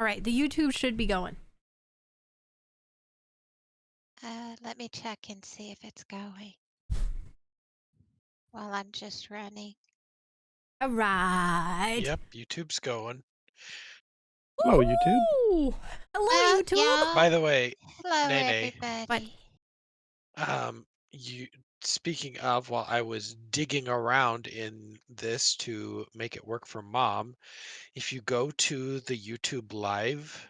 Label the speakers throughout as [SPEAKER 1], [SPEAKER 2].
[SPEAKER 1] All right, the YouTube should be going.
[SPEAKER 2] Let me check and see if it's going while I'm just running.
[SPEAKER 1] All right.
[SPEAKER 3] Yep, YouTube's going.
[SPEAKER 4] Hello, YouTube.
[SPEAKER 1] Woohoo! Hello,
[SPEAKER 2] Well,
[SPEAKER 1] YouTube.
[SPEAKER 3] By
[SPEAKER 2] y'all.
[SPEAKER 3] the way,
[SPEAKER 2] Hello,
[SPEAKER 3] Nene,
[SPEAKER 2] everybody.
[SPEAKER 3] you speaking of, while I was digging around in this to make it work for Mom, if you go to the YouTube live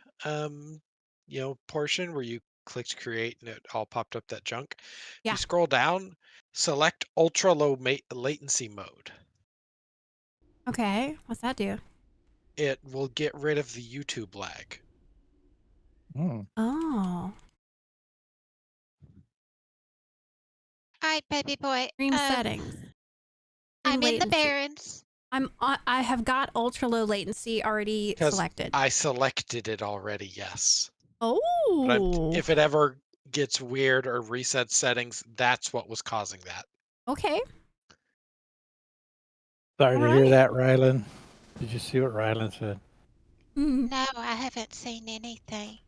[SPEAKER 3] portion where you clicked create and it all popped up that junk. If
[SPEAKER 1] Yeah.
[SPEAKER 3] you scroll down, select ultra low latency mode.
[SPEAKER 1] Okay, what's that do?
[SPEAKER 3] It will get rid of the YouTube lag.
[SPEAKER 4] Hmm.
[SPEAKER 1] Oh,
[SPEAKER 2] All right, baby boy.
[SPEAKER 1] stream settings.
[SPEAKER 2] I'm in the
[SPEAKER 1] latency.
[SPEAKER 2] Barrens.
[SPEAKER 1] I have got ultra low latency already
[SPEAKER 3] 'Cause
[SPEAKER 1] selected.
[SPEAKER 3] I selected it already, yes. But
[SPEAKER 1] Oh,
[SPEAKER 3] if it ever gets weird or resets settings, that's what was causing that.
[SPEAKER 1] okay.
[SPEAKER 4] Sorry to
[SPEAKER 1] All
[SPEAKER 4] hear
[SPEAKER 1] right.
[SPEAKER 4] that, Rylan. Did you see what Rylan said?
[SPEAKER 1] Mm.
[SPEAKER 2] No, I haven't seen anything.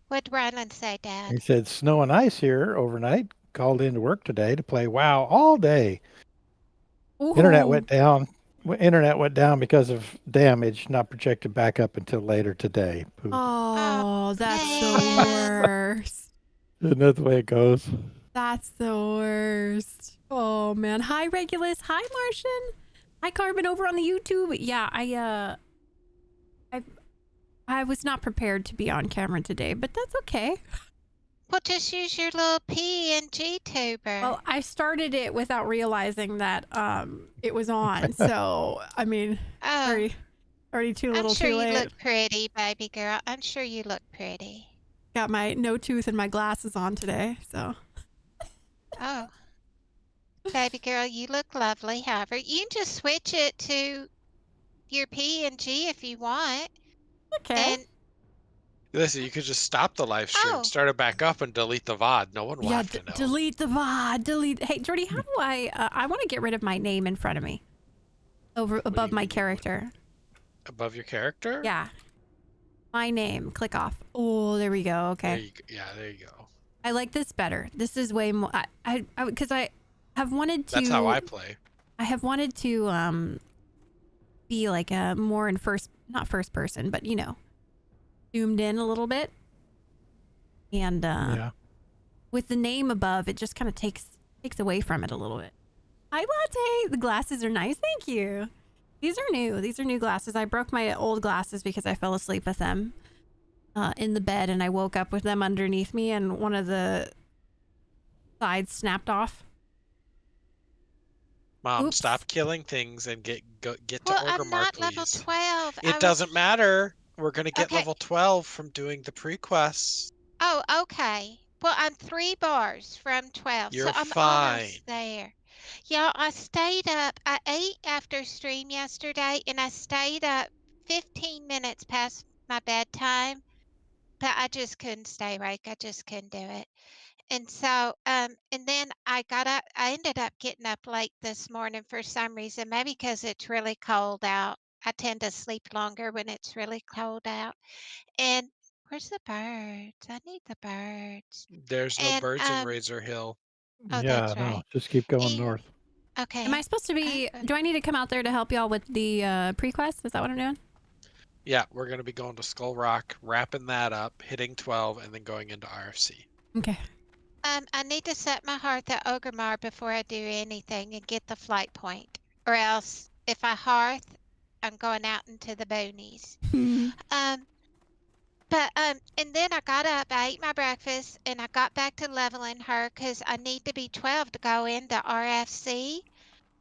[SPEAKER 2] What'd Rylan say, Dad?
[SPEAKER 4] He said, snow and ice here overnight. Called into work today to play WoW all day. Internet went down. Internet went down because of damage, not projected back up until later today. Poop.
[SPEAKER 1] Oh, that's the
[SPEAKER 2] man.
[SPEAKER 1] worst.
[SPEAKER 4] Isn't that the way it goes?
[SPEAKER 1] That's the worst. Oh man. Hi Regulus. Hi Martian. Hi Carbon over on the YouTube. Yeah, I was not prepared to be on camera today, but that's okay.
[SPEAKER 2] Well, just use your little PNG tuber.
[SPEAKER 1] Well, I started it without realizing that it was on. So, I mean,
[SPEAKER 2] oh,
[SPEAKER 1] already too
[SPEAKER 2] I'm
[SPEAKER 1] little
[SPEAKER 2] sure
[SPEAKER 1] too
[SPEAKER 2] you
[SPEAKER 1] late.
[SPEAKER 2] look pretty, baby girl. I'm sure you look pretty.
[SPEAKER 1] Got my no tooth and my glasses on today, so.
[SPEAKER 2] Oh, baby girl, you look lovely. However, you can just switch it to your PNG if you want.
[SPEAKER 1] Okay.
[SPEAKER 2] And
[SPEAKER 3] Listen, you could just stop the live stream,
[SPEAKER 2] Oh.
[SPEAKER 3] start it back up, and delete the VOD. No one will
[SPEAKER 1] Yeah,
[SPEAKER 3] have to know.
[SPEAKER 1] delete the VOD. Delete. Hey, Jordy, how do I want to get rid of my name in front of me. Above my character.
[SPEAKER 3] Above your character?
[SPEAKER 1] Yeah. My name. Click off. Oh, there we go. Okay.
[SPEAKER 3] There you go.
[SPEAKER 1] I like this better. This is way more. Because I have wanted to.
[SPEAKER 3] That's how I play.
[SPEAKER 1] I have wanted to be like a more in not first person, but you know, zoomed in a little bit. And
[SPEAKER 4] Yeah.
[SPEAKER 1] with the name above, it just kind of takes away from it a little bit. Hi, Latte. The glasses are nice. Thank you. These are new. These are new glasses. I broke my old glasses because I fell asleep with them in the bed, and I woke up with them underneath me, and one of the sides snapped off.
[SPEAKER 3] Mom,
[SPEAKER 1] Oops.
[SPEAKER 3] stop killing things and get to
[SPEAKER 2] well,
[SPEAKER 3] Orgrimmar,
[SPEAKER 2] I'm not
[SPEAKER 3] please.
[SPEAKER 2] level 12.
[SPEAKER 3] It doesn't matter. We're gonna get
[SPEAKER 2] Okay.
[SPEAKER 3] level 12 from doing the pre-quests.
[SPEAKER 2] Oh, okay. Well, I'm 3 bars from 12,
[SPEAKER 3] You're
[SPEAKER 2] so I'm
[SPEAKER 3] fine.
[SPEAKER 2] almost there. Y'all, I stayed up. I ate after stream yesterday, and I stayed up 15 minutes past my bedtime, but I just couldn't stay awake. I just couldn't do it. And so, and then I got up. I ended up getting up late this morning for some reason, maybe because it's really cold out. I tend to sleep longer when it's really cold out. And where's the birds? I need the birds.
[SPEAKER 3] There's no
[SPEAKER 2] And
[SPEAKER 3] birds in Razor Hill.
[SPEAKER 2] oh,
[SPEAKER 4] Yeah,
[SPEAKER 2] that's
[SPEAKER 4] no.
[SPEAKER 2] right.
[SPEAKER 4] Just keep going north.
[SPEAKER 2] Okay.
[SPEAKER 1] Am I supposed to be? Do I need to come out there to help y'all with the pre-quest? Is that what I'm doing?
[SPEAKER 3] Yeah, we're gonna be going to Skull Rock, wrapping that up, hitting 12, and then going into RFC.
[SPEAKER 1] Okay.
[SPEAKER 2] I need to set my hearth at Ogrimmar before I do anything and get the flight point, or else if I hearth, I'm going out into the boonies. And then I got up, I ate my breakfast, and I got back to leveling her because I need to be 12 to go into RFC.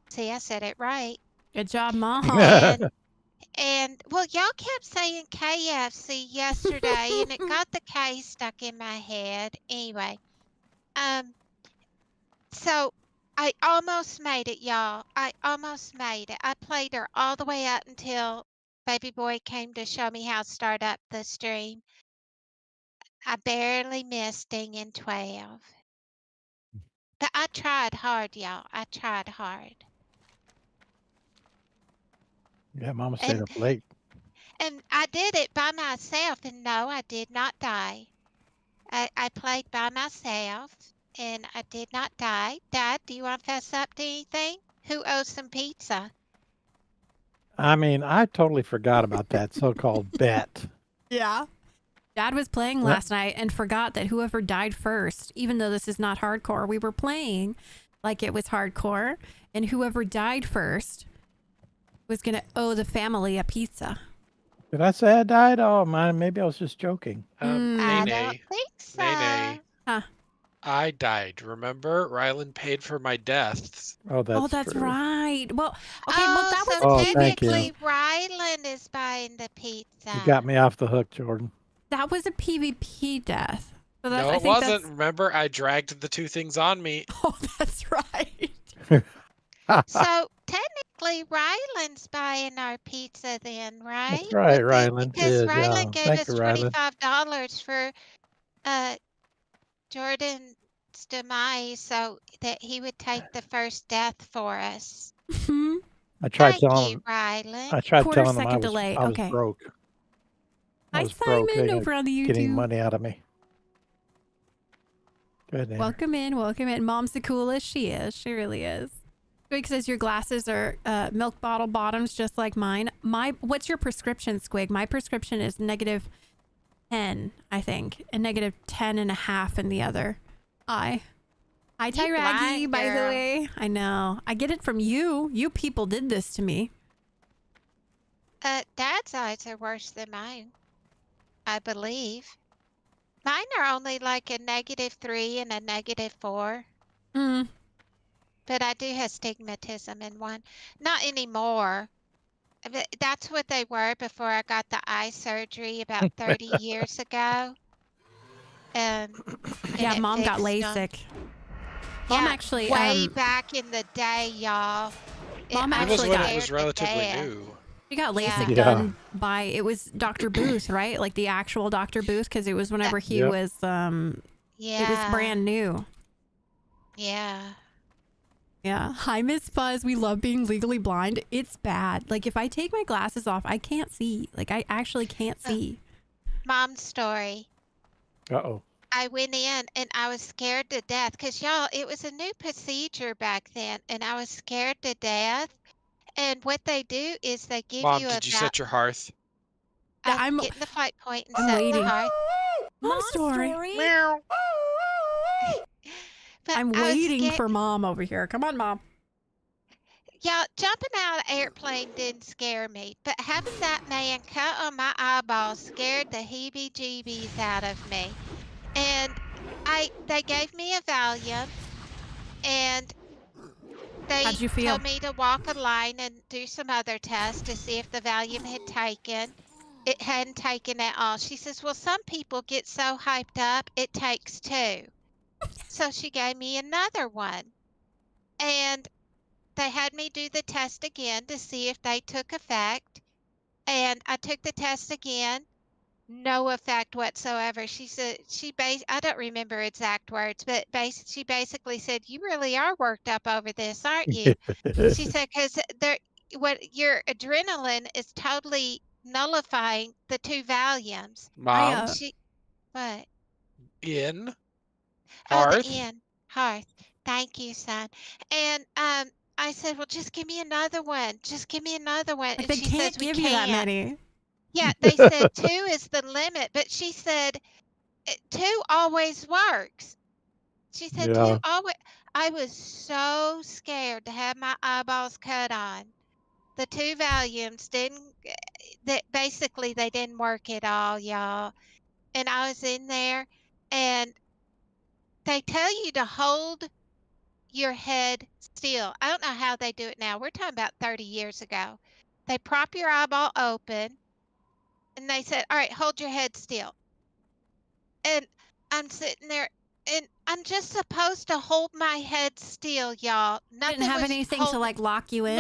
[SPEAKER 2] See, I said it right.
[SPEAKER 1] Good job, Mom.
[SPEAKER 2] And well, y'all kept saying KFC yesterday, and it got the K stuck in my head. Anyway, so I almost made it, y'all. I almost made it. I played her all the way up until baby boy came to show me how to start up the stream. I barely missed Ding in 12. But I tried hard, y'all. I tried hard.
[SPEAKER 4] Yeah, Mama stayed up late.
[SPEAKER 2] And I did it by myself, and no, I did not die. I played by myself, and I did not die. Dad, do you want to fess up to anything? Who owes some pizza?
[SPEAKER 4] I mean, I totally forgot about that so-called bet.
[SPEAKER 1] Yeah. Dad was playing
[SPEAKER 4] What?
[SPEAKER 1] last night and forgot that whoever died first, even though this is not hardcore, we were playing like it was hardcore, and whoever died first was going to owe the family a pizza.
[SPEAKER 4] Did I say I died? Oh, man, maybe I was just joking.
[SPEAKER 2] I
[SPEAKER 3] Nay,
[SPEAKER 2] don't
[SPEAKER 3] nay.
[SPEAKER 2] think so.
[SPEAKER 3] Nay, nay.
[SPEAKER 1] Huh.
[SPEAKER 3] I died. Remember? Rylan paid for my death.
[SPEAKER 4] Oh, that's
[SPEAKER 1] Oh, that's
[SPEAKER 4] true.
[SPEAKER 1] right. Well, okay,
[SPEAKER 2] Oh,
[SPEAKER 1] well, that was
[SPEAKER 2] so
[SPEAKER 4] Oh, thank you.
[SPEAKER 2] technically Ryland is buying the pizza.
[SPEAKER 4] You got me off the hook, Jordan.
[SPEAKER 1] that was a PvP death. So that's,
[SPEAKER 3] No,
[SPEAKER 1] I
[SPEAKER 3] it
[SPEAKER 1] think
[SPEAKER 3] wasn't.
[SPEAKER 1] that's-
[SPEAKER 3] Remember, I dragged the two things on me.
[SPEAKER 1] Oh, that's right.
[SPEAKER 2] So technically Ryland's buying our pizza then, right?
[SPEAKER 4] That's right,
[SPEAKER 2] With it-
[SPEAKER 4] Ryland
[SPEAKER 2] Because
[SPEAKER 4] did. Yeah.
[SPEAKER 2] Ryland gave
[SPEAKER 4] Thank
[SPEAKER 2] us
[SPEAKER 4] you, Ryland.
[SPEAKER 2] $25 for Jordan's demise so that he would take the first death for us.
[SPEAKER 4] I tried
[SPEAKER 2] Thank
[SPEAKER 4] telling
[SPEAKER 2] you,
[SPEAKER 4] him.
[SPEAKER 2] Ryland.
[SPEAKER 4] I tried
[SPEAKER 1] Quarter
[SPEAKER 4] telling him I
[SPEAKER 1] second
[SPEAKER 4] was,
[SPEAKER 1] delay.
[SPEAKER 4] I was
[SPEAKER 1] Okay.
[SPEAKER 4] broke. I
[SPEAKER 1] Hi,
[SPEAKER 4] was broke. They
[SPEAKER 1] Simon,
[SPEAKER 4] had
[SPEAKER 1] over on the
[SPEAKER 4] getting
[SPEAKER 1] YouTube.
[SPEAKER 4] money out of me. Good name.
[SPEAKER 1] Welcome in, welcome in. Mom's the coolest. She is. She really is. Squig says your glasses are milk bottle bottoms, just like mine. What's your prescription, Squig? My prescription is -10, I think, and -10.5 in the other eye. Hi,
[SPEAKER 2] You
[SPEAKER 1] Tyraggy,
[SPEAKER 2] blind
[SPEAKER 1] by the
[SPEAKER 2] girl.
[SPEAKER 1] way. I know. I get it from you. You people did this to me.
[SPEAKER 2] Dad's eyes are worse than mine, I believe. Mine are only like a -3 and a -4.
[SPEAKER 1] Mm.
[SPEAKER 2] But I do have stigmatism in one. Not anymore. But that's what they were before I got the eye surgery about 30 years ago. And
[SPEAKER 1] Yeah,
[SPEAKER 2] it
[SPEAKER 1] Mom got
[SPEAKER 2] fixed 'em.
[SPEAKER 1] LASIK. Mom
[SPEAKER 2] Yeah,
[SPEAKER 1] actually,
[SPEAKER 2] way back in the day, y'all.
[SPEAKER 1] Mom
[SPEAKER 2] I
[SPEAKER 3] It was
[SPEAKER 1] actually
[SPEAKER 3] when
[SPEAKER 1] got-
[SPEAKER 3] it was
[SPEAKER 2] scared to
[SPEAKER 3] relatively
[SPEAKER 2] death.
[SPEAKER 3] new.
[SPEAKER 1] she got
[SPEAKER 2] Yeah.
[SPEAKER 1] LASIK
[SPEAKER 4] Yeah.
[SPEAKER 1] done by, it was Dr. Booth, right? Like the actual Dr. Booth, because it was whenever he
[SPEAKER 4] Yep.
[SPEAKER 1] was,
[SPEAKER 2] Yeah.
[SPEAKER 1] it was brand new.
[SPEAKER 2] Yeah.
[SPEAKER 1] Yeah. Hi, Miss Fuzz. We love being legally blind. It's bad. Like if I take my glasses off, I can't see. Like I actually can't see.
[SPEAKER 2] Mom's story.
[SPEAKER 4] Uh-oh.
[SPEAKER 2] I went in and I was scared to death because y'all, it was a new procedure back then, and I was scared to death. And what they do is they give
[SPEAKER 3] Mom,
[SPEAKER 2] you
[SPEAKER 3] did you
[SPEAKER 2] about.
[SPEAKER 3] set your hearth?
[SPEAKER 2] I'm
[SPEAKER 1] I'm-
[SPEAKER 2] getting the flight point and
[SPEAKER 1] I'm
[SPEAKER 2] set the
[SPEAKER 1] waiting.
[SPEAKER 2] heart.
[SPEAKER 1] Mom story.
[SPEAKER 3] Meow.
[SPEAKER 2] But
[SPEAKER 1] I'm
[SPEAKER 2] I was
[SPEAKER 1] waiting
[SPEAKER 2] scared-
[SPEAKER 1] for Mom over here. Come on, Mom.
[SPEAKER 2] Y'all, jumping out of an airplane didn't scare me, but having that man cut on my eyeball scared the heebie-jeebies out of me. And they gave me a Valium, and they
[SPEAKER 1] How'd you feel?
[SPEAKER 2] told me to walk a line and do some other tests to see if the Valium had taken. It hadn't taken at all. She says, well, some people get so hyped up, it takes 2. So she gave me another one. And they had me do the test again to see if they took effect. And I took the test again. No effect whatsoever. She said, I don't remember exact words, but she basically said, you really are worked up over this, aren't you? She said, because your adrenaline is totally nullifying the 2 Valiums.
[SPEAKER 3] Mom,
[SPEAKER 2] What?
[SPEAKER 3] in
[SPEAKER 2] Oh,
[SPEAKER 3] hearth.
[SPEAKER 2] the end. Hearth. Thank you, son. And I said, well, just give me another one. Just give me another one.
[SPEAKER 1] Like
[SPEAKER 2] And
[SPEAKER 1] they
[SPEAKER 2] she
[SPEAKER 1] can't
[SPEAKER 2] says, we
[SPEAKER 1] give you that
[SPEAKER 2] can't.
[SPEAKER 1] many.
[SPEAKER 2] Yeah, they said 2 is the limit, but she said 2 always works. She said 2
[SPEAKER 4] Yeah.
[SPEAKER 2] always. I was so scared to have my eyeballs cut on. The 2 Valiums basically they didn't work at all, y'all. And I was in there, and they tell you to hold your head still. I don't know how they do it now. We're talking about 30 years ago. They prop your eyeball open, and they said, all right, hold your head still. And I'm sitting there, and I'm just supposed to hold my head still, y'all. Nothing
[SPEAKER 1] Didn't have
[SPEAKER 2] was
[SPEAKER 1] anything to
[SPEAKER 2] holding-
[SPEAKER 1] like lock you in.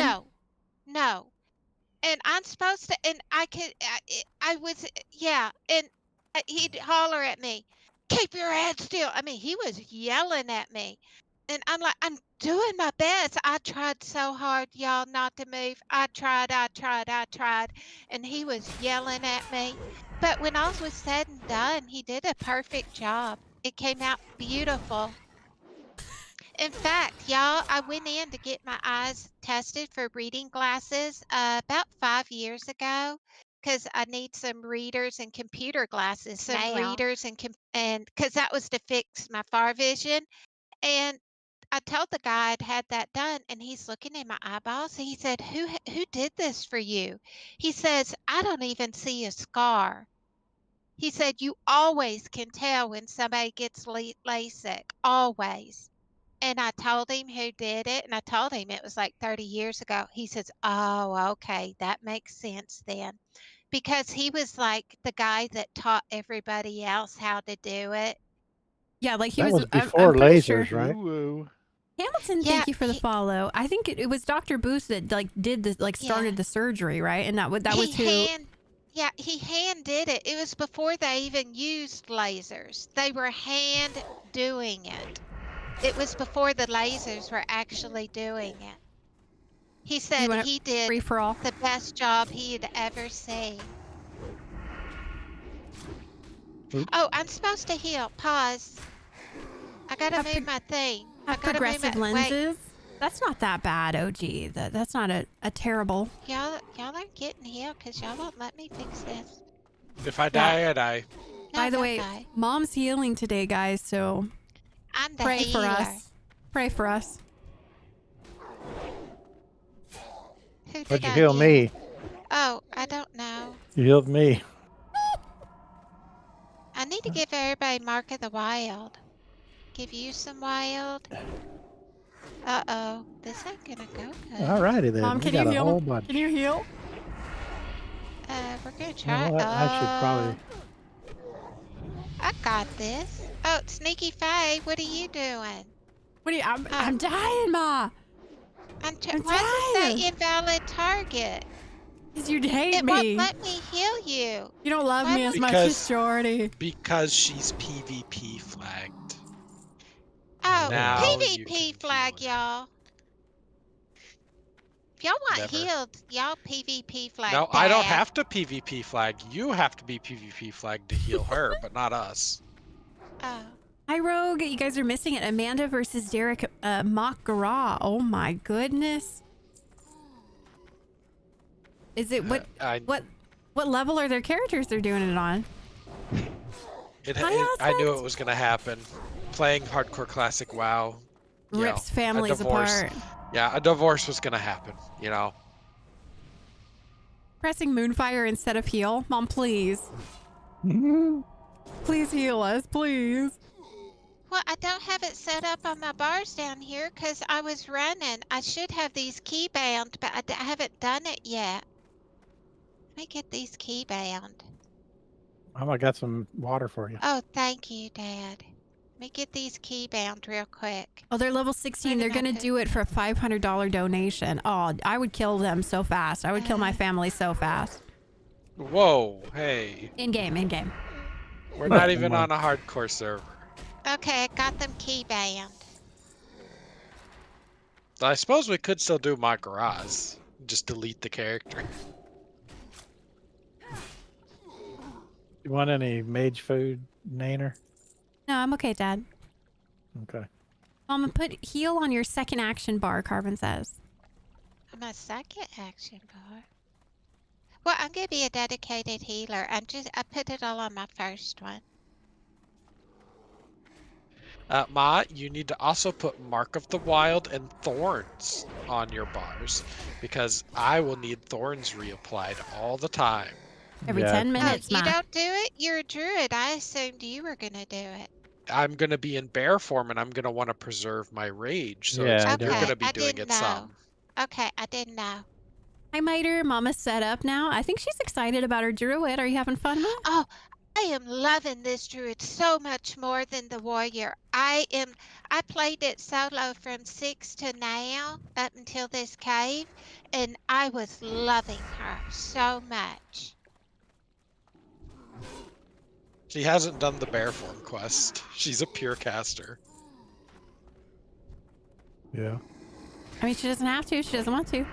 [SPEAKER 2] No. And I'm supposed to, and I was, yeah. And he'd holler at me, keep your head still. I mean, he was yelling at me. And I'm like, I'm doing my best. I tried so hard, y'all, not to move. I tried. And he was yelling at me. But when all was said and done, he did a perfect job. It came out beautiful. In fact, y'all, I went in to get my eyes tested for reading glasses about 5 years ago because I need some readers and computer glasses now. And because that was to fix my far vision. And I told the guy I'd had that done, and he's looking at my eyeballs. And he said, "Who did this for you?" He says, "I don't even see a scar." He said, "You always can tell when somebody gets LASIK, always." And I told him who did it, and I told him it was like 30 years ago. He says, "Oh, okay, that makes sense then." Because he was like the guy that taught everybody else how to do it.
[SPEAKER 1] Yeah, like he
[SPEAKER 4] That
[SPEAKER 1] was.
[SPEAKER 4] was
[SPEAKER 1] I'm
[SPEAKER 4] before
[SPEAKER 1] pretty sure.
[SPEAKER 4] lasers, right?
[SPEAKER 5] Woo-woo.
[SPEAKER 1] Hamilton,
[SPEAKER 2] Yeah,
[SPEAKER 1] thank you for the follow. I think it was Dr. Booth that like did the started
[SPEAKER 2] Yeah.
[SPEAKER 1] the surgery, right? And that was who.
[SPEAKER 2] He hand did it. It was before they even used lasers. They were hand doing it. It was before the lasers were actually doing it. He said
[SPEAKER 1] want
[SPEAKER 2] he did
[SPEAKER 1] free for all.
[SPEAKER 2] the best job he had ever seen.
[SPEAKER 4] Oops.
[SPEAKER 2] Oh, I'm supposed to heal. Pause. I gotta
[SPEAKER 1] Have
[SPEAKER 2] move my thing. I
[SPEAKER 1] Have
[SPEAKER 2] gotta
[SPEAKER 1] progressive
[SPEAKER 2] move my,
[SPEAKER 1] lenses. That's not that bad, OG. That's not a terrible.
[SPEAKER 2] Wait, y'all aren't getting healed because y'all won't let me fix this.
[SPEAKER 3] If I die, I die.
[SPEAKER 2] No,
[SPEAKER 1] By the
[SPEAKER 2] don't
[SPEAKER 1] way,
[SPEAKER 2] die.
[SPEAKER 1] Mom's healing today, guys. So
[SPEAKER 2] I'm the
[SPEAKER 1] pray
[SPEAKER 2] healer.
[SPEAKER 1] for us. Pray for us.
[SPEAKER 2] Who
[SPEAKER 4] But
[SPEAKER 2] did
[SPEAKER 4] you
[SPEAKER 2] I
[SPEAKER 4] heal
[SPEAKER 2] heal?
[SPEAKER 4] me.
[SPEAKER 2] Oh, I don't know.
[SPEAKER 4] You healed me.
[SPEAKER 2] I need to give everybody Mark of the Wild. Give you some wild. Uh-oh. This ain't gonna go good.
[SPEAKER 4] Alrighty then.
[SPEAKER 1] Mom,
[SPEAKER 4] We
[SPEAKER 1] can
[SPEAKER 4] got
[SPEAKER 1] you
[SPEAKER 4] a
[SPEAKER 1] heal?
[SPEAKER 4] whole bunch.
[SPEAKER 1] Can you heal?
[SPEAKER 2] We're gonna
[SPEAKER 4] You
[SPEAKER 2] try.
[SPEAKER 4] know what? I should probably.
[SPEAKER 2] I got this. Oh, Sneaky Faye, what are you doing?
[SPEAKER 1] What are you? I'm dying, Ma.
[SPEAKER 2] I'm
[SPEAKER 1] I'm
[SPEAKER 2] why does it
[SPEAKER 1] dying.
[SPEAKER 2] say invalid target?
[SPEAKER 1] Because you hate
[SPEAKER 2] It
[SPEAKER 1] me.
[SPEAKER 2] won't let me heal you.
[SPEAKER 1] You don't love
[SPEAKER 2] Why
[SPEAKER 1] me as
[SPEAKER 2] won't-
[SPEAKER 1] much as Jordy.
[SPEAKER 3] Because she's PvP flagged.
[SPEAKER 2] Oh,
[SPEAKER 3] Now you
[SPEAKER 2] PvP
[SPEAKER 3] can
[SPEAKER 2] flag,
[SPEAKER 3] heal her.
[SPEAKER 2] y'all. If y'all want
[SPEAKER 3] Never.
[SPEAKER 2] healed, y'all PvP flag.
[SPEAKER 3] No, I don't
[SPEAKER 2] Dad.
[SPEAKER 3] have to PvP flag. You have to be PvP flagged to heal her, but not us.
[SPEAKER 2] Oh.
[SPEAKER 1] Hi, Rogue. You guys are missing it. Amanda versus Derek Mockgara. Oh my goodness. Is it what level are their characters they're doing it on?
[SPEAKER 3] I knew it was gonna happen. Playing hardcore classic WoW. you
[SPEAKER 1] Rips
[SPEAKER 3] know, a
[SPEAKER 1] families
[SPEAKER 3] divorce.
[SPEAKER 1] apart.
[SPEAKER 3] Yeah, a divorce was gonna happen. You know.
[SPEAKER 1] Pressing Moonfire instead of heal. Mom, please. Please heal us, please.
[SPEAKER 2] Well, I don't have it set up on my bars down here because I was running. I should have these key bound, but I haven't done it yet. Let me get these key bound.
[SPEAKER 4] I got some water for you.
[SPEAKER 2] Oh, thank you, Dad. Let me get these key bound real quick.
[SPEAKER 1] Oh, they're level 16.
[SPEAKER 2] Where
[SPEAKER 1] They're
[SPEAKER 2] did I
[SPEAKER 1] going to
[SPEAKER 2] put-
[SPEAKER 1] do it for a $500 donation. Oh, I would kill them so fast. I would kill my family so fast.
[SPEAKER 3] Whoa, hey.
[SPEAKER 1] In game.
[SPEAKER 3] We're not even on a hardcore server.
[SPEAKER 2] Okay, I got them key bound.
[SPEAKER 3] I suppose we could still do my garage. Just delete the character.
[SPEAKER 4] You want any mage food, Nainer?
[SPEAKER 1] No, I'm okay, Dad.
[SPEAKER 4] Okay.
[SPEAKER 1] Mama, put heal on your second action bar, Carvin says.
[SPEAKER 2] My second action bar. Well, I'm gonna be a dedicated healer. I put it all on my first one.
[SPEAKER 3] Ma, you need to also put Mark of the Wild and Thorns on your bars, because I will need Thorns reapplied all the time.
[SPEAKER 1] Every
[SPEAKER 4] Yeah.
[SPEAKER 1] 10 minutes,
[SPEAKER 2] Oh, you
[SPEAKER 1] Ma.
[SPEAKER 2] don't do it? You're a druid. I assumed you were gonna do it.
[SPEAKER 3] I'm going to be in bear form, and I'm going to want to preserve my rage, so
[SPEAKER 4] Yeah,
[SPEAKER 3] you're
[SPEAKER 2] Okay,
[SPEAKER 3] going to be
[SPEAKER 2] I
[SPEAKER 3] doing
[SPEAKER 2] didn't
[SPEAKER 3] it
[SPEAKER 2] know.
[SPEAKER 3] some.
[SPEAKER 2] Okay, I didn't know.
[SPEAKER 1] Hi, Miter. Mama's set up now. I think she's excited about her druid. Are you having fun, Ma?
[SPEAKER 2] Oh, I am loving this druid so much more than the warrior. I played it solo from 6 to now, up until this cave, and I was loving her so much.
[SPEAKER 3] She hasn't done the bear form quest. She's a pure caster.
[SPEAKER 4] Yeah.
[SPEAKER 1] I mean, she doesn't have to. She doesn't want to.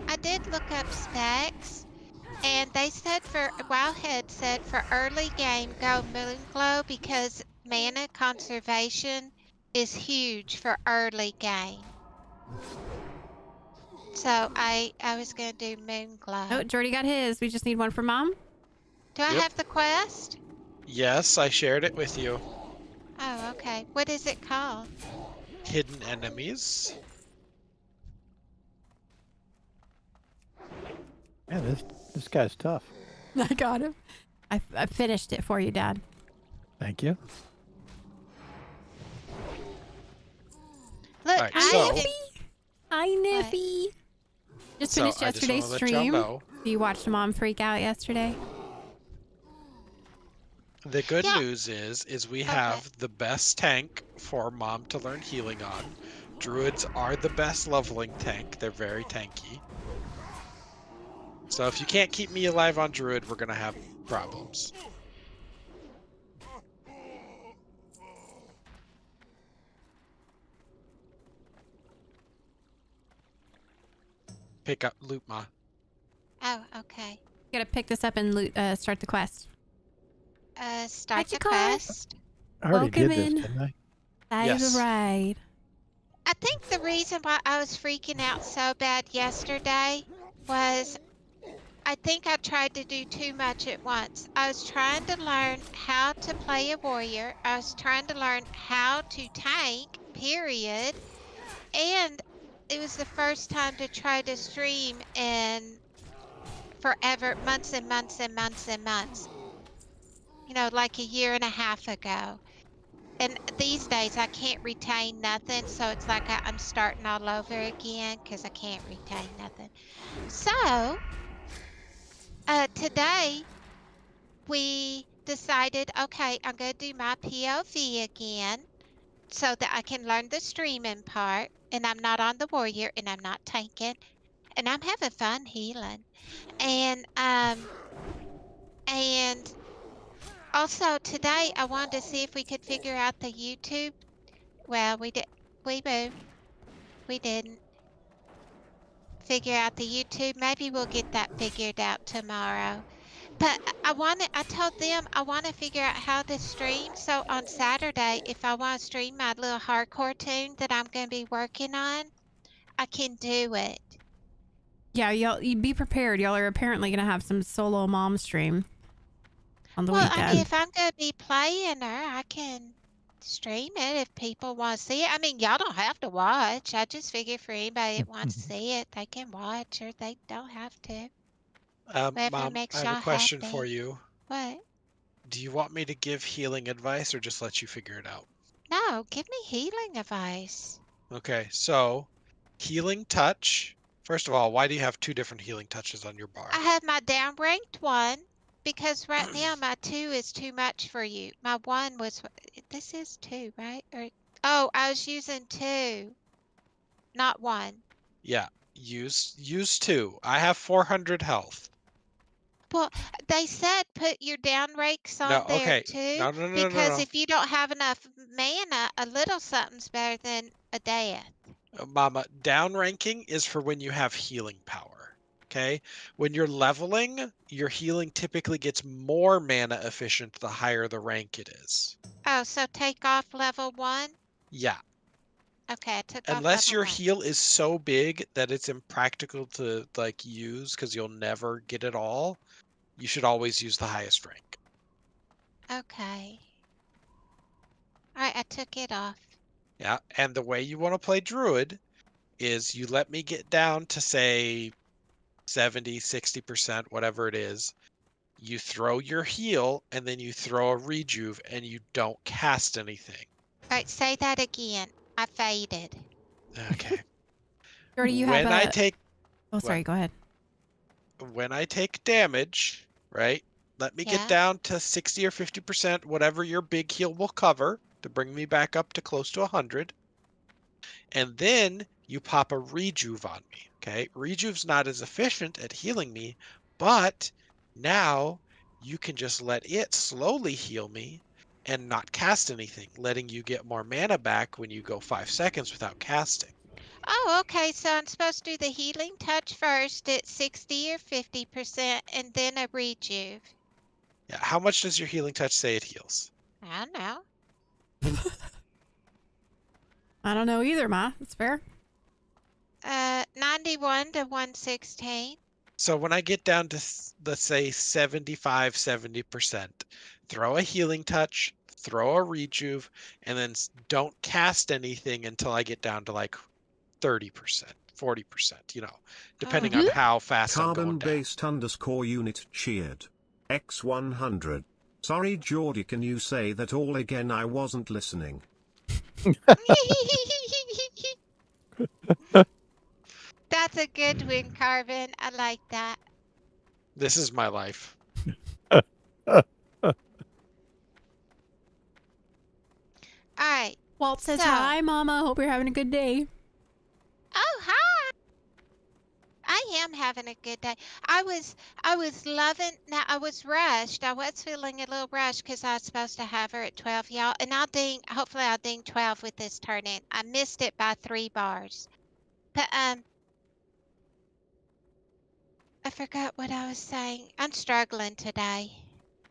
[SPEAKER 2] I did look up specs, and they said Wildhead said for early game go Moonglow because mana conservation is huge for early game. So I was gonna do Moonglow.
[SPEAKER 1] Oh, Jordy got his. We just need one for Mom.
[SPEAKER 2] Do I
[SPEAKER 3] Yep.
[SPEAKER 2] have the quest?
[SPEAKER 3] Yes, I shared it with you.
[SPEAKER 2] Oh, okay. What is it called?
[SPEAKER 3] Hidden enemies.
[SPEAKER 4] Man, this guy's tough.
[SPEAKER 1] I got him. I finished it for you, Dad.
[SPEAKER 4] Thank you.
[SPEAKER 2] Look,
[SPEAKER 3] Alright,
[SPEAKER 2] I
[SPEAKER 3] so-
[SPEAKER 2] even
[SPEAKER 1] Hi, Niffy. Just
[SPEAKER 3] So
[SPEAKER 1] finished
[SPEAKER 3] I just wanna
[SPEAKER 1] yesterday's
[SPEAKER 3] let y'all
[SPEAKER 1] stream.
[SPEAKER 3] know.
[SPEAKER 1] You watched Mom freak out yesterday.
[SPEAKER 3] The good
[SPEAKER 2] Yeah.
[SPEAKER 3] news is we have the best tank for Mom to learn healing on. Druids are the best leveling tank. They're very tanky. So if you can't keep me alive on Druid, we're gonna have problems. Pick up loot, Ma.
[SPEAKER 2] Oh, okay.
[SPEAKER 1] You gotta pick this up and start the quest.
[SPEAKER 2] Start the
[SPEAKER 1] Magical.
[SPEAKER 2] quest.
[SPEAKER 4] I already
[SPEAKER 1] Welcome
[SPEAKER 4] did this,
[SPEAKER 1] in.
[SPEAKER 4] didn't I?
[SPEAKER 3] Yes.
[SPEAKER 1] Right.
[SPEAKER 2] I think the reason why I was freaking out so bad yesterday was I think I tried to do too much at once. I was trying to learn how to play a warrior. I was trying to learn how to tank, period. And it was the first time to try to stream in forever, months and months and months and months. You know, like a year and a half ago. And these days I can't retain nothing, so it's like I'm starting all over again because I can't retain nothing. So, today we decided, okay, I'm going to do my POV again so that I can learn the streaming part, and I'm not on the warrior, and I'm not tanking, and I'm having fun healing. And also today I wanted to see if we could figure out the YouTube. Well, we moved. We didn't figure out the YouTube. Maybe we'll get that figured out tomorrow. But I told them I want to figure out how to stream. So on Saturday, if I want to stream my little hardcore tune that I'm going to be working on, I can do it.
[SPEAKER 1] Yeah, you be prepared. Y'all are apparently gonna have some solo Mom stream on the
[SPEAKER 2] Well,
[SPEAKER 1] weekend.
[SPEAKER 2] I mean, if I'm going to be playing her, I can stream it if people want to see it. I mean, y'all don't have to watch. I just figure for anybody that wants to see it, they can watch or they don't have to. Whatever
[SPEAKER 3] Mom, I
[SPEAKER 2] makes
[SPEAKER 3] have a
[SPEAKER 2] y'all
[SPEAKER 3] question
[SPEAKER 2] happy.
[SPEAKER 3] for you.
[SPEAKER 2] What?
[SPEAKER 3] Do you want me to give healing advice or just let you figure it out?
[SPEAKER 2] No, give me healing advice.
[SPEAKER 3] Okay, so healing touch. First of all, why do you have two different healing touches on your bar?
[SPEAKER 2] I have my down-ranked one because right now my 2 is too much for you. My 1 was, this is 2, right? Oh, I was using 2, not 1.
[SPEAKER 3] Yeah, use two. I have 400 health.
[SPEAKER 2] Well, they said put your down rakes on
[SPEAKER 3] No,
[SPEAKER 2] there
[SPEAKER 3] okay.
[SPEAKER 2] too,
[SPEAKER 3] No.
[SPEAKER 2] because if you don't have enough mana, a little something's better than a death.
[SPEAKER 3] Mama, down ranking is for when you have healing power. Okay? When you're leveling, your healing typically gets more mana efficient the higher the rank it is.
[SPEAKER 2] Oh, so take off level 1?
[SPEAKER 3] Yeah.
[SPEAKER 2] Okay, I took off
[SPEAKER 3] Unless
[SPEAKER 2] level
[SPEAKER 3] your
[SPEAKER 2] 1.
[SPEAKER 3] heal is so big that it's impractical to like use because you'll never get it all, you should always use the highest rank.
[SPEAKER 2] Okay. Alright, I took it off.
[SPEAKER 3] Yeah, and the way you want to play Druid is you let me get down to say 70, 60%, whatever it is. You throw your heal and then you throw a rejuve and you don't cast anything.
[SPEAKER 2] Alright, say that again. I faded.
[SPEAKER 3] Okay.
[SPEAKER 1] Jordy, you have
[SPEAKER 3] when
[SPEAKER 1] a.
[SPEAKER 3] I take
[SPEAKER 1] Oh, sorry. Go ahead.
[SPEAKER 3] when I take damage, right? Let me
[SPEAKER 2] Yeah.
[SPEAKER 3] get down to 60 or 50%, whatever your big heal will cover to bring me back up to close to 100. And then you pop a rejuve on me. Okay. Rejuve's not as efficient at healing me, but now you can just let it slowly heal me. and not cast anything, letting you get more mana back when you go 5 seconds without casting.
[SPEAKER 2] Oh, okay. So I'm supposed to do the healing touch first at 60 or 50%, and then a rejuve.
[SPEAKER 3] Yeah, how much does your healing touch say it heals?
[SPEAKER 2] I don't know.
[SPEAKER 1] I don't know either, Ma. That's fair.
[SPEAKER 2] 91 to 116.
[SPEAKER 3] So when I get down to, let's say, 75, 70%, throw a healing touch, throw a rejuve, and then don't cast anything until I get down to like 30%, 40%, depending on how fast I'm going down.
[SPEAKER 5] Carbon-based_unit cheered. X100. Sorry, Geordie, can you say that all again? I wasn't listening.
[SPEAKER 2] That's a good win, Carbon. I like that.
[SPEAKER 3] This is my life.
[SPEAKER 2] All right.
[SPEAKER 1] Walt says
[SPEAKER 2] So-
[SPEAKER 1] hi, Mama. Hope you're having a good day.
[SPEAKER 2] Oh, hi. I am having a good day. I was loving. Now I was rushed. I was feeling a little rushed because I was supposed to have her at 12, y'all. And hopefully I'll ding 12 with this turn in. I missed it by 3 bars. But I forgot what I was saying. I'm struggling today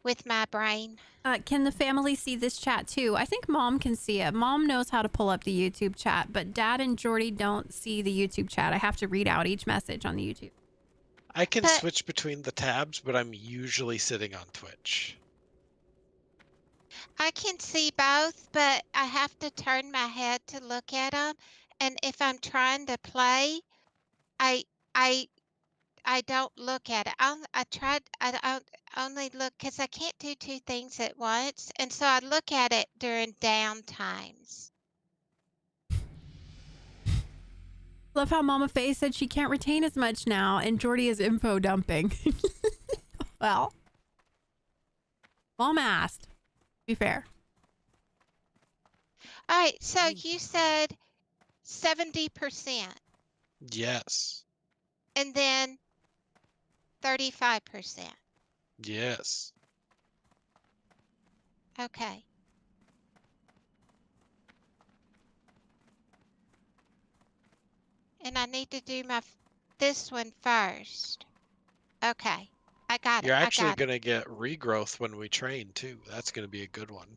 [SPEAKER 2] with my brain.
[SPEAKER 1] Can the family see this chat too? I think Mom can see it. Mom knows how to pull up the YouTube chat, but Dad and Jordy don't see the YouTube chat. I have to read out each message on the YouTube.
[SPEAKER 3] I can
[SPEAKER 2] But-
[SPEAKER 3] switch between the tabs, but I'm usually sitting on Twitch.
[SPEAKER 2] I can see both, but I have to turn my head to look at them. And if I'm trying to play, I don't look at it. I don't only look because I can't do 2 things at once. And so I look at it during down times.
[SPEAKER 1] Love how Mama Faye said she can't retain as much now, and Jordy is info dumping. Well, Mom asked. Be fair.
[SPEAKER 2] All right. So you said 70%
[SPEAKER 3] Yes.
[SPEAKER 2] and then 35%.
[SPEAKER 3] Yes.
[SPEAKER 2] Okay. And I need to do this one first. Okay. I got
[SPEAKER 3] You're
[SPEAKER 2] it.
[SPEAKER 3] actually
[SPEAKER 2] I got it.
[SPEAKER 3] going to get regrowth when we train, too. That's going to be a good one.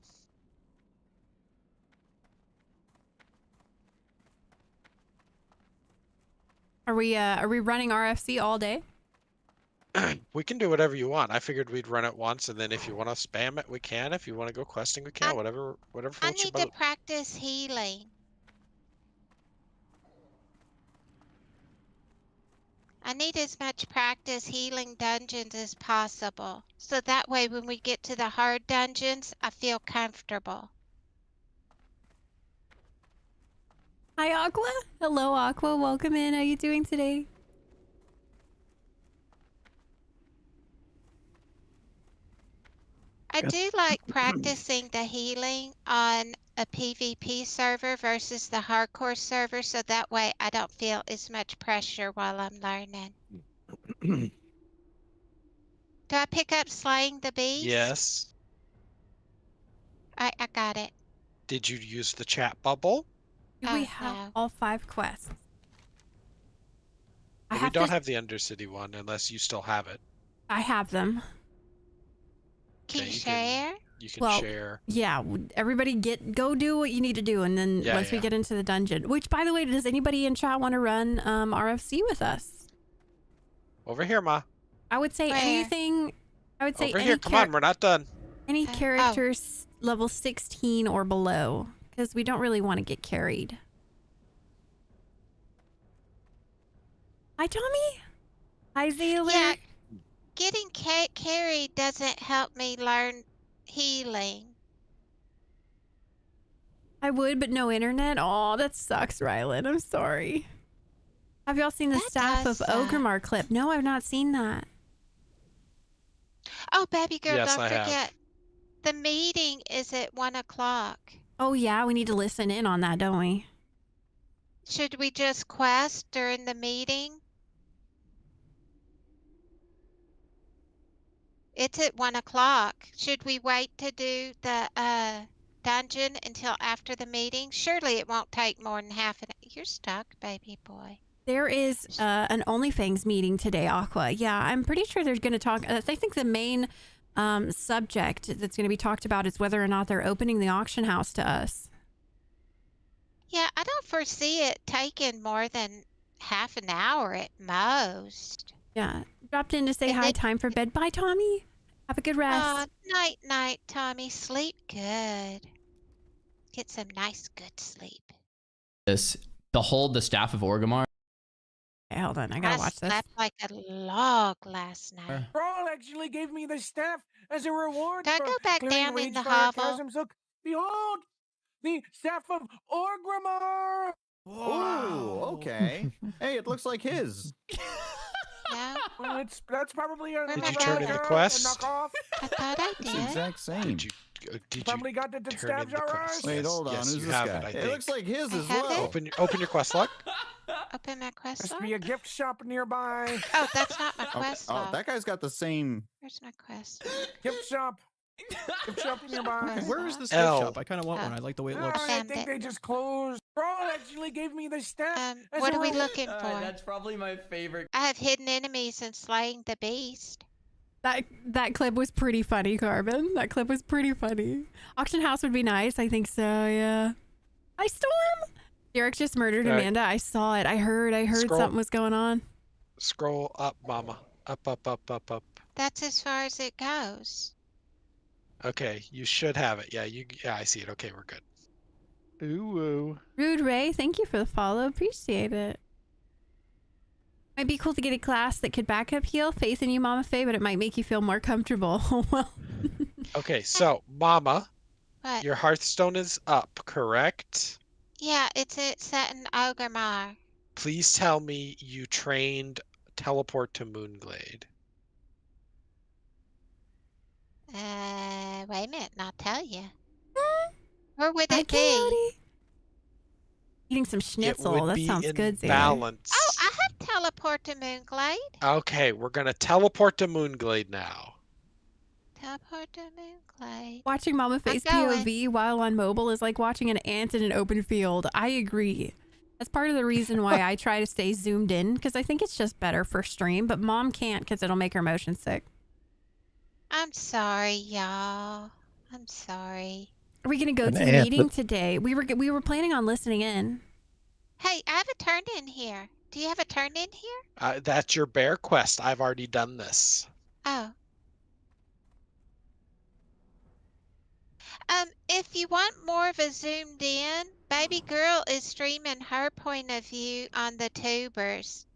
[SPEAKER 1] Are we running RFC all day?
[SPEAKER 3] We can do whatever you want. I figured we'd run it once, and then if you want to spam it, we can. If you want to go questing, we can.
[SPEAKER 2] I-
[SPEAKER 3] Whatever
[SPEAKER 2] I
[SPEAKER 3] floats your
[SPEAKER 2] need to
[SPEAKER 3] boat.
[SPEAKER 2] practice healing. I need as much practice healing dungeons as possible. So that way when we get to the hard dungeons, I feel comfortable.
[SPEAKER 1] Hi, Aqua. Hello, Aqua. Welcome in. How you doing today?
[SPEAKER 2] I do like practicing the healing on a PvP server versus the hardcore server, so that way I don't feel as much pressure while I'm learning. Do I pick up slaying the beast?
[SPEAKER 3] Yes.
[SPEAKER 2] I got it.
[SPEAKER 3] Did you use the chat bubble?
[SPEAKER 1] Do
[SPEAKER 2] Oh,
[SPEAKER 1] we have
[SPEAKER 2] no.
[SPEAKER 1] all 5 quests? I
[SPEAKER 3] We
[SPEAKER 1] have
[SPEAKER 3] don't
[SPEAKER 1] to.
[SPEAKER 3] have the Undercity one unless you still have it.
[SPEAKER 1] I have them.
[SPEAKER 2] Can
[SPEAKER 3] Okay,
[SPEAKER 2] you
[SPEAKER 3] you can-
[SPEAKER 2] share?
[SPEAKER 3] You can
[SPEAKER 1] Well,
[SPEAKER 3] share.
[SPEAKER 1] Yeah, everybody go do what you need to do, and then
[SPEAKER 3] Yeah,
[SPEAKER 1] once we
[SPEAKER 3] yeah.
[SPEAKER 1] get into the dungeon. Which, by the way, does anybody in chat want to run RFC with us?
[SPEAKER 3] Over here, Ma.
[SPEAKER 1] I would say
[SPEAKER 2] Where?
[SPEAKER 1] anything. I would say
[SPEAKER 3] Over
[SPEAKER 1] any
[SPEAKER 3] here. Come on, we're not done.
[SPEAKER 1] any
[SPEAKER 2] Oh.
[SPEAKER 1] characters level 16 or below, because we don't really want to get carried. Hi, Tommy. Hi, Zayler.
[SPEAKER 2] Yeah, getting carried doesn't help me learn healing.
[SPEAKER 1] I would, but no internet. Oh, that sucks, Rylan. I'm sorry. Have y'all seen the
[SPEAKER 2] That
[SPEAKER 1] Staff
[SPEAKER 2] does
[SPEAKER 1] of
[SPEAKER 2] suck.
[SPEAKER 1] Ogrimmar clip? No, I've not seen that.
[SPEAKER 2] Oh, baby girl,
[SPEAKER 3] Yes,
[SPEAKER 2] don't
[SPEAKER 3] I have.
[SPEAKER 2] forget. The meeting is at 1 o'clock.
[SPEAKER 1] Oh yeah, we need to listen in on that, don't we?
[SPEAKER 2] Should we just quest during the meeting? It's at 1 o'clock. Should we wait to do the dungeon until after the meeting? Surely it won't take more than half an hour. You're stuck, baby boy.
[SPEAKER 1] There is an Onlyfangs meeting today, Aqua. Yeah, I'm pretty sure they're going to talk. I think the main subject that's going to be talked about is whether or not they're opening the auction house to us.
[SPEAKER 2] Yeah, I don't foresee it taking more than half an hour at most.
[SPEAKER 1] Yeah, dropped in to say
[SPEAKER 2] And
[SPEAKER 1] hi.
[SPEAKER 2] then-
[SPEAKER 1] Time for bed. Bye, Tommy. Have a good rest.
[SPEAKER 2] Night, night, Tommy. Sleep good. Get some nice, good sleep.
[SPEAKER 6] The staff of Orgrimmar.
[SPEAKER 1] Okay, hold on, I gotta watch this.
[SPEAKER 2] slept like a log last night.
[SPEAKER 7] Brawl actually gave me the staff as a reward
[SPEAKER 2] Do I
[SPEAKER 7] for
[SPEAKER 2] go back
[SPEAKER 7] clearing
[SPEAKER 2] down in the
[SPEAKER 7] Ragefire
[SPEAKER 2] hovel?
[SPEAKER 7] Chasm's hook. Behold, the staff of Orgrimmar.
[SPEAKER 8] Oh, okay. Hey, it looks like his.
[SPEAKER 2] No,
[SPEAKER 7] Well, that's probably a
[SPEAKER 2] Did you
[SPEAKER 3] turn in the
[SPEAKER 7] replica,
[SPEAKER 3] quest?
[SPEAKER 7] a knockoff.
[SPEAKER 2] I thought I
[SPEAKER 8] It's the
[SPEAKER 2] did.
[SPEAKER 8] exact same.
[SPEAKER 3] Did you
[SPEAKER 7] Probably got the
[SPEAKER 3] turn in
[SPEAKER 7] staffs
[SPEAKER 3] the
[SPEAKER 7] are
[SPEAKER 3] quest?
[SPEAKER 7] ours.
[SPEAKER 8] Wait,
[SPEAKER 3] Yes,
[SPEAKER 8] hold on.
[SPEAKER 3] yes,
[SPEAKER 8] Who's
[SPEAKER 3] you
[SPEAKER 8] this
[SPEAKER 3] have
[SPEAKER 8] guy?
[SPEAKER 3] it, I
[SPEAKER 8] It
[SPEAKER 3] think.
[SPEAKER 8] looks like his
[SPEAKER 2] I
[SPEAKER 8] as
[SPEAKER 2] have it.
[SPEAKER 8] well.
[SPEAKER 3] Open your quest log.
[SPEAKER 2] Open my quest
[SPEAKER 7] Must
[SPEAKER 2] log.
[SPEAKER 7] be a gift shop nearby.
[SPEAKER 2] Oh, that's not my
[SPEAKER 8] Okay.
[SPEAKER 2] quest
[SPEAKER 8] Oh,
[SPEAKER 2] log.
[SPEAKER 8] that guy's got the same.
[SPEAKER 2] Where's my quest?
[SPEAKER 7] Gift shop. Gift shop nearby.
[SPEAKER 2] Okay.
[SPEAKER 9] Where is this
[SPEAKER 3] L.
[SPEAKER 9] gift shop? I kind of want one. I like the way it looks.
[SPEAKER 7] I
[SPEAKER 2] Send
[SPEAKER 7] think
[SPEAKER 2] it.
[SPEAKER 7] they just closed. Brawl actually gave me the staff. as
[SPEAKER 2] What
[SPEAKER 7] a
[SPEAKER 2] are we
[SPEAKER 7] reward.
[SPEAKER 2] looking for?
[SPEAKER 6] probably my favorite.
[SPEAKER 2] I have hidden enemies and slaying the beast.
[SPEAKER 1] That clip was pretty funny, Carbon. That clip was pretty funny. Auction house would be nice. I think so. Yeah. I stole him. Derek just murdered
[SPEAKER 3] Right.
[SPEAKER 1] Amanda. I saw it. I heard
[SPEAKER 3] Scroll.
[SPEAKER 1] something was going on.
[SPEAKER 3] Scroll up, Mama. Up.
[SPEAKER 2] That's as far as it goes.
[SPEAKER 3] Okay, you should have it. Yeah, I see it. Okay, we're good.
[SPEAKER 4] Ooh.
[SPEAKER 1] Rude Ray, thank you for the follow. Appreciate it. Might be cool to get a class that could back up heal. Faith in you, Mama Faye, but it might make you feel more comfortable. Well,
[SPEAKER 3] Okay, so Mama,
[SPEAKER 2] What?
[SPEAKER 3] your Hearthstone is up, correct?
[SPEAKER 2] Yeah, it's set in Orgrimmar.
[SPEAKER 3] Please tell me you trained teleport to Moonglade.
[SPEAKER 2] Wait a minute, and I'll tell you. Where would
[SPEAKER 1] I
[SPEAKER 2] it be?
[SPEAKER 1] can't. Eating some
[SPEAKER 3] It
[SPEAKER 1] schnitzel.
[SPEAKER 3] would
[SPEAKER 1] That
[SPEAKER 3] be
[SPEAKER 1] sounds
[SPEAKER 3] in
[SPEAKER 1] good, Zara.
[SPEAKER 3] balance.
[SPEAKER 2] Oh, I have teleport to Moonglade.
[SPEAKER 3] Okay, we're gonna teleport to Moonglade now.
[SPEAKER 2] Teleport to Moonglade.
[SPEAKER 1] Watching Mama Faye's
[SPEAKER 2] going.
[SPEAKER 1] POV while on mobile is like watching an ant in an open field. I agree. That's part of the reason why I try to stay zoomed in, because I think it's just better for stream, but Mom can't because it'll make her motion sick.
[SPEAKER 2] I'm sorry, y'all. I'm sorry.
[SPEAKER 1] Are we gonna go
[SPEAKER 4] An
[SPEAKER 1] to the
[SPEAKER 4] ant
[SPEAKER 1] meeting
[SPEAKER 4] that-
[SPEAKER 1] today? We were planning on listening in.
[SPEAKER 2] Hey, I have a turn in here. Do you have a turn in here?
[SPEAKER 3] That's your bear quest. I've already done this.
[SPEAKER 2] Oh. If you want more of a zoomed in, baby girl is streaming her point of view on the tubers.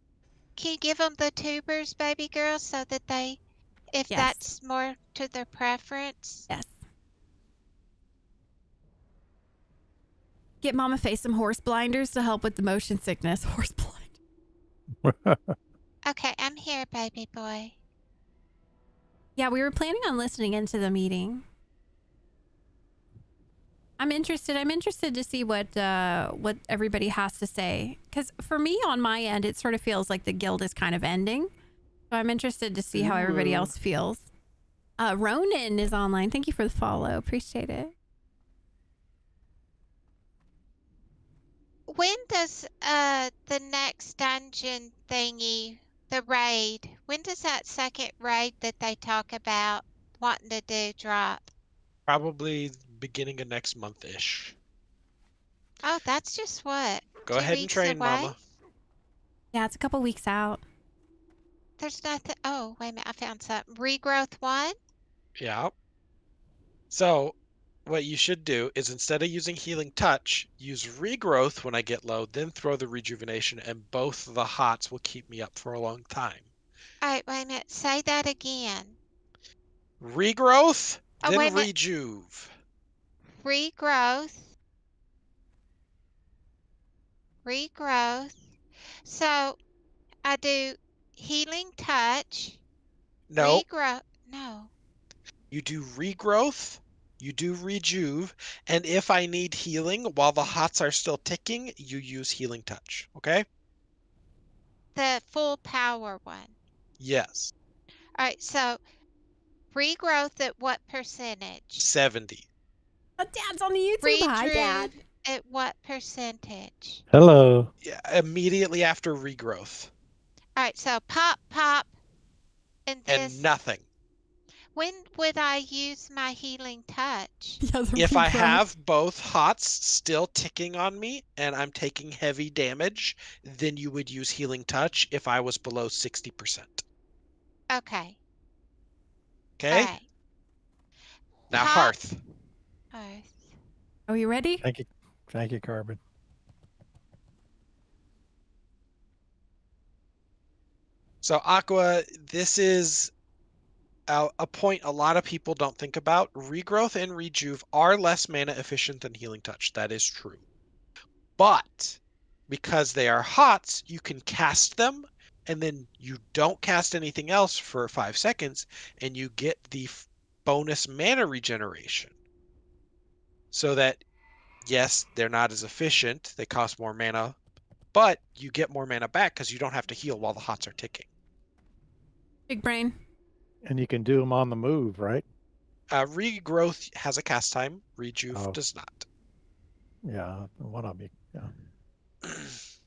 [SPEAKER 2] Can you give them the tubers, baby girl, so that they, if
[SPEAKER 1] Yes.
[SPEAKER 2] that's more to their preference?
[SPEAKER 1] Yes. Get Mama Faye some horse blinders to help with the motion sickness. Horse blind.
[SPEAKER 2] Okay, I'm here, baby boy.
[SPEAKER 1] Yeah, we were planning on listening into the meeting. I'm interested to see what everybody has to say, because for me on my end it sort of feels like the guild is kind of ending, so I'm interested to see how everybody else feels. Ronan is online. Thank you for the follow. Appreciate it.
[SPEAKER 2] When does the next dungeon thingy, the raid, when does that second raid that they talk about wanting to do drop?
[SPEAKER 3] Probably beginning of next month-ish.
[SPEAKER 2] Oh, that's just what?
[SPEAKER 3] Go
[SPEAKER 2] 2
[SPEAKER 3] ahead and
[SPEAKER 2] weeks
[SPEAKER 3] train,
[SPEAKER 2] away?
[SPEAKER 3] Mama.
[SPEAKER 1] Yeah, it's a couple weeks out.
[SPEAKER 2] There's nothing. Oh, wait a minute. I found something. Regrowth 1?
[SPEAKER 3] Yeah. So, what you should do is instead of using Healing Touch, use Regrowth when I get low, then throw the Rejuvenation, and both the hots will keep me up for a long time.
[SPEAKER 2] All right, wait a minute. Say that again.
[SPEAKER 3] Regrowth,
[SPEAKER 2] Oh,
[SPEAKER 3] then
[SPEAKER 2] wait a minute.
[SPEAKER 3] Rejuve.
[SPEAKER 2] Regrowth. Regrowth. So, I do Healing Touch.
[SPEAKER 3] No,
[SPEAKER 2] Regrowth. No.
[SPEAKER 3] you do Regrowth, you do Rejuve, and if I need healing while the hots are still ticking, you use Healing Touch, okay?
[SPEAKER 2] The full power one.
[SPEAKER 3] Yes.
[SPEAKER 2] All right, so Regrowth at what percentage?
[SPEAKER 3] 70.
[SPEAKER 1] Oh, Dad's on the YouTube. Hi, Dad.
[SPEAKER 2] Redrude at what percentage?
[SPEAKER 4] Hello.
[SPEAKER 3] Yeah, immediately after regrowth.
[SPEAKER 2] All right, so pop, and this.
[SPEAKER 3] And nothing.
[SPEAKER 2] When would I use my healing touch?
[SPEAKER 1] Yeah, the
[SPEAKER 3] If I
[SPEAKER 1] regrowth.
[SPEAKER 3] have both hots still ticking on me and I'm taking heavy damage, then you would use healing touch if I was below 60%.
[SPEAKER 2] Okay.
[SPEAKER 3] Okay?
[SPEAKER 2] All right.
[SPEAKER 3] Now
[SPEAKER 2] Pop-
[SPEAKER 3] Hearth.
[SPEAKER 2] Hearth.
[SPEAKER 1] Are you ready?
[SPEAKER 4] Thank you. Thank you, Carbon.
[SPEAKER 3] So Aqua, this is a point a lot of people don't think about. Regrowth and Rejuve are less mana efficient than Healing Touch. That is true. But because they are hots, you can cast them, and then you don't cast anything else for 5 seconds, and you get the bonus mana regeneration. So that, yes, they're not as efficient. They cost more mana, but you get more mana back because you don't have to heal while the hots are ticking.
[SPEAKER 1] Big brain.
[SPEAKER 4] And you can do them on the move, right?
[SPEAKER 3] Regrowth has a cast time. Rejuve
[SPEAKER 4] Oh.
[SPEAKER 3] does not.
[SPEAKER 4] Yeah, one of you. Yeah.
[SPEAKER 2] It's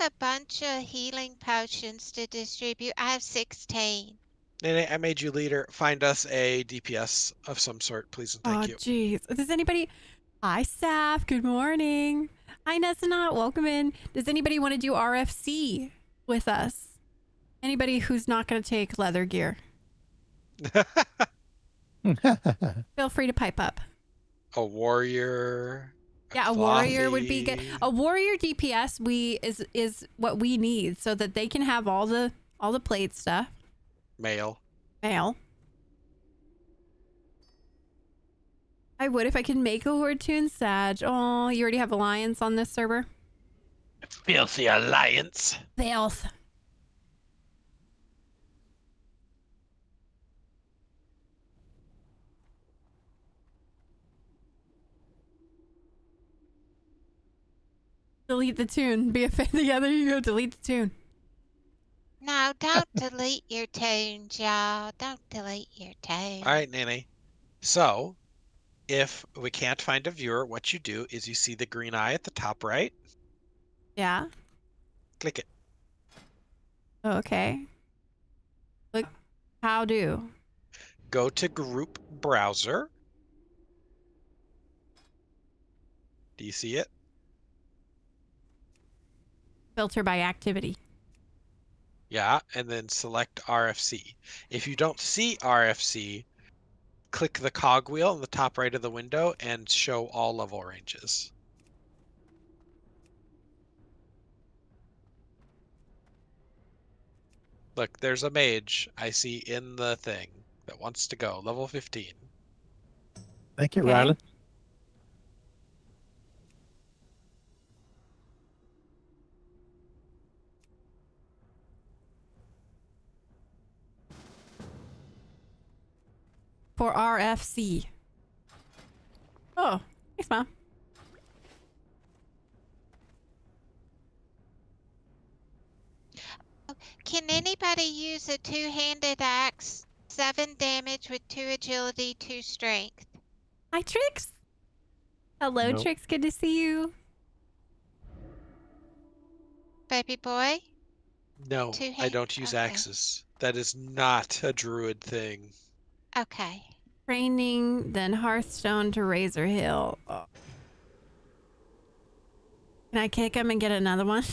[SPEAKER 2] a bunch of healing potions to distribute. I have 16.
[SPEAKER 3] Nene, I made you leader. Find us a DPS of some sort, please and thank
[SPEAKER 1] Oh,
[SPEAKER 3] you.
[SPEAKER 1] jeez. Does anybody... Hi, Saf. Good morning. Hi, Nesana. Welcome in. Does anybody want to do RFC with us? Anybody who's not going to take leather gear? Feel free to pipe up.
[SPEAKER 3] A warrior.
[SPEAKER 1] Yeah, a warrior would be good.
[SPEAKER 3] clothy.
[SPEAKER 1] A warrior DPS is what we need so that they can have all the plate stuff.
[SPEAKER 3] Male.
[SPEAKER 1] Male. I would if I could make a horde toon Sag. Oh, you already have alliance on this server?
[SPEAKER 3] Filthy alliance.
[SPEAKER 1] Filth. Delete the tune. Be a fan together. You go delete the tune.
[SPEAKER 2] No, don't delete your tunes, y'all. Don't delete your tunes.
[SPEAKER 3] All right, Nene. So, if we can't find a viewer, what you do is you see the green eye at the top right.
[SPEAKER 1] Yeah.
[SPEAKER 3] Click it.
[SPEAKER 1] Okay. Look. How do?
[SPEAKER 3] Go to group browser. Do you see it?
[SPEAKER 1] Filter by activity.
[SPEAKER 3] Yeah, and then select RFC. If you don't see RFC, click the cogwheel in the top right of the window and show all level ranges. Look, there's a mage I see in the thing that wants to go. Level 15.
[SPEAKER 4] Thank you,
[SPEAKER 1] Okay.
[SPEAKER 4] Rylan.
[SPEAKER 1] For RFC. Oh, thanks, Mom.
[SPEAKER 2] Can anybody use a two-handed axe? 7 damage with 2 agility, 2 strength.
[SPEAKER 1] Hi, Trix. Hello,
[SPEAKER 4] Nope.
[SPEAKER 1] Trix. Good to see you.
[SPEAKER 2] Baby boy?
[SPEAKER 3] No, I
[SPEAKER 2] Two-hand-
[SPEAKER 3] don't use
[SPEAKER 2] okay.
[SPEAKER 3] axes. That is not a druid thing.
[SPEAKER 2] Okay.
[SPEAKER 1] Training, then Hearthstone to Razor Hill. Oh. Can I kick him and get another one?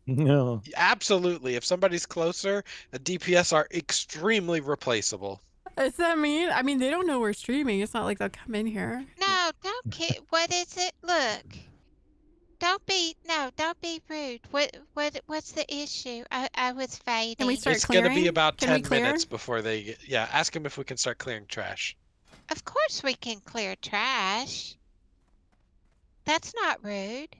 [SPEAKER 4] No.
[SPEAKER 3] Absolutely. If somebody's closer, the DPS are extremely replaceable.
[SPEAKER 1] Does that mean? I mean, they don't know we're streaming. It's not like they'll come in here.
[SPEAKER 2] No, don't kid. What is it? Look. Don't be rude. What's the issue? I was fading.
[SPEAKER 1] Can we start
[SPEAKER 3] It's going to be
[SPEAKER 1] clearing?
[SPEAKER 3] about
[SPEAKER 1] Can we
[SPEAKER 3] 10
[SPEAKER 1] clear?
[SPEAKER 3] minutes before they get... Yeah, ask them if we can start clearing trash.
[SPEAKER 2] Of course we can clear trash. That's not rude.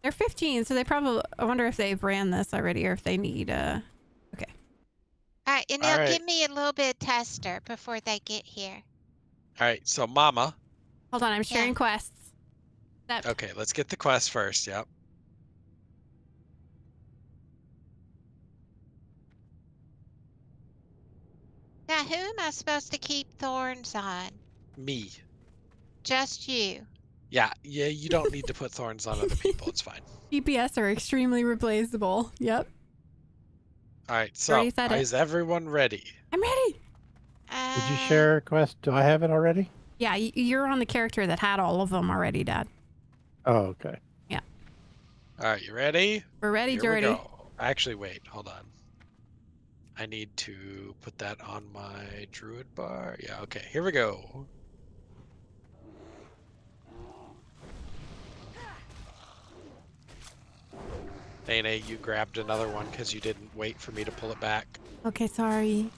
[SPEAKER 1] They're 15, so they probably. I wonder if they've ran this already or if they need.
[SPEAKER 2] All right, and
[SPEAKER 3] All
[SPEAKER 2] they'll
[SPEAKER 3] right.
[SPEAKER 2] give me a little bit of tester before they get here.
[SPEAKER 3] All right, so Mama.
[SPEAKER 1] Hold on, I'm sharing
[SPEAKER 2] Yeah.
[SPEAKER 1] quests. That
[SPEAKER 3] Okay, let's get the quest first. Yep.
[SPEAKER 2] Now, who am I supposed to keep thorns on?
[SPEAKER 3] Me.
[SPEAKER 2] Just you.
[SPEAKER 3] Yeah, you don't need to put thorns on other people. It's fine.
[SPEAKER 1] DPS are extremely replaceable. Yep.
[SPEAKER 3] All right, so
[SPEAKER 1] Already said it.
[SPEAKER 3] is everyone ready?
[SPEAKER 1] I'm ready.
[SPEAKER 4] Did you share a quest? Do I have it already?
[SPEAKER 1] Yeah, you're on the character that had all of them already, Dad.
[SPEAKER 4] Oh, okay.
[SPEAKER 1] Yeah.
[SPEAKER 3] All right, you ready?
[SPEAKER 1] We're ready,
[SPEAKER 3] Here
[SPEAKER 1] Jordy.
[SPEAKER 3] we go. Actually, wait, hold on. I need to put that on my druid bar. Yeah, okay, here we go. Nene, you grabbed another one because you didn't wait for me to pull it back.
[SPEAKER 1] Okay, sorry.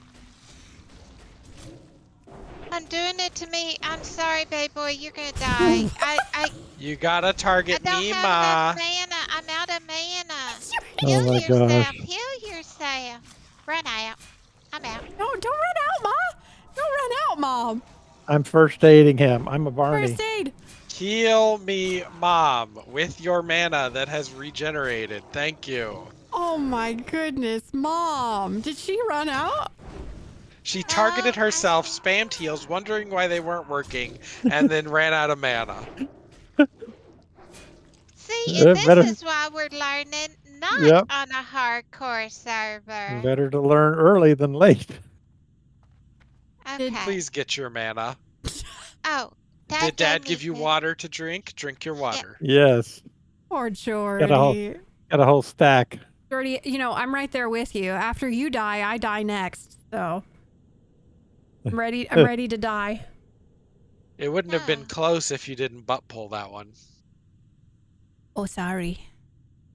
[SPEAKER 2] I'm doing it to me. I'm sorry, baby boy. You're gonna die. I
[SPEAKER 3] You gotta target
[SPEAKER 2] don't
[SPEAKER 3] me,
[SPEAKER 2] have
[SPEAKER 3] Ma.
[SPEAKER 2] enough mana. I'm out of mana.
[SPEAKER 4] Oh
[SPEAKER 2] Heal
[SPEAKER 4] my
[SPEAKER 2] yourself.
[SPEAKER 4] gosh.
[SPEAKER 2] Heal yourself. Run out. I'm out.
[SPEAKER 1] No, don't run out, Mom. Don't run out, Mom.
[SPEAKER 4] I'm first aiding him. I'm a Barney.
[SPEAKER 1] First aid.
[SPEAKER 3] Heal me, Mom, with your mana that has regenerated. Thank you.
[SPEAKER 1] Oh my goodness, Mom. Did she run out?
[SPEAKER 3] She targeted herself, spammed heals, wondering why they weren't working, and then ran out of mana.
[SPEAKER 2] See, and this
[SPEAKER 4] better-
[SPEAKER 2] is why we're learning not
[SPEAKER 4] Yep.
[SPEAKER 2] on a hardcore server.
[SPEAKER 4] Better to learn early than late.
[SPEAKER 2] Okay.
[SPEAKER 3] Please get your mana.
[SPEAKER 2] Oh,
[SPEAKER 3] Did Dad
[SPEAKER 2] gave
[SPEAKER 3] give
[SPEAKER 2] me
[SPEAKER 3] you
[SPEAKER 2] this.
[SPEAKER 3] water to drink? Drink your water.
[SPEAKER 4] Yes.
[SPEAKER 1] Poor
[SPEAKER 4] Got a whole-
[SPEAKER 1] Jordy.
[SPEAKER 4] Got a whole stack.
[SPEAKER 1] Jordy, you know, I'm right there with you. After you die, I die next. So I'm ready to die.
[SPEAKER 3] It wouldn't have been
[SPEAKER 2] No.
[SPEAKER 3] close if you didn't butt pull that one.
[SPEAKER 1] Oh, sorry.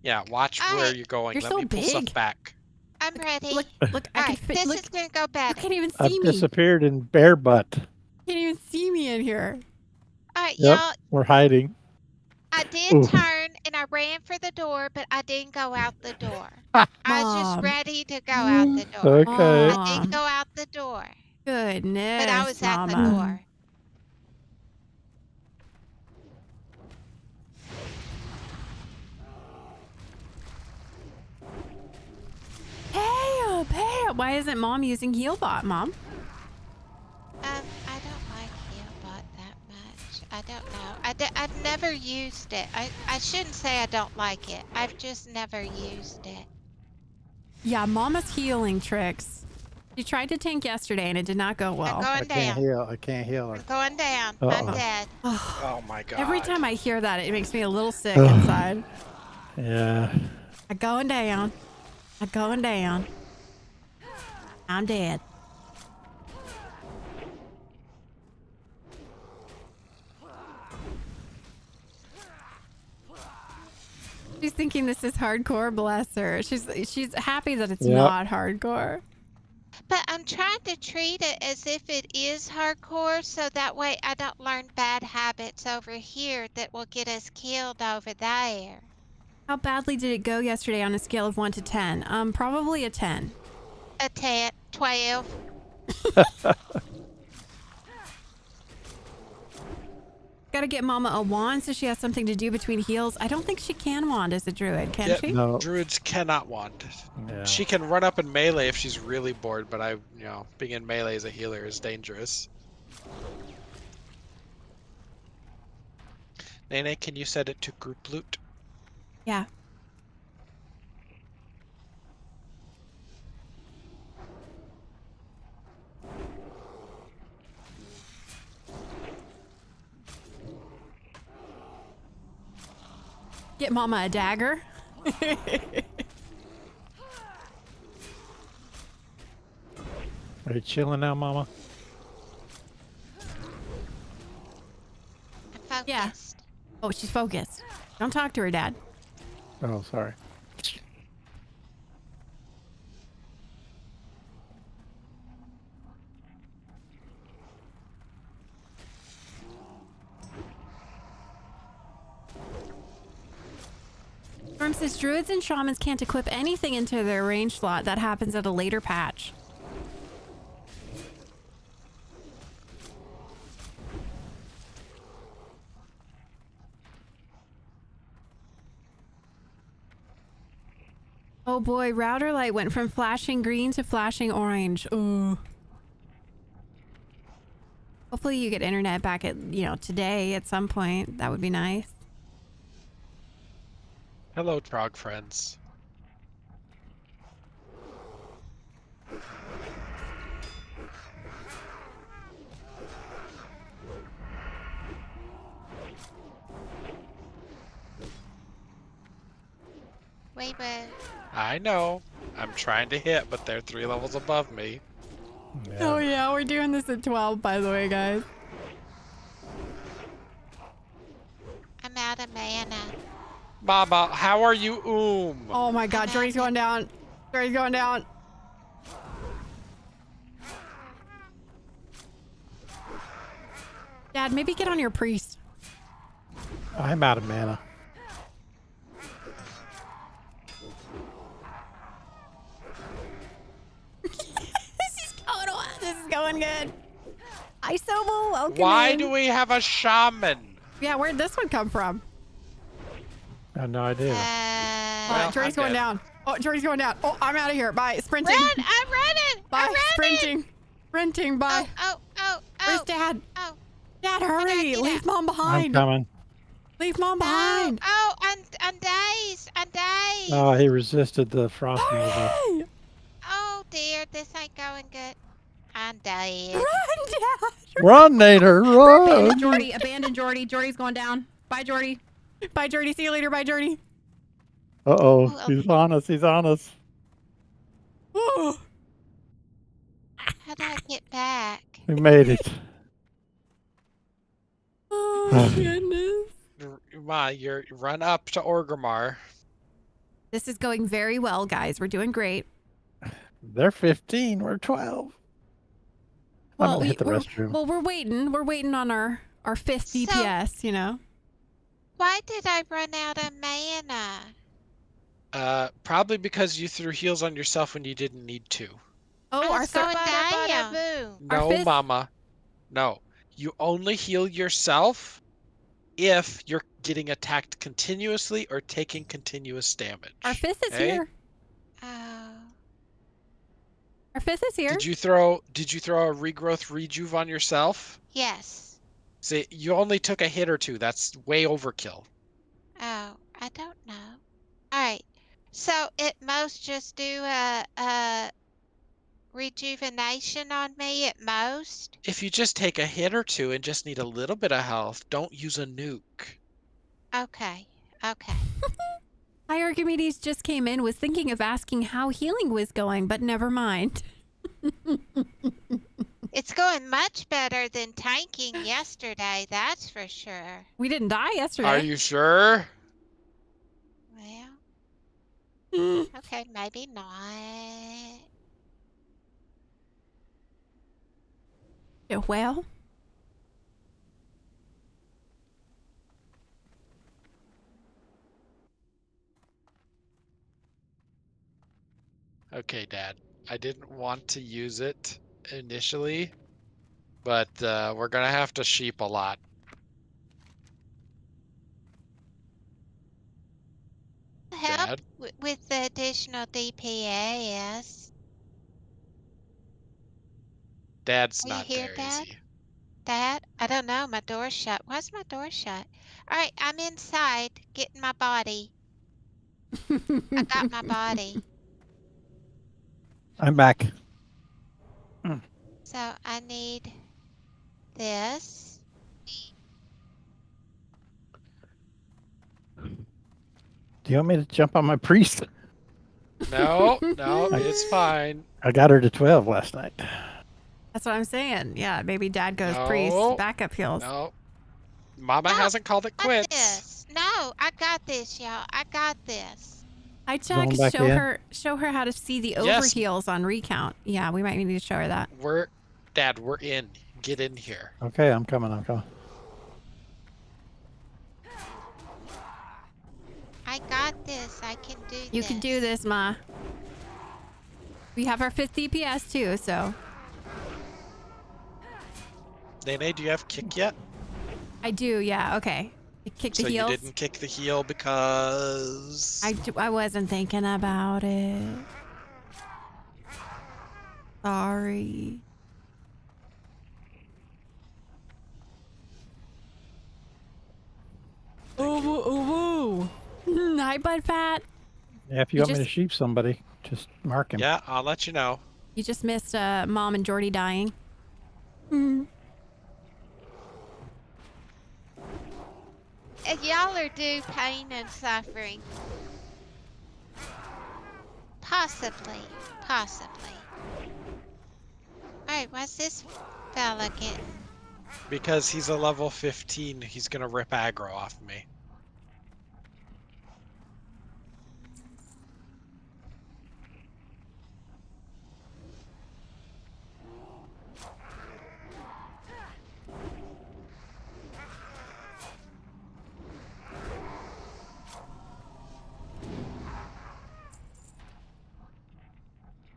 [SPEAKER 3] Yeah, watch where
[SPEAKER 2] Alright.
[SPEAKER 3] you're going.
[SPEAKER 1] You're
[SPEAKER 3] Let
[SPEAKER 1] so
[SPEAKER 3] me pull stuff
[SPEAKER 1] big.
[SPEAKER 3] back.
[SPEAKER 2] I'm ready.
[SPEAKER 1] Look, I can
[SPEAKER 2] Alright,
[SPEAKER 1] fit.
[SPEAKER 2] this
[SPEAKER 1] Look,
[SPEAKER 2] is gonna go
[SPEAKER 1] you
[SPEAKER 2] better.
[SPEAKER 1] can't even
[SPEAKER 4] I've
[SPEAKER 1] see me.
[SPEAKER 4] disappeared in bear butt.
[SPEAKER 1] Can't even see me in here.
[SPEAKER 2] Alright,
[SPEAKER 4] Yep.
[SPEAKER 2] y'all.
[SPEAKER 4] We're hiding.
[SPEAKER 2] I did
[SPEAKER 4] Ooh.
[SPEAKER 2] turn and I ran for the door, but I didn't go out the door. I was just
[SPEAKER 1] Mom.
[SPEAKER 2] ready to go out the door.
[SPEAKER 4] Okay.
[SPEAKER 2] I
[SPEAKER 1] Mom.
[SPEAKER 2] didn't go out the door,
[SPEAKER 1] Goodness,
[SPEAKER 2] but I was at the
[SPEAKER 1] Mama.
[SPEAKER 2] door.
[SPEAKER 1] Hey, why isn't Mom using Healbot, Mom?
[SPEAKER 2] I don't like Healbot that much. I don't know. I've never used it. I shouldn't say I don't like it. I've just never used it.
[SPEAKER 1] Yeah, Mama's healing tricks. She tried to tank yesterday and it did not go well.
[SPEAKER 2] I'm
[SPEAKER 4] I
[SPEAKER 2] going
[SPEAKER 4] can't
[SPEAKER 2] down.
[SPEAKER 4] heal. I can't heal her.
[SPEAKER 2] I'm going down. I'm
[SPEAKER 4] Uh-oh.
[SPEAKER 2] dead.
[SPEAKER 3] Oh my god.
[SPEAKER 1] Every time I hear that, it makes me a little sick
[SPEAKER 4] Ugh.
[SPEAKER 1] inside.
[SPEAKER 4] Yeah.
[SPEAKER 1] I'm going down. I'm going down. I'm dead. She's thinking this is hardcore, bless her. She's happy that it's
[SPEAKER 4] Yep.
[SPEAKER 1] not hardcore.
[SPEAKER 2] But I'm trying to treat it as if it is hardcore, so that way I don't learn bad habits over here that will get us killed over there.
[SPEAKER 1] How badly did it go yesterday on a scale of 1 to 10? Probably a 10.
[SPEAKER 2] A 10, 12.
[SPEAKER 1] Gotta get Mama a wand so she has something to do between heals. I don't think she can wand as a druid, can
[SPEAKER 3] Yeah,
[SPEAKER 1] she?
[SPEAKER 4] No.
[SPEAKER 3] Druids cannot wand.
[SPEAKER 4] Yeah.
[SPEAKER 3] She can run up and melee if she's really bored, but being in melee as a healer is dangerous. Nene, can you set it to group loot?
[SPEAKER 1] Yeah. Get Mama a dagger.
[SPEAKER 4] Are you chilling now, Mama?
[SPEAKER 2] I'm
[SPEAKER 1] Yeah.
[SPEAKER 2] focused.
[SPEAKER 1] Oh, she's focused. Don't talk to her, Dad.
[SPEAKER 4] Oh, sorry.
[SPEAKER 1] Storm says druids and shamans can't equip anything into their range slot. That happens at a later patch. Oh boy, router light went from flashing green to flashing orange. Ooh. Hopefully you get internet back at, today at some point. That would be nice.
[SPEAKER 3] Hello, Trog friends.
[SPEAKER 2] We will.
[SPEAKER 3] I know. I'm trying to hit, but they're 3 levels above me.
[SPEAKER 1] Oh yeah, we're doing this at 12, by the way, guys.
[SPEAKER 2] I'm out of mana.
[SPEAKER 3] Mama, how are you?
[SPEAKER 1] Oh my god, Jordy's going down. Jordy's going down. Dad, maybe get on your priest.
[SPEAKER 4] I'm out of mana.
[SPEAKER 1] This is going good. Isobo, welcome
[SPEAKER 3] Why
[SPEAKER 1] in.
[SPEAKER 3] do we have a shaman?
[SPEAKER 1] Yeah, where'd this one come from?
[SPEAKER 4] I have no idea.
[SPEAKER 3] Well,
[SPEAKER 1] Jordy's
[SPEAKER 3] I'm
[SPEAKER 1] going
[SPEAKER 3] dead.
[SPEAKER 1] down. Oh, Jordy's going down. Oh, I'm out of here. Bye. Sprinting.
[SPEAKER 2] Run! I'm running!
[SPEAKER 1] Bye.
[SPEAKER 2] I'm running!
[SPEAKER 1] Sprinting. Sprinting. Bye.
[SPEAKER 2] Oh!
[SPEAKER 1] Where's Dad?
[SPEAKER 2] Oh!
[SPEAKER 1] Dad, hurry.
[SPEAKER 2] get
[SPEAKER 1] Leave
[SPEAKER 2] out.
[SPEAKER 1] Mom
[SPEAKER 4] I'm
[SPEAKER 1] behind.
[SPEAKER 4] coming.
[SPEAKER 1] Leave Mom behind.
[SPEAKER 2] Oh! I'm dazed! I'm dazed!
[SPEAKER 4] Oh, he resisted the frost movie.
[SPEAKER 1] Hurry.
[SPEAKER 2] Oh dear, this ain't going good. I'm dead.
[SPEAKER 1] Run, Dad.
[SPEAKER 4] Run, Nader, run!
[SPEAKER 1] Abandon Jordy. Abandon Jordy. Jordy's going down. Bye, Jordy. Bye, Jordy. See you later. Bye, Jordy.
[SPEAKER 4] Uh-oh,
[SPEAKER 2] Oh,
[SPEAKER 4] he's on us, he's on us.
[SPEAKER 1] Oh.
[SPEAKER 2] How do I get back?
[SPEAKER 4] We made it.
[SPEAKER 1] Oh, goodness.
[SPEAKER 3] Ma, you run up to Orgrimmar.
[SPEAKER 1] This is going very well, guys. We're doing great.
[SPEAKER 4] They're 15, we're 12. I'm gonna hit the restroom.
[SPEAKER 1] Well, we're waiting. We're waiting on our 5th
[SPEAKER 2] So-
[SPEAKER 1] DPS,
[SPEAKER 2] Why did I run out of mana?
[SPEAKER 3] Probably because you threw heals on yourself when you didn't need to.
[SPEAKER 1] Oh,
[SPEAKER 2] I
[SPEAKER 1] our
[SPEAKER 2] was going
[SPEAKER 1] third.
[SPEAKER 2] down.
[SPEAKER 1] Our
[SPEAKER 3] No,
[SPEAKER 1] fifth-
[SPEAKER 3] Mama. No. You only heal yourself if you're getting attacked continuously or taking continuous damage.
[SPEAKER 1] Our 5th is
[SPEAKER 3] Okay?
[SPEAKER 1] here.
[SPEAKER 2] Oh.
[SPEAKER 1] Our 5th is here.
[SPEAKER 3] Did you throw a regrowth rejuve on yourself?
[SPEAKER 2] Yes.
[SPEAKER 3] See, you only took a hit or two. That's way overkill.
[SPEAKER 2] Oh, I don't know. Alright. So at most just do a rejuvenation on me at most?
[SPEAKER 3] If you just take a hit or two and just need a little bit of health, don't use a nuke.
[SPEAKER 2] Okay. Okay.
[SPEAKER 1] Hi, Archimedes just came in, was thinking of asking how healing was going, but never mind.
[SPEAKER 2] It's going much better than tanking yesterday, that's for sure.
[SPEAKER 1] We didn't die yesterday.
[SPEAKER 3] Are you sure?
[SPEAKER 2] Well,
[SPEAKER 1] Mm.
[SPEAKER 2] okay, maybe not.
[SPEAKER 1] Yeah, well,
[SPEAKER 3] Okay, Dad. I didn't want to use it initially, but we're gonna have to sheep a lot.
[SPEAKER 2] Help
[SPEAKER 3] Dad?
[SPEAKER 2] with the additional DPS.
[SPEAKER 3] Dad's
[SPEAKER 2] Are you
[SPEAKER 3] not
[SPEAKER 2] here,
[SPEAKER 3] there,
[SPEAKER 2] Dad?
[SPEAKER 3] is he?
[SPEAKER 2] Dad? I don't know. My door's shut. Why's my door shut? All right, I'm inside getting my body. I got my body.
[SPEAKER 4] I'm back.
[SPEAKER 2] So I need this.
[SPEAKER 4] Do you want me to jump on my priest?
[SPEAKER 3] No, no, it's fine.
[SPEAKER 4] I got her to 12 last night.
[SPEAKER 1] that's what I'm saying. Yeah, maybe Dad goes priest,
[SPEAKER 3] No.
[SPEAKER 1] backup heals.
[SPEAKER 3] No. Mama
[SPEAKER 2] No,
[SPEAKER 3] hasn't called it
[SPEAKER 2] Got
[SPEAKER 3] quits.
[SPEAKER 2] this. No, I got this, y'all. I got this.
[SPEAKER 1] Hi,
[SPEAKER 4] Going
[SPEAKER 1] Chuck.
[SPEAKER 4] back in?
[SPEAKER 1] Show her how to see the
[SPEAKER 3] Yes.
[SPEAKER 1] overheals on recount. Yeah, we might need to show her that.
[SPEAKER 3] Dad, we're in. Get in here.
[SPEAKER 4] Okay, I'm coming.
[SPEAKER 2] I got this. I can do this.
[SPEAKER 1] You can do this, Ma. We have our 5th DPS too, so
[SPEAKER 3] Nene, do you have kick yet?
[SPEAKER 1] I do. Yeah. Okay. Kick the
[SPEAKER 3] So
[SPEAKER 1] heels.
[SPEAKER 3] you didn't kick the heel because
[SPEAKER 1] I wasn't thinking about it. Sorry. Hi, Bud Fat.
[SPEAKER 4] Yeah, if you want me to sheep somebody, just mark him.
[SPEAKER 3] Yeah, I'll let you know.
[SPEAKER 1] You just missed Mom and Jordy dying.
[SPEAKER 2] Y'all are due pain and suffering. Possibly. Alright, what's this fella getting?
[SPEAKER 3] Because he's a level 15, he's gonna rip aggro off me.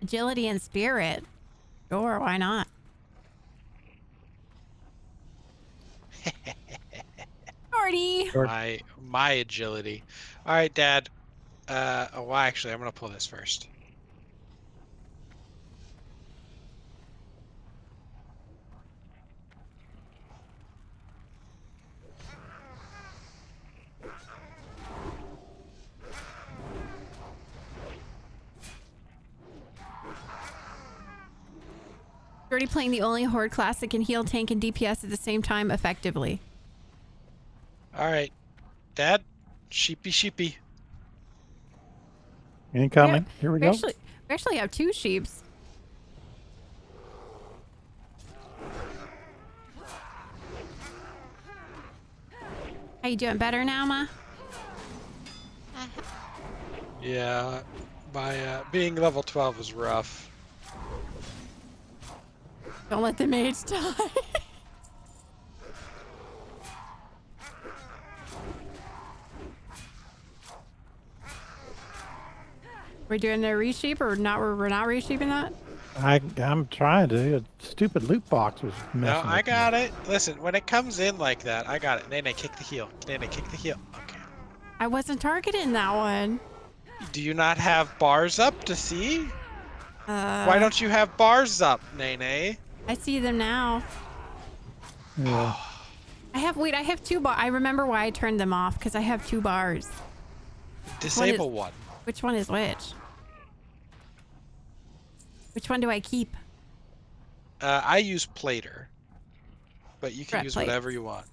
[SPEAKER 1] Agility and spirit. Sure, why not? Jordy.
[SPEAKER 3] My agility. All right, Dad. Well, actually, I'm gonna pull this first.
[SPEAKER 1] Jordy playing the only horde class that can heal, tank, and DPS at the same time effectively.
[SPEAKER 3] All right, Dad. Sheepy.
[SPEAKER 4] Incoming. Here we go.
[SPEAKER 1] We actually have 2 sheeps. How you doing? Better now, Ma?
[SPEAKER 3] Yeah, my being level 12 is rough.
[SPEAKER 1] Don't let the mage die. We're doing the resheep or not? We're not resheeping that?
[SPEAKER 4] I'm trying to. A stupid loot box was messing
[SPEAKER 3] No,
[SPEAKER 4] with
[SPEAKER 3] I
[SPEAKER 4] me.
[SPEAKER 3] got it. Listen, when it comes in like that, I got it. Nene, kick the heel. Nene, kick the heel. Okay.
[SPEAKER 1] I wasn't targeting that one.
[SPEAKER 3] Do you not have bars up to see? Why don't you have bars up, Nene?
[SPEAKER 1] I see them now.
[SPEAKER 4] Yeah.
[SPEAKER 1] I have 2 bars. I remember why I turned them off, because I have 2 bars.
[SPEAKER 3] Disable one.
[SPEAKER 1] Which one is which? Which one do I keep?
[SPEAKER 3] I use plater, but you can
[SPEAKER 1] Rat
[SPEAKER 3] use
[SPEAKER 1] plate.
[SPEAKER 3] whatever you want.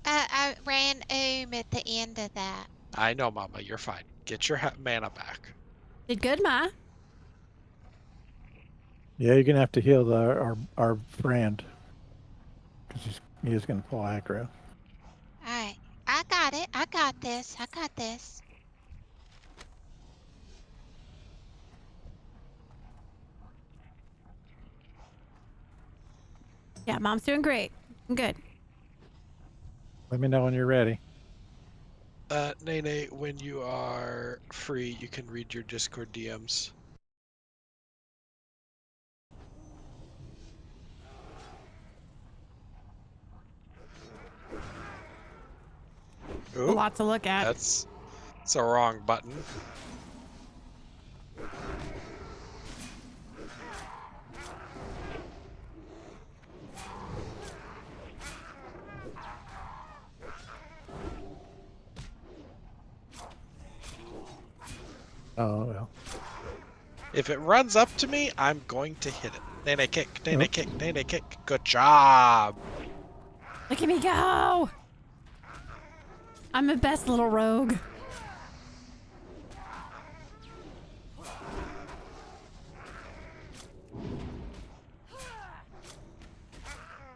[SPEAKER 2] I ran at the end of that.
[SPEAKER 3] I know, Mama. You're fine. Get your mana back.
[SPEAKER 1] Did good, Ma?
[SPEAKER 4] Yeah, you're gonna have to heal our friend because he is gonna pull aggro.
[SPEAKER 2] Alright. I got it. I got this.
[SPEAKER 1] Yeah, Mom's doing great. I'm good.
[SPEAKER 4] Let me know when you're ready.
[SPEAKER 3] Nene, when you are free, you can read your Discord DMs.
[SPEAKER 1] A lot to look at.
[SPEAKER 3] That's a wrong button.
[SPEAKER 4] Oh well.
[SPEAKER 3] If it runs up to me, I'm going to hit it. Nene kick, Nene kick, Nene kick. Good job.
[SPEAKER 1] Look at me go! I'm the best little rogue.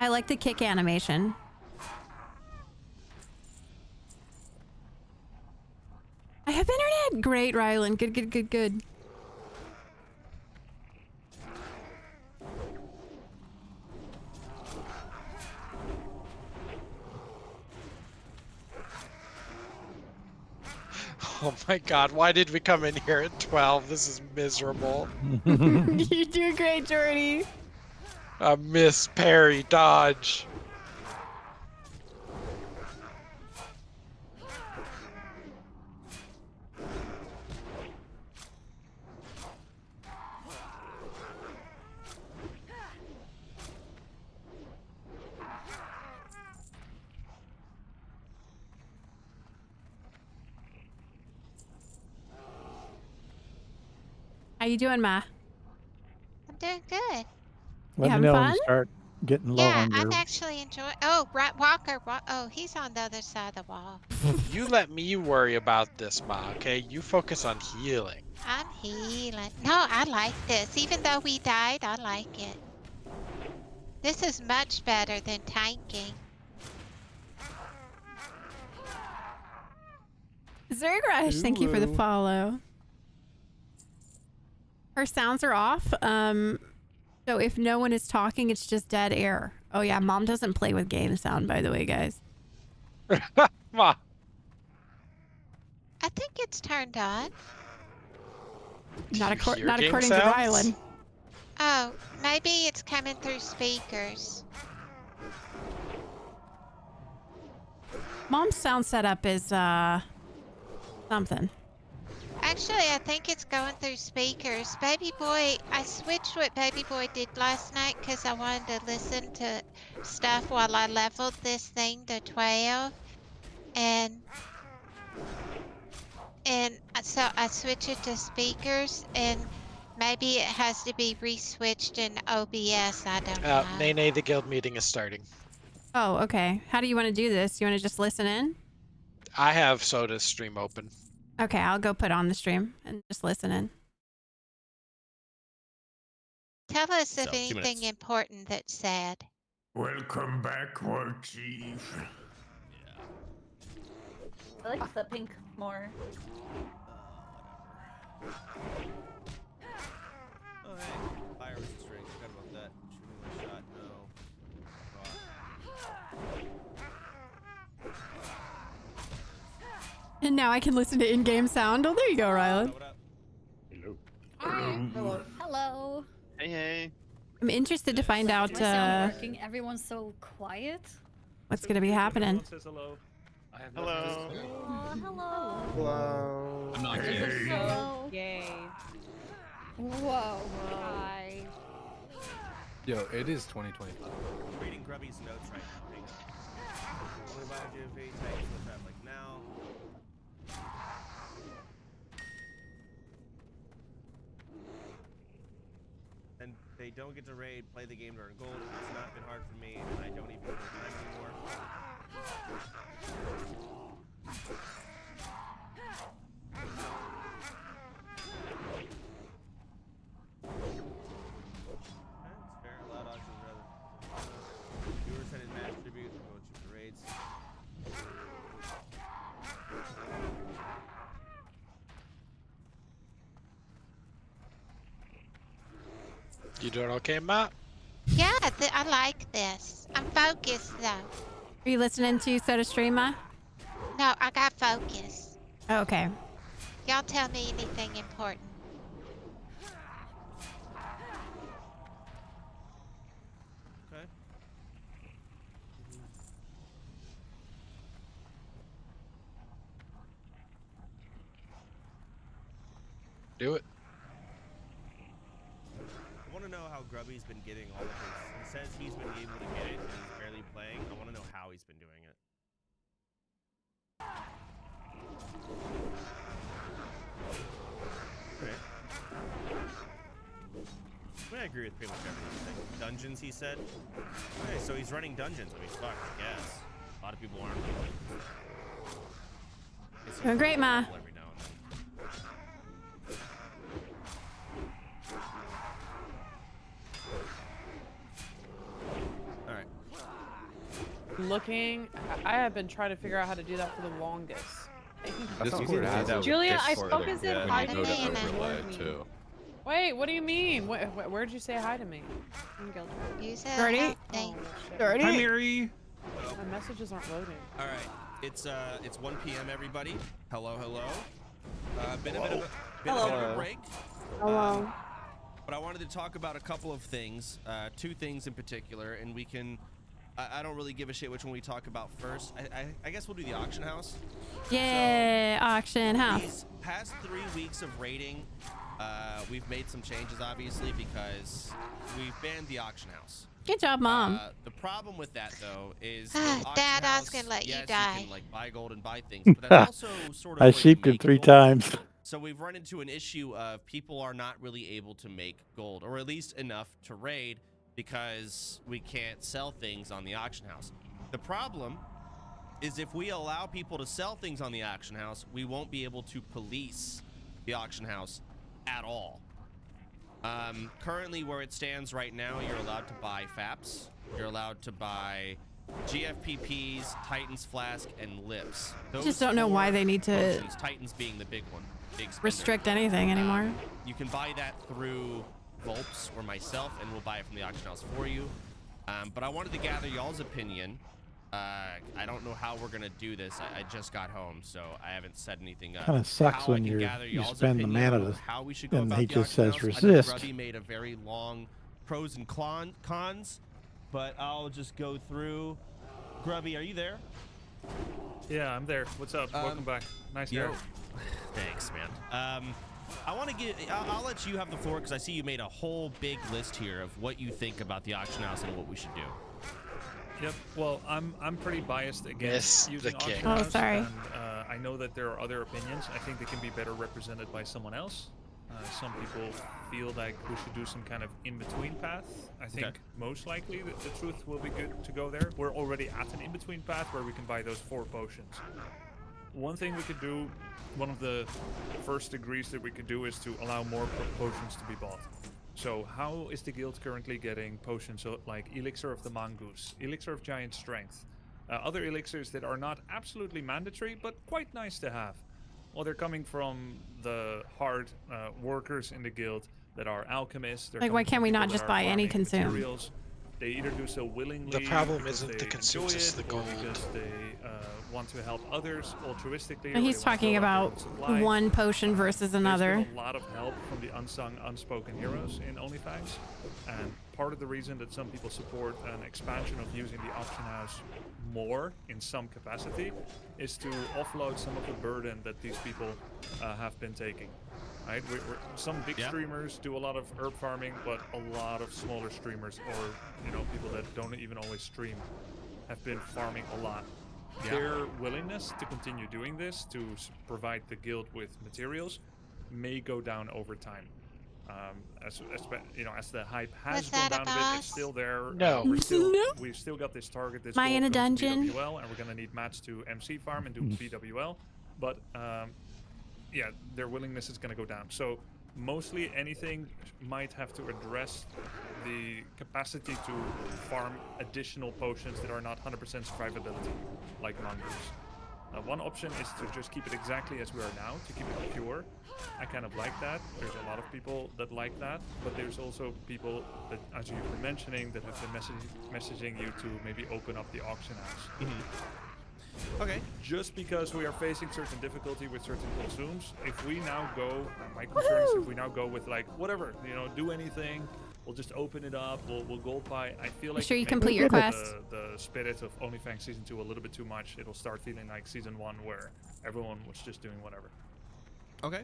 [SPEAKER 1] I like the kick animation. I have internet. Great, Rylan. Good.
[SPEAKER 3] Oh my god, why did we come in here at 12? This is miserable.
[SPEAKER 1] You do great, Jordy.
[SPEAKER 3] Miss Parry dodge.
[SPEAKER 1] How you doing, Ma?
[SPEAKER 2] I'm doing good.
[SPEAKER 4] Let me
[SPEAKER 1] having
[SPEAKER 4] know when
[SPEAKER 1] fun?
[SPEAKER 4] you start getting low
[SPEAKER 2] Yeah,
[SPEAKER 4] on your.
[SPEAKER 2] I'm actually enjoying. Oh, right, Walker. Oh, he's on the other side of the wall.
[SPEAKER 3] You let me worry about this, Ma, okay? You focus on healing.
[SPEAKER 2] I'm healing. No, I like this. Even though we died, I like it. This is much better than tanking.
[SPEAKER 1] Zergrush, thank you for the
[SPEAKER 4] Ooh.
[SPEAKER 1] follow. Her sounds are off. So if no one is talking, it's just dead air. Oh yeah, Mom doesn't play with game sound, by the way, guys.
[SPEAKER 3] Ma,
[SPEAKER 2] I think it's turned on.
[SPEAKER 1] Not,
[SPEAKER 3] do you hear
[SPEAKER 1] not
[SPEAKER 3] game
[SPEAKER 1] according to
[SPEAKER 3] sounds?
[SPEAKER 1] Rylan.
[SPEAKER 2] Oh, maybe it's coming through speakers.
[SPEAKER 1] Mom's sound setup is something.
[SPEAKER 2] Actually, I think it's going through speakers. Baby Boy, I switched what Baby Boy did last night because I wanted to listen to stuff while I leveled this thing to 12. And so I switched it to speakers, and maybe it has to be re-switched in OBS. I don't know.
[SPEAKER 3] Nene, the guild meeting is starting.
[SPEAKER 1] Oh, okay. How do you want to do this? You want to just listen in?
[SPEAKER 3] I have Soda's stream open.
[SPEAKER 1] Okay, I'll go put on the stream and just listen in.
[SPEAKER 2] Tell us
[SPEAKER 9] So,
[SPEAKER 2] if
[SPEAKER 9] 2
[SPEAKER 2] anything
[SPEAKER 9] minutes.
[SPEAKER 2] important that's said.
[SPEAKER 7] Welcome back, War Chief.
[SPEAKER 10] I like the pink more.
[SPEAKER 9] Oh, hey. Fire resist ring. Forgot about that. Shooting one shot. No.
[SPEAKER 1] And now I can listen to in-game sound. Oh, there you go, Rylan.
[SPEAKER 9] What up?
[SPEAKER 10] Hello. Hello.
[SPEAKER 9] Hey, hey.
[SPEAKER 1] I'm interested to find out
[SPEAKER 10] Is my sound working? Everyone's so quiet.
[SPEAKER 1] what's going to be happening.
[SPEAKER 9] Hello.
[SPEAKER 10] Oh, hello.
[SPEAKER 8] Hello.
[SPEAKER 6] I'm not
[SPEAKER 7] Hey,
[SPEAKER 6] here.
[SPEAKER 7] hey.
[SPEAKER 10] Hello.
[SPEAKER 11] Yay.
[SPEAKER 10] Whoa.
[SPEAKER 11] Hi.
[SPEAKER 12] Yo, it is 2025.
[SPEAKER 9] Reading Grubby's notes right now. Hang on. Only about JV types in the trap like now. And they don't get to raid, play the game to earn gold. It's not been hard for me, and I don't even have time anymore. It's fair. Loud auctions rather. Viewers send in match tribute. We're going to shoot the raids.
[SPEAKER 3] You doing okay, Matt?
[SPEAKER 2] Yeah, I like this. I'm focused though.
[SPEAKER 1] Are you listening to Soda Streama?
[SPEAKER 2] No, I got focus.
[SPEAKER 1] Oh, okay.
[SPEAKER 2] Y'all tell me anything important.
[SPEAKER 9] Okay.
[SPEAKER 3] Do it.
[SPEAKER 9] I want to know how Grubby's been getting all of his. He says he's been able to get it and he's barely playing. I want to know how he's been doing it. Okay. I mean, I agree with pretty much everything. Dungeons, he said. Okay, so he's running dungeons. I mean, fuck, I guess. A lot of people aren't.
[SPEAKER 1] Doing great, Ma.
[SPEAKER 9] Every now and then. All right.
[SPEAKER 11] Looking, I have been trying to figure out how to do that for the longest.
[SPEAKER 12] This is weird.
[SPEAKER 11] Julia, I spoke as in hi to
[SPEAKER 2] When
[SPEAKER 11] me.
[SPEAKER 2] you
[SPEAKER 11] and
[SPEAKER 2] go to
[SPEAKER 11] ignored me. Wait, what do you mean? Where'd you say hi to me? In Guild Chat.
[SPEAKER 2] You said
[SPEAKER 1] Dirty?
[SPEAKER 2] hi.
[SPEAKER 11] Oh, shit.
[SPEAKER 1] Dirty?
[SPEAKER 7] Hi, Mary.
[SPEAKER 11] My messages aren't loading.
[SPEAKER 9] All right, it's 1 p.m. Everybody. Hello, hello. Been a bit of a break.
[SPEAKER 11] Hello.
[SPEAKER 9] But I wanted to talk about a couple of things, 2 things in particular, and we can. I don't really give a shit which one we talk about first. I guess we'll do the auction house.
[SPEAKER 1] Yeah, auction house.
[SPEAKER 9] These past 3 weeks of raiding, we've made some changes, obviously, because we've banned the auction house.
[SPEAKER 1] Good job, Mom.
[SPEAKER 9] The problem with that, though, is
[SPEAKER 2] Dad, I was gonna let you die.
[SPEAKER 9] You can like buy gold and buy things, but that's also sort of
[SPEAKER 4] I
[SPEAKER 9] a way to
[SPEAKER 4] sheeped him
[SPEAKER 9] make
[SPEAKER 4] 3
[SPEAKER 9] gold.
[SPEAKER 4] times.
[SPEAKER 9] So we've run into an issue of people are not really able to make gold, or at least enough to raid, because we can't sell things on the auction house. The problem is if we allow people to sell things on the auction house, we won't be able to police the auction house at all. Currently where it stands right now, you're allowed to buy FAPs. You're allowed to buy GFPPs, Titan's Flask, and Lips.
[SPEAKER 1] I just don't know why they need to
[SPEAKER 9] potions, Titan's being the big one. Big spender.
[SPEAKER 1] restrict anything anymore.
[SPEAKER 9] You can buy that through Volps or myself, and we'll buy it from the auction house for you. But I wanted to gather y'all's opinion. I don't know how we're gonna do this. I just got home, so I haven't set anything up.
[SPEAKER 4] Kind of sucks when you spend the mana to,
[SPEAKER 9] how we should go
[SPEAKER 4] and
[SPEAKER 9] about
[SPEAKER 4] he
[SPEAKER 9] the
[SPEAKER 4] just
[SPEAKER 9] auction
[SPEAKER 4] says
[SPEAKER 9] house. I know
[SPEAKER 4] resist.
[SPEAKER 9] Grubby made a very long pros and cons, but I'll just go through. Grubby, are you there?
[SPEAKER 13] Yeah, I'm there. What's up? Welcome back. Nice hair.
[SPEAKER 9] Thanks, man. I want to get. I'll let you have the floor because I see you made a whole big list here of what you think about the auction house and what we should do.
[SPEAKER 13] Yep. Well, I'm pretty biased against using auction
[SPEAKER 1] Oh,
[SPEAKER 13] house,
[SPEAKER 1] sorry.
[SPEAKER 13] and I know that there are other opinions. I think they can be better represented by someone else. Some people feel like we should do some kind of in-between path. I think most likely the truth will be good to go there. We're already at an in-between path where we can buy those 4 potions. One thing we could do, one of the first degrees that we could do, is to allow more potions to be bought. So how is the guild currently getting potions like Elixir of the Mongoose, Elixir of Giant Strength, other elixirs that are not absolutely mandatory but quite nice to have? Well, they're coming from the hard workers in the guild that are alchemists. They're
[SPEAKER 1] Like, why
[SPEAKER 13] coming
[SPEAKER 1] can't
[SPEAKER 13] from
[SPEAKER 1] we
[SPEAKER 13] people
[SPEAKER 1] not
[SPEAKER 13] that
[SPEAKER 1] just
[SPEAKER 13] are
[SPEAKER 1] buy any
[SPEAKER 13] farming
[SPEAKER 1] consume?
[SPEAKER 13] materials. They either do so willingly.
[SPEAKER 3] The problem
[SPEAKER 13] because
[SPEAKER 3] isn't
[SPEAKER 13] they
[SPEAKER 3] the consume,
[SPEAKER 13] enjoy
[SPEAKER 3] it's
[SPEAKER 13] it,
[SPEAKER 3] the
[SPEAKER 13] or
[SPEAKER 3] gold.
[SPEAKER 13] because they want to help others altruistically.
[SPEAKER 1] And he's talking about one potion versus another.
[SPEAKER 13] There's been a lot of help from the unsung, unspoken heroes in Onlyfangs, and part of the reason that some people support an expansion of using the auction house more in some capacity is to offload some of the burden that these people have been taking. Right? Some big streamers do a lot of herb farming, but a lot of smaller streamers, or people that don't even always stream, have been farming a lot. Their willingness to continue doing this, to provide the guild with materials, may go down over time. As the hype has gone down a bit, it's still there.
[SPEAKER 3] No.
[SPEAKER 13] We've still got this target. This
[SPEAKER 1] Am I in a
[SPEAKER 13] goal to
[SPEAKER 1] dungeon?
[SPEAKER 13] BWL, and we're gonna need mats to MC farm and do BWL. But yeah, their willingness is gonna go down. So mostly anything might have to address the capacity to farm additional potions that are not 100% survivability, like Mongoose. One option is to just keep it exactly as we are now, to keep it pure. I kind of like that. There's a lot of people that like that, but there's also people that, as you've been mentioning, that have been messaging you to maybe open up the auction house.
[SPEAKER 9] Okay.
[SPEAKER 13] Just because we are facing certain difficulty with certain consumes, if we now go, my concern is if we now go with like, whatever, do anything, we'll just open it up, we'll gold buy. I feel like
[SPEAKER 1] Make sure you
[SPEAKER 13] maybe
[SPEAKER 1] complete your quest.
[SPEAKER 13] The spirit of Onlyfangs Season 2 a little bit too much. It'll start feeling like Season 1 where everyone was just doing whatever.
[SPEAKER 9] Okay.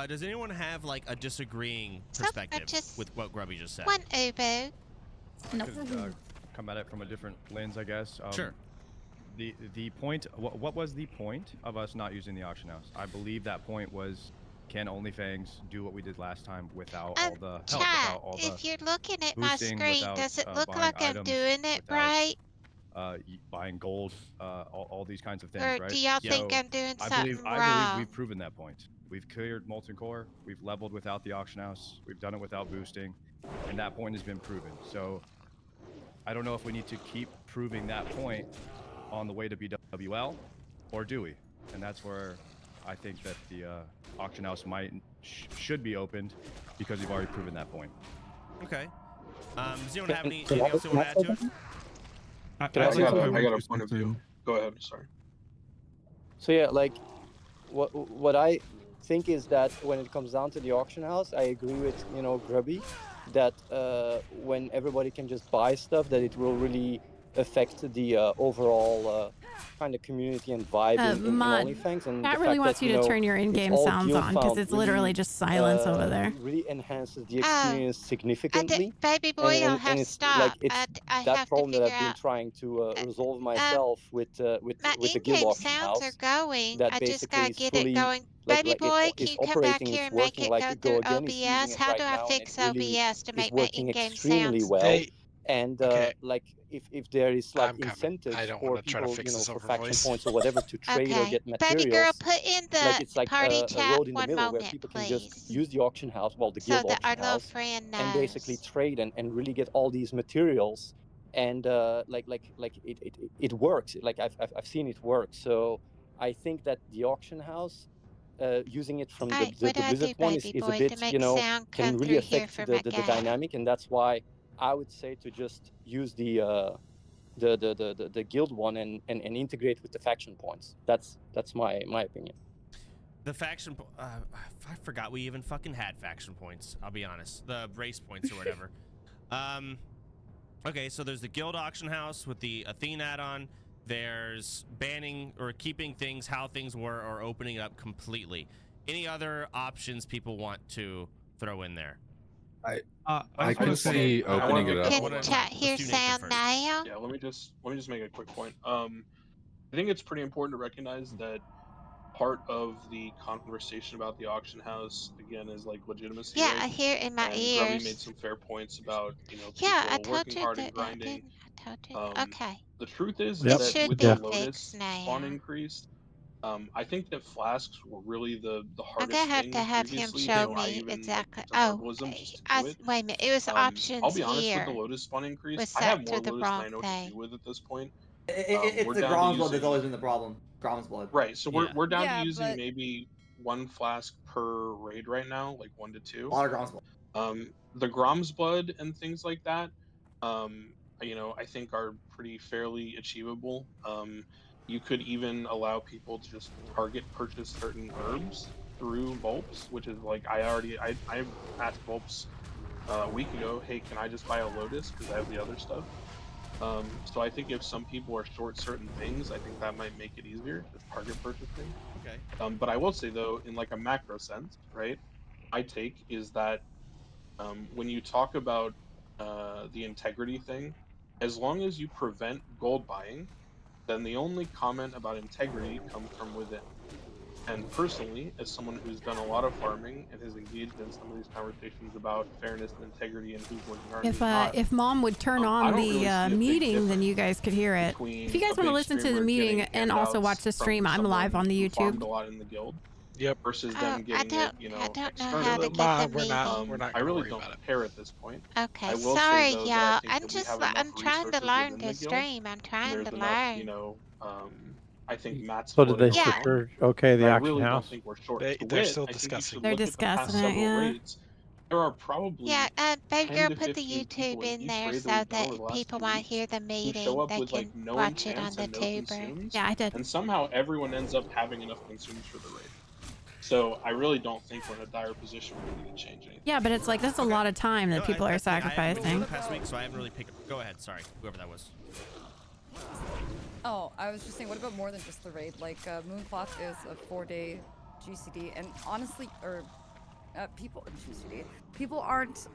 [SPEAKER 9] Does anyone have like a disagreeing perspective with what Grubby just said?
[SPEAKER 2] One oboe.
[SPEAKER 10] Nope.
[SPEAKER 14] Come at it from a different lens, I guess.
[SPEAKER 9] Sure.
[SPEAKER 14] The point. What was the point of us not using the auction house? I believe that point was, can Onlyfangs do what we did last time without all the help,
[SPEAKER 2] Chat,
[SPEAKER 14] without all the
[SPEAKER 2] if you're looking at my
[SPEAKER 14] boosting,
[SPEAKER 2] screen,
[SPEAKER 14] without,
[SPEAKER 2] does it look
[SPEAKER 14] buying
[SPEAKER 2] like I'm
[SPEAKER 14] items,
[SPEAKER 2] doing it
[SPEAKER 14] without,
[SPEAKER 2] right?
[SPEAKER 14] buying gold, all these kinds of things,
[SPEAKER 2] Or
[SPEAKER 14] right?
[SPEAKER 2] do y'all think I'm doing
[SPEAKER 14] I
[SPEAKER 2] something
[SPEAKER 14] believe
[SPEAKER 2] wrong?
[SPEAKER 14] we've proven that point. We've cleared Molten Core, we've leveled without the auction house, we've done it without boosting, and that point has been proven. So I don't know if we need to keep proving that point on the way to BWL, or do we? And that's where I think that the auction house should be opened, because we've already proven that point.
[SPEAKER 9] Okay. Does anyone have anything else they want to add to it?
[SPEAKER 15] I got a point of view. Go ahead. Sorry.
[SPEAKER 16] So yeah, like what I think is that when it comes down to the auction house, I agree with Grubby that when everybody can just buy stuff, that it will really affect the overall kind of community and vibe in
[SPEAKER 1] Mud.
[SPEAKER 16] Onlyfangs. And
[SPEAKER 1] That
[SPEAKER 16] the
[SPEAKER 1] really
[SPEAKER 16] fact
[SPEAKER 1] wants
[SPEAKER 16] that,
[SPEAKER 1] you to
[SPEAKER 16] know,
[SPEAKER 1] turn your
[SPEAKER 16] it's
[SPEAKER 1] in-game
[SPEAKER 16] all
[SPEAKER 1] sounds on, because
[SPEAKER 16] guild-found
[SPEAKER 1] it's literally
[SPEAKER 16] really,
[SPEAKER 1] just silence over there.
[SPEAKER 16] really enhances the
[SPEAKER 2] Oh,
[SPEAKER 16] experience significantly.
[SPEAKER 2] baby boy, I'll have
[SPEAKER 16] And
[SPEAKER 2] to
[SPEAKER 16] it's
[SPEAKER 2] stop.
[SPEAKER 16] like it's
[SPEAKER 2] I
[SPEAKER 16] that
[SPEAKER 2] have to
[SPEAKER 16] problem that
[SPEAKER 2] figure
[SPEAKER 16] I've been
[SPEAKER 2] out.
[SPEAKER 16] trying to resolve myself with
[SPEAKER 2] My
[SPEAKER 16] the guild
[SPEAKER 2] in-game
[SPEAKER 16] auction
[SPEAKER 2] sounds are
[SPEAKER 16] house.
[SPEAKER 2] going.
[SPEAKER 16] That
[SPEAKER 2] I just
[SPEAKER 16] basically
[SPEAKER 2] gotta
[SPEAKER 16] is
[SPEAKER 2] get it
[SPEAKER 16] fully
[SPEAKER 2] going. Baby
[SPEAKER 16] it
[SPEAKER 2] boy, can
[SPEAKER 16] is
[SPEAKER 2] you come back
[SPEAKER 16] operating,
[SPEAKER 2] here
[SPEAKER 16] it's
[SPEAKER 2] and make
[SPEAKER 16] working
[SPEAKER 2] it
[SPEAKER 16] like
[SPEAKER 2] go
[SPEAKER 16] a
[SPEAKER 2] through
[SPEAKER 16] go again is using
[SPEAKER 2] OBS?
[SPEAKER 16] it
[SPEAKER 2] How
[SPEAKER 16] right
[SPEAKER 2] do I
[SPEAKER 16] now, and it
[SPEAKER 2] fix
[SPEAKER 16] really
[SPEAKER 2] OBS to
[SPEAKER 16] is
[SPEAKER 2] make my
[SPEAKER 16] working
[SPEAKER 2] in-game
[SPEAKER 16] extremely
[SPEAKER 2] sounds?
[SPEAKER 16] well.
[SPEAKER 3] They
[SPEAKER 16] And
[SPEAKER 3] okay.
[SPEAKER 16] like if there is like
[SPEAKER 3] I'm coming.
[SPEAKER 16] incentives
[SPEAKER 3] I don't
[SPEAKER 16] for
[SPEAKER 3] want to try to
[SPEAKER 16] people,
[SPEAKER 3] fix this
[SPEAKER 16] for
[SPEAKER 3] over
[SPEAKER 16] faction
[SPEAKER 3] voice.
[SPEAKER 16] points or whatever to trade or
[SPEAKER 2] Okay.
[SPEAKER 16] get
[SPEAKER 2] Baby girl,
[SPEAKER 16] materials,
[SPEAKER 2] put in
[SPEAKER 16] like
[SPEAKER 2] the
[SPEAKER 16] it's like
[SPEAKER 2] party
[SPEAKER 16] a
[SPEAKER 2] chat
[SPEAKER 16] road in the
[SPEAKER 2] 1
[SPEAKER 16] middle where
[SPEAKER 2] moment,
[SPEAKER 16] people can just
[SPEAKER 2] please,
[SPEAKER 16] use the auction house, well, the
[SPEAKER 2] so
[SPEAKER 16] guild
[SPEAKER 2] that our
[SPEAKER 16] auction
[SPEAKER 2] little
[SPEAKER 16] house,
[SPEAKER 2] friend
[SPEAKER 16] and basically
[SPEAKER 2] knows.
[SPEAKER 16] trade and really get all these materials. And it works. Like I've seen it work. So I think that the auction house, using it from
[SPEAKER 2] Alright, what do
[SPEAKER 16] the
[SPEAKER 2] I do,
[SPEAKER 16] Blizzard one
[SPEAKER 2] baby
[SPEAKER 16] is a
[SPEAKER 2] boy, to
[SPEAKER 16] bit,
[SPEAKER 2] make sound
[SPEAKER 16] can
[SPEAKER 2] come
[SPEAKER 16] really
[SPEAKER 2] through here
[SPEAKER 16] affect
[SPEAKER 2] for my
[SPEAKER 16] the
[SPEAKER 2] guy?
[SPEAKER 16] dynamic, and that's why I would say to just use the guild one and integrate with the faction points. That's my opinion.
[SPEAKER 9] The faction, I forgot we even fucking had faction points. I'll be honest, the race points or whatever. Okay, so there's the guild auction house with the Athene add-on. There's banning or keeping things how things were or opening it up completely. Any other options people want to throw in there?
[SPEAKER 12] I can see opening it up.
[SPEAKER 2] Can chat hear sound now?
[SPEAKER 15] Yeah, let me just make a quick point. I think it's pretty important to recognize that part of the conversation about the auction house again is like legitimacy.
[SPEAKER 2] Yeah,
[SPEAKER 15] right?
[SPEAKER 2] I hear it in my
[SPEAKER 15] And Grubby made
[SPEAKER 2] ears.
[SPEAKER 15] some fair points about
[SPEAKER 2] Yeah, I
[SPEAKER 15] people
[SPEAKER 2] told
[SPEAKER 15] working
[SPEAKER 2] you
[SPEAKER 15] hard
[SPEAKER 2] that.
[SPEAKER 15] and grinding.
[SPEAKER 2] I told you. Okay.
[SPEAKER 15] The truth is
[SPEAKER 2] It
[SPEAKER 15] that
[SPEAKER 2] should
[SPEAKER 15] with
[SPEAKER 2] be
[SPEAKER 15] the
[SPEAKER 2] fixed
[SPEAKER 15] Lotus
[SPEAKER 2] now.
[SPEAKER 15] spawn increase, I think that flasks were really the
[SPEAKER 2] I'm
[SPEAKER 15] hardest
[SPEAKER 2] gonna have
[SPEAKER 15] thing
[SPEAKER 2] to have him
[SPEAKER 15] previously.
[SPEAKER 2] show
[SPEAKER 15] I
[SPEAKER 2] me
[SPEAKER 15] even
[SPEAKER 2] exactly.
[SPEAKER 15] some
[SPEAKER 2] Oh,
[SPEAKER 15] herbalism just to do it.
[SPEAKER 2] wait a minute. It was
[SPEAKER 15] I'll
[SPEAKER 2] options
[SPEAKER 15] be honest, with the
[SPEAKER 2] here.
[SPEAKER 15] Lotus spawn increase,
[SPEAKER 2] Was
[SPEAKER 15] I have
[SPEAKER 2] set
[SPEAKER 15] more
[SPEAKER 2] to the
[SPEAKER 15] Lotus than
[SPEAKER 2] wrong
[SPEAKER 15] I know what to
[SPEAKER 2] thing.
[SPEAKER 15] do with at this point.
[SPEAKER 17] It's
[SPEAKER 15] We're
[SPEAKER 17] the
[SPEAKER 15] down to
[SPEAKER 17] Grom's blood that's
[SPEAKER 15] using
[SPEAKER 17] always been the problem. Grom's blood.
[SPEAKER 15] right, so
[SPEAKER 9] Yeah.
[SPEAKER 15] we're down to
[SPEAKER 10] Yeah,
[SPEAKER 15] using
[SPEAKER 10] but
[SPEAKER 15] maybe 1 flask per raid right now, like 1 to 2.
[SPEAKER 17] A lot of Grom's blood.
[SPEAKER 15] The Grom's blood and things like that, I think are pretty fairly achievable. You could even allow people to just target purchase certain herbs through Volps, which is like I asked Volps a week ago, hey, can I just buy a Lotus because I have the other stuff? So I think if some people are short certain things, I think that might make it easier, just target purchasing.
[SPEAKER 9] Okay.
[SPEAKER 15] But I will say though, in like a macro sense, right? My take is that when you talk about the integrity thing, as long as you prevent gold buying, then the only comment about integrity comes from within. And personally, as someone who's done a lot of farming and has engaged in some of these conversations about fairness and integrity and who's working hard and who's not,
[SPEAKER 1] If Mom would turn
[SPEAKER 15] I
[SPEAKER 1] on
[SPEAKER 15] don't really see
[SPEAKER 1] the
[SPEAKER 15] a big
[SPEAKER 1] meeting, then you
[SPEAKER 15] difference
[SPEAKER 1] guys could hear it.
[SPEAKER 15] between
[SPEAKER 1] If you guys
[SPEAKER 15] a
[SPEAKER 1] want to
[SPEAKER 15] big
[SPEAKER 1] listen to the
[SPEAKER 15] streamer
[SPEAKER 1] meeting
[SPEAKER 15] getting
[SPEAKER 1] and also watch
[SPEAKER 15] handouts
[SPEAKER 1] the stream,
[SPEAKER 15] from
[SPEAKER 1] I'm live on
[SPEAKER 15] someone
[SPEAKER 1] the
[SPEAKER 15] who farmed
[SPEAKER 1] YouTube.
[SPEAKER 15] a lot in the guild.
[SPEAKER 3] Yep.
[SPEAKER 15] Versus
[SPEAKER 2] Oh,
[SPEAKER 15] them getting it,
[SPEAKER 2] I don't know
[SPEAKER 15] externally.
[SPEAKER 2] how to get the
[SPEAKER 3] we're not
[SPEAKER 2] meeting.
[SPEAKER 15] I
[SPEAKER 3] gonna
[SPEAKER 15] really
[SPEAKER 3] worry
[SPEAKER 15] don't
[SPEAKER 3] about it.
[SPEAKER 15] care at this point.
[SPEAKER 2] Okay,
[SPEAKER 15] I will
[SPEAKER 2] sorry,
[SPEAKER 15] say though that I
[SPEAKER 2] y'all.
[SPEAKER 15] think
[SPEAKER 2] I'm
[SPEAKER 15] that we
[SPEAKER 2] just
[SPEAKER 15] have enough
[SPEAKER 2] I'm trying to
[SPEAKER 15] resources
[SPEAKER 2] learn
[SPEAKER 15] within the
[SPEAKER 2] to
[SPEAKER 15] guild,
[SPEAKER 2] stream. I'm
[SPEAKER 15] and
[SPEAKER 2] trying
[SPEAKER 15] there's
[SPEAKER 2] to
[SPEAKER 15] enough,
[SPEAKER 2] learn.
[SPEAKER 15] I think Matt's
[SPEAKER 4] So did they
[SPEAKER 15] floating
[SPEAKER 2] Yeah.
[SPEAKER 15] around.
[SPEAKER 4] for okay the
[SPEAKER 15] I
[SPEAKER 4] auction
[SPEAKER 15] really don't
[SPEAKER 4] house?
[SPEAKER 15] think we're short. To
[SPEAKER 3] They're
[SPEAKER 15] wit,
[SPEAKER 3] still
[SPEAKER 15] I think you
[SPEAKER 3] discussing.
[SPEAKER 15] should
[SPEAKER 1] They're
[SPEAKER 15] look at the past
[SPEAKER 1] discussing it,
[SPEAKER 15] several
[SPEAKER 1] yeah.
[SPEAKER 15] raids. There are probably
[SPEAKER 2] Yeah, baby
[SPEAKER 15] 10
[SPEAKER 2] girl,
[SPEAKER 15] to
[SPEAKER 2] put the
[SPEAKER 15] 15 people
[SPEAKER 2] YouTube
[SPEAKER 15] in
[SPEAKER 2] in
[SPEAKER 15] each
[SPEAKER 2] there
[SPEAKER 15] raid that
[SPEAKER 2] so
[SPEAKER 15] we've done over
[SPEAKER 2] that
[SPEAKER 15] the last
[SPEAKER 2] people
[SPEAKER 15] 2
[SPEAKER 2] might hear
[SPEAKER 15] weeks
[SPEAKER 2] the
[SPEAKER 15] who show
[SPEAKER 2] meeting.
[SPEAKER 15] up
[SPEAKER 2] They
[SPEAKER 15] with like
[SPEAKER 2] can
[SPEAKER 15] no
[SPEAKER 2] watch it on
[SPEAKER 15] intents
[SPEAKER 2] the
[SPEAKER 15] and no
[SPEAKER 2] tuber.
[SPEAKER 15] consumes,
[SPEAKER 1] Yeah, I did.
[SPEAKER 15] and somehow everyone ends up having enough consumes for the raid. So I really don't think we're in a dire position where we need to change anything.
[SPEAKER 1] Yeah, but it's like that's a lot of time that people are
[SPEAKER 9] I haven't been
[SPEAKER 1] sacrificing.
[SPEAKER 9] the past week, so I haven't really picked up. Go ahead. Sorry, whoever that was.
[SPEAKER 10] Oh, I was just saying, what about more than just the raid? Like, Mooncloth is a 4-day GCD, and honestly, people aren't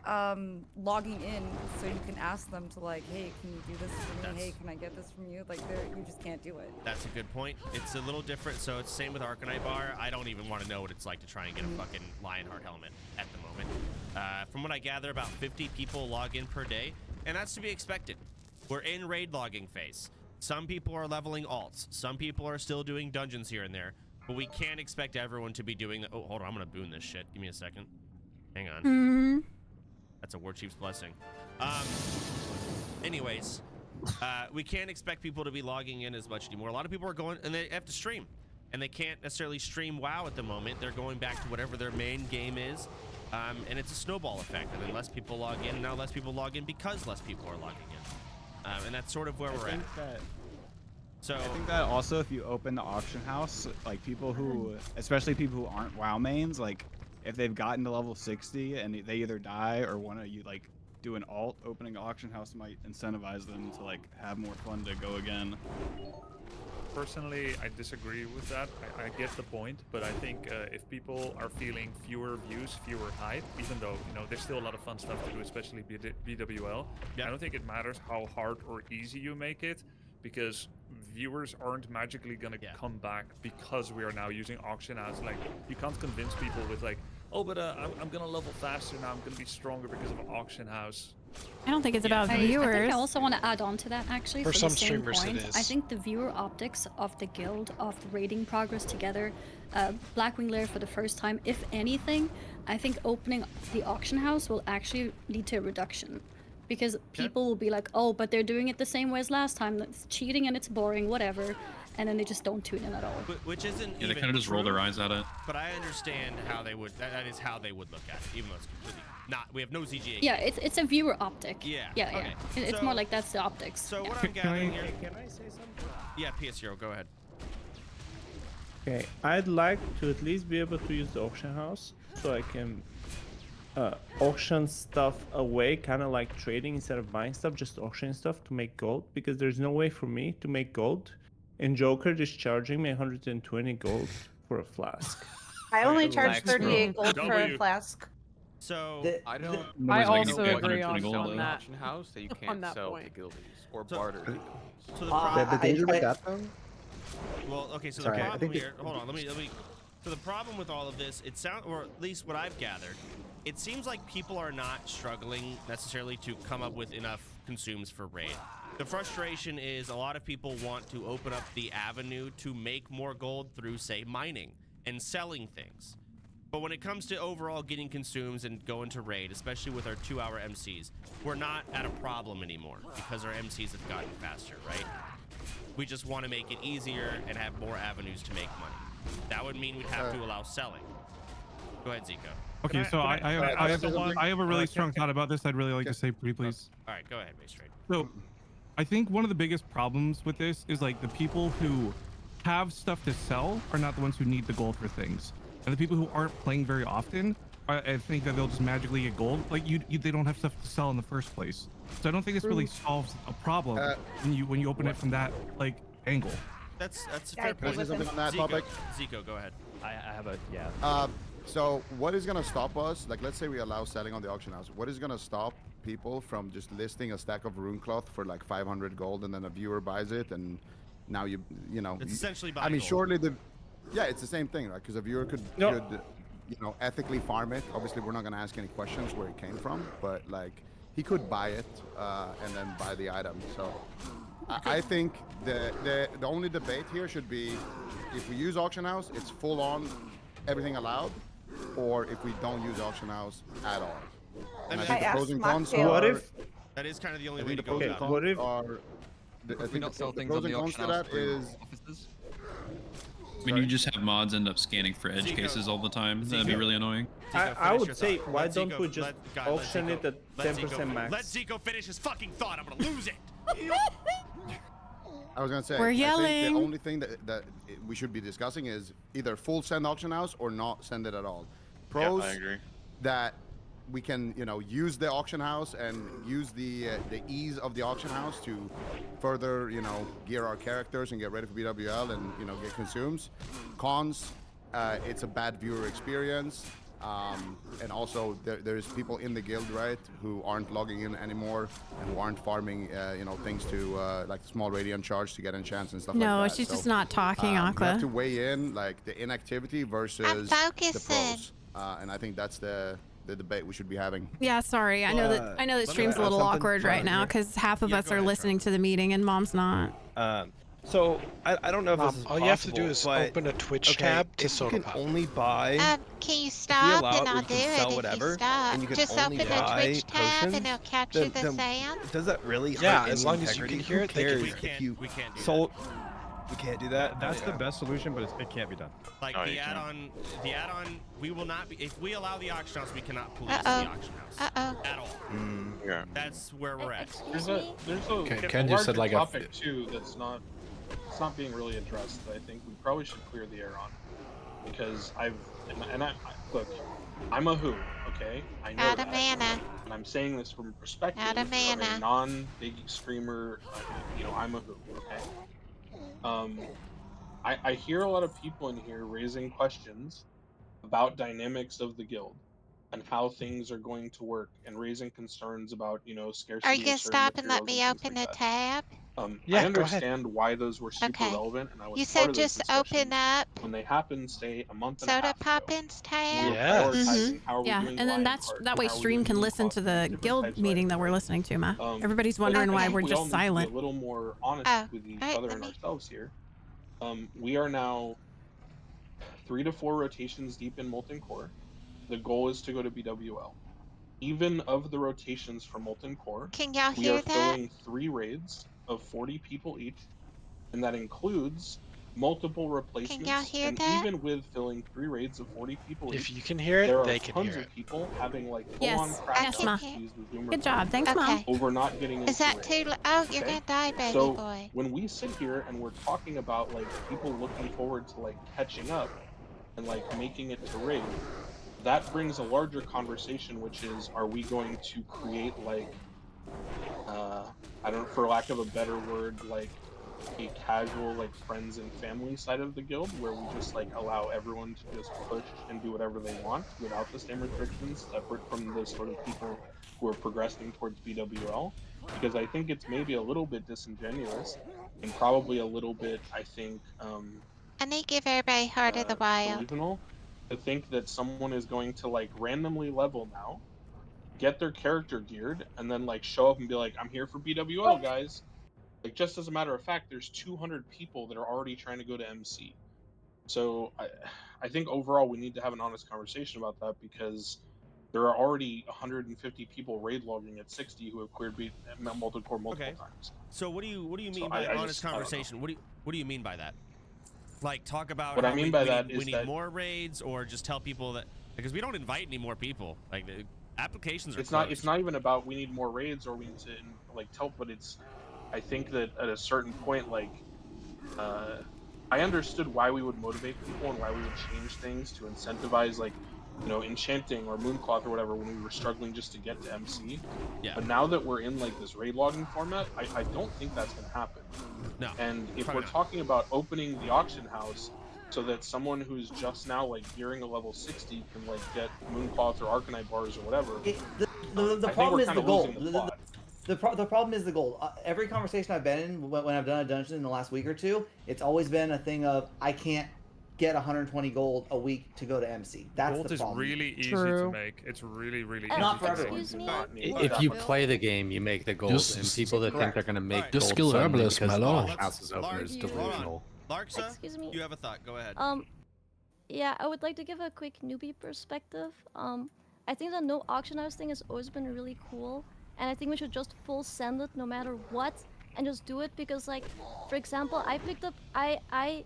[SPEAKER 10] logging in, so you can ask them to like, hey, can you do this for me? Hey, can I get this from you? Like, you just can't do it.
[SPEAKER 9] That's a good point. It's a little different. So it's same with Arcanite Bar. I don't even want to know what it's like to try and get a fucking Lionheart helmet at the moment. From what I gather, about 50 people log in per day, and that's to be expected. We're in raid logging phase. Some people are leveling alts. Some people are still doing dungeons here and there. But we can't expect everyone to be doing that. Oh, hold on. I'm going to boon this shit. Give me a second. Hang on. That's a War Chief's blessing. Anyways, we can't expect people to be logging in as much anymore. A lot of people are going, and they have to stream. And they can't necessarily stream WoW at the moment. They're going back to whatever their main game is. And it's a snowball effect. And then less people log in. And now less people log in because less people are logging in. And that's sort of where we're at.
[SPEAKER 18] I think that also if you open the auction house, like people who, especially people who aren't WoW mains, like if they've gotten to level 60 and they either die or want to do an alt, opening an auction house might incentivize them to like have more fun to go again.
[SPEAKER 13] Personally, I disagree with that. I get the point, but I think if people are feeling fewer views, fewer hype, even though there's still a lot of fun stuff to do, especially BWL. I don't think it matters how hard or easy you make it, because viewers aren't magically gonna come back because we are now using auction house. Like, you can't convince people with like, oh, but I'm gonna level faster now. I'm gonna be stronger because of auction house.
[SPEAKER 1] I don't think it's about viewers.
[SPEAKER 19] I think I also want to add on to that, actually.
[SPEAKER 3] For some
[SPEAKER 19] the same
[SPEAKER 3] streamers it
[SPEAKER 19] point.
[SPEAKER 3] is.
[SPEAKER 19] I think the viewer optics of the guild, of the raiding progress together, Blackwing Lair for the first time, if anything, I think opening the auction house will actually lead to a reduction. Because people will be like, oh, but they're doing it the same way as last time. That's cheating and it's boring, whatever. And then they just don't tune in at all.
[SPEAKER 9] Which isn't
[SPEAKER 12] Yeah, they
[SPEAKER 9] even
[SPEAKER 12] kind of just roll their
[SPEAKER 9] true,
[SPEAKER 12] eyes at it.
[SPEAKER 9] But I understand how they would. That is how they would look at it, even though it's completely not. We have no ZGA.
[SPEAKER 19] Yeah, it's a viewer optic.
[SPEAKER 9] Yeah.
[SPEAKER 19] Yeah,
[SPEAKER 9] okay.
[SPEAKER 19] yeah. It's more like that's the optics.
[SPEAKER 9] So
[SPEAKER 19] yeah.
[SPEAKER 9] what I'm gathering here. Can I say something? Yeah, PS0, go ahead.
[SPEAKER 20] Okay, I'd like to at least be able to use the auction house so I can auction stuff away, kind of like trading instead of buying stuff, just auctioning stuff to make gold, because there's no way for me to make gold and Joker just charging me 120 gold for a flask.
[SPEAKER 21] I only charge
[SPEAKER 20] Relax,
[SPEAKER 21] 38
[SPEAKER 20] bro.
[SPEAKER 21] gold for a flask.
[SPEAKER 9] So
[SPEAKER 21] I
[SPEAKER 12] don't.
[SPEAKER 11] I
[SPEAKER 12] Nobody's
[SPEAKER 11] also
[SPEAKER 12] making
[SPEAKER 11] agree
[SPEAKER 12] 120 gold,
[SPEAKER 11] on
[SPEAKER 12] though.
[SPEAKER 11] that.
[SPEAKER 22] Auction house that you
[SPEAKER 11] On
[SPEAKER 22] can't
[SPEAKER 11] that
[SPEAKER 22] sell
[SPEAKER 11] point.
[SPEAKER 22] to guildies or barter to guildies.
[SPEAKER 9] So the problem.
[SPEAKER 16] The danger with that though?
[SPEAKER 9] Well, okay, so
[SPEAKER 16] Sorry,
[SPEAKER 9] the
[SPEAKER 16] I
[SPEAKER 9] problem
[SPEAKER 16] think
[SPEAKER 9] here. Hold on, let me. So the problem with all of this, it sounds, or at least what I've gathered, it seems like people are not struggling necessarily to come up with enough consumes for raid. The frustration is a lot of people want to open up the avenue to make more gold through, say, mining and selling things. But when it comes to overall getting consumes and going to raid, especially with our 2-hour MCs, we're not at a problem anymore because our MCs have gotten faster, right? We just want to make it easier and have more avenues to make money. That would mean we'd have to allow selling. Go ahead, Zico.
[SPEAKER 23] Okay, so I have a really strong thought about this. I'd really like to say pretty please.
[SPEAKER 9] All right, go ahead, Base Trade.
[SPEAKER 23] So I think one of the biggest problems with this is like the people who have stuff to sell are not the ones who need the gold for things. And the people who aren't playing very often, I think that they'll just magically get gold. Like they don't have stuff to sell in the first place. So I don't think this really solves a problem when you open it from that like angle.
[SPEAKER 9] That's a fair point.
[SPEAKER 24] Something on that topic?
[SPEAKER 9] Zico, go ahead.
[SPEAKER 24] I have a so what is going to stop us, like let's say we allow selling on the auction house, what is going to stop people from just listing a stack of rune cloth for like 500 gold and then a viewer buys it and now you know
[SPEAKER 9] It's essentially
[SPEAKER 24] I mean
[SPEAKER 9] gold.
[SPEAKER 24] surely it's the same thing, right? Because a viewer could ethically farm it. Obviously we're not going to ask any questions where it came from, but like he could buy it and then buy the item. So I think the only debate here should be if we use auction house, it's full on everything allowed, or if we don't use auction house at all. And I think the pros and cons are.
[SPEAKER 19] What if?
[SPEAKER 9] That is kind of the only
[SPEAKER 24] I
[SPEAKER 9] way
[SPEAKER 24] think
[SPEAKER 9] to go
[SPEAKER 24] the
[SPEAKER 9] about
[SPEAKER 24] pros
[SPEAKER 9] it.
[SPEAKER 24] and cons are. I think
[SPEAKER 12] don't sell
[SPEAKER 24] the
[SPEAKER 12] things
[SPEAKER 24] pros
[SPEAKER 12] on
[SPEAKER 24] and
[SPEAKER 12] the
[SPEAKER 24] cons to
[SPEAKER 12] auction house
[SPEAKER 24] that
[SPEAKER 12] for your
[SPEAKER 24] is.
[SPEAKER 12] offices. I mean, you just have mods end up scanning for edge cases all the time. That'd be really annoying.
[SPEAKER 20] I would say, why don't we just auction it at 10% max?
[SPEAKER 9] Let Zico finish his fucking thought. I'm gonna lose it.
[SPEAKER 24] I was gonna say.
[SPEAKER 1] We're
[SPEAKER 24] I think
[SPEAKER 1] yelling.
[SPEAKER 24] the only thing that we should be discussing is either full send auction house or not send it at all. Pros
[SPEAKER 12] I agree.
[SPEAKER 24] that we can use the auction house and use the ease of the auction house to further gear our characters and get ready for BWL and get consumes. Cons, it's a bad viewer experience. And also there's people in the guild, right, who aren't logging in anymore and who aren't farming things to like small radiant charge to get enchants and stuff like that.
[SPEAKER 1] No, she's just not talking,
[SPEAKER 24] You
[SPEAKER 1] Aqua.
[SPEAKER 24] have to weigh in like the inactivity versus the pros. And I think that's the debate we should be having.
[SPEAKER 1] Yeah, sorry. I know that stream's a little awkward right now because half of us are listening to the meeting and Mom's not.
[SPEAKER 25] So I don't know if this is
[SPEAKER 3] all you have to do is
[SPEAKER 25] but,
[SPEAKER 3] open a Twitch
[SPEAKER 25] okay,
[SPEAKER 3] tab to
[SPEAKER 25] if you
[SPEAKER 3] soda
[SPEAKER 25] can
[SPEAKER 3] pop.
[SPEAKER 25] only buy.
[SPEAKER 2] Can you
[SPEAKER 25] If we
[SPEAKER 2] stop
[SPEAKER 25] allow
[SPEAKER 2] and
[SPEAKER 25] it,
[SPEAKER 2] I'll
[SPEAKER 25] we
[SPEAKER 2] do
[SPEAKER 25] can
[SPEAKER 2] it
[SPEAKER 25] sell
[SPEAKER 2] if
[SPEAKER 25] whatever,
[SPEAKER 2] you stop?
[SPEAKER 25] and you can
[SPEAKER 2] Just
[SPEAKER 25] only
[SPEAKER 2] open a
[SPEAKER 25] buy
[SPEAKER 2] Twitch tab and
[SPEAKER 25] potions,
[SPEAKER 2] it'll capture the
[SPEAKER 25] then
[SPEAKER 2] sand.
[SPEAKER 25] does that really hurt
[SPEAKER 3] Yeah,
[SPEAKER 25] any
[SPEAKER 3] as long as you
[SPEAKER 25] integrity?
[SPEAKER 3] can hear it, they
[SPEAKER 25] Who
[SPEAKER 3] can-
[SPEAKER 25] cares if you
[SPEAKER 9] we can't do
[SPEAKER 25] sold? We can't do that.
[SPEAKER 14] That's the best solution, but it can't be done.
[SPEAKER 9] Like
[SPEAKER 25] No,
[SPEAKER 9] the
[SPEAKER 25] you can't.
[SPEAKER 9] add-on, we will not be. If we allow the auction house, we cannot police
[SPEAKER 2] Uh-oh.
[SPEAKER 9] the auction house at all.
[SPEAKER 12] Yeah.
[SPEAKER 9] That's where we're at.
[SPEAKER 15] There's a
[SPEAKER 12] Ken just said,
[SPEAKER 15] larger
[SPEAKER 12] like, a-
[SPEAKER 15] topic too that's not being really addressed that I think we probably should clear the air on, because I look, I'm a who, okay? I know
[SPEAKER 2] Out
[SPEAKER 15] that,
[SPEAKER 2] of mana.
[SPEAKER 15] and I'm saying this from a perspective
[SPEAKER 2] Out of
[SPEAKER 15] of a
[SPEAKER 2] mana.
[SPEAKER 15] non-big streamer. I'm a who. Okay. I hear a lot of people in here raising questions about dynamics of the guild and how things are going to work, and raising concerns about scarcity.
[SPEAKER 2] Are you
[SPEAKER 15] of
[SPEAKER 2] gonna
[SPEAKER 15] certain
[SPEAKER 2] stop and let
[SPEAKER 15] materials
[SPEAKER 2] me
[SPEAKER 15] and things
[SPEAKER 2] open
[SPEAKER 15] like
[SPEAKER 2] a
[SPEAKER 15] that.
[SPEAKER 2] tab?
[SPEAKER 15] I understand why those were super
[SPEAKER 2] Okay.
[SPEAKER 15] relevant, and I was
[SPEAKER 2] You
[SPEAKER 15] part
[SPEAKER 2] said
[SPEAKER 15] of those
[SPEAKER 2] just
[SPEAKER 15] discussions
[SPEAKER 2] open up
[SPEAKER 15] when they happened, say, a month and a
[SPEAKER 2] Soda
[SPEAKER 15] half ago.
[SPEAKER 2] Poppins
[SPEAKER 15] We
[SPEAKER 2] tab.
[SPEAKER 15] were prioritizing
[SPEAKER 1] Mhm.
[SPEAKER 15] how are we
[SPEAKER 1] Yeah,
[SPEAKER 15] doing
[SPEAKER 1] and then
[SPEAKER 15] lion
[SPEAKER 1] that
[SPEAKER 15] cards,
[SPEAKER 1] way
[SPEAKER 15] how are we
[SPEAKER 1] stream
[SPEAKER 15] doing
[SPEAKER 1] can
[SPEAKER 15] moon
[SPEAKER 1] listen
[SPEAKER 15] cloth,
[SPEAKER 1] to
[SPEAKER 15] and
[SPEAKER 1] the
[SPEAKER 15] different
[SPEAKER 1] guild
[SPEAKER 15] types of
[SPEAKER 1] meeting
[SPEAKER 15] items,
[SPEAKER 1] that we're
[SPEAKER 15] right?
[SPEAKER 1] listening to, Ma. Everybody's
[SPEAKER 15] But
[SPEAKER 1] wondering why
[SPEAKER 15] I think
[SPEAKER 1] we're
[SPEAKER 15] we all
[SPEAKER 1] just
[SPEAKER 15] need to
[SPEAKER 1] silent.
[SPEAKER 15] be a little more honest with each other and ourselves here. We are now 3 to 4 rotations deep in Molten Core. The goal is to go to BWL. Even of the rotations for Molten Core,
[SPEAKER 2] Can y'all
[SPEAKER 15] we are
[SPEAKER 2] hear that?
[SPEAKER 15] filling 3 raids of 40 people each, and that includes multiple replacements.
[SPEAKER 2] hear
[SPEAKER 15] And
[SPEAKER 2] that?
[SPEAKER 15] even with filling 3 raids of 40 people
[SPEAKER 3] If
[SPEAKER 15] each,
[SPEAKER 3] you can hear it,
[SPEAKER 15] there are
[SPEAKER 3] they can
[SPEAKER 15] tons
[SPEAKER 3] hear
[SPEAKER 15] of
[SPEAKER 3] it.
[SPEAKER 15] people having like full-on
[SPEAKER 1] Yes,
[SPEAKER 15] crash
[SPEAKER 1] yes,
[SPEAKER 15] outs,
[SPEAKER 1] Ma.
[SPEAKER 15] to use the Zoomer
[SPEAKER 1] Good job.
[SPEAKER 15] term,
[SPEAKER 1] Thanks, Mom.
[SPEAKER 2] Okay.
[SPEAKER 15] over not getting into
[SPEAKER 2] Is that
[SPEAKER 15] raids.
[SPEAKER 2] too? Oh, you're
[SPEAKER 15] Okay?
[SPEAKER 2] gonna die, baby
[SPEAKER 15] So
[SPEAKER 2] boy.
[SPEAKER 15] when we sit here and we're talking about like people looking forward to like catching up and like making it to raid, that brings a larger conversation, which is, are we going to create like I don't, for lack of a better word, like a casual like friends and family side of the guild where we just like allow everyone to just push and do whatever they want without the same restrictions, separate from the sort of people who are progressing towards BWL? Because I think it's maybe a little bit disingenuous and probably a little bit, I think,
[SPEAKER 2] I need to give everybody Heart of the Wild.
[SPEAKER 15] delusional to think that someone is going to like randomly level now, get their character geared, and then like show up and be like, I'm here for BWL, guys. Like, just as a matter of fact, there's 200 people that are already trying to go to MC. So I think overall we need to have an honest conversation about that, because there are already 150 people raid logging at 60 who have cleared multi-core multiple times.
[SPEAKER 9] So what do you mean
[SPEAKER 15] So
[SPEAKER 9] by
[SPEAKER 15] I
[SPEAKER 9] honest
[SPEAKER 15] just- I don't know.
[SPEAKER 9] conversation? What do you mean by that? Like talk about
[SPEAKER 15] What
[SPEAKER 9] how
[SPEAKER 15] I mean
[SPEAKER 9] we,
[SPEAKER 15] by
[SPEAKER 9] we
[SPEAKER 15] that
[SPEAKER 9] need,
[SPEAKER 15] is
[SPEAKER 9] we need
[SPEAKER 15] that-
[SPEAKER 9] more raids, or just tell people that, because we don't invite any more people. Like the applications are
[SPEAKER 15] It's
[SPEAKER 9] closed.
[SPEAKER 15] not even about we need more raids or we need to like tell, but it's, I think that at a certain point, like I understood why we would motivate people and why we would change things to incentivize, like, enchanting or mooncloth or whatever when we were struggling just to get to MC.
[SPEAKER 9] Yeah.
[SPEAKER 15] But now that we're in like this raid logging format, I don't think that's going to happen.
[SPEAKER 9] No.
[SPEAKER 15] And if
[SPEAKER 9] probably
[SPEAKER 15] we're
[SPEAKER 9] not.
[SPEAKER 15] talking about opening the auction house so that someone who's just now like gearing a level 60 can like get mooncloth or arcanite bars or whatever,
[SPEAKER 5] The
[SPEAKER 15] I think
[SPEAKER 5] problem
[SPEAKER 15] we're
[SPEAKER 5] is
[SPEAKER 15] kinda
[SPEAKER 5] the goal.
[SPEAKER 15] losing the plot.
[SPEAKER 5] The problem is the goal. Every conversation I've been in when I've done a dungeon in the last week or two, it's always been a thing of I can't get 120 gold a week to go to MC. That's
[SPEAKER 13] Gold
[SPEAKER 5] the
[SPEAKER 13] is
[SPEAKER 5] problem.
[SPEAKER 13] really easy to make. It's really easy
[SPEAKER 5] Not for
[SPEAKER 13] to
[SPEAKER 5] everyone.
[SPEAKER 13] make.
[SPEAKER 6] If you play the game, you make the gold,
[SPEAKER 7] Just-
[SPEAKER 6] and people that think they're going to make
[SPEAKER 7] Just
[SPEAKER 6] gold
[SPEAKER 7] skill
[SPEAKER 6] suddenly
[SPEAKER 7] herbalist,
[SPEAKER 6] because
[SPEAKER 7] my
[SPEAKER 6] the
[SPEAKER 7] lord.
[SPEAKER 6] house is open is delusional.
[SPEAKER 9] Larksa,
[SPEAKER 8] Excuse me.
[SPEAKER 9] you have a thought. Go ahead.
[SPEAKER 8] Yeah, I would like to give a quick newbie perspective. I think the no auction house thing has always been really cool, and I think we should just full send it no matter what, and just do it because, like, for example, I picked up, I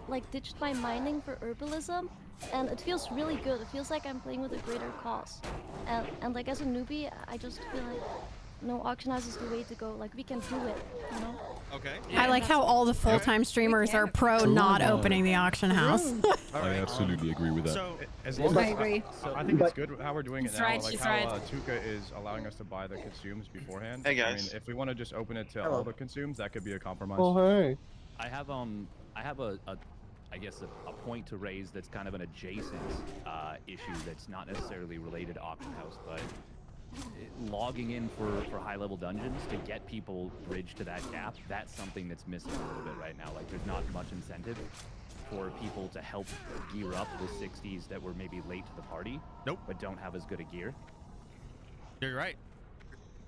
[SPEAKER 8] like ditched my mining for herbalism, and it feels really good. It feels like I'm playing with a greater cause, and like as a newbie, I just feel like no auction house is the way to go. Like we can do it, you know.
[SPEAKER 9] Okay.
[SPEAKER 1] I like how all the full-time streamers are pro not opening the auction house.
[SPEAKER 17] I absolutely agree with that.
[SPEAKER 9] So,
[SPEAKER 14] as
[SPEAKER 1] long
[SPEAKER 14] long
[SPEAKER 1] I
[SPEAKER 14] as
[SPEAKER 1] agree.
[SPEAKER 14] I think it's good how we're doing it
[SPEAKER 1] She's
[SPEAKER 14] now.
[SPEAKER 1] right,
[SPEAKER 14] Like
[SPEAKER 1] she's
[SPEAKER 14] how
[SPEAKER 1] right.
[SPEAKER 14] Tuca is allowing us to buy the consumes beforehand.
[SPEAKER 26] Hey,
[SPEAKER 14] I mean,
[SPEAKER 26] guys.
[SPEAKER 14] if we want to just open it to
[SPEAKER 26] Hello.
[SPEAKER 14] all the consumes, that could be a compromise.
[SPEAKER 27] Oh, hey.
[SPEAKER 26] I have I guess a point to raise that's kind of an adjacent issue that's not necessarily related to auction house, but logging in for high level dungeons to get people bridged to that gap, that's something that's missing a little bit right now. Like there's not much incentive for people to help gear up the 60s that were maybe late to the party.
[SPEAKER 9] Nope.
[SPEAKER 26] But don't have as good a gear.
[SPEAKER 9] You're right.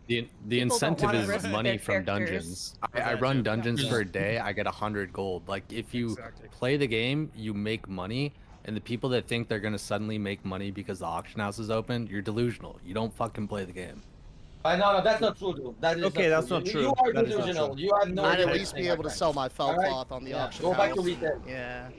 [SPEAKER 6] The
[SPEAKER 5] People don't
[SPEAKER 6] incentive
[SPEAKER 5] wanna
[SPEAKER 6] is
[SPEAKER 5] risk
[SPEAKER 6] money
[SPEAKER 5] their
[SPEAKER 6] from
[SPEAKER 5] characters.
[SPEAKER 6] dungeons. I run dungeons for a day. I get 100 gold. Like if you play the game, you make money. And the people that think they're gonna suddenly make money because the auction house is open, you're delusional. You don't fucking play the game.
[SPEAKER 5] No, that's not true, dude. That is
[SPEAKER 20] Okay, that's not true.
[SPEAKER 5] You are
[SPEAKER 20] That is not
[SPEAKER 5] delusional.
[SPEAKER 20] true.
[SPEAKER 5] You have no
[SPEAKER 28] I'd
[SPEAKER 5] idea
[SPEAKER 28] at
[SPEAKER 5] what
[SPEAKER 28] least
[SPEAKER 5] you're
[SPEAKER 28] be
[SPEAKER 5] saying,
[SPEAKER 28] able to
[SPEAKER 5] my
[SPEAKER 28] sell my felt
[SPEAKER 5] Alright?
[SPEAKER 28] cloth on the
[SPEAKER 5] Yeah.
[SPEAKER 28] auction
[SPEAKER 5] Go
[SPEAKER 28] house.
[SPEAKER 5] back to retail.
[SPEAKER 28] Yeah.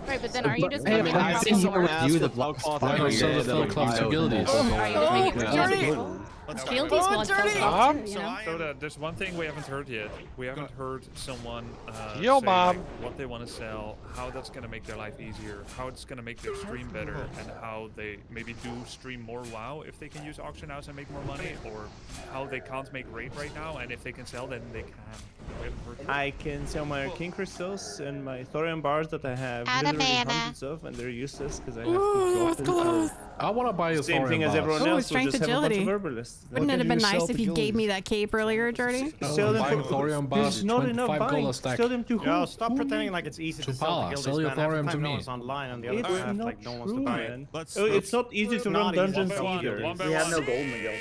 [SPEAKER 8] Right, but then are you just
[SPEAKER 6] Hey,
[SPEAKER 8] making
[SPEAKER 6] I've
[SPEAKER 8] a
[SPEAKER 6] been here
[SPEAKER 8] profit?
[SPEAKER 6] with you the last
[SPEAKER 7] I'm gonna sell the felt cloth to guildies.
[SPEAKER 8] Are you just making a profit?
[SPEAKER 9] Let's
[SPEAKER 19] Kill
[SPEAKER 9] start.
[SPEAKER 19] these
[SPEAKER 9] Wait,
[SPEAKER 19] ones.
[SPEAKER 9] wait, wait.
[SPEAKER 19] Mom?
[SPEAKER 9] So I am-
[SPEAKER 13] So there's one thing we haven't heard yet. We haven't heard someone
[SPEAKER 3] Yo,
[SPEAKER 13] say
[SPEAKER 3] Mom.
[SPEAKER 13] like, what they want to sell, how that's gonna make their life easier, how it's gonna make their stream better, and how they maybe do stream more WoW if they can use auction house and make more money, or how they can't make raid right now, and if they can sell, then they can. We haven't heard.
[SPEAKER 20] I can sell my king crystals and my thorium bars that I have
[SPEAKER 2] Out of
[SPEAKER 20] literally
[SPEAKER 2] mana.
[SPEAKER 20] hundreds of, and they're useless because I have
[SPEAKER 1] Ooh,
[SPEAKER 20] to
[SPEAKER 1] that's
[SPEAKER 20] drop them
[SPEAKER 1] close.
[SPEAKER 20] out.
[SPEAKER 17] I want to buy a
[SPEAKER 20] Same thing as everyone
[SPEAKER 1] Ooh,
[SPEAKER 20] else. We'll
[SPEAKER 1] strength
[SPEAKER 20] just have a bunch
[SPEAKER 1] agility.
[SPEAKER 20] of herbalists.
[SPEAKER 1] Wouldn't it have been nice if you gave me that cape earlier, Jordy?
[SPEAKER 20] Sell them
[SPEAKER 17] buying
[SPEAKER 20] for
[SPEAKER 17] thorium bars,
[SPEAKER 20] There's not enough
[SPEAKER 17] 25 gold a
[SPEAKER 20] buying.
[SPEAKER 17] stack.
[SPEAKER 20] Sell them to who?
[SPEAKER 4] Yo, stop pretending like it's easy to sell
[SPEAKER 17] Pala,
[SPEAKER 4] the guild.
[SPEAKER 17] sell your
[SPEAKER 4] Half the
[SPEAKER 17] thorium to
[SPEAKER 4] time no
[SPEAKER 17] me.
[SPEAKER 4] one's online, and the other
[SPEAKER 20] It's
[SPEAKER 4] half
[SPEAKER 20] not
[SPEAKER 4] like no one wants to
[SPEAKER 20] true,
[SPEAKER 4] buy it.
[SPEAKER 20] man.
[SPEAKER 9] Let's-
[SPEAKER 20] Oh, it's not easy to run
[SPEAKER 4] Not easy.
[SPEAKER 20] dungeons
[SPEAKER 4] One by one,
[SPEAKER 20] either.
[SPEAKER 4] one by
[SPEAKER 5] We have no
[SPEAKER 4] one.
[SPEAKER 5] gold in the guild.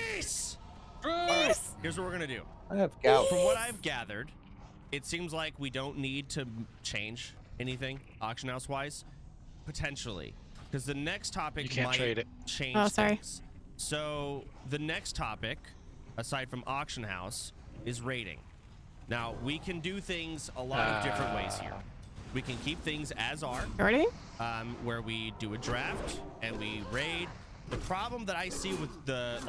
[SPEAKER 9] Alright, here's what we're gonna do.
[SPEAKER 16] I have gout.
[SPEAKER 9] From what I've gathered, it seems like we don't need to change anything auction house wise, potentially, because the next topic
[SPEAKER 3] You can't
[SPEAKER 9] might
[SPEAKER 3] trade it.
[SPEAKER 9] change
[SPEAKER 1] Oh, sorry.
[SPEAKER 9] things. So the next topic, aside from auction house, is raiding. Now we can do things a lot of different ways here. We can keep things as are,
[SPEAKER 1] Jordy?
[SPEAKER 9] where we do a draft and we raid. The problem that I see with the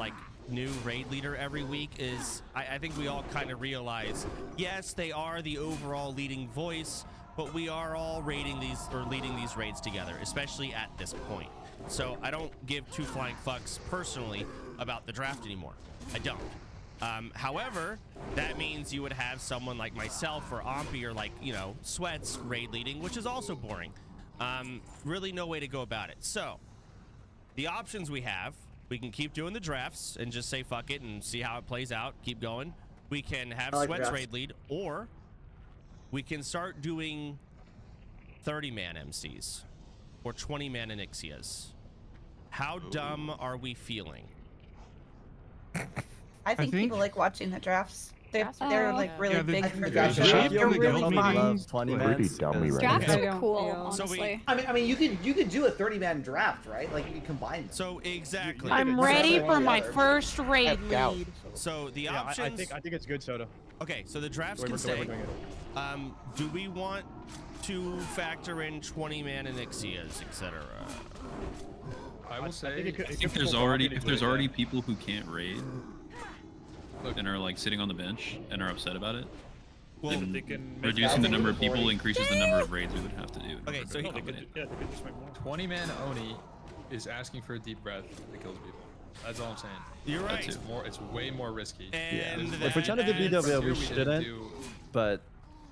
[SPEAKER 9] new raid leader every week is I think we all kind of realize, yes, they are the overall leading voice, but we are all leading these raids together, especially at this point. So I don't give two flying fucks personally about the draft anymore. I don't. However, that means you would have someone like myself or Ompy or Sweats raid leading, which is also boring. Really no way to go about it. So the options we have, we can keep doing the drafts and just say fuck it and see how it plays out, keep going. We can have Sweats
[SPEAKER 5] drafts.
[SPEAKER 9] raid lead, or we can start doing 30-man MCs or 20-man Anixias. How dumb are we feeling?
[SPEAKER 7] I think people like watching the drafts. They're like really
[SPEAKER 23] Yeah, the-
[SPEAKER 7] big for
[SPEAKER 23] the-
[SPEAKER 7] drafts.
[SPEAKER 23] the-
[SPEAKER 7] They're
[SPEAKER 23] the-
[SPEAKER 7] really
[SPEAKER 23] the-
[SPEAKER 7] fun.
[SPEAKER 17] Pretty dummy right
[SPEAKER 19] Drafts
[SPEAKER 17] now.
[SPEAKER 19] are cool,
[SPEAKER 7] Yeah.
[SPEAKER 9] So we-
[SPEAKER 19] honestly.
[SPEAKER 5] I mean, you could do a 30-man draft, right? Like you could combine them.
[SPEAKER 9] So exactly.
[SPEAKER 10] I'm ready for my first raid
[SPEAKER 16] gout.
[SPEAKER 10] lead.
[SPEAKER 9] So the
[SPEAKER 14] Yeah,
[SPEAKER 9] options.
[SPEAKER 14] I think it's good, Soda.
[SPEAKER 9] Okay, so the drafts
[SPEAKER 14] The way
[SPEAKER 9] can
[SPEAKER 14] we're
[SPEAKER 9] stay.
[SPEAKER 14] doing it.
[SPEAKER 9] Do we want to factor in 20-man Anixias, etc.?
[SPEAKER 12] I will say,
[SPEAKER 14] think it could-
[SPEAKER 12] I
[SPEAKER 14] it
[SPEAKER 12] think
[SPEAKER 14] could
[SPEAKER 12] there's
[SPEAKER 14] pull
[SPEAKER 12] already
[SPEAKER 14] Rocket
[SPEAKER 12] if
[SPEAKER 14] into
[SPEAKER 12] there's
[SPEAKER 14] it,
[SPEAKER 12] already
[SPEAKER 14] yeah.
[SPEAKER 12] people who can't raid and are sitting on the bench and are upset about it.
[SPEAKER 9] Well,
[SPEAKER 12] then
[SPEAKER 13] they can make
[SPEAKER 12] reducing the
[SPEAKER 13] that
[SPEAKER 12] number of people
[SPEAKER 5] 40.
[SPEAKER 12] increases the number of raids we would have to do. in
[SPEAKER 9] Okay,
[SPEAKER 12] order
[SPEAKER 9] so
[SPEAKER 12] to
[SPEAKER 9] he-
[SPEAKER 12] accommodate.
[SPEAKER 13] Yeah, they could just make more.
[SPEAKER 17] 20-man Oni is asking for a deep breath that kills people. That's all I'm saying.
[SPEAKER 9] You're right.
[SPEAKER 17] It's way more risky.
[SPEAKER 9] And
[SPEAKER 4] If we're trying to do
[SPEAKER 9] that
[SPEAKER 4] BWL, we
[SPEAKER 17] Here we didn't
[SPEAKER 4] shouldn't.
[SPEAKER 17] do-
[SPEAKER 4] But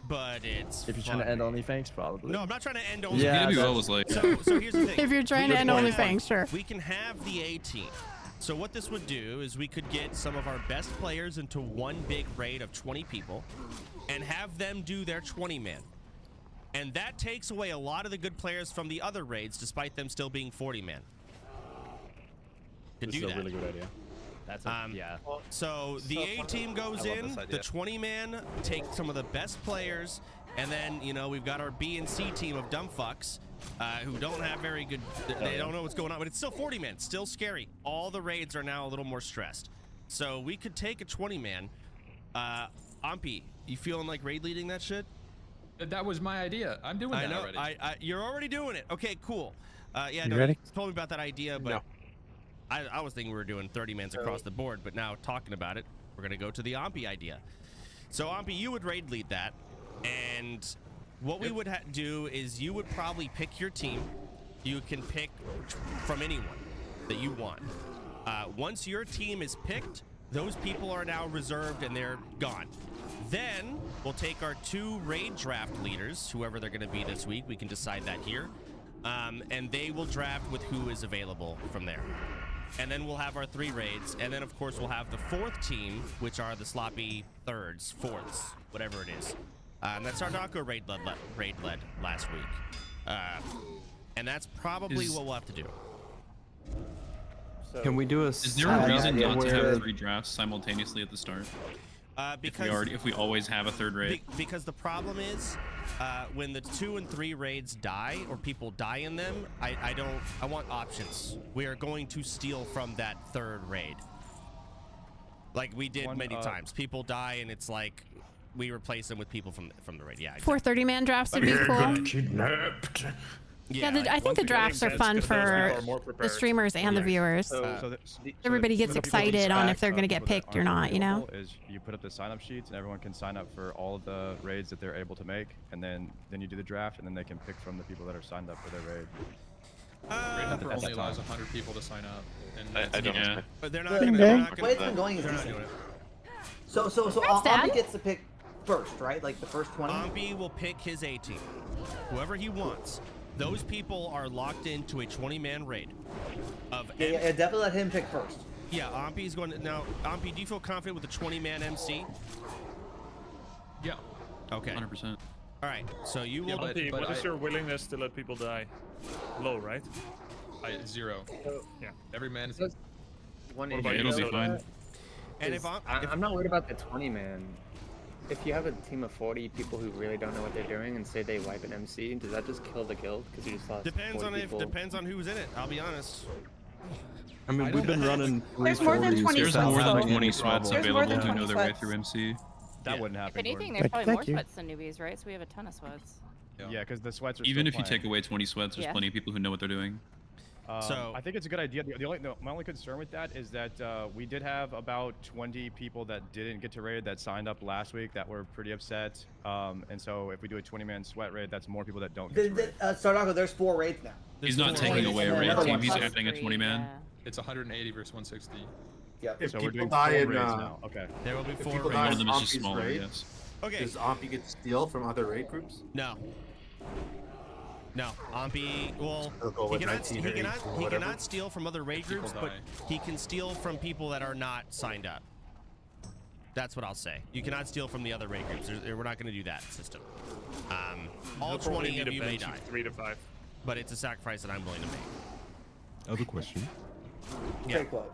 [SPEAKER 9] but it's
[SPEAKER 4] if you're trying to end Onlyfangs, probably.
[SPEAKER 9] No, I'm not trying to end
[SPEAKER 4] Yeah,
[SPEAKER 9] Onlyfangs.
[SPEAKER 12] BWL was like
[SPEAKER 9] So here's the thing.
[SPEAKER 1] If you're trying
[SPEAKER 9] We
[SPEAKER 1] to end
[SPEAKER 9] can
[SPEAKER 1] Onlyfangs, sure.
[SPEAKER 9] We can have the A team. So what this would do is we could get some of our best players into one big raid of 20 people and have them do their 20-man. And that takes away a lot of the good players from the other raids, despite them still being 40-man. To
[SPEAKER 4] This
[SPEAKER 9] do
[SPEAKER 4] is a
[SPEAKER 9] that.
[SPEAKER 4] really good idea.
[SPEAKER 26] That's
[SPEAKER 9] Yeah. So the A team goes
[SPEAKER 25] I love
[SPEAKER 9] in,
[SPEAKER 25] this
[SPEAKER 9] the
[SPEAKER 25] idea.
[SPEAKER 9] 20-man take some of the best players, and then we've got our B and C team of dumb fucks who don't have very good. They don't know what's going on, but it's still 40-man, still scary. All the raids are now a little more stressed. So we could take a 20-man. Ompy, you feeling like raid leading that shit?
[SPEAKER 17] That was my idea. I'm doing
[SPEAKER 9] I
[SPEAKER 17] that
[SPEAKER 9] know.
[SPEAKER 17] already.
[SPEAKER 9] You're already doing it. Okay, cool. Yeah,
[SPEAKER 4] You
[SPEAKER 9] no,
[SPEAKER 4] ready?
[SPEAKER 9] you told me about that idea, but
[SPEAKER 3] No.
[SPEAKER 9] I was thinking we were doing 30-mans across the board, but now talking about it, we're gonna go to the Ompy idea. So Ompy, you would raid lead that, and what we would do is you would probably pick your team. You can pick from anyone that you want. Once your team is picked, those people are now reserved and they're gone. Then we'll take our 2 raid draft leaders, whoever they're going to be this week. We can decide that here. And they will draft with who is available from there. And then we'll have our 3 raids. And then, of course, we'll have the 4th team, which are the sloppy 3rds, 4ths, whatever it is. That's our Darko raid led last week. And that's probably what we'll have to do.
[SPEAKER 4] Can we do a?
[SPEAKER 12] Is there a reason not to have 3 drafts simultaneously at the start?
[SPEAKER 9] Because
[SPEAKER 12] if we always have a 3rd raid.
[SPEAKER 9] Because the problem is, when the 2 and 3 raids die or people die in them, I want options. We are going to steal from that 3rd raid, like we did many times. People die and it's like we replace them with people from the raid. Yeah.
[SPEAKER 1] For 30-man drafts would be cool.
[SPEAKER 17] Kidnapped.
[SPEAKER 1] Yeah, I think the drafts are fun for the streamers and the viewers. Everybody gets excited on if they're going to get picked or not, you know?
[SPEAKER 14] Is you put up the sign-up sheets and everyone can sign up for all of the raids that they're able to make, and then you do the draft, and then they can pick from the people that are signed up for their raid.
[SPEAKER 17] Raid number only allows 100 people to sign up. And
[SPEAKER 25] I don't expect.
[SPEAKER 9] But they're not going to.
[SPEAKER 5] The way it's been going is decent. So Ambi gets to pick first, right? Like the first 20?
[SPEAKER 9] Ambi will pick his A team. Whoever he wants. Those people are locked into a 20-man raid.
[SPEAKER 5] Yeah, definitely let him pick first.
[SPEAKER 9] Yeah, Ampi's going to... Now, Ampi, do you feel confident with a 20-man MC?
[SPEAKER 12] Yeah.
[SPEAKER 9] Okay.
[SPEAKER 12] 100%.
[SPEAKER 9] All right, so you will...
[SPEAKER 13] What is your willingness to let people die? Low, right?
[SPEAKER 17] 0.
[SPEAKER 13] Yeah.
[SPEAKER 17] Every man is...
[SPEAKER 13] What about
[SPEAKER 12] it'll be fine.
[SPEAKER 9] And if
[SPEAKER 11] I'm not worried about the 20-man. If you have a team of 40 people who really don't know what they're doing and say they wipe an MC, does that just kill the guild because you just lost
[SPEAKER 9] Depends
[SPEAKER 11] 40 people?
[SPEAKER 9] depends on who's in it, I'll be honest.
[SPEAKER 15] I mean, we've been running
[SPEAKER 7] There's more than 20
[SPEAKER 12] There's
[SPEAKER 7] sweats.
[SPEAKER 12] more than
[SPEAKER 7] though.
[SPEAKER 12] 20 sweats
[SPEAKER 7] There's more
[SPEAKER 12] available
[SPEAKER 7] than
[SPEAKER 12] who know
[SPEAKER 7] 20
[SPEAKER 12] their way
[SPEAKER 7] sweats.
[SPEAKER 12] through MC.
[SPEAKER 14] That wouldn't happen.
[SPEAKER 18] If anything,
[SPEAKER 14] Gordon.
[SPEAKER 18] there's probably
[SPEAKER 14] Thank
[SPEAKER 18] more
[SPEAKER 14] you.
[SPEAKER 18] sweats than newbies, right? So we have a ton of sweats.
[SPEAKER 14] Yeah, because the sweats are
[SPEAKER 12] Even
[SPEAKER 14] still
[SPEAKER 12] if you
[SPEAKER 14] playing.
[SPEAKER 12] take away 20 sweats, there's
[SPEAKER 18] Yeah.
[SPEAKER 12] plenty of people who know what they're doing.
[SPEAKER 9] So
[SPEAKER 14] I think it's a good idea. My only concern with that is that we did have about 20 people that didn't get to raid that signed up last week that were pretty upset. And so if we do a 20-man sweat raid, that's more people that don't get to raid.
[SPEAKER 5] Sardaco, there's 4 raids now.
[SPEAKER 12] He's not taking away a raid
[SPEAKER 5] Another
[SPEAKER 12] team,
[SPEAKER 5] one.
[SPEAKER 12] he's adding a 20-man.
[SPEAKER 17] It's 180 versus 160.
[SPEAKER 5] Yeah.
[SPEAKER 14] So we're doing
[SPEAKER 21] people die
[SPEAKER 14] 4
[SPEAKER 21] in,
[SPEAKER 14] raids now. Okay.
[SPEAKER 9] There will be
[SPEAKER 21] If
[SPEAKER 9] 4
[SPEAKER 21] people
[SPEAKER 9] raids.
[SPEAKER 21] die
[SPEAKER 12] One
[SPEAKER 21] in
[SPEAKER 12] of them is just
[SPEAKER 21] Ompi's
[SPEAKER 12] smaller,
[SPEAKER 21] raid,
[SPEAKER 12] yes.
[SPEAKER 9] Okay.
[SPEAKER 21] Does Ompi get steal from other raid groups?
[SPEAKER 9] No. No, Ampi, well,
[SPEAKER 21] He'll go
[SPEAKER 9] he
[SPEAKER 21] with
[SPEAKER 9] cannot,
[SPEAKER 21] 19
[SPEAKER 9] he,
[SPEAKER 21] or 18
[SPEAKER 9] cannot,
[SPEAKER 21] or
[SPEAKER 9] he
[SPEAKER 21] whatever.
[SPEAKER 9] cannot steal from other raid
[SPEAKER 17] People
[SPEAKER 9] groups, but
[SPEAKER 17] die.
[SPEAKER 9] he can steal from people that are not signed up. That's what I'll say. You cannot steal from the other raid groups. We're not going to do that system. All 20 of you may die.
[SPEAKER 13] 3 to 5.
[SPEAKER 9] But it's a sacrifice that I'm willing to make.
[SPEAKER 22] Other question.
[SPEAKER 9] Yeah.
[SPEAKER 5] Great quote.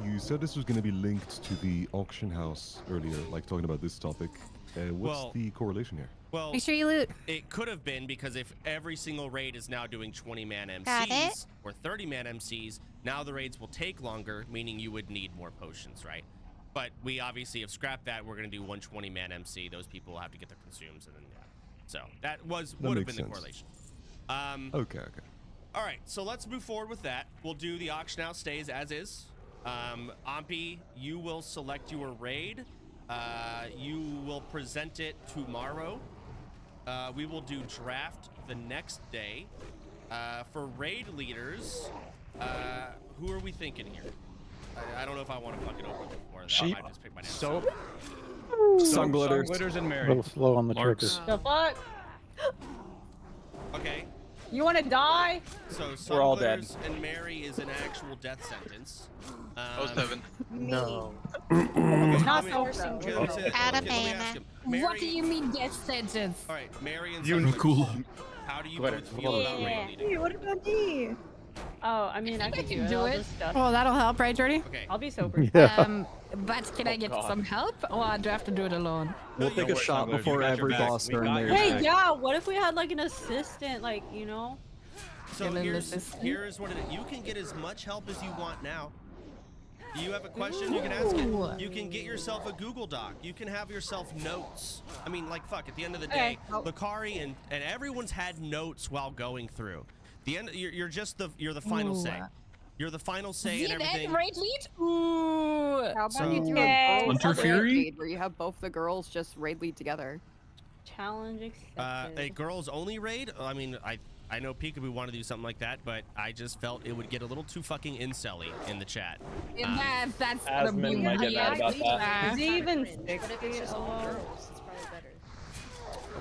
[SPEAKER 22] You said this was going to be linked to the auction house earlier, like talking about this topic. What's
[SPEAKER 9] Well-
[SPEAKER 22] the correlation here?
[SPEAKER 9] Well,
[SPEAKER 1] Make sure you loot.
[SPEAKER 9] it could have been because if every single raid is now doing 20-man
[SPEAKER 2] Got
[SPEAKER 9] MCs
[SPEAKER 2] it.
[SPEAKER 9] or 30-man MCs, now the raids will take longer, meaning you would need more potions, right? But we obviously have scrapped that. We're going to do 1 20-man MC. Those people will have to get their consumes, and then so that would have
[SPEAKER 22] makes
[SPEAKER 9] been the
[SPEAKER 22] sense.
[SPEAKER 9] correlation.
[SPEAKER 22] Okay.
[SPEAKER 9] All right, so let's move forward with that. We'll do the auction house stays as is. Ampi, you will select your raid. You will present it tomorrow. We will do draft the next day. For raid leaders, who are we thinking here? I don't know if I want to fuck it over before that. I might just pick my name.
[SPEAKER 14] Soap.
[SPEAKER 4] Sun glitters.
[SPEAKER 14] Sun glitters and
[SPEAKER 4] A
[SPEAKER 14] Mary.
[SPEAKER 4] little slow on the
[SPEAKER 12] Marks.
[SPEAKER 4] trigger.
[SPEAKER 10] The fuck?
[SPEAKER 9] Okay.
[SPEAKER 10] You want to die?
[SPEAKER 9] So
[SPEAKER 4] We're all dead.
[SPEAKER 9] Sunglitters and Mary is an actual death sentence.
[SPEAKER 25] was Devin.
[SPEAKER 21] No.
[SPEAKER 10] Not so
[SPEAKER 2] Alabama.
[SPEAKER 10] What do you mean death sentence?
[SPEAKER 9] All right, Mary and
[SPEAKER 12] You
[SPEAKER 9] Sunglitters.
[SPEAKER 12] cool.
[SPEAKER 9] How do you
[SPEAKER 4] Glitter.
[SPEAKER 9] both feel about raid leading?
[SPEAKER 7] Hey, what about me?
[SPEAKER 10] Oh, I mean, I
[SPEAKER 18] think
[SPEAKER 10] can
[SPEAKER 18] I can
[SPEAKER 10] do
[SPEAKER 18] do
[SPEAKER 10] it.
[SPEAKER 18] it.
[SPEAKER 1] Oh, that'll help, right, Jordy?
[SPEAKER 9] Okay.
[SPEAKER 10] I'll be sober.
[SPEAKER 20] Yeah.
[SPEAKER 10] But can I get
[SPEAKER 4] God.
[SPEAKER 10] some help, or do I have to do it alone?
[SPEAKER 15] We'll take a
[SPEAKER 14] worry,
[SPEAKER 15] shot
[SPEAKER 14] Sunglitters,
[SPEAKER 15] before
[SPEAKER 14] we got your
[SPEAKER 15] every
[SPEAKER 14] back.
[SPEAKER 15] boss
[SPEAKER 14] We
[SPEAKER 15] turn
[SPEAKER 14] got
[SPEAKER 15] there.
[SPEAKER 14] your
[SPEAKER 10] Hey,
[SPEAKER 14] back.
[SPEAKER 10] yeah. What if we had like an assistant, like
[SPEAKER 9] So
[SPEAKER 10] Get an
[SPEAKER 9] here's
[SPEAKER 10] assistant?
[SPEAKER 9] what it is. You can get as much help as you want now. You have a question, you can ask it. You can get yourself a Google Doc. You can have yourself notes. I mean, like, fuck, at the end of the day, Bakari and everyone's had notes while going through. The end, you're the final say. You're the final say and everything.
[SPEAKER 10] Raid lead? Ooh.
[SPEAKER 18] How about
[SPEAKER 9] So-
[SPEAKER 18] you do
[SPEAKER 10] Okay.
[SPEAKER 18] a girls
[SPEAKER 12] Hunter
[SPEAKER 18] raid
[SPEAKER 12] Fury?
[SPEAKER 18] lead where you have both the girls just raid lead together?
[SPEAKER 10] Challenge accepted.
[SPEAKER 9] A girls only raid? I mean, I know Peekaboo wanted to do something like that, but I just felt it would get a little too fucking incel-y in the chat.
[SPEAKER 10] That's
[SPEAKER 4] Asmund might get mad about that.
[SPEAKER 10] Is he even
[SPEAKER 18] But if it's just all girls, it's probably better.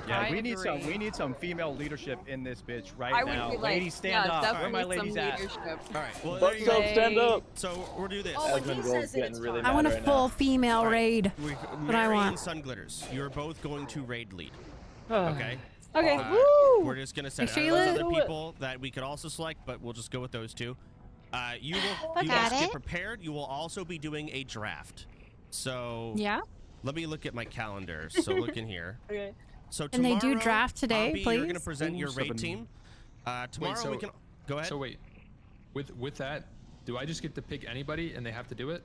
[SPEAKER 14] Yeah,
[SPEAKER 18] I
[SPEAKER 14] we need
[SPEAKER 18] agree.
[SPEAKER 14] some female leadership in this bitch right
[SPEAKER 18] I would
[SPEAKER 14] now.
[SPEAKER 18] be like,
[SPEAKER 14] Ladies, stand up. Where are my
[SPEAKER 18] definitely
[SPEAKER 14] ladies
[SPEAKER 18] some
[SPEAKER 14] at?
[SPEAKER 18] leadership.
[SPEAKER 9] All right, well,
[SPEAKER 4] Butt
[SPEAKER 9] there you go.
[SPEAKER 4] up, stand up.
[SPEAKER 9] So we'll do this.
[SPEAKER 7] Asmund
[SPEAKER 4] Girl's getting really
[SPEAKER 1] I
[SPEAKER 4] mad
[SPEAKER 1] want a
[SPEAKER 4] right
[SPEAKER 1] full
[SPEAKER 4] now.
[SPEAKER 1] female raid.
[SPEAKER 9] What
[SPEAKER 1] I
[SPEAKER 9] Mary
[SPEAKER 1] want.
[SPEAKER 9] and Sun Glitters, you're both going to raid lead. Okay.
[SPEAKER 10] Okay.
[SPEAKER 9] We're just gonna set
[SPEAKER 1] Make sure
[SPEAKER 9] it.
[SPEAKER 1] you
[SPEAKER 9] There's
[SPEAKER 1] let-
[SPEAKER 9] other people that we could also select, but we'll just go with those two. You
[SPEAKER 2] Got
[SPEAKER 9] guys get
[SPEAKER 2] it.
[SPEAKER 9] prepared. You will also be doing a draft. So
[SPEAKER 10] Yeah.
[SPEAKER 9] let me look at my calendar. So look in here.
[SPEAKER 10] Okay.
[SPEAKER 9] So
[SPEAKER 1] And they do
[SPEAKER 9] tomorrow,
[SPEAKER 1] draft today,
[SPEAKER 9] Ampi, You're gonna
[SPEAKER 1] please?
[SPEAKER 9] present your raid
[SPEAKER 17] 7.
[SPEAKER 9] team. Tomorrow
[SPEAKER 17] so-
[SPEAKER 9] we can go ahead.
[SPEAKER 17] So wait, with that, do I just get to pick anybody and they have to do it?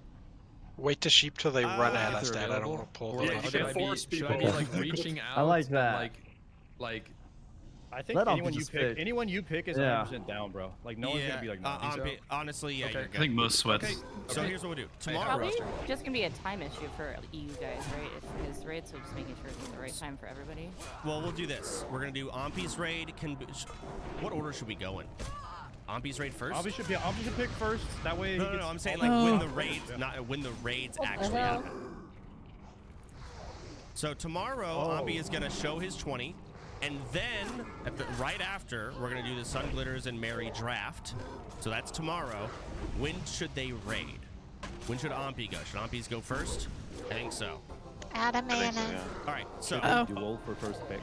[SPEAKER 3] Wait to sheep till they run at
[SPEAKER 17] If
[SPEAKER 3] us,
[SPEAKER 17] they're
[SPEAKER 3] Dad. I don't
[SPEAKER 17] available?
[SPEAKER 3] want to pull
[SPEAKER 17] Or
[SPEAKER 3] them.
[SPEAKER 17] like, should I be like reaching out?
[SPEAKER 4] I like
[SPEAKER 17] and,
[SPEAKER 4] that.
[SPEAKER 17] like
[SPEAKER 14] I think
[SPEAKER 15] Let
[SPEAKER 14] anyone
[SPEAKER 15] Ompy
[SPEAKER 14] you
[SPEAKER 15] just
[SPEAKER 14] pick,
[SPEAKER 15] pick.
[SPEAKER 14] anyone you pick is
[SPEAKER 15] Yeah.
[SPEAKER 14] 100% down, bro. Like no one's gonna be like, no.
[SPEAKER 9] honestly, yeah.
[SPEAKER 14] Okay.
[SPEAKER 9] You're
[SPEAKER 12] I think most sweats.
[SPEAKER 9] Okay, so here's what we'll do. Tomorrow.
[SPEAKER 18] Probably just gonna be a time issue for you guys, right? It's his raid, so just making sure it's the right time for everybody.
[SPEAKER 9] Well, we'll do this. We're gonna do Ompi's raid. What order should we go in? Ompi's raid first.
[SPEAKER 14] Ompy should pick first. That way.
[SPEAKER 9] No, I'm saying like when the raids, not when the raids actually happen. So tomorrow, Ompy is gonna show his 20, and then right after, we're gonna do the Sun Glitters and Mary draft. So that's tomorrow. When should they raid? When should Ompy go? Should Ompies go first? I think so.
[SPEAKER 2] Out of mana.
[SPEAKER 9] All right, so
[SPEAKER 26] duel for first pick.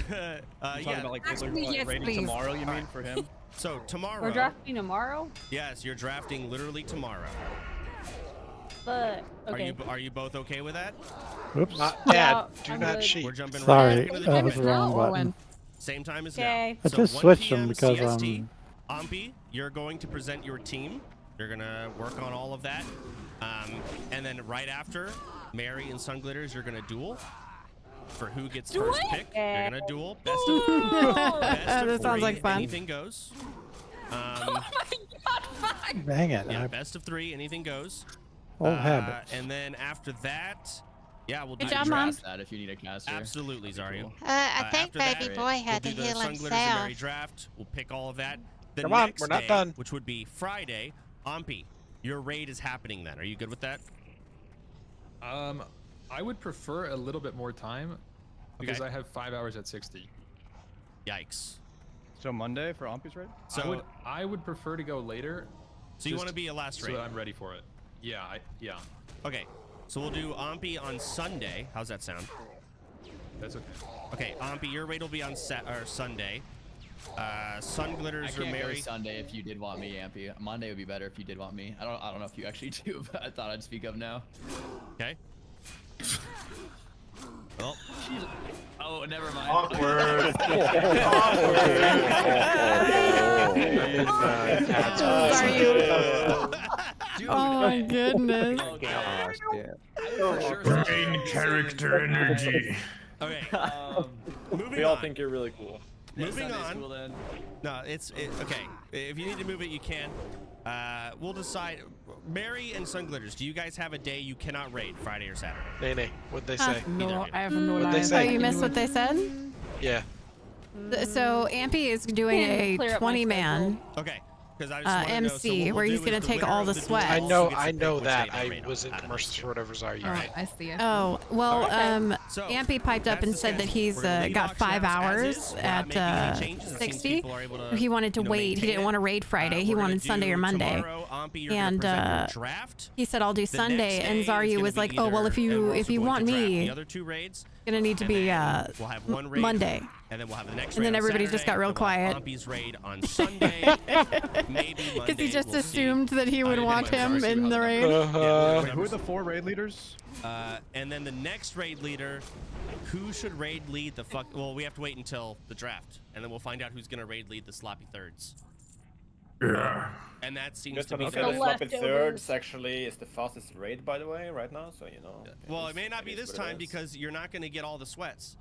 [SPEAKER 14] Talking
[SPEAKER 9] yeah.
[SPEAKER 14] about like
[SPEAKER 10] Actually, yes,
[SPEAKER 14] raiding
[SPEAKER 10] please.
[SPEAKER 14] tomorrow. You mean for him?
[SPEAKER 9] So tomorrow.
[SPEAKER 10] We're drafting tomorrow?
[SPEAKER 9] Yes, you're drafting literally tomorrow.
[SPEAKER 10] But okay.
[SPEAKER 9] Are you both okay with that?
[SPEAKER 6] Oops.
[SPEAKER 10] Yeah,
[SPEAKER 3] Do
[SPEAKER 10] I'm
[SPEAKER 3] not
[SPEAKER 10] good.
[SPEAKER 3] cheat.
[SPEAKER 9] We're jumping
[SPEAKER 6] Sorry,
[SPEAKER 9] right into the
[SPEAKER 6] that was
[SPEAKER 9] deep
[SPEAKER 6] the
[SPEAKER 9] end.
[SPEAKER 6] wrong button.
[SPEAKER 9] Same time as
[SPEAKER 10] Okay.
[SPEAKER 9] now.
[SPEAKER 6] I
[SPEAKER 9] So
[SPEAKER 6] just
[SPEAKER 9] 1
[SPEAKER 6] switched
[SPEAKER 9] PM
[SPEAKER 6] them because
[SPEAKER 9] CST. Ompy, you're going to present your team. You're gonna work on all of that, and then right after, Mary and Sun Glitters, you're gonna duel for who gets first pick. You're gonna duel. Best of
[SPEAKER 1] That sounds like fun.
[SPEAKER 9] Anything goes.
[SPEAKER 10] Oh my god, fuck!
[SPEAKER 6] Dang it.
[SPEAKER 9] Yeah, best of 3. Anything goes.
[SPEAKER 6] Old habits.
[SPEAKER 9] And then after that, yeah, we'll do
[SPEAKER 1] Good
[SPEAKER 9] the
[SPEAKER 1] job, Mom.
[SPEAKER 9] draft.
[SPEAKER 8] That if you need a caster.
[SPEAKER 9] Absolutely, Zario.
[SPEAKER 2] I think
[SPEAKER 9] after that,
[SPEAKER 2] Baby Boy had
[SPEAKER 9] we'll
[SPEAKER 2] to
[SPEAKER 9] do the
[SPEAKER 2] heal
[SPEAKER 9] Sun Glitters and
[SPEAKER 2] himself.
[SPEAKER 9] Mary draft. We'll pick all of that. The
[SPEAKER 3] Come on,
[SPEAKER 9] next
[SPEAKER 3] we're not
[SPEAKER 9] day,
[SPEAKER 3] done.
[SPEAKER 9] which would be Friday, Ompy, your raid is happening then. Are you good with that?
[SPEAKER 17] I would prefer a little bit more time because I have 5 hours at 60.
[SPEAKER 9] Yikes.
[SPEAKER 14] So Monday for Ompy's raid?
[SPEAKER 9] So
[SPEAKER 17] I would prefer to go later.
[SPEAKER 9] So you want to be a last raid?
[SPEAKER 17] So that I'm ready for it. Yeah, yeah.
[SPEAKER 9] Okay. So we'll do Ompy on Sunday. How's that sound?
[SPEAKER 17] That's okay.
[SPEAKER 9] Okay, Ompy, your raid will be on Sunday. Sun Glitters
[SPEAKER 8] I
[SPEAKER 9] or
[SPEAKER 8] can't
[SPEAKER 9] Mary.
[SPEAKER 8] go Sunday if you did want me, Ampy. Monday would be better if you did want me. I don't know if you actually do, but I thought I'd speak up now.
[SPEAKER 9] Okay. Well,
[SPEAKER 8] oh, never mind.
[SPEAKER 21] Awkward.
[SPEAKER 1] Oh my goodness.
[SPEAKER 15] Main character energy.
[SPEAKER 9] Okay. Moving
[SPEAKER 4] We all
[SPEAKER 9] on.
[SPEAKER 4] think you're really cool.
[SPEAKER 9] Moving
[SPEAKER 8] Sunday
[SPEAKER 9] on.
[SPEAKER 8] school, then.
[SPEAKER 9] No, okay. If you need to move it, you can. We'll decide. Mary and Sun Glitters, do you guys have a day you cannot raid, Friday or Saturday?
[SPEAKER 3] Nay, what'd they say?
[SPEAKER 1] No,
[SPEAKER 10] I have no
[SPEAKER 3] What'd they
[SPEAKER 10] idea.
[SPEAKER 3] say?
[SPEAKER 1] Oh, you missed what they said?
[SPEAKER 3] Yeah.
[SPEAKER 1] So Ampy is doing a
[SPEAKER 10] Clear up my
[SPEAKER 1] 20-man
[SPEAKER 9] Okay. Because I just wanted to know, so
[SPEAKER 1] MC,
[SPEAKER 9] what
[SPEAKER 1] where
[SPEAKER 9] we'll
[SPEAKER 1] he's
[SPEAKER 9] do
[SPEAKER 1] gonna
[SPEAKER 9] is
[SPEAKER 1] take
[SPEAKER 9] winner
[SPEAKER 1] all
[SPEAKER 9] of
[SPEAKER 1] the
[SPEAKER 9] duel
[SPEAKER 1] sweat.
[SPEAKER 3] I
[SPEAKER 9] gets
[SPEAKER 3] know,
[SPEAKER 9] to
[SPEAKER 3] I
[SPEAKER 9] pick
[SPEAKER 3] know
[SPEAKER 9] which
[SPEAKER 3] that.
[SPEAKER 9] day they
[SPEAKER 3] I
[SPEAKER 9] raid
[SPEAKER 3] was in
[SPEAKER 9] out of
[SPEAKER 3] commercials
[SPEAKER 9] these
[SPEAKER 3] for whatever's are you.
[SPEAKER 10] Alright, I see it.
[SPEAKER 1] Oh, well,
[SPEAKER 9] So,
[SPEAKER 1] Ampy piped up
[SPEAKER 9] that's
[SPEAKER 1] and
[SPEAKER 9] the
[SPEAKER 1] said that
[SPEAKER 9] schedule.
[SPEAKER 1] he's
[SPEAKER 9] We're gonna leave
[SPEAKER 1] got 5
[SPEAKER 9] auction house as
[SPEAKER 1] hours
[SPEAKER 9] is. We're not making any
[SPEAKER 1] at
[SPEAKER 9] changes. It seems
[SPEAKER 1] 60.
[SPEAKER 9] people are able to,
[SPEAKER 1] He wanted to wait. He
[SPEAKER 9] maintain
[SPEAKER 1] didn't want to
[SPEAKER 9] it.
[SPEAKER 1] raid Friday. He
[SPEAKER 9] We're gonna
[SPEAKER 1] wanted Sunday
[SPEAKER 9] do
[SPEAKER 1] or Monday.
[SPEAKER 9] Tomorrow, Ompy, you're
[SPEAKER 1] And
[SPEAKER 9] gonna present your draft.
[SPEAKER 1] he said, "I'll do
[SPEAKER 9] The
[SPEAKER 1] Sunday."
[SPEAKER 9] next
[SPEAKER 1] And
[SPEAKER 9] day is
[SPEAKER 1] Zarya
[SPEAKER 9] gonna
[SPEAKER 1] was
[SPEAKER 9] be
[SPEAKER 1] like, "Oh well,
[SPEAKER 9] either-
[SPEAKER 1] if
[SPEAKER 9] and
[SPEAKER 1] you
[SPEAKER 9] we're also
[SPEAKER 1] want
[SPEAKER 9] going to draft
[SPEAKER 1] me,
[SPEAKER 9] the other 2 raids,
[SPEAKER 1] gonna need to
[SPEAKER 9] and
[SPEAKER 1] be
[SPEAKER 9] then we'll have one raid
[SPEAKER 1] Monday."
[SPEAKER 9] and then we'll have the next
[SPEAKER 1] And
[SPEAKER 9] raid
[SPEAKER 1] then
[SPEAKER 9] on
[SPEAKER 1] everybody just
[SPEAKER 9] Saturday,
[SPEAKER 1] got real
[SPEAKER 9] then we'll have
[SPEAKER 1] quiet.
[SPEAKER 9] Ompy's raid on Sunday, maybe Monday.
[SPEAKER 1] Because he just
[SPEAKER 9] we'll see.
[SPEAKER 1] assumed that he would want him in the raid.
[SPEAKER 14] Wait, who are the 4 raid leaders?
[SPEAKER 9] And then the next raid leader, who should raid lead the fuck? Well, we have to wait until the draft, and then we'll find out who's gonna raid lead the sloppy thirds.
[SPEAKER 15] Yeah.
[SPEAKER 9] And that seems
[SPEAKER 4] Just
[SPEAKER 9] to be
[SPEAKER 4] okay,
[SPEAKER 9] good.
[SPEAKER 4] the sloppy thirds actually is the fastest raid, by the way, right now. So you know.
[SPEAKER 9] Well, it may not be this time because you're not gonna get all the sweats.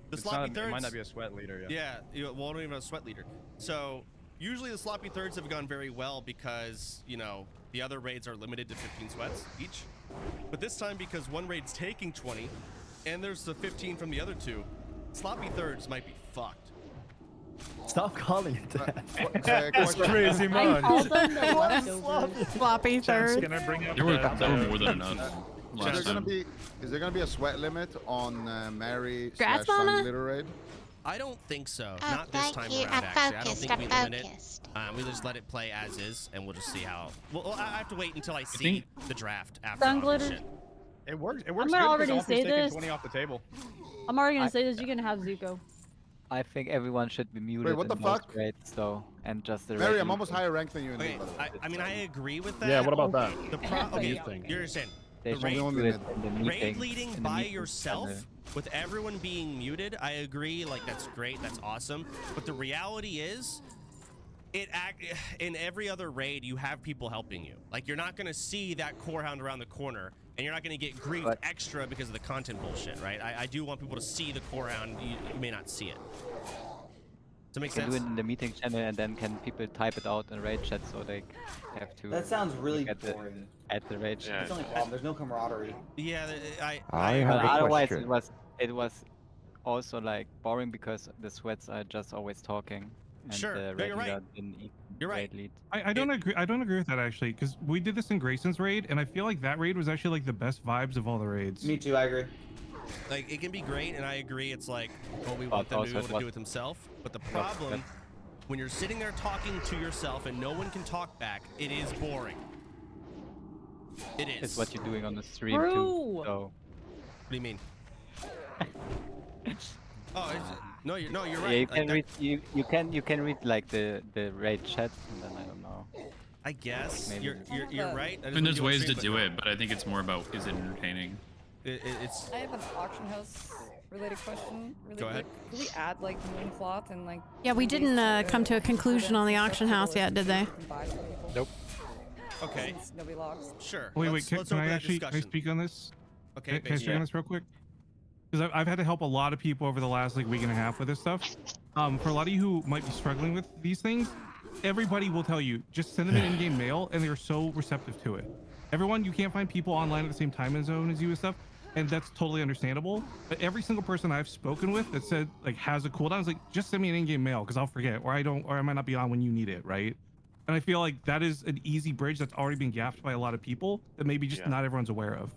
[SPEAKER 9] The
[SPEAKER 14] It's
[SPEAKER 9] sloppy
[SPEAKER 14] not,
[SPEAKER 9] thirds.
[SPEAKER 14] it might not be a sweat leader. Yeah.
[SPEAKER 9] Yeah, well, I don't even have a sweat leader. So usually the sloppy thirds have gone very well because, you know, the other raids are limited to 15 sweats each. But this time, because one raid's taking 20 and there's the 15 from the other 2, sloppy thirds might be fucked.
[SPEAKER 15] Stop calling it that.
[SPEAKER 14] That's crazy, man.
[SPEAKER 1] Sloppy third.
[SPEAKER 13] Can I bring up
[SPEAKER 12] There were
[SPEAKER 13] the-
[SPEAKER 12] more than enough
[SPEAKER 16] Is
[SPEAKER 12] last
[SPEAKER 16] there gonna
[SPEAKER 12] time.
[SPEAKER 16] be a sweat limit on Mary
[SPEAKER 1] Grass
[SPEAKER 16] / Sun
[SPEAKER 1] Mama?
[SPEAKER 16] Glitter raid?
[SPEAKER 9] I don't think so.
[SPEAKER 2] Oh,
[SPEAKER 9] Not this
[SPEAKER 2] thank
[SPEAKER 9] time
[SPEAKER 2] you.
[SPEAKER 9] around,
[SPEAKER 2] I'm
[SPEAKER 9] actually. I don't
[SPEAKER 2] focused.
[SPEAKER 9] think we
[SPEAKER 2] I'm
[SPEAKER 9] limit it.
[SPEAKER 2] focused.
[SPEAKER 9] We just let it play as is, and we'll just see how. Well, I have to wait until I see the draft after
[SPEAKER 10] Sun
[SPEAKER 9] all this
[SPEAKER 10] Glitter.
[SPEAKER 9] shit.
[SPEAKER 14] It works. It
[SPEAKER 10] I'm
[SPEAKER 14] works
[SPEAKER 10] gonna
[SPEAKER 14] good
[SPEAKER 10] already
[SPEAKER 14] because
[SPEAKER 10] say
[SPEAKER 14] Alfred's taking
[SPEAKER 10] this.
[SPEAKER 14] 20 off the table.
[SPEAKER 10] I'm already gonna say this. You're gonna have Zuko.
[SPEAKER 19] I think everyone should be muted
[SPEAKER 16] Wait, what the
[SPEAKER 19] in most
[SPEAKER 16] fuck?
[SPEAKER 19] raids, though, and just the
[SPEAKER 16] Mary,
[SPEAKER 19] raid
[SPEAKER 16] I'm almost
[SPEAKER 19] leaders.
[SPEAKER 16] higher ranked than you in
[SPEAKER 9] Okay,
[SPEAKER 16] this, by the way.
[SPEAKER 9] I mean, I agree with that.
[SPEAKER 15] Yeah, what about that?
[SPEAKER 9] The
[SPEAKER 19] What do you
[SPEAKER 9] okay,
[SPEAKER 19] think?
[SPEAKER 9] you understand.
[SPEAKER 19] They
[SPEAKER 9] The
[SPEAKER 19] should
[SPEAKER 9] raid,
[SPEAKER 19] do it in the
[SPEAKER 9] raid
[SPEAKER 19] meetings,
[SPEAKER 9] leading
[SPEAKER 19] in the
[SPEAKER 9] by
[SPEAKER 19] meetings
[SPEAKER 9] yourself
[SPEAKER 19] center.
[SPEAKER 9] with everyone being muted, I agree. Like, that's great. That's awesome. But the reality is, in every other raid, you have people helping you. Like, you're not going to see that core hound around the corner And you're not going to get griefed extra because of the content bullshit, right? I do want people to see the core round. You may not see it. Does that make sense?
[SPEAKER 19] Do it in the meeting channel, and then can people type it out in raid chat so they have to.
[SPEAKER 5] That sounds really
[SPEAKER 19] look
[SPEAKER 5] boring.
[SPEAKER 19] At the raid chat.
[SPEAKER 5] That's the only problem. There's no camaraderie.
[SPEAKER 9] Yeah,
[SPEAKER 6] I have a
[SPEAKER 19] Otherwise,
[SPEAKER 6] question.
[SPEAKER 19] it was also like boring because the sweats are just always talking. And
[SPEAKER 9] Sure,
[SPEAKER 19] the
[SPEAKER 9] no, you're
[SPEAKER 19] regular
[SPEAKER 9] right.
[SPEAKER 19] didn't even
[SPEAKER 9] You're right.
[SPEAKER 19] raid lead.
[SPEAKER 11] I don't agree. I don't agree with that actually, because we did this in Grayson's raid, and I feel like that raid was actually like the best vibes of all the raids.
[SPEAKER 5] Me too. I agree.
[SPEAKER 9] Like, it can be great, and I agree. It's like what we want them to be able to do with themselves. But the problem, when you're sitting there talking to yourself and no one can talk back, it is boring. It is.
[SPEAKER 19] It's what you're doing on the stream
[SPEAKER 10] Bro.
[SPEAKER 19] too. So.
[SPEAKER 9] What do you mean? Oh, no, you're right.
[SPEAKER 19] Yeah, you can read. You can read like the raid chat, and then I don't know.
[SPEAKER 9] I guess
[SPEAKER 19] Maybe.
[SPEAKER 9] you're right.
[SPEAKER 12] I mean, there's ways to do it, but I think it's more about is it entertaining.
[SPEAKER 9] It's.
[SPEAKER 22] I have an auction house related question. Really
[SPEAKER 9] Go ahead.
[SPEAKER 22] quick. Can we add like moon cloth and like?
[SPEAKER 1] Yeah, we didn't come to a conclusion on the auction house yet, did they?
[SPEAKER 9] Nope. Okay.
[SPEAKER 22] Since nobody logs.
[SPEAKER 9] Sure.
[SPEAKER 11] Wait, can
[SPEAKER 9] open
[SPEAKER 11] I
[SPEAKER 9] that
[SPEAKER 11] actually can I
[SPEAKER 9] discussion.
[SPEAKER 11] speak on this?
[SPEAKER 9] Okay,
[SPEAKER 11] Can I speak on this real quick? Because I've had to help a lot of people over the last like week and a half with this stuff. For a lot of you who might be struggling with these things, everybody will tell you just send them an in-game mail, and they're so receptive to it. Everyone, you can't find people online at the same time zone as you and stuff, and that's totally understandable. But every single person I've spoken with that said like has a cooldown is like, just send me an in-game mail because I'll forget, or I might not be on when you need it, right? And I feel like that is an easy bridge that's already been gapped by a lot of people that maybe just not everyone's aware of.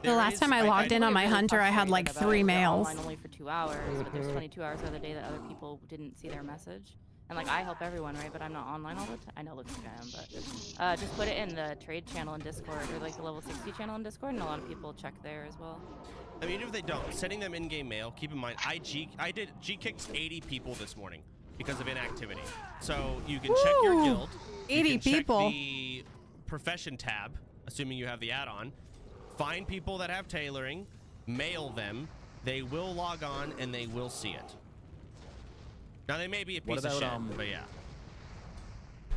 [SPEAKER 1] The last time I logged in on my Hunter, I had like 3 mails.
[SPEAKER 18] Online only for 2 hours, but there's 22 hours the other day that other people didn't see their message. And like I help everyone, right? But I'm not online all the time. I know looks like I am, but just put it in the trade channel in Discord or like the level 60 channel in Discord, and a lot of people check there as well.
[SPEAKER 9] I mean, if they don't, sending them in-game mail. Keep in mind, I G-kicked 80 people this morning because of inactivity. So you can check your guild.
[SPEAKER 1] 80
[SPEAKER 9] you can
[SPEAKER 1] people.
[SPEAKER 9] Check the profession tab, assuming you have the add-on. Find people that have tailoring, mail them. They will log on and they will see it. Now they may be a piece of shit, but yeah.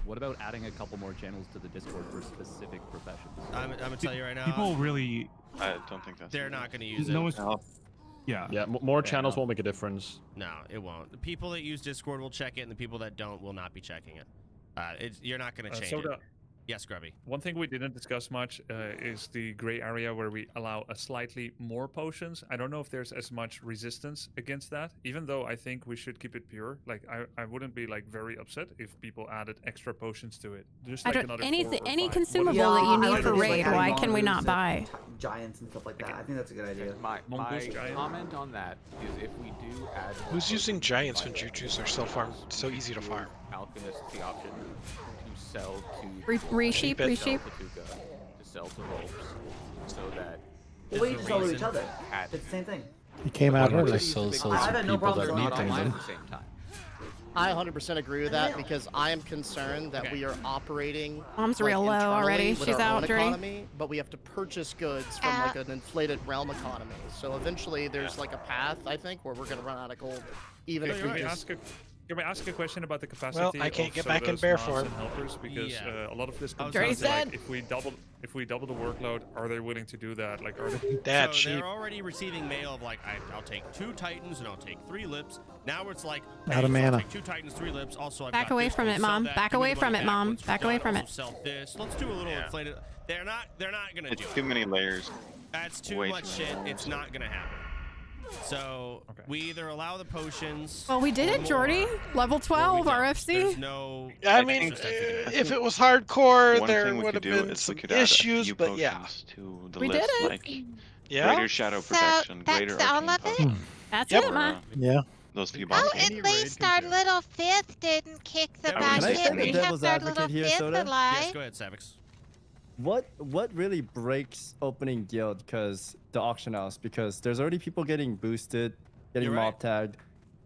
[SPEAKER 26] What about adding a couple more channels to the Discord for specific professions?
[SPEAKER 9] I'm gonna tell you right now.
[SPEAKER 11] People really.
[SPEAKER 23] I don't think that's.
[SPEAKER 9] They're not gonna use
[SPEAKER 11] no
[SPEAKER 9] it.
[SPEAKER 11] Yeah.
[SPEAKER 17] Yeah, more channels won't make a difference.
[SPEAKER 9] No, it won't. The people that use Discord will check it, and the people that don't will not be checking it. You're not gonna change it. Yes, Grubby.
[SPEAKER 13] One thing we didn't discuss much is the gray area where we allow a slightly more potions. I don't know if there's as much resistance against that, even though I think we should keep it pure. Like I wouldn't be like very upset if people added extra potions to it. Just like another 4 or 5.
[SPEAKER 1] Any consumable that you need for raid, why can we not buy?
[SPEAKER 5] Giants and stuff like that. I think that's a good idea.
[SPEAKER 24] My comment on that is if we do add.
[SPEAKER 3] Who's using giants when Juju's are so easy to farm?
[SPEAKER 24] Alchemists the option to sell to
[SPEAKER 1] Resheep.
[SPEAKER 24] to sell to wolves, so that.
[SPEAKER 5] Well, we just sell to each other. It's the same thing.
[SPEAKER 6] He came out early.
[SPEAKER 5] I have no problem selling
[SPEAKER 24] online at the same time.
[SPEAKER 25] I 100% agree with that because I am concerned that we are operating.
[SPEAKER 1] Mom's real low already.
[SPEAKER 25] with
[SPEAKER 1] She's
[SPEAKER 25] our
[SPEAKER 1] out,
[SPEAKER 25] own
[SPEAKER 1] Dre.
[SPEAKER 25] economy, but we have to purchase goods from like an inflated realm economy. So eventually, there's like a path I think where we're gonna run out of gold, even if we just.
[SPEAKER 13] Can we ask a question about the capacity?
[SPEAKER 3] Well, I can't
[SPEAKER 13] of
[SPEAKER 3] get back in
[SPEAKER 13] sodas,
[SPEAKER 3] bear
[SPEAKER 13] mods,
[SPEAKER 3] form.
[SPEAKER 13] and helpers because a lot of this comes
[SPEAKER 3] Dre
[SPEAKER 13] down to like,
[SPEAKER 3] said.
[SPEAKER 13] if we double the workload, are they willing to do that? Like, are they?
[SPEAKER 3] That's
[SPEAKER 9] so they're already receiving mail of like, I'll take 2 Titans and I'll take 3 lips. Now it's like,
[SPEAKER 6] Out of
[SPEAKER 9] so
[SPEAKER 6] mana.
[SPEAKER 9] I'll take 2 Titans, 3 lips. Also, I've
[SPEAKER 1] Back
[SPEAKER 9] got
[SPEAKER 1] away
[SPEAKER 9] this,
[SPEAKER 1] from
[SPEAKER 9] we'll
[SPEAKER 1] it,
[SPEAKER 9] sell
[SPEAKER 1] Mom.
[SPEAKER 9] that,
[SPEAKER 1] Back
[SPEAKER 9] give me
[SPEAKER 1] away
[SPEAKER 9] the
[SPEAKER 1] from
[SPEAKER 9] money
[SPEAKER 1] it,
[SPEAKER 9] back
[SPEAKER 1] Mom.
[SPEAKER 9] once we're
[SPEAKER 1] Back away
[SPEAKER 9] done,
[SPEAKER 1] from
[SPEAKER 9] also
[SPEAKER 1] it.
[SPEAKER 9] Sell this. Let's do a little inflated. They're not gonna
[SPEAKER 23] It's
[SPEAKER 9] do
[SPEAKER 23] too
[SPEAKER 9] it.
[SPEAKER 23] many layers.
[SPEAKER 9] That's too
[SPEAKER 23] Way
[SPEAKER 9] much
[SPEAKER 23] too
[SPEAKER 9] shit.
[SPEAKER 23] many
[SPEAKER 9] It's not gonna happen. So we either allow the potions.
[SPEAKER 1] Well, we did it, Jordy. Level 12 RFC.
[SPEAKER 9] There's no.
[SPEAKER 3] I mean, if it was hardcore,
[SPEAKER 23] One
[SPEAKER 3] there
[SPEAKER 23] thing we
[SPEAKER 3] would
[SPEAKER 23] could
[SPEAKER 3] have
[SPEAKER 23] do
[SPEAKER 3] been
[SPEAKER 23] is
[SPEAKER 3] some
[SPEAKER 23] we could add a
[SPEAKER 3] issues,
[SPEAKER 23] few
[SPEAKER 3] but yeah.
[SPEAKER 23] potions to the
[SPEAKER 1] We
[SPEAKER 23] list,
[SPEAKER 1] did it.
[SPEAKER 23] like
[SPEAKER 3] Yeah.
[SPEAKER 23] greater shadow
[SPEAKER 2] So
[SPEAKER 23] protection,
[SPEAKER 2] that's
[SPEAKER 23] greater
[SPEAKER 2] all
[SPEAKER 23] arcane
[SPEAKER 2] of it?
[SPEAKER 23] cover.
[SPEAKER 1] That's
[SPEAKER 3] Yep.
[SPEAKER 1] it, Ma.
[SPEAKER 6] Yeah.
[SPEAKER 23] Those few
[SPEAKER 2] Oh,
[SPEAKER 23] boxes.
[SPEAKER 2] at least our little fifth didn't kick the
[SPEAKER 23] Can I
[SPEAKER 2] bucket.
[SPEAKER 23] stand
[SPEAKER 2] We
[SPEAKER 23] the
[SPEAKER 2] kept our little fifth alive.
[SPEAKER 9] Yes, go ahead, Savix.
[SPEAKER 27] What really breaks opening guild because the auction house? Because there's already people getting boosted, getting
[SPEAKER 9] You're
[SPEAKER 27] mob tagged.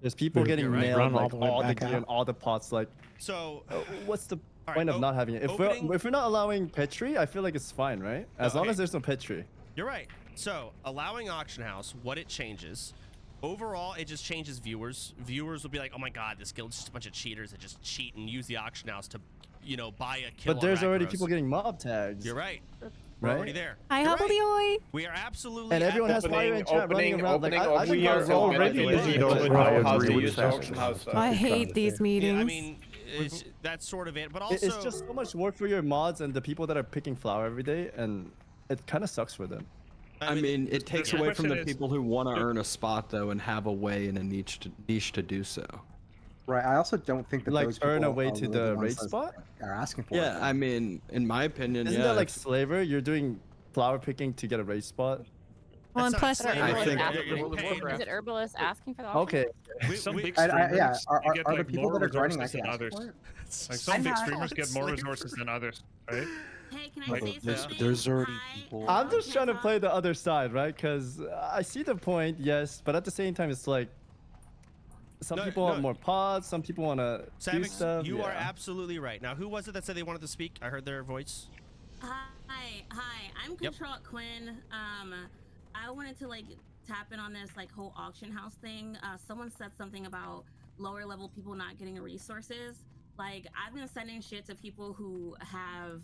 [SPEAKER 27] There's people getting
[SPEAKER 6] You're right.
[SPEAKER 27] nailed,
[SPEAKER 6] Run all
[SPEAKER 27] like
[SPEAKER 6] the way
[SPEAKER 27] all the
[SPEAKER 6] back
[SPEAKER 27] gear
[SPEAKER 6] out.
[SPEAKER 27] and all the pots. Like,
[SPEAKER 9] So
[SPEAKER 27] what's the
[SPEAKER 9] right,
[SPEAKER 27] point of not having it? If
[SPEAKER 9] opening-
[SPEAKER 27] we're not allowing Petri, I feel like it's fine, right? As long
[SPEAKER 9] Okay.
[SPEAKER 27] as there's no Petri.
[SPEAKER 9] You're right. So allowing auction house, what it changes. Overall, it just changes viewers. Viewers will be like, "Oh my God, this guild's just a bunch of cheaters that just cheat and use the auction house to, buy a kill."
[SPEAKER 27] But there's
[SPEAKER 9] on
[SPEAKER 27] already
[SPEAKER 9] Rakros."
[SPEAKER 27] people getting mob tags.
[SPEAKER 9] You're right. We're
[SPEAKER 27] right?
[SPEAKER 9] already there.
[SPEAKER 1] Hi,
[SPEAKER 9] You're right.
[SPEAKER 1] Hobbly.
[SPEAKER 9] We are absolutely.
[SPEAKER 27] And
[SPEAKER 9] at
[SPEAKER 27] everyone
[SPEAKER 9] the-
[SPEAKER 27] has fire in chat running around. Like, I
[SPEAKER 15] we are
[SPEAKER 27] think
[SPEAKER 15] already busy knowing how to use auction house.
[SPEAKER 1] I hate these meetings.
[SPEAKER 9] Yeah, I mean, that's sort of it. But also,
[SPEAKER 27] it's just so much work for your mods and the people that are picking flour every day, and it kind of sucks for them.
[SPEAKER 4] I mean, it takes away from the
[SPEAKER 13] question is-
[SPEAKER 4] people who want to earn a spot though and have a way and a niche to do so.
[SPEAKER 7] Right. I also don't think that
[SPEAKER 27] Like
[SPEAKER 7] those
[SPEAKER 27] earn a
[SPEAKER 7] people
[SPEAKER 27] way
[SPEAKER 7] are
[SPEAKER 27] to
[SPEAKER 7] really
[SPEAKER 27] the
[SPEAKER 7] ones
[SPEAKER 27] raid
[SPEAKER 7] that
[SPEAKER 27] spot.
[SPEAKER 7] are asking for
[SPEAKER 4] Yeah,
[SPEAKER 7] it.
[SPEAKER 4] I mean, in my opinion,
[SPEAKER 27] Isn't
[SPEAKER 4] yeah.
[SPEAKER 27] that like slaver? You're doing flower picking to get a raid spot.
[SPEAKER 1] Well, and plus,
[SPEAKER 4] I think.
[SPEAKER 18] Is it Herbalist asking for the auction?
[SPEAKER 27] Okay.
[SPEAKER 13] Some big
[SPEAKER 7] And
[SPEAKER 13] streamers
[SPEAKER 7] yeah,
[SPEAKER 13] you get
[SPEAKER 7] are the
[SPEAKER 13] like
[SPEAKER 7] people
[SPEAKER 13] more
[SPEAKER 7] that are joining
[SPEAKER 13] resources
[SPEAKER 7] actually
[SPEAKER 13] than
[SPEAKER 7] asking
[SPEAKER 13] others.
[SPEAKER 7] for it?
[SPEAKER 13] Like some big streamers get more resources than others, right?
[SPEAKER 8] Hey, can I say something?
[SPEAKER 6] There's already people.
[SPEAKER 27] I'm just trying to play the other side, right? Because I see the point, yes, but at the same time, it's like some people want more pods, some people want to do
[SPEAKER 9] Savix,
[SPEAKER 27] stuff.
[SPEAKER 9] you are
[SPEAKER 27] yeah.
[SPEAKER 9] absolutely right. Now, who was it that said they wanted to speak? I heard their voice.
[SPEAKER 8] Hi. I'm Control Quinn. I wanted to like tap in on this like whole auction house thing. Someone said something about lower level people not getting resources. Like I've been sending shit to people who have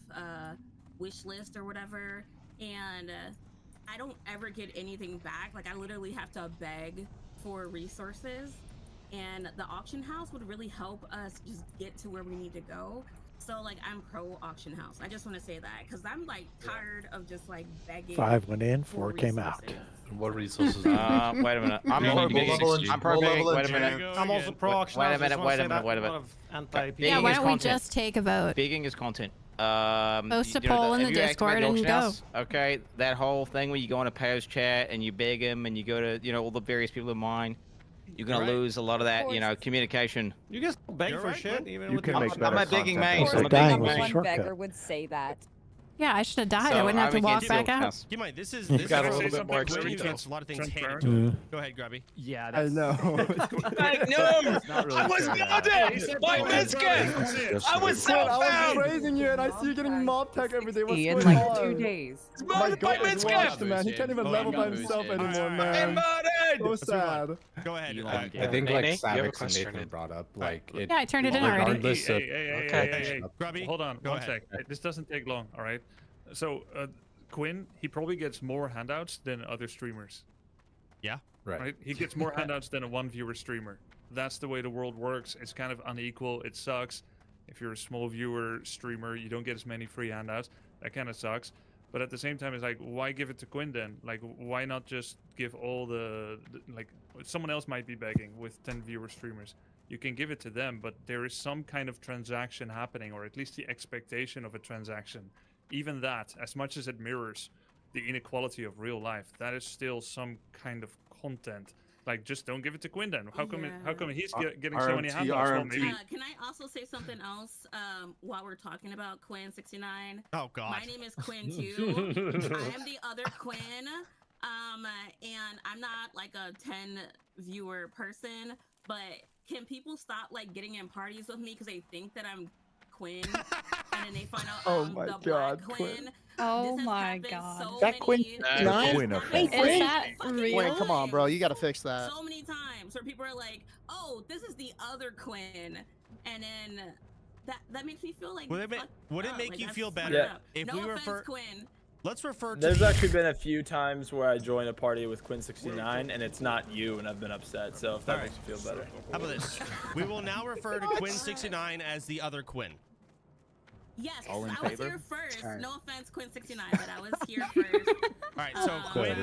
[SPEAKER 8] wish list or whatever, and I don't ever get anything back. Like I literally have to beg for resources, and the auction house would really help us just get to where we need to go. So like I'm pro auction house. I just want to say that because I'm like tired of just like begging.
[SPEAKER 6] 5 went in, 4 came out.
[SPEAKER 24] What resources?
[SPEAKER 14] Wait a minute. I'm pro. Wait a minute.
[SPEAKER 16] I'm also pro auction.
[SPEAKER 14] Wait a minute. Wait a minute.
[SPEAKER 1] Yeah, why don't we just take a vote?
[SPEAKER 14] Begging is content.
[SPEAKER 1] Post a poll in the Discord and go.
[SPEAKER 14] Okay, that whole thing where you go on a pairs chat and you beg them and you go to all the various people in mine. You're gonna lose a lot of that, communication.
[SPEAKER 16] You guys beg for shit, even
[SPEAKER 7] You
[SPEAKER 16] with
[SPEAKER 7] can
[SPEAKER 16] the
[SPEAKER 7] make
[SPEAKER 16] auction.
[SPEAKER 7] better
[SPEAKER 14] I'm a begging man.
[SPEAKER 7] content.
[SPEAKER 14] I'm a begging
[SPEAKER 7] was a
[SPEAKER 14] man.
[SPEAKER 7] shortcut.
[SPEAKER 22] One beggar would say that.
[SPEAKER 1] Yeah, I should have died.
[SPEAKER 14] So,
[SPEAKER 1] I wouldn't have to
[SPEAKER 14] we
[SPEAKER 1] walk
[SPEAKER 14] can't
[SPEAKER 1] back
[SPEAKER 14] do
[SPEAKER 1] out.
[SPEAKER 9] Keep in mind, this is
[SPEAKER 3] got a little
[SPEAKER 13] say
[SPEAKER 3] bit more
[SPEAKER 13] something
[SPEAKER 3] extreme.
[SPEAKER 9] gets a lot of things handed
[SPEAKER 13] Transparent.
[SPEAKER 9] to him. Go ahead, Grubby.
[SPEAKER 26] Yeah,
[SPEAKER 27] I know.
[SPEAKER 4] No, I was nodded by Minskin. I was so
[SPEAKER 27] I was
[SPEAKER 4] found.
[SPEAKER 27] praising you, and I see you getting mob tech every day. What's
[SPEAKER 22] In
[SPEAKER 27] going
[SPEAKER 22] like
[SPEAKER 27] on?
[SPEAKER 22] 2 days.
[SPEAKER 27] My
[SPEAKER 4] Modded by
[SPEAKER 27] God,
[SPEAKER 4] Minskin.
[SPEAKER 27] man, he can't even level by himself anymore, man. So sad.
[SPEAKER 9] Go ahead.
[SPEAKER 26] Elon
[SPEAKER 9] Uh,
[SPEAKER 26] Musk.
[SPEAKER 20] I think like
[SPEAKER 3] Nate, you have a
[SPEAKER 20] Savix and
[SPEAKER 3] question.
[SPEAKER 20] Nathan brought up, like it.
[SPEAKER 1] Yeah, I turned it in already.
[SPEAKER 20] Regardless of
[SPEAKER 13] Hey.
[SPEAKER 9] Grubby,
[SPEAKER 13] Hold on,
[SPEAKER 9] go
[SPEAKER 13] one
[SPEAKER 9] ahead.
[SPEAKER 13] sec. This doesn't take long, all right? So, Quinn, he probably gets more handouts than other streamers.
[SPEAKER 9] Yeah.
[SPEAKER 13] Right? He gets more handouts than a one-viewer streamer. That's the way the world works. It's kind of unequal. It sucks. If you're a small viewer streamer, you don't get as many free handouts. That kind of sucks. But at the same time, it's like, why give it to Quinn then? Like, why not just give all like, someone else might be begging with 10 viewer streamers. You can give it to them, but there is some kind of transaction happening, or at least the expectation of a transaction. Even that, as much as it mirrors the inequality of real life, that is still some kind of content. Like, just don't give it to Quinn then. How come he's getting so many handouts? Well, maybe.
[SPEAKER 8] Can I also say something else while we're talking about Quinn 69?
[SPEAKER 9] Oh God.
[SPEAKER 8] My name is Quinn too. I am the other Quinn. And I'm not like a 10 viewer person, but can people stop like getting in parties with me because they think that I'm Quinn, and then they find out
[SPEAKER 27] Oh
[SPEAKER 8] I'm
[SPEAKER 27] my
[SPEAKER 8] the
[SPEAKER 27] God,
[SPEAKER 8] Black Quinn.
[SPEAKER 22] Oh
[SPEAKER 8] This has
[SPEAKER 22] my
[SPEAKER 8] happened
[SPEAKER 22] God.
[SPEAKER 8] so
[SPEAKER 6] That Quinn
[SPEAKER 8] many-
[SPEAKER 6] 69?
[SPEAKER 8] This has
[SPEAKER 22] Wait,
[SPEAKER 8] happened
[SPEAKER 22] is that
[SPEAKER 8] fucking
[SPEAKER 22] real?
[SPEAKER 25] Wait, come on,
[SPEAKER 8] times.
[SPEAKER 25] bro. You gotta fix that.
[SPEAKER 8] So many times where people are like, "Oh, this is the other Quinn," and then that makes me feel like.
[SPEAKER 9] Would it make
[SPEAKER 8] like,
[SPEAKER 9] you
[SPEAKER 8] that's
[SPEAKER 9] feel
[SPEAKER 8] fucked
[SPEAKER 9] better
[SPEAKER 8] up.
[SPEAKER 9] if
[SPEAKER 8] no
[SPEAKER 9] we
[SPEAKER 8] offense,
[SPEAKER 9] refer?
[SPEAKER 8] Quinn.
[SPEAKER 9] Let's refer to.
[SPEAKER 21] There's actually been a few times where I join a party with Quinn 69 and it's not you, and I've been upset. So if that makes you feel better.
[SPEAKER 9] How about this? We will now refer to Quinn 69 as the other Quinn.
[SPEAKER 8] Yes,
[SPEAKER 26] All in
[SPEAKER 8] I was
[SPEAKER 26] favor?
[SPEAKER 8] here first. No offense, Quinn 69, but I was here first.
[SPEAKER 9] All right, so Quinn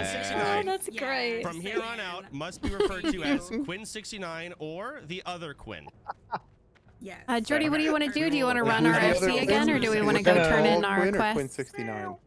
[SPEAKER 9] 69.
[SPEAKER 22] Oh, that's great.
[SPEAKER 9] From here on out, must be referred to as Quinn 69 or the other Quinn.
[SPEAKER 8] Yes.
[SPEAKER 1] Jordy, what do you want to do? Do you want to run our FC again, or do we want to go turn in our quest?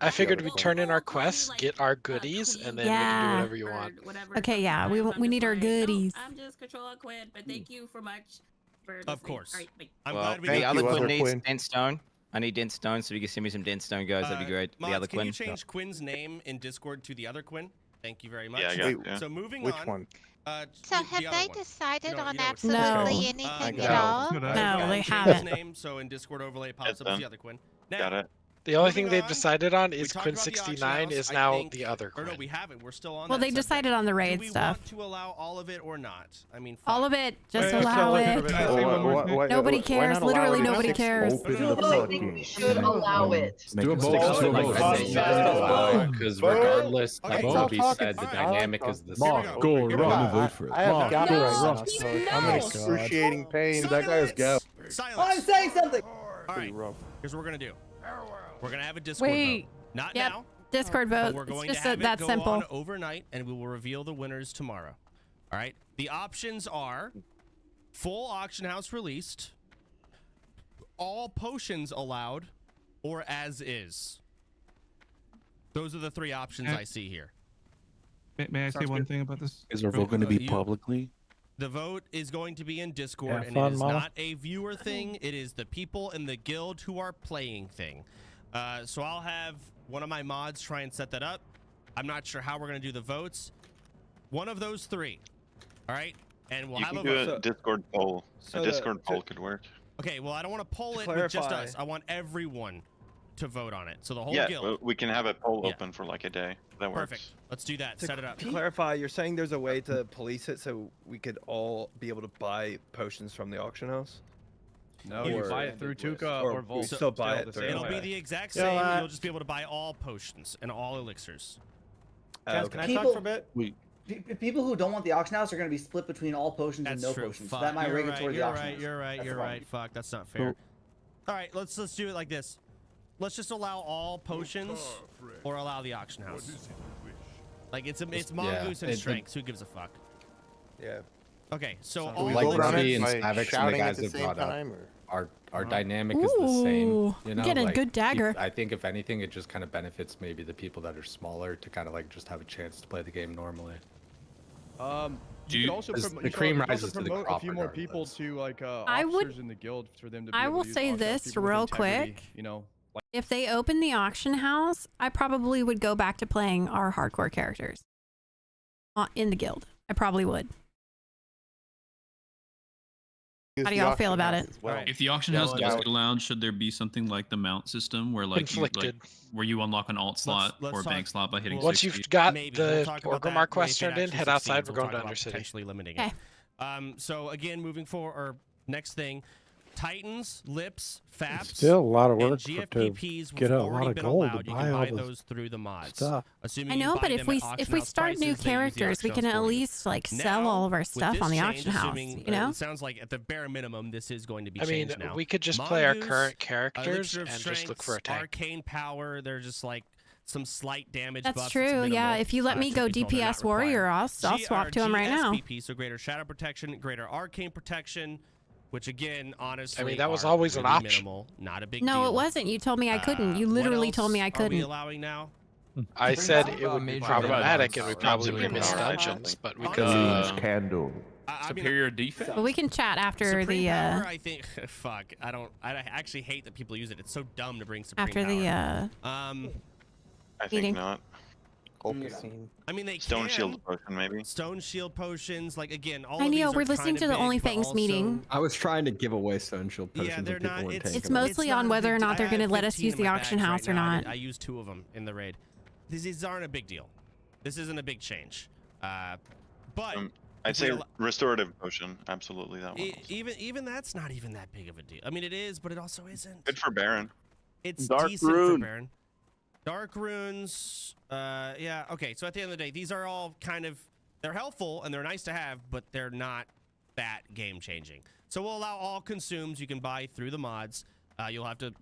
[SPEAKER 3] I figured we'd turn in our quests, get our goodies, and then we can do whatever you want.
[SPEAKER 1] Okay, yeah, we need our goodies.
[SPEAKER 8] I'm just Control Quinn, but thank you for much. For
[SPEAKER 9] Of
[SPEAKER 8] listening.
[SPEAKER 9] course.
[SPEAKER 8] All right, bye.
[SPEAKER 9] I'm
[SPEAKER 14] Well,
[SPEAKER 9] glad we
[SPEAKER 14] the
[SPEAKER 9] got
[SPEAKER 14] other
[SPEAKER 9] you.
[SPEAKER 14] Quinn needs dent stone. I need dent stone, so if you can send me some dent stone, guys, that'd be great.
[SPEAKER 9] Mods,
[SPEAKER 14] The other
[SPEAKER 9] can
[SPEAKER 14] Quinn.
[SPEAKER 9] you change Quinn's name in Discord to the other Quinn? Thank you very much.
[SPEAKER 23] Yeah, I got it, yeah.
[SPEAKER 9] So moving
[SPEAKER 20] Which
[SPEAKER 9] on.
[SPEAKER 20] one?
[SPEAKER 2] So
[SPEAKER 9] the
[SPEAKER 2] have
[SPEAKER 9] other
[SPEAKER 2] they
[SPEAKER 9] one.
[SPEAKER 2] decided
[SPEAKER 9] You know-
[SPEAKER 2] on
[SPEAKER 9] you know which
[SPEAKER 2] absolutely
[SPEAKER 1] No.
[SPEAKER 2] anything
[SPEAKER 20] got
[SPEAKER 2] at all?
[SPEAKER 1] No, they
[SPEAKER 9] Change his
[SPEAKER 1] haven't.
[SPEAKER 9] name, so in Discord overlay pops
[SPEAKER 23] It's
[SPEAKER 9] up as
[SPEAKER 23] done.
[SPEAKER 9] the other Quinn. Now,
[SPEAKER 23] Got it.
[SPEAKER 3] The only
[SPEAKER 9] Moving
[SPEAKER 3] thing they've
[SPEAKER 9] on,
[SPEAKER 3] decided on
[SPEAKER 9] we
[SPEAKER 3] is
[SPEAKER 9] talked
[SPEAKER 3] Quinn
[SPEAKER 9] about the auction
[SPEAKER 3] 69
[SPEAKER 9] house,
[SPEAKER 3] is
[SPEAKER 9] I
[SPEAKER 3] now
[SPEAKER 9] think-
[SPEAKER 3] the other
[SPEAKER 9] Or no,
[SPEAKER 3] Quinn.
[SPEAKER 9] we haven't. We're still on
[SPEAKER 1] Well,
[SPEAKER 9] that
[SPEAKER 1] they
[SPEAKER 9] subject.
[SPEAKER 1] decided on the
[SPEAKER 9] Do
[SPEAKER 1] raid
[SPEAKER 9] we
[SPEAKER 1] stuff.
[SPEAKER 9] want to allow all of it or not? I mean,
[SPEAKER 1] All of it. Just
[SPEAKER 16] Wait,
[SPEAKER 1] allow
[SPEAKER 16] so-
[SPEAKER 1] it.
[SPEAKER 16] Can I say one more thing?
[SPEAKER 1] Nobody
[SPEAKER 15] why
[SPEAKER 1] cares.
[SPEAKER 15] not allow
[SPEAKER 1] Literally
[SPEAKER 15] it if
[SPEAKER 1] nobody
[SPEAKER 15] it's
[SPEAKER 1] cares.
[SPEAKER 15] open
[SPEAKER 5] Do
[SPEAKER 15] the
[SPEAKER 5] a vote. I think
[SPEAKER 15] fucking-
[SPEAKER 5] we should allow it.
[SPEAKER 15] Do a vote.
[SPEAKER 24] Because regardless
[SPEAKER 9] Okay.
[SPEAKER 24] of
[SPEAKER 9] It's
[SPEAKER 24] what
[SPEAKER 9] all
[SPEAKER 24] we
[SPEAKER 9] talking.
[SPEAKER 24] said, the
[SPEAKER 9] All right.
[SPEAKER 24] dynamic is the
[SPEAKER 9] Mark,
[SPEAKER 24] same.
[SPEAKER 15] Go,
[SPEAKER 9] Here we
[SPEAKER 15] Rob.
[SPEAKER 9] go.
[SPEAKER 15] I'm gonna vote for it.
[SPEAKER 5] I have
[SPEAKER 15] Mark,
[SPEAKER 5] gout
[SPEAKER 15] go,
[SPEAKER 5] right
[SPEAKER 15] Rob.
[SPEAKER 5] now, so
[SPEAKER 15] I'm in excruciating pain. That guy's gout.
[SPEAKER 9] Silence.
[SPEAKER 5] I'm saying something.
[SPEAKER 9] All right. Here's what we're gonna do. We're gonna have a Discord
[SPEAKER 1] Wait.
[SPEAKER 9] vote. Not
[SPEAKER 1] Yep.
[SPEAKER 9] now.
[SPEAKER 1] Discord
[SPEAKER 9] But
[SPEAKER 1] vote.
[SPEAKER 9] we're
[SPEAKER 1] It's
[SPEAKER 9] going
[SPEAKER 1] just
[SPEAKER 9] to have
[SPEAKER 1] that
[SPEAKER 9] it go
[SPEAKER 1] simple.
[SPEAKER 9] on overnight, and we will reveal the winners tomorrow. All right. The options are full auction house released, all potions allowed, or as is. Those are the three options I see here.
[SPEAKER 10] May I say one thing about this?
[SPEAKER 6] Is our vote going to be publicly?
[SPEAKER 9] The vote is going to be in Discord,
[SPEAKER 6] Have
[SPEAKER 9] and
[SPEAKER 6] fun,
[SPEAKER 9] it is
[SPEAKER 6] Mama.
[SPEAKER 9] not a viewer thing. It is the people in the guild who are playing thing. So I'll have one of my mods try and set that up. I'm not sure how we're going to do the votes. One of those three. All right? And we'll
[SPEAKER 23] You
[SPEAKER 9] have
[SPEAKER 23] can
[SPEAKER 9] a
[SPEAKER 23] do
[SPEAKER 9] vote.
[SPEAKER 23] a Discord poll.
[SPEAKER 5] so
[SPEAKER 23] A
[SPEAKER 5] the-
[SPEAKER 23] Discord poll could work.
[SPEAKER 9] Okay, well, I don't want to poll
[SPEAKER 5] To
[SPEAKER 9] it with just
[SPEAKER 5] clarify-
[SPEAKER 9] us. I want everyone to vote on it. So the whole
[SPEAKER 23] Yeah,
[SPEAKER 9] guild.
[SPEAKER 23] well, we can have a poll
[SPEAKER 9] Yeah.
[SPEAKER 23] open for like a day. That works.
[SPEAKER 9] Perfect. Let's do that. Set it up.
[SPEAKER 5] To clarify, you're saying there's a way to police it so we could all be able to buy potions from the auction house?
[SPEAKER 16] No, you buy it through Tuca
[SPEAKER 5] or
[SPEAKER 16] or
[SPEAKER 5] we
[SPEAKER 16] Volt.
[SPEAKER 5] still buy it
[SPEAKER 16] the
[SPEAKER 5] through.
[SPEAKER 16] same
[SPEAKER 9] It'll
[SPEAKER 16] way.
[SPEAKER 9] be the exact
[SPEAKER 16] Yeah,
[SPEAKER 9] same. You'll just be able to buy all potions and all elixirs.
[SPEAKER 16] Chance, can I
[SPEAKER 11] People-
[SPEAKER 16] talk for a bit?
[SPEAKER 11] People who don't want the auction house are going to be split between all potions
[SPEAKER 9] That's
[SPEAKER 11] and no
[SPEAKER 9] true.
[SPEAKER 11] potions.
[SPEAKER 9] Fuck.
[SPEAKER 11] So that might
[SPEAKER 9] You're
[SPEAKER 11] rig it
[SPEAKER 9] right,
[SPEAKER 11] toward the
[SPEAKER 9] you're
[SPEAKER 11] auction
[SPEAKER 9] right,
[SPEAKER 11] house.
[SPEAKER 9] You're right.
[SPEAKER 11] That's
[SPEAKER 9] You're
[SPEAKER 11] the problem.
[SPEAKER 9] right. Fuck. That's not fair. All right. Let's do it like this. Let's just allow all potions or allow the auction house. Like it's mongoose and strengths. Who gives a fuck?
[SPEAKER 5] Yeah.
[SPEAKER 9] Okay. So
[SPEAKER 15] Do
[SPEAKER 9] all
[SPEAKER 15] we
[SPEAKER 24] Like
[SPEAKER 15] vote on
[SPEAKER 24] Ruby
[SPEAKER 15] it
[SPEAKER 24] and
[SPEAKER 15] by
[SPEAKER 24] Savix and the
[SPEAKER 15] shouting
[SPEAKER 24] guys
[SPEAKER 15] at the
[SPEAKER 24] that
[SPEAKER 15] same
[SPEAKER 24] brought up.
[SPEAKER 15] time, or?
[SPEAKER 24] Our dynamic is the same.
[SPEAKER 1] Ooh,
[SPEAKER 24] You know,
[SPEAKER 1] get a
[SPEAKER 24] like,
[SPEAKER 1] good dagger.
[SPEAKER 24] I think if anything, it just kind of benefits maybe the people that are smaller to kind of like just have a chance to play the game normally.
[SPEAKER 16] You could also
[SPEAKER 24] Because
[SPEAKER 16] promote,
[SPEAKER 24] the
[SPEAKER 16] you could
[SPEAKER 24] cream
[SPEAKER 16] also
[SPEAKER 24] rises to the
[SPEAKER 16] promote
[SPEAKER 24] crop
[SPEAKER 16] a few more
[SPEAKER 24] regardless.
[SPEAKER 16] people to like
[SPEAKER 1] I would-
[SPEAKER 16] officers in the guild for them to be
[SPEAKER 1] I
[SPEAKER 16] able to
[SPEAKER 1] will
[SPEAKER 16] use
[SPEAKER 1] say
[SPEAKER 16] auction house,
[SPEAKER 1] this
[SPEAKER 16] people with
[SPEAKER 1] real
[SPEAKER 16] integrity,
[SPEAKER 1] quick.
[SPEAKER 16] You know, like
[SPEAKER 1] If they open the auction house, I probably would go back to playing our hardcore characters in the guild. I probably would. How do y'all feel about it?
[SPEAKER 10] If the auction house does get allowed, should there be something like the mount system where
[SPEAKER 3] Conflicted.
[SPEAKER 10] where you unlock an alt slot
[SPEAKER 9] let's
[SPEAKER 10] or a
[SPEAKER 9] talk-
[SPEAKER 10] bank slot by hitting
[SPEAKER 3] Once
[SPEAKER 10] 60?
[SPEAKER 3] you've got
[SPEAKER 9] Maybe. We'll
[SPEAKER 3] the
[SPEAKER 9] talk about that
[SPEAKER 3] Orgrimmar
[SPEAKER 9] if
[SPEAKER 3] quest
[SPEAKER 9] it
[SPEAKER 3] turned in,
[SPEAKER 9] actually
[SPEAKER 3] head outside.
[SPEAKER 9] succeeds.
[SPEAKER 3] We're
[SPEAKER 9] We'll
[SPEAKER 3] going to
[SPEAKER 9] talk about
[SPEAKER 3] Undercity.
[SPEAKER 9] potentially limiting
[SPEAKER 1] Okay.
[SPEAKER 9] it. So again, moving forward, or next thing, Titans, Lips, Faps,
[SPEAKER 6] Still a lot of
[SPEAKER 9] and
[SPEAKER 6] work to
[SPEAKER 9] GFPPs
[SPEAKER 6] get
[SPEAKER 9] have
[SPEAKER 6] a lot
[SPEAKER 9] already
[SPEAKER 6] of
[SPEAKER 9] been
[SPEAKER 6] gold
[SPEAKER 9] allowed.
[SPEAKER 6] to
[SPEAKER 9] You
[SPEAKER 6] buy
[SPEAKER 9] can
[SPEAKER 6] all
[SPEAKER 9] buy
[SPEAKER 6] the
[SPEAKER 9] those through the mods.
[SPEAKER 6] stuff.
[SPEAKER 9] Assuming
[SPEAKER 1] I
[SPEAKER 9] you
[SPEAKER 1] know,
[SPEAKER 9] buy
[SPEAKER 1] but if
[SPEAKER 9] them
[SPEAKER 1] we
[SPEAKER 9] at auction
[SPEAKER 1] if we
[SPEAKER 9] house
[SPEAKER 1] start new
[SPEAKER 9] prices, they use the
[SPEAKER 1] characters, we
[SPEAKER 9] auction
[SPEAKER 1] can
[SPEAKER 9] house
[SPEAKER 1] at
[SPEAKER 9] for you.
[SPEAKER 1] least like sell
[SPEAKER 9] Now,
[SPEAKER 1] all of our
[SPEAKER 9] with
[SPEAKER 1] stuff
[SPEAKER 9] this
[SPEAKER 1] on the
[SPEAKER 9] change,
[SPEAKER 1] auction house.
[SPEAKER 9] assuming,
[SPEAKER 1] You know?
[SPEAKER 9] it sounds like at the bare minimum, this is going to be
[SPEAKER 3] I mean,
[SPEAKER 9] changed now.
[SPEAKER 3] we could just play our
[SPEAKER 9] Mongoose,
[SPEAKER 3] current characters
[SPEAKER 9] Elixir
[SPEAKER 3] and
[SPEAKER 9] of
[SPEAKER 3] just look for a
[SPEAKER 9] Strengths,
[SPEAKER 3] tank.
[SPEAKER 9] Arcane power. They're just like some slight damage.
[SPEAKER 1] That's
[SPEAKER 9] buffs. It's
[SPEAKER 1] true. Yeah,
[SPEAKER 9] minimal.
[SPEAKER 1] if you let me
[SPEAKER 9] Truth
[SPEAKER 1] go
[SPEAKER 9] be told, they're
[SPEAKER 1] DPS
[SPEAKER 9] not
[SPEAKER 1] warrior,
[SPEAKER 9] required.
[SPEAKER 1] I'll swap to him right now.
[SPEAKER 9] GSPP, so greater shadow protection, greater arcane protection, which again, honestly,
[SPEAKER 3] that was
[SPEAKER 9] are
[SPEAKER 3] always an
[SPEAKER 9] really
[SPEAKER 3] option.
[SPEAKER 9] minimal, not a big
[SPEAKER 1] No,
[SPEAKER 9] deal.
[SPEAKER 1] it wasn't. You told me I couldn't. You
[SPEAKER 9] What
[SPEAKER 1] literally
[SPEAKER 9] else
[SPEAKER 1] told me I
[SPEAKER 9] Are we
[SPEAKER 1] couldn't.
[SPEAKER 9] allowing now?
[SPEAKER 3] I said it would be
[SPEAKER 24] major
[SPEAKER 3] problematic
[SPEAKER 24] weapons.
[SPEAKER 3] and we'd probably
[SPEAKER 24] Absolutely
[SPEAKER 3] miss
[SPEAKER 24] not.
[SPEAKER 3] dungeons, but we could.
[SPEAKER 15] Candle.
[SPEAKER 24] Superior defense.
[SPEAKER 1] But we can chat after
[SPEAKER 9] Supreme
[SPEAKER 1] the
[SPEAKER 9] power, I think. Fuck, I actually hate that people use it. It's so dumb to bring supreme
[SPEAKER 1] after
[SPEAKER 9] power.
[SPEAKER 1] the
[SPEAKER 23] I
[SPEAKER 1] meeting.
[SPEAKER 23] think not.
[SPEAKER 9] I mean, they
[SPEAKER 23] Stone
[SPEAKER 9] can.
[SPEAKER 23] shield potion, maybe.
[SPEAKER 9] Stone shield potions, like again, all
[SPEAKER 1] I
[SPEAKER 9] of these
[SPEAKER 1] know
[SPEAKER 9] are
[SPEAKER 1] we're listening
[SPEAKER 9] kinda
[SPEAKER 1] to the
[SPEAKER 9] big, but
[SPEAKER 1] Onlyfangs
[SPEAKER 9] also-
[SPEAKER 1] meeting.
[SPEAKER 5] I was trying to give away Stone Shield potions
[SPEAKER 9] Yeah, they're
[SPEAKER 5] and people
[SPEAKER 9] not.
[SPEAKER 5] weren't
[SPEAKER 9] It's
[SPEAKER 5] taking
[SPEAKER 1] mostly
[SPEAKER 9] not
[SPEAKER 1] on
[SPEAKER 9] a
[SPEAKER 1] whether
[SPEAKER 9] big
[SPEAKER 1] or
[SPEAKER 9] deal.
[SPEAKER 1] not they're
[SPEAKER 9] I
[SPEAKER 1] gonna
[SPEAKER 9] have
[SPEAKER 1] let us
[SPEAKER 9] 15
[SPEAKER 1] use
[SPEAKER 9] in
[SPEAKER 1] the
[SPEAKER 9] my
[SPEAKER 1] auction
[SPEAKER 9] bags
[SPEAKER 1] house
[SPEAKER 9] right
[SPEAKER 1] or
[SPEAKER 9] now.
[SPEAKER 1] not.
[SPEAKER 9] I used 2 of them in the raid. These aren't a big deal. This isn't a big change. But
[SPEAKER 23] I'd
[SPEAKER 9] if we
[SPEAKER 23] say
[SPEAKER 9] allow-
[SPEAKER 23] restorative potion. Absolutely, that one.
[SPEAKER 9] even that's not even that big of a deal. I mean, it is, but it also isn't.
[SPEAKER 23] Good for Baron.
[SPEAKER 9] It's
[SPEAKER 23] Dark
[SPEAKER 9] decent
[SPEAKER 23] Rune.
[SPEAKER 9] for Baron. Dark runes. Yeah. Okay. So at the end of the day, these are all kind of they're helpful and they're nice to have, but they're not that game changing. So we'll allow all consumes you can buy through the mods. You'll have to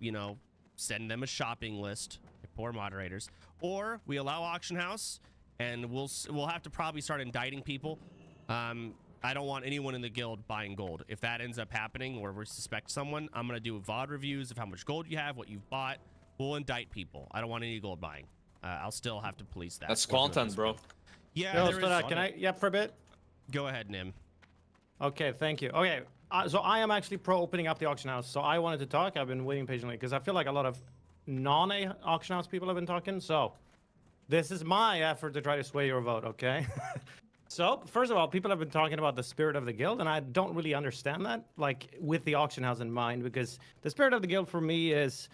[SPEAKER 9] send them a shopping list. Poor moderators. Or we allow auction house, and we'll have to probably start indicting people. I don't want anyone in the guild buying gold. If that ends up happening, or we suspect someone, I'm gonna do VOD reviews of how much gold you have, what you've bought. We'll indict people. I don't want any gold buying. I'll still have to police that.
[SPEAKER 24] That's
[SPEAKER 9] We're doing
[SPEAKER 24] content,
[SPEAKER 9] this
[SPEAKER 24] bro.
[SPEAKER 9] one. Yeah.
[SPEAKER 16] Yo,
[SPEAKER 9] there
[SPEAKER 16] Stoda,
[SPEAKER 9] is-
[SPEAKER 16] can I yap for a bit?
[SPEAKER 9] Go ahead, Nim.
[SPEAKER 16] Okay, thank you. Okay, so I am actually pro opening up the auction house. So I wanted to talk. I've been waiting patiently because I feel like a lot of non-auction house people have been talking. So this is my effort to try to sway your vote, okay? So first of all, people have been talking about the spirit of the guild, and I don't really understand that, like with the auction house in mind, because the spirit of the guild for me is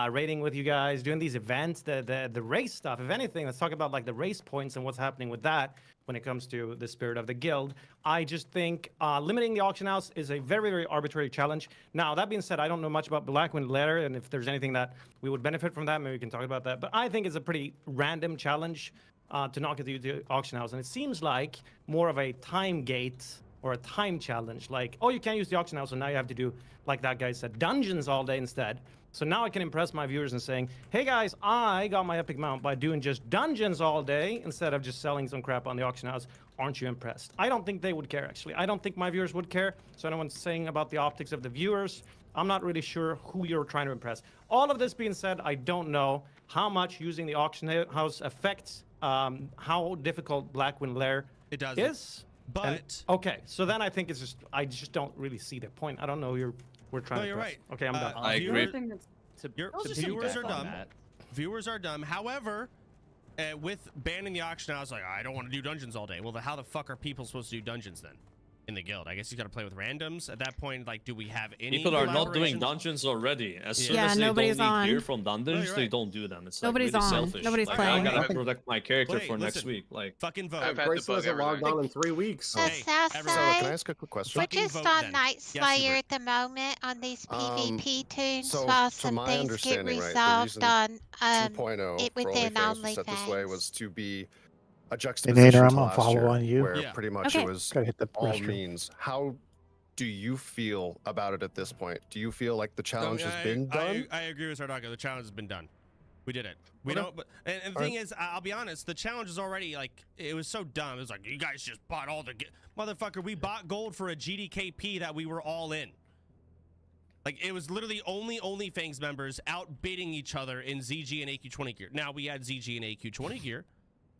[SPEAKER 16] raiding with you guys, doing these events, the race stuff. If anything, let's talk about like the race points and what's happening with that when it comes to the spirit of the guild. I just think limiting the auction house is a very, very arbitrary challenge. Now, that being said, I don't know much about Blackwing, and if there's anything that we would benefit from that, maybe we can talk about that. But I think it's a pretty random challenge to knock at the auction house. And it seems like more of a time gate or a time challenge. Like, oh, you can't use the auction house, so now you have to do, like that guy said, dungeons all day instead. So now I can impress my viewers and saying, hey guys, I got my epic mount by doing just dungeons all day instead of just selling some crap on the auction house. Aren't you impressed? I don't think they would care, actually. I don't think my viewers would care. So no one's saying about the optics of the viewers. I'm not really sure who you're trying to impress. All of this being said, I don't know how much using the auction house affects how difficult Blackwing Lair is.
[SPEAKER 9] But
[SPEAKER 16] and, okay, so then I think it's just I just don't really see the point. I don't know we're trying to
[SPEAKER 9] you're
[SPEAKER 16] press.
[SPEAKER 9] right.
[SPEAKER 16] Okay, I'm done.
[SPEAKER 9] I agree.
[SPEAKER 26] Viewers
[SPEAKER 9] are dumb. Viewers are dumb. However, with banning the auction, I was like, I don't want to do dungeons all day. Well, how the fuck are people supposed to do dungeons then? In the guild, I guess you got to play with randoms. At that point, like, do we have any?
[SPEAKER 4] People are not doing dungeons already. As soon as they don't need gear from dungeons, they don't do them. It's like
[SPEAKER 1] Nobody's
[SPEAKER 4] really
[SPEAKER 1] on.
[SPEAKER 4] selfish.
[SPEAKER 1] Nobody's
[SPEAKER 4] like,
[SPEAKER 1] playing.
[SPEAKER 4] I gotta protect my character for next week. Like,
[SPEAKER 9] fucking vote.
[SPEAKER 7] Grace hasn't logged on in 3 weeks.
[SPEAKER 2] So
[SPEAKER 7] Hey,
[SPEAKER 2] Southside,
[SPEAKER 7] can I ask a quick question?
[SPEAKER 2] we're just on Nightslayer at the moment on these PvP tunes while some
[SPEAKER 7] my
[SPEAKER 2] things get
[SPEAKER 7] understanding, right,
[SPEAKER 2] resolved on
[SPEAKER 7] 2.0
[SPEAKER 2] it
[SPEAKER 7] for
[SPEAKER 2] within
[SPEAKER 7] Onlyfangs was set this way
[SPEAKER 2] Onlyfangs.
[SPEAKER 7] was to be a
[SPEAKER 6] Nader,
[SPEAKER 7] juxtaposition
[SPEAKER 6] I'm
[SPEAKER 7] to
[SPEAKER 6] gonna
[SPEAKER 7] last
[SPEAKER 6] follow
[SPEAKER 7] year,
[SPEAKER 6] on you.
[SPEAKER 7] where
[SPEAKER 6] Yeah.
[SPEAKER 7] pretty much
[SPEAKER 1] Okay.
[SPEAKER 7] it was
[SPEAKER 6] Gotta hit the
[SPEAKER 7] all
[SPEAKER 6] restroom.
[SPEAKER 7] means. How do you feel about it at this point? Do you feel like the challenge has been done?
[SPEAKER 9] I agree with Sardaga. The challenge has been done. We did it. We don't. But, and the thing is, I'll be honest. The challenge is already like it was so dumb. It was like you guys just bought all the motherfucker. We bought gold for a GDKP that we were all in. Like it was literally only Onlyfangs members outbidding each other in ZG and AQ20 gear. Now we had ZG and AQ20 gear.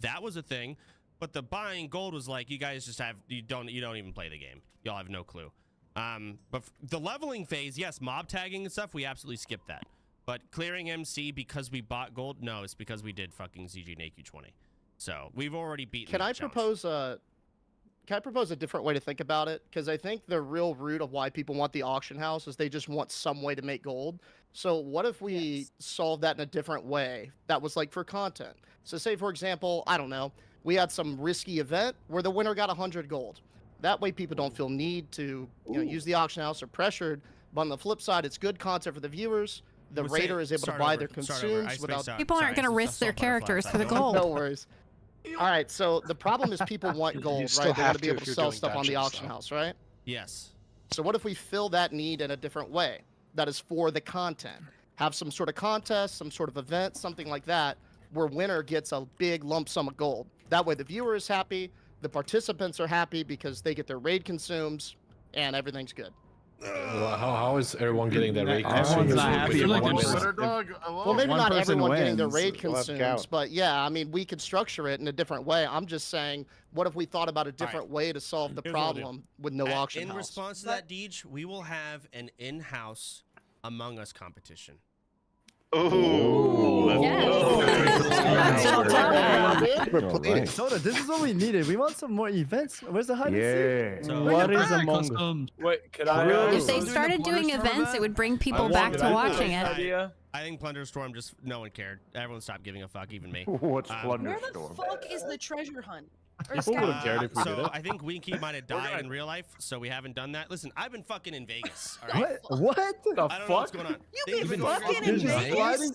[SPEAKER 9] That was a thing. But the buying gold was like you guys just have you don't even play the game. Y'all have no clue. But the leveling phase, yes, mob tagging and stuff, we absolutely skipped that. But clearing MC because we bought gold, no, it's because we did fucking ZG and AQ20. So we've already beaten.
[SPEAKER 25] Can I propose a different way to think about it? Because I think the real root of why people want the auction house is they just want some way to make gold. So what if we solve that in a different way that was like for content? So say, for example, I don't know, we had some risky event where the winner got 100 gold. That way people don't feel need to use the auction house or pressured. But on the flip side, it's good content for the viewers. The raider is able to buy their consumes without...
[SPEAKER 1] People aren't going to risk their characters for the gold.
[SPEAKER 25] No worries. All right, so the problem is people want gold, right? They want to be able to sell stuff on the auction house, right?
[SPEAKER 9] Yes.
[SPEAKER 25] So what if we fill that need in a different way? That is for the content. Have some sort of contest, some sort of event, something like that, where winner gets a big lump sum of gold. That way the viewer is happy, the participants are happy because they get their raid consumes, and everything's good.
[SPEAKER 12] How is everyone getting their raid
[SPEAKER 25] Everyone's
[SPEAKER 12] consumes?
[SPEAKER 25] not happy. Well, maybe
[SPEAKER 12] one
[SPEAKER 25] not
[SPEAKER 12] person
[SPEAKER 25] everyone getting their
[SPEAKER 12] wins,
[SPEAKER 25] raid
[SPEAKER 12] we'll have to
[SPEAKER 25] consumes,
[SPEAKER 12] count.
[SPEAKER 25] but yeah, I mean, we could structure it in a different way. I'm just saying, what if we thought about a different way to solve the
[SPEAKER 9] Here's what we'll do.
[SPEAKER 25] problem with no auction
[SPEAKER 9] In
[SPEAKER 25] house?
[SPEAKER 9] response to that, Deej, we will have an in-house Among Us competition.
[SPEAKER 27] Soda, this is what we needed. We want some more events. Where's the hide and seek?
[SPEAKER 12] So
[SPEAKER 27] What is Among Us?
[SPEAKER 21] Wait, could I?
[SPEAKER 1] If they started doing events, it would bring people back to watching it.
[SPEAKER 9] I think Plunderstorm just no one cared. Everyone stopped giving a fuck, even me.
[SPEAKER 12] What's
[SPEAKER 17] Where the fuck is the treasure hunt? Or
[SPEAKER 12] People would have cared if we
[SPEAKER 9] so
[SPEAKER 12] did it.
[SPEAKER 9] I think Winky might have died in real life, so we haven't done that. Listen, I've been fucking in Vegas. All right?
[SPEAKER 27] What?
[SPEAKER 9] I don't know what's going on.
[SPEAKER 17] You've been
[SPEAKER 9] Things have
[SPEAKER 17] fucking in Vegas?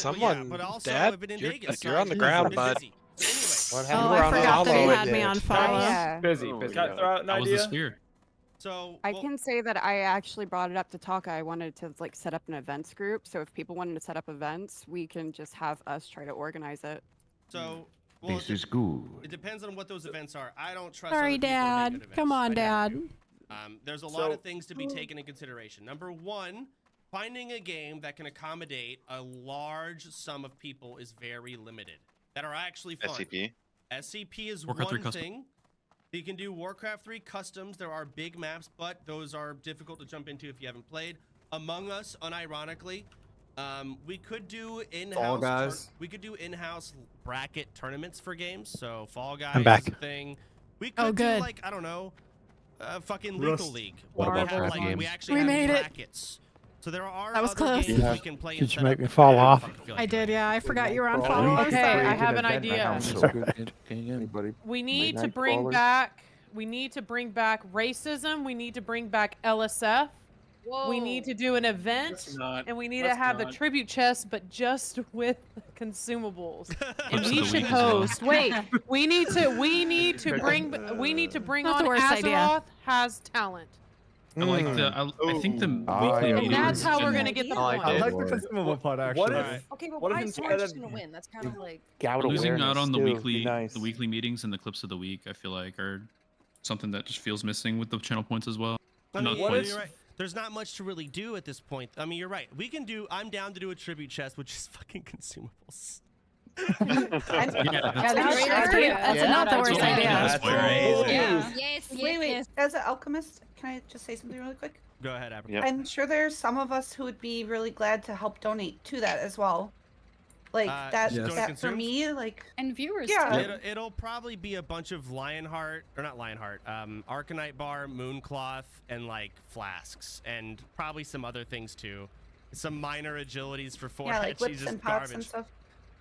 [SPEAKER 3] Someone,
[SPEAKER 9] but also
[SPEAKER 3] Dad,
[SPEAKER 9] I've been in
[SPEAKER 3] you're,
[SPEAKER 9] Vegas,
[SPEAKER 3] you're
[SPEAKER 9] so
[SPEAKER 3] on the
[SPEAKER 9] I've
[SPEAKER 3] ground,
[SPEAKER 9] been
[SPEAKER 3] bud.
[SPEAKER 9] busy. So
[SPEAKER 3] What
[SPEAKER 1] Oh,
[SPEAKER 3] happened?
[SPEAKER 1] I forgot that you had me on follow.
[SPEAKER 22] Yeah.
[SPEAKER 21] Busy. Can I throw out an
[SPEAKER 10] That was the
[SPEAKER 21] idea?
[SPEAKER 10] sphere.
[SPEAKER 9] So
[SPEAKER 22] I can say that I actually brought it up to Taka. I wanted to like set up an events group. So if people wanted to set up events, we can just have us try to organize it.
[SPEAKER 9] So well,
[SPEAKER 15] This is good.
[SPEAKER 9] it depends on what those events are. I don't trust.
[SPEAKER 1] Sorry,
[SPEAKER 9] other people to make
[SPEAKER 1] Dad.
[SPEAKER 9] good events.
[SPEAKER 1] Come on,
[SPEAKER 9] I
[SPEAKER 1] Dad.
[SPEAKER 9] do. There's a lot of things to be taken in consideration. Number one, finding a game that can accommodate a large sum of people is very limited. That are actually fun.
[SPEAKER 23] SCP.
[SPEAKER 9] SCP is
[SPEAKER 10] Warcraft 3
[SPEAKER 9] one
[SPEAKER 10] custom.
[SPEAKER 9] thing. You can do Warcraft 3 customs. There are big maps, but those are difficult to jump into if you haven't played. Among Us, unironically, we could do in-house.
[SPEAKER 24] Guys.
[SPEAKER 9] We could do in-house bracket tournaments for games. So Fall Guys
[SPEAKER 6] I'm back.
[SPEAKER 9] is a thing. We could do
[SPEAKER 1] good.
[SPEAKER 9] like I don't know, fucking Lethal League.
[SPEAKER 6] What
[SPEAKER 9] We
[SPEAKER 6] about
[SPEAKER 9] have,
[SPEAKER 6] that
[SPEAKER 9] like,
[SPEAKER 6] game?
[SPEAKER 9] we actually
[SPEAKER 1] We
[SPEAKER 9] have
[SPEAKER 1] made it.
[SPEAKER 9] brackets. So there are
[SPEAKER 1] That was
[SPEAKER 9] other
[SPEAKER 1] close.
[SPEAKER 9] games
[SPEAKER 6] Yeah.
[SPEAKER 9] we can play.
[SPEAKER 6] Did
[SPEAKER 9] and
[SPEAKER 6] you
[SPEAKER 9] set
[SPEAKER 6] make
[SPEAKER 9] up.
[SPEAKER 6] me fall
[SPEAKER 9] I
[SPEAKER 6] off?
[SPEAKER 9] fucking feel like
[SPEAKER 1] I did, yeah. I forgot you were on
[SPEAKER 15] Nightcrawler.
[SPEAKER 1] follow. I'm
[SPEAKER 17] Okay,
[SPEAKER 1] sorry.
[SPEAKER 17] I have an
[SPEAKER 15] Event right now,
[SPEAKER 17] idea.
[SPEAKER 15] so-
[SPEAKER 12] Anybody?
[SPEAKER 17] We need to
[SPEAKER 15] Nightcrawler.
[SPEAKER 17] bring back. We need to bring back racism. We need to bring back LSF. We need to do an event,
[SPEAKER 21] Let's not.
[SPEAKER 17] and we need to
[SPEAKER 21] Let's
[SPEAKER 17] have the
[SPEAKER 21] not.
[SPEAKER 17] tribute chest, but just with consumables. And
[SPEAKER 10] Clips of
[SPEAKER 17] we
[SPEAKER 10] the
[SPEAKER 17] should
[SPEAKER 10] week as well.
[SPEAKER 17] host. Wait, we need to bring
[SPEAKER 1] Not the
[SPEAKER 17] on
[SPEAKER 1] worst idea.
[SPEAKER 17] Azeroth has talent.
[SPEAKER 10] I like the. I think the
[SPEAKER 15] I
[SPEAKER 10] weekly
[SPEAKER 15] am-
[SPEAKER 10] meetings.
[SPEAKER 17] And that's how we're
[SPEAKER 10] and-
[SPEAKER 17] gonna get the
[SPEAKER 21] I
[SPEAKER 17] points.
[SPEAKER 27] I
[SPEAKER 21] did.
[SPEAKER 27] like the consumable part actually.
[SPEAKER 21] What if?
[SPEAKER 17] Okay, but
[SPEAKER 21] What if
[SPEAKER 17] why is
[SPEAKER 21] instead
[SPEAKER 17] Orange just
[SPEAKER 21] of-
[SPEAKER 17] gonna win? That's kind of like.
[SPEAKER 15] Gout
[SPEAKER 10] Losing out
[SPEAKER 15] awareness
[SPEAKER 10] on the
[SPEAKER 15] too, would
[SPEAKER 10] weekly
[SPEAKER 15] be nice.
[SPEAKER 10] the weekly meetings and the clips of the week, I feel like are something that just feels missing with the channel points as well.
[SPEAKER 9] I
[SPEAKER 10] Not
[SPEAKER 9] mean,
[SPEAKER 10] points.
[SPEAKER 9] you're right. There's not much to really do at this point. I mean, you're right. We can do. I'm down to do a tribute chest, which is fucking consumables.
[SPEAKER 1] That's not the worst idea.
[SPEAKER 3] That's crazy.
[SPEAKER 8] Yes,
[SPEAKER 11] Wait. As an alchemist, can I just say something really quick?
[SPEAKER 9] Go ahead, Apricot.
[SPEAKER 3] Yep.
[SPEAKER 11] I'm sure there's some of us who would be really glad to help donate to that as well. Like that
[SPEAKER 9] Yes.
[SPEAKER 11] that for
[SPEAKER 9] Consumed?
[SPEAKER 11] me, like
[SPEAKER 8] and viewers.
[SPEAKER 11] Yeah.
[SPEAKER 9] It'll probably be a bunch of Lionheart, or not Lionheart, Arcanite Bar, Mooncloth, and like flasks, and probably some other things too. Some minor agilities for
[SPEAKER 11] yeah, like
[SPEAKER 9] Forge.
[SPEAKER 11] whips
[SPEAKER 9] just
[SPEAKER 11] and pots
[SPEAKER 9] garbage.
[SPEAKER 11] and stuff.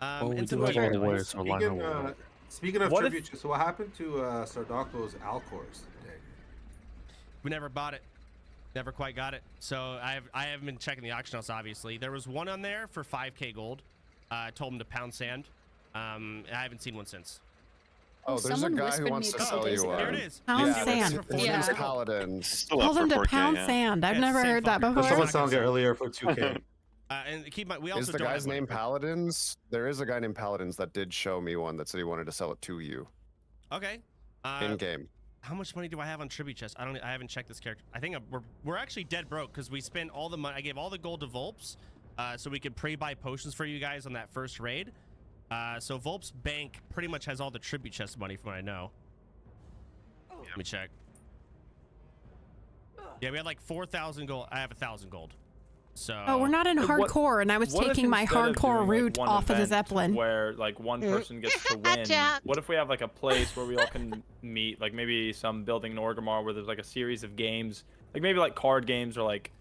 [SPEAKER 9] And some
[SPEAKER 12] do
[SPEAKER 9] other
[SPEAKER 12] have
[SPEAKER 9] things.
[SPEAKER 12] awards for line
[SPEAKER 13] Speaking,
[SPEAKER 12] award.
[SPEAKER 13] speaking of
[SPEAKER 21] What
[SPEAKER 13] tribute, so what happened to Sardako's Alcors today?
[SPEAKER 9] We never bought it. Never quite got it. So I haven't been checking the auction house, obviously. There was one on there for 5k gold. I told him to pound sand. And I haven't seen one since.
[SPEAKER 7] Oh, there's a
[SPEAKER 8] Someone
[SPEAKER 7] guy
[SPEAKER 8] whispered
[SPEAKER 7] who wants
[SPEAKER 8] me a
[SPEAKER 7] to
[SPEAKER 8] couple
[SPEAKER 7] sell
[SPEAKER 8] days
[SPEAKER 7] you
[SPEAKER 8] ago.
[SPEAKER 9] There
[SPEAKER 7] one.
[SPEAKER 9] it is.
[SPEAKER 1] Pound
[SPEAKER 9] Yeah,
[SPEAKER 1] sand.
[SPEAKER 9] that's for
[SPEAKER 7] His
[SPEAKER 9] $4.
[SPEAKER 7] name's Paladins.
[SPEAKER 23] Still
[SPEAKER 1] Tell
[SPEAKER 23] up
[SPEAKER 1] them
[SPEAKER 23] for
[SPEAKER 1] to
[SPEAKER 23] 4K,
[SPEAKER 1] pound
[SPEAKER 23] yeah.
[SPEAKER 1] sand. I've
[SPEAKER 9] Yeah,
[SPEAKER 1] never
[SPEAKER 9] same
[SPEAKER 1] heard that
[SPEAKER 9] fucker.
[SPEAKER 13] But someone
[SPEAKER 1] before.
[SPEAKER 13] sound get earlier for 2K.
[SPEAKER 9] And keep in mind, we
[SPEAKER 7] Is
[SPEAKER 9] also
[SPEAKER 7] the
[SPEAKER 9] don't
[SPEAKER 7] guy's
[SPEAKER 9] have money.
[SPEAKER 7] name Paladins? There is a guy named Paladins that did show me one that said he wanted to sell it to you
[SPEAKER 9] Okay.
[SPEAKER 7] in game.
[SPEAKER 9] How much money do I have on tribute chest? I haven't checked this character. I think we're actually dead broke because we spent all the money. I gave all the gold to Volps, so we could pre-buy potions for you guys on that first raid. So Volp's bank pretty much has all the tribute chest money from what I know. Let me check. Yeah, we had like 4,000 gold. I have 1,000 gold. So.
[SPEAKER 1] Oh, we're not in
[SPEAKER 21] What-
[SPEAKER 1] hardcore, and I was
[SPEAKER 21] what if
[SPEAKER 1] taking my
[SPEAKER 21] instead of
[SPEAKER 1] hardcore
[SPEAKER 21] doing,
[SPEAKER 1] route
[SPEAKER 21] one
[SPEAKER 1] off of the
[SPEAKER 21] event
[SPEAKER 1] Zeppelin.
[SPEAKER 21] where like one person gets to win? What if we have like a place where we all can meet, like maybe some building in Orgrimmar where there's like a series of games, like maybe like card games or like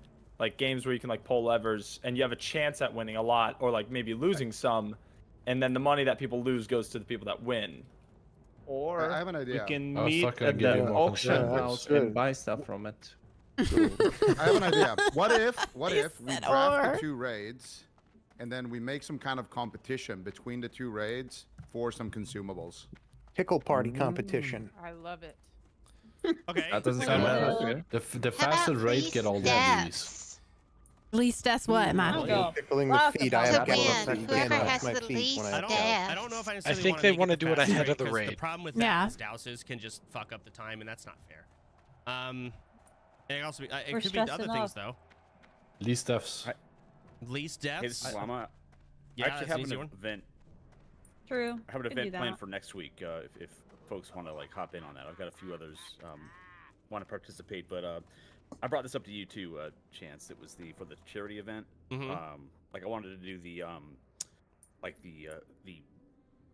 [SPEAKER 21] games where you can like pull levers and you have a chance at winning a lot or like maybe losing some, and then the money that people lose goes to the people that win. Or
[SPEAKER 14] I have an idea.
[SPEAKER 21] we can
[SPEAKER 12] I was
[SPEAKER 21] meet
[SPEAKER 12] talking
[SPEAKER 21] at
[SPEAKER 12] give you
[SPEAKER 21] the
[SPEAKER 12] more
[SPEAKER 21] auction
[SPEAKER 12] control.
[SPEAKER 21] house
[SPEAKER 12] Yeah,
[SPEAKER 21] and buy stuff from it.
[SPEAKER 14] I have an idea. What if we
[SPEAKER 1] said
[SPEAKER 14] draft
[SPEAKER 1] or.
[SPEAKER 14] the two raids, and then we make some kind of competition between the two raids for some consumables?
[SPEAKER 6] Pickle party competition.
[SPEAKER 17] I love it.
[SPEAKER 9] Okay.
[SPEAKER 12] That doesn't sound bad. The faster raid get all the goodies.
[SPEAKER 1] Least that's what, Matt.
[SPEAKER 6] Pickling the feet. I have
[SPEAKER 2] To
[SPEAKER 6] pickle
[SPEAKER 2] win.
[SPEAKER 6] feet
[SPEAKER 2] Whoever
[SPEAKER 6] in
[SPEAKER 2] has
[SPEAKER 6] my
[SPEAKER 2] the
[SPEAKER 6] feet
[SPEAKER 2] least
[SPEAKER 6] when
[SPEAKER 9] I
[SPEAKER 6] I
[SPEAKER 9] don't,
[SPEAKER 2] deaths.
[SPEAKER 9] I don't know if I
[SPEAKER 3] I
[SPEAKER 9] necessarily
[SPEAKER 3] think
[SPEAKER 9] wanna
[SPEAKER 3] they
[SPEAKER 9] make
[SPEAKER 3] want to
[SPEAKER 9] it
[SPEAKER 3] do it
[SPEAKER 9] fast
[SPEAKER 3] ahead
[SPEAKER 9] rate,
[SPEAKER 3] of the
[SPEAKER 9] 'cause The
[SPEAKER 3] raid.
[SPEAKER 9] problem with
[SPEAKER 1] Yeah.
[SPEAKER 9] that is douses can just fuck up the time, and that's not fair. And it also it
[SPEAKER 17] We're
[SPEAKER 9] could be other
[SPEAKER 17] stressing
[SPEAKER 9] things
[SPEAKER 17] up.
[SPEAKER 9] though.
[SPEAKER 12] Least deaths.
[SPEAKER 9] Least
[SPEAKER 18] Hey,
[SPEAKER 9] deaths.
[SPEAKER 18] this is Llama.
[SPEAKER 9] Yeah,
[SPEAKER 18] I actually
[SPEAKER 9] that's
[SPEAKER 18] have
[SPEAKER 9] an
[SPEAKER 18] an
[SPEAKER 9] easy one.
[SPEAKER 18] event.
[SPEAKER 17] True.
[SPEAKER 18] I have an
[SPEAKER 17] Can do
[SPEAKER 18] event planned
[SPEAKER 17] that.
[SPEAKER 18] for next week. If folks want to like hop in on that, I've got a few others want to participate. But I brought this up to you too, Chance. It was for the charity event. Like I wanted to do the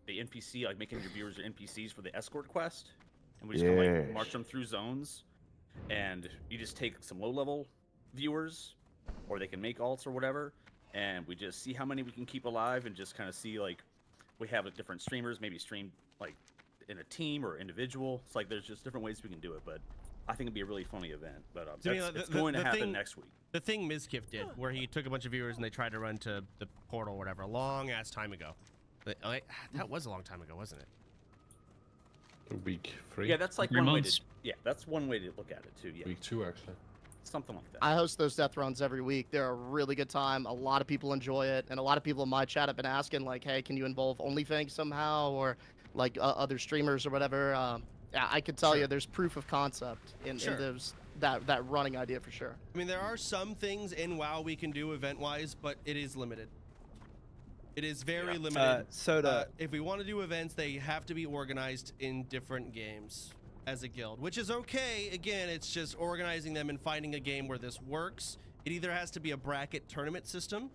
[SPEAKER 18] NPC, like making your viewers NPCs for the escort quest, and we just kind of like
[SPEAKER 15] Yes.
[SPEAKER 18] march them through zones, and you just take some low-level viewers, or they can make alts or whatever, and we just see how many we can keep alive, and just kind of see like we have like, different streamers, maybe stream like in a team or individual. It's like there's just different ways we can do it, but I think it'd be a really funny event. But
[SPEAKER 9] So, I mean,
[SPEAKER 18] it's going to happen next week.
[SPEAKER 9] The thing Mizkif did, where he took a bunch of viewers and they tried to run to the portal or whatever, a long ass time ago. That was a long time ago, wasn't it?
[SPEAKER 12] Week 3.
[SPEAKER 18] Yeah, that's like
[SPEAKER 10] 3
[SPEAKER 18] one
[SPEAKER 10] months.
[SPEAKER 18] way to. Yeah, that's one way to look at it too. Yeah,
[SPEAKER 12] Week 2 actually.
[SPEAKER 18] something like that.
[SPEAKER 25] I host those death runs every week. They're a really good time. A lot of people enjoy it, and a lot of people in my chat have been asking, like, "Hey, can you involve Onlyfangs somehow, or like other streamers or whatever?" Yeah, I could tell you, there's proof of concept in those that running idea for sure.
[SPEAKER 9] I mean, there are some things in WoW we can do event-wise, but it is limited. It is very limited. If we want to do events, they have to be organized in different games as a guild, which is okay. Again, it's just organizing them and finding a game where this works. It either has to be a bracket tournament system,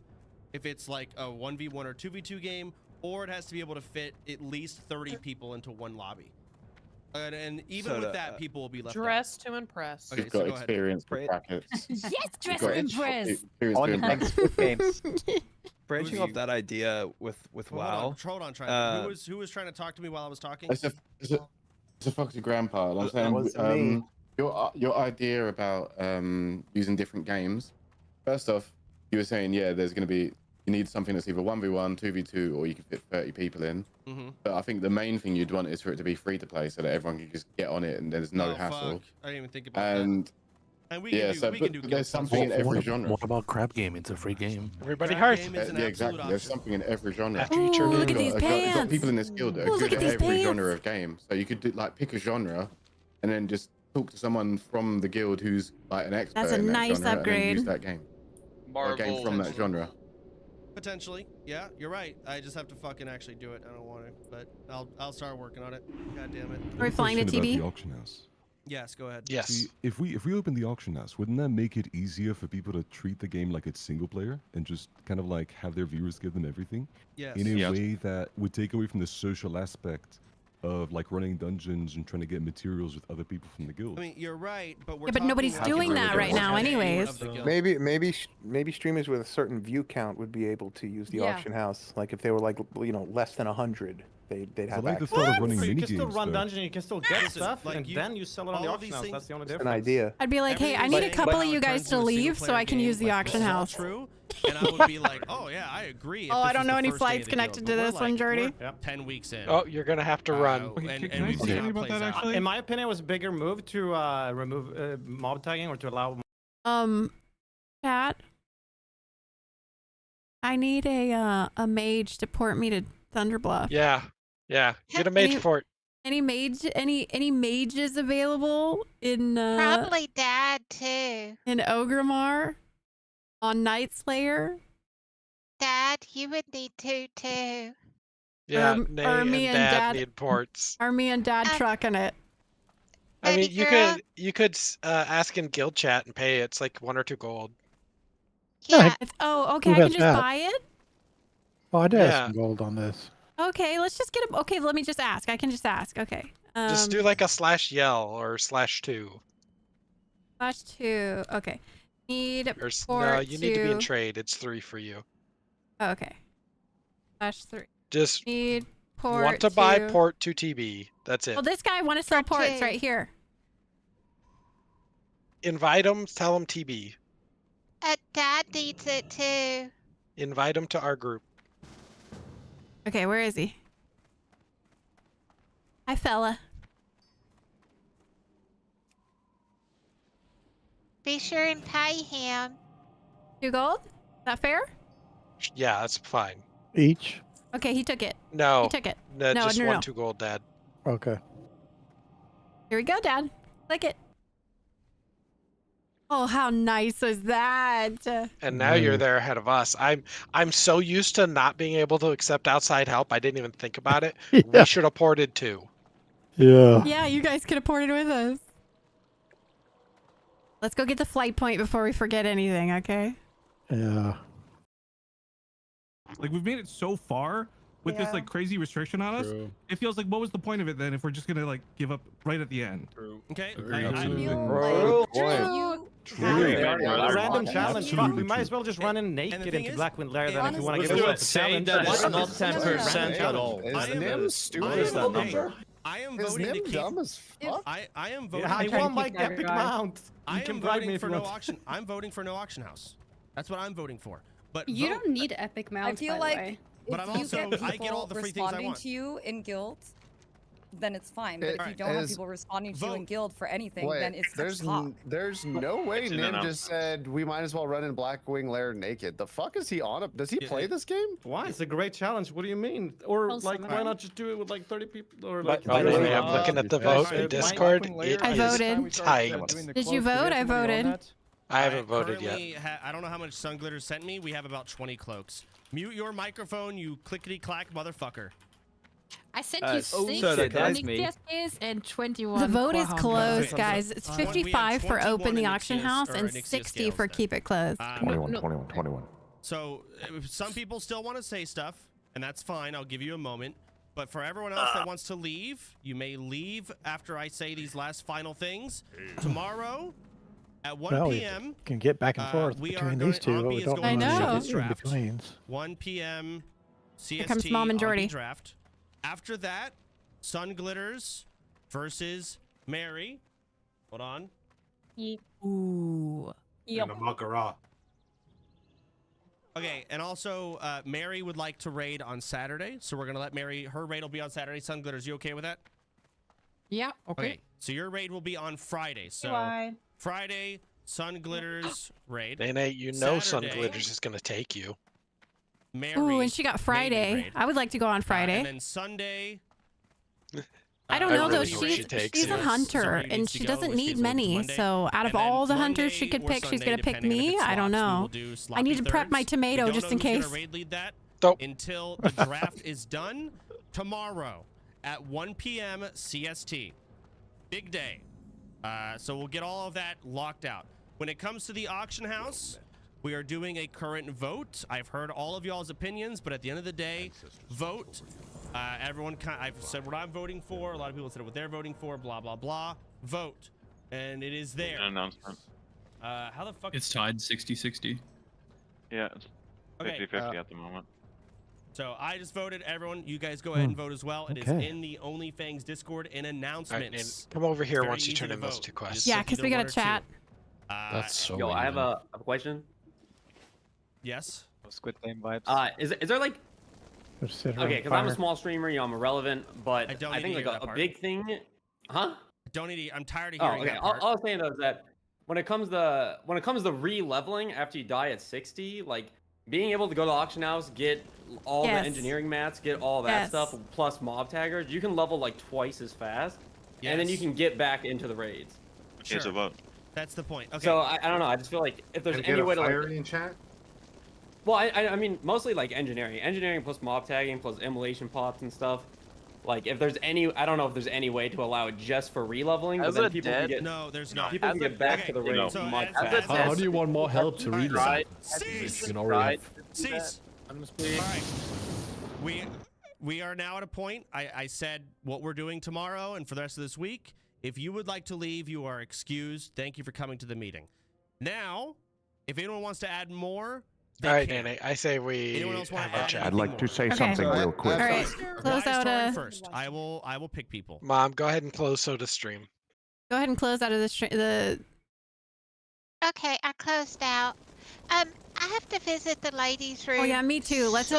[SPEAKER 9] if it's like a 1v1 or 2v2 game, or it has to be able to fit at least 30 people into one lobby. And even with that, people will be left
[SPEAKER 17] Dress to impress.
[SPEAKER 9] Okay,
[SPEAKER 15] You've got
[SPEAKER 9] so go ahead.
[SPEAKER 15] experience with brackets.
[SPEAKER 4] Yes, dress
[SPEAKER 15] You've
[SPEAKER 4] to
[SPEAKER 15] got
[SPEAKER 4] impress.
[SPEAKER 15] experience
[SPEAKER 5] On
[SPEAKER 15] doing
[SPEAKER 5] next
[SPEAKER 15] brackets.
[SPEAKER 5] games.
[SPEAKER 8] Branching off that idea with WoW.
[SPEAKER 9] Hold on, try. Who was trying to talk to me while I was talking?
[SPEAKER 15] It's a Foxy Grandpa. I'm
[SPEAKER 6] That wasn't me.
[SPEAKER 15] saying your idea about using different games. First off, you were saying there's going to be you need something that's either 1v1, 2v2, or you can fit 30 people in. But I think the main thing you'd want is for it to be free to play, so that everyone can just get on it and there's no hassle.
[SPEAKER 9] Fuck. I didn't even think about that.
[SPEAKER 15] And
[SPEAKER 9] we can do
[SPEAKER 15] there's something in every genre.
[SPEAKER 12] What about crab gaming? It's a free game.
[SPEAKER 3] Everybody hard.
[SPEAKER 15] Exactly. There's something in every genre.
[SPEAKER 3] After you turn
[SPEAKER 1] look at these
[SPEAKER 15] You've got
[SPEAKER 1] pants.
[SPEAKER 15] people in this guild that are good at every genre of game. So you could do, pick a genre, and then just talk to someone from the guild who's like an expert.
[SPEAKER 1] That's a
[SPEAKER 15] in that
[SPEAKER 1] nice
[SPEAKER 15] genre, and then
[SPEAKER 1] upgrade.
[SPEAKER 15] use that game. Or a game from that genre.
[SPEAKER 9] Potentially, yeah, you're right. I just have to fucking actually do it. I don't want to, but I'll start working on it. God damn it.
[SPEAKER 1] Are we flying to TV?
[SPEAKER 16] The auction house.
[SPEAKER 9] Yes, go ahead.
[SPEAKER 3] Yes.
[SPEAKER 16] See, if we open the auction house, wouldn't that make it easier for people to treat the game like it's single player and just kind of like have their viewers give them everything?
[SPEAKER 9] Yes.
[SPEAKER 16] In a way that would take away from the social aspect of like running dungeons and trying to get materials with other people from the guild.
[SPEAKER 9] I mean, you're right, but we're
[SPEAKER 1] Yeah, but nobody's doing that right now anyways.
[SPEAKER 6] Maybe streamers with a certain view count would be able to use the auction house. Like if they were like less than 100, they'd have
[SPEAKER 16] like the
[SPEAKER 6] access.
[SPEAKER 16] thought of running
[SPEAKER 25] You
[SPEAKER 16] mini
[SPEAKER 25] can still
[SPEAKER 16] games,
[SPEAKER 25] run
[SPEAKER 16] though.
[SPEAKER 25] dungeon, you can still get stuff,
[SPEAKER 9] like
[SPEAKER 25] and then you sell it on the
[SPEAKER 9] all of
[SPEAKER 25] auction
[SPEAKER 9] these
[SPEAKER 25] house.
[SPEAKER 9] things-
[SPEAKER 25] That's the only
[SPEAKER 6] It's
[SPEAKER 25] difference.
[SPEAKER 6] an idea.
[SPEAKER 1] I'd be like, hey, I need a couple of you guys to leave so I can use the auction house.
[SPEAKER 9] True, and I would be like, oh yeah, I agree.
[SPEAKER 1] Oh, I don't know any flights connected to this one, Jordy.
[SPEAKER 9] 10 weeks in.
[SPEAKER 3] Oh, you're gonna have to run.
[SPEAKER 9] And we see how it plays out.
[SPEAKER 25] In my opinion, it was a bigger move to remove mob tagging or to allow.
[SPEAKER 1] Chat. I need a mage to port me to Thunderbluff.
[SPEAKER 3] Yeah. Get a mage port.
[SPEAKER 1] Any mages available in
[SPEAKER 2] Probably Dad too.
[SPEAKER 1] in Ogrimmar on Nightslayer?
[SPEAKER 2] Dad, you would need to too.
[SPEAKER 3] Yeah,
[SPEAKER 1] Or
[SPEAKER 3] Nay
[SPEAKER 1] me
[SPEAKER 3] and
[SPEAKER 1] and
[SPEAKER 3] Dad
[SPEAKER 1] Dad-
[SPEAKER 3] need ports.
[SPEAKER 1] Are me and Dad trucking it?
[SPEAKER 3] I mean,
[SPEAKER 2] girl.
[SPEAKER 3] you could ask in guild chat and pay. It's like 1 or 2 gold.
[SPEAKER 2] Yeah.
[SPEAKER 1] Oh, okay.
[SPEAKER 15] Who
[SPEAKER 1] I can
[SPEAKER 15] got
[SPEAKER 1] just
[SPEAKER 15] that?
[SPEAKER 1] buy it.
[SPEAKER 15] Oh, I did have
[SPEAKER 3] Yeah.
[SPEAKER 15] some gold on this.
[SPEAKER 1] Okay, let's just get a. Okay, let me just ask. I can just ask. Okay.
[SPEAKER 3] Just do like a /yell or /2.
[SPEAKER 1] /2. Okay. Need
[SPEAKER 3] Or
[SPEAKER 1] port
[SPEAKER 3] no, you need to be in trade. It's 3 for you.
[SPEAKER 1] Oh, okay. /3.
[SPEAKER 3] Just
[SPEAKER 1] Need port.
[SPEAKER 3] want to buy port to TB. That's it.
[SPEAKER 1] Well, this guy want to sell
[SPEAKER 2] Port
[SPEAKER 1] ports
[SPEAKER 2] two.
[SPEAKER 1] right here.
[SPEAKER 3] Invite him. Tell him TB.
[SPEAKER 2] Dad needs it too.
[SPEAKER 3] Invite him to our group.
[SPEAKER 1] Okay, where is he? Hi, fella.
[SPEAKER 2] Be sure and pay him.
[SPEAKER 1] 2 gold? Is that fair?
[SPEAKER 3] Yeah, that's fine.
[SPEAKER 15] Each?
[SPEAKER 1] Okay, he took it.
[SPEAKER 3] No.
[SPEAKER 1] He took it.
[SPEAKER 3] No,
[SPEAKER 1] No,
[SPEAKER 3] just
[SPEAKER 1] no,
[SPEAKER 3] 1
[SPEAKER 1] no.
[SPEAKER 3] 2 gold, Dad.
[SPEAKER 15] Okay.
[SPEAKER 1] Here we go, Dad. Click it. Oh, how nice was that?
[SPEAKER 3] And now you're there ahead of us. I'm so used to not being able to accept outside help. I didn't even think about it. We should have ported too.
[SPEAKER 15] Yeah.
[SPEAKER 1] Yeah, you guys could have ported with us. Let's go get the flight point before we forget anything, okay?
[SPEAKER 15] Yeah.
[SPEAKER 19] Like we've made it so far with this like crazy restriction on us.
[SPEAKER 24] True.
[SPEAKER 19] It feels like what was the point of it then if we're just gonna like give up right at the end?
[SPEAKER 9] Okay.
[SPEAKER 25] Random challenge. Fuck, we might as well just run in naked into Blackwind Lair then if we want to give it a challenge.
[SPEAKER 5] It's not 10% at all.
[SPEAKER 7] Is Nim stupid?
[SPEAKER 9] I am
[SPEAKER 7] Is
[SPEAKER 9] voting to
[SPEAKER 7] Nim
[SPEAKER 9] keep.
[SPEAKER 7] dumb as fuck?
[SPEAKER 9] I am voting.
[SPEAKER 25] Yeah, I want my epic mount.
[SPEAKER 9] I
[SPEAKER 25] You can
[SPEAKER 9] am
[SPEAKER 25] bribe me
[SPEAKER 9] voting
[SPEAKER 25] if
[SPEAKER 9] for
[SPEAKER 25] you
[SPEAKER 9] no
[SPEAKER 25] want.
[SPEAKER 9] auction. I'm voting for no auction house. That's what I'm voting for. But
[SPEAKER 4] You
[SPEAKER 9] vote-
[SPEAKER 4] don't need epic mounts.
[SPEAKER 20] I feel
[SPEAKER 4] by
[SPEAKER 20] like
[SPEAKER 4] the way.
[SPEAKER 9] But
[SPEAKER 20] if
[SPEAKER 9] I'm
[SPEAKER 20] you
[SPEAKER 9] also-
[SPEAKER 20] get
[SPEAKER 9] I get
[SPEAKER 20] people
[SPEAKER 9] all the free things I
[SPEAKER 20] responding
[SPEAKER 9] want.
[SPEAKER 20] to you in guilds, then it's fine. But if you
[SPEAKER 7] Alright,
[SPEAKER 20] don't have
[SPEAKER 7] as-
[SPEAKER 20] people responding to you in guild for anything,
[SPEAKER 7] Wait,
[SPEAKER 20] then it's
[SPEAKER 7] there's
[SPEAKER 20] talk.
[SPEAKER 7] there's no way
[SPEAKER 23] It's in
[SPEAKER 7] Nim
[SPEAKER 23] and out.
[SPEAKER 7] just said we might as well run in Blackwing Lair naked. The fuck is he on? Does he play this game?
[SPEAKER 25] Why? It's a great challenge. What do you mean? Or
[SPEAKER 20] Also
[SPEAKER 25] like,
[SPEAKER 20] not.
[SPEAKER 25] why not just do it with like 30 people? Or
[SPEAKER 3] But
[SPEAKER 25] like.
[SPEAKER 3] by the way, I'm
[SPEAKER 25] Uh,
[SPEAKER 3] looking at the vote in Discord. It
[SPEAKER 1] I
[SPEAKER 3] is
[SPEAKER 1] voted.
[SPEAKER 3] tight.
[SPEAKER 1] Did you vote? I voted.
[SPEAKER 3] I haven't voted yet.
[SPEAKER 9] currently I don't know how much Sun Glitter sent me. We have about 20 cloaks. Mute your microphone, you clickety-clack motherfucker.
[SPEAKER 4] I sent
[SPEAKER 9] you
[SPEAKER 4] you
[SPEAKER 9] 6
[SPEAKER 4] 6
[SPEAKER 9] that's
[SPEAKER 4] me. and 21.
[SPEAKER 1] The vote is
[SPEAKER 4] Quahog.
[SPEAKER 1] closed, guys. It's
[SPEAKER 9] We have
[SPEAKER 1] 55 for
[SPEAKER 9] 21
[SPEAKER 1] open the
[SPEAKER 9] in
[SPEAKER 1] auction
[SPEAKER 9] Nixius,
[SPEAKER 1] house
[SPEAKER 9] or
[SPEAKER 1] and
[SPEAKER 9] Nixius
[SPEAKER 1] 60
[SPEAKER 9] scales
[SPEAKER 1] for keep it closed.
[SPEAKER 15] 21.
[SPEAKER 9] So some people still want to say stuff, and that's fine. I'll give you a moment. But for everyone else that wants to leave, you may leave after I say these last final things. Tomorrow at 1 p.m.
[SPEAKER 11] Can get back and forth between these two, but we don't want to get in between.
[SPEAKER 9] 1 p.m. CST.
[SPEAKER 1] Here comes Mom and Jordy.
[SPEAKER 9] Draft. After that, Sun Glitters versus Mary. Hold on.
[SPEAKER 1] Ooh.
[SPEAKER 12] And a Makara.
[SPEAKER 9] Okay, and also Mary would like to raid on Saturday, so we're gonna let Mary. Her raid will be on Saturday. Sun Glitters, you okay with that?
[SPEAKER 4] Yeah. Okay.
[SPEAKER 9] So your raid will be on Friday. So Friday, Sun Glitters raid.
[SPEAKER 3] Nate, you know Sun
[SPEAKER 9] Saturday,
[SPEAKER 3] Glitters is gonna take you.
[SPEAKER 9] Mary.
[SPEAKER 1] Ooh, and she got Friday. I would like to go on Friday.
[SPEAKER 9] And then Sunday.
[SPEAKER 1] I don't know though. She's a hunter, and she doesn't need many. So out of all the hunters she could pick, she's gonna pick me. I don't know. I need to prep my tomato just in case.
[SPEAKER 9] Raid lead that until the draft is done tomorrow at 1 p.m. CST. Big day. So we'll get all of that locked out. When it comes to the auction house, we are doing a current vote. I've heard all of y'all's opinions, but at the end of the day, vote. Everyone, I've said what I'm voting for. A lot of people said what they're voting for. Blah blah blah. Vote, and it is there.
[SPEAKER 23] An announcement.
[SPEAKER 9] How the fuck?
[SPEAKER 10] It's tied 60-60.
[SPEAKER 23] Yeah, it's 50-50 at the moment.
[SPEAKER 9] So I just voted. Everyone, you guys go ahead and vote as well. It is in the Onlyfangs Discord in announcements.
[SPEAKER 3] Come over here once you turn in those 2 questions.
[SPEAKER 1] Yeah, because we got to chat.
[SPEAKER 9] That's
[SPEAKER 13] so. Yo, I have a question.
[SPEAKER 9] Yes.
[SPEAKER 13] Squid Game vibes. Is there like? Okay, because I'm a small streamer, I'm irrelevant, but I think like a big thing, huh?
[SPEAKER 9] Don't need. I'm tired of hearing
[SPEAKER 13] okay.
[SPEAKER 9] that part.
[SPEAKER 13] All I'm saying though is that when it comes to re-leveling after you die at 60, like being able to go to the auction house, get all the engineering mats, get all that stuff, plus mob taggers, you can level like twice as fast, and then you can get back into the raids.
[SPEAKER 23] Okay, so vote.
[SPEAKER 9] That's the point. Okay.
[SPEAKER 13] So I don't know. I just feel like if there's any way to like,
[SPEAKER 12] in chat.
[SPEAKER 13] well, I mean, mostly like engineering plus mob tagging plus immolation pots and stuff. Like, if there's any, I don't know if there's any way to allow it just for re-leveling, but then people can get
[SPEAKER 9] there's not.
[SPEAKER 13] People can get back to the raid much faster.
[SPEAKER 12] How do you want more help to read it? You can already
[SPEAKER 9] Cease. All right. We are now at a point. I said what we're doing tomorrow and for the rest of this week. If you would like to leave, you are excused. Thank you for coming to the meeting. Now, if anyone wants to add more.
[SPEAKER 3] All right, Nene. I say we.
[SPEAKER 11] I'd like to say something real quick.
[SPEAKER 1] All right, close out
[SPEAKER 9] first. I will pick people.
[SPEAKER 3] Mom, go ahead and close Soda Stream.
[SPEAKER 1] Go ahead and close out of the
[SPEAKER 2] Okay, I closed out. I have to visit the ladies' room.
[SPEAKER 1] Oh yeah, me too. Let's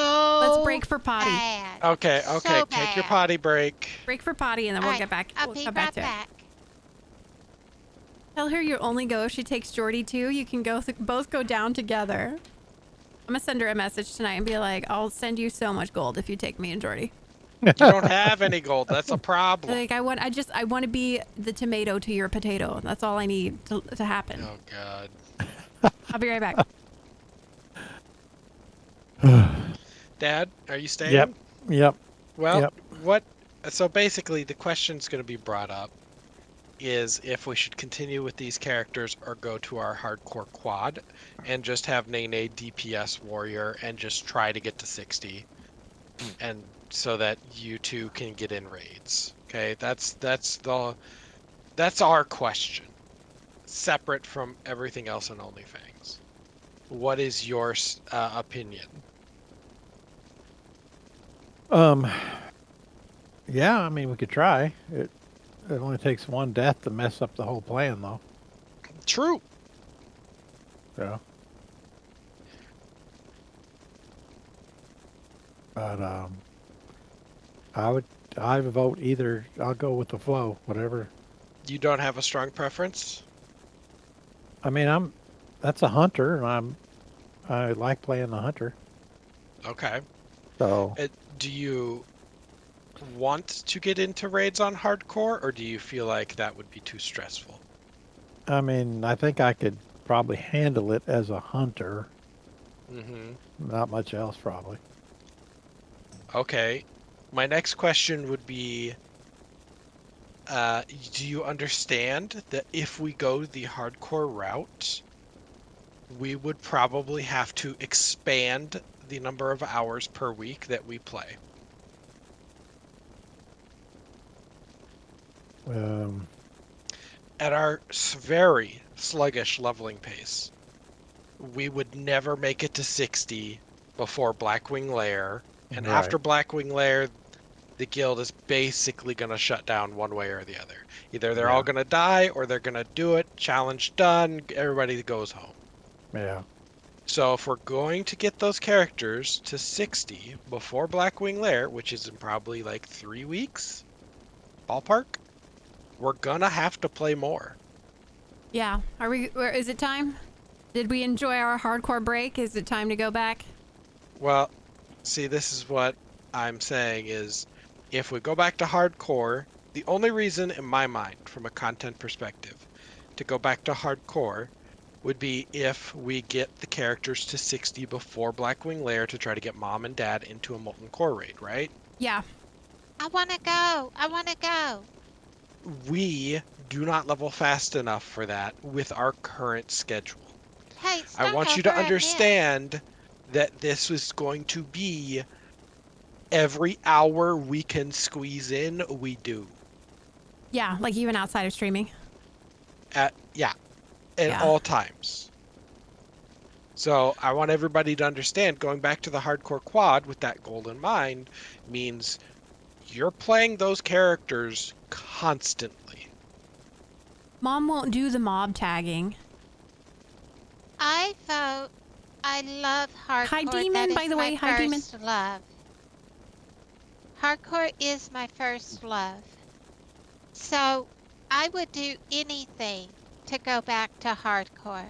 [SPEAKER 1] break for potty.
[SPEAKER 2] Bad.
[SPEAKER 3] Okay,
[SPEAKER 2] So
[SPEAKER 3] take your
[SPEAKER 2] bad.
[SPEAKER 3] potty break.
[SPEAKER 1] Break for potty, and then we'll get back.
[SPEAKER 2] I'll
[SPEAKER 1] We'll
[SPEAKER 2] be
[SPEAKER 1] come
[SPEAKER 2] right
[SPEAKER 1] back to it.
[SPEAKER 2] back.
[SPEAKER 1] Tell her you only go if she takes Jordy too. You can go both go down together. I'm gonna send her a message tonight and be like, I'll send you so much gold if you take me and Jordy.
[SPEAKER 3] You don't have any gold. That's a problem.
[SPEAKER 1] Like I want to be the tomato to your potato. That's all I need to happen.
[SPEAKER 3] Oh God.
[SPEAKER 1] I'll be right back.
[SPEAKER 3] Dad, are you staying?
[SPEAKER 11] Yep.
[SPEAKER 3] Well, so basically the question's going to be brought up is if we should continue with these characters or go to our hardcore quad and just have Nene DPS warrior and just try to get to 60 and so that you two can get in raids. Okay, that's our question, separate from everything else in Onlyfangs. What is your opinion?
[SPEAKER 11] Yeah, I mean, we could try. It only takes one death to mess up the whole plan, though.
[SPEAKER 3] True.
[SPEAKER 11] Yeah. But I would vote either. I'll go with the flow, whatever.
[SPEAKER 3] You don't have a strong preference?
[SPEAKER 11] I mean, that's a hunter, and I like playing the hunter.
[SPEAKER 3] Okay.
[SPEAKER 11] So.
[SPEAKER 3] Do you want to get into raids on hardcore, or do you feel like that would be too stressful?
[SPEAKER 11] I mean, I think I could probably handle it as a hunter.
[SPEAKER 3] Mm-hmm.
[SPEAKER 11] Not much else, probably.
[SPEAKER 3] Okay. My next question would be, do you understand that if we go the hardcore route, we would probably have to expand the number of hours per week that we play? At our very sluggish leveling pace, we would never make it to 60 before Blackwing Lair. And
[SPEAKER 11] Right.
[SPEAKER 3] after Blackwing Lair, the guild is basically going to shut down one way or the other. Either they're all going to die or they're going to do it. Challenge done. Everybody goes home.
[SPEAKER 11] Yeah.
[SPEAKER 3] So if we're going to get those characters to 60 before Blackwing Lair, which is in probably like 3 weeks, ballpark, we're going to have to play more.
[SPEAKER 1] Yeah. Is it time? Did we enjoy our hardcore break? Is it time to go back?
[SPEAKER 3] Well, see, this is what I'm saying is if we go back to hardcore, the only reason in my mind, from a content perspective, to go back to hardcore would be if we get the characters to 60 before Blackwing Lair to try to get mom and dad into a Molten Core raid, right?
[SPEAKER 1] Yeah.
[SPEAKER 2] I want to go. I want to go.
[SPEAKER 3] We do not level fast enough for that with our current schedule.
[SPEAKER 2] Hey,
[SPEAKER 3] I want you to understand that this is going to be every hour we can squeeze in, we do.
[SPEAKER 1] Yeah, like even outside of streaming.
[SPEAKER 3] At all times. So I want everybody to understand, going back to the hardcore quad with that goal in mind means you're playing those characters constantly.
[SPEAKER 1] Mom won't do the mob tagging.
[SPEAKER 2] I vote. I love hardcore.
[SPEAKER 1] Hi, Demon,
[SPEAKER 2] That is
[SPEAKER 1] by the way.
[SPEAKER 2] my
[SPEAKER 1] Hi, Demon.
[SPEAKER 2] first love. Hardcore is my first love. So I would do anything to go back to hardcore.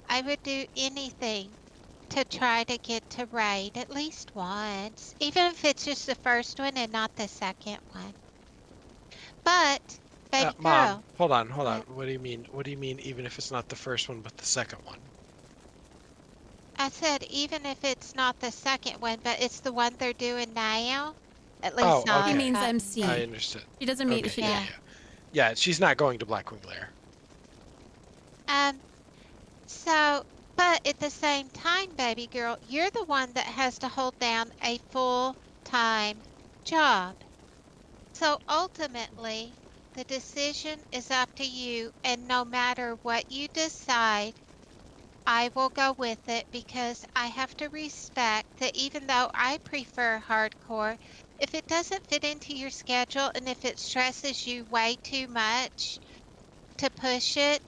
[SPEAKER 2] I would do anything to try to get to raid at least once, even if it's just the first one and not the second one. But, baby girl.
[SPEAKER 3] Mom, hold on. What do you mean? What do you mean even if it's not the first one but the second one?
[SPEAKER 2] I said even if it's not the second one, but it's the one they're doing now. At least
[SPEAKER 3] okay.
[SPEAKER 1] He means MC.
[SPEAKER 3] I understood.
[SPEAKER 1] She doesn't mean
[SPEAKER 3] Okay, yeah, she's not going to Blackwing Lair.
[SPEAKER 2] So, but at the same time, baby girl, you're the one that has to hold down a full-time job. So ultimately, the decision is up to you, and no matter what you decide, I will go with it because I have to respect that even though I prefer hardcore, if it doesn't fit into your schedule and if it stresses you way too much to push it,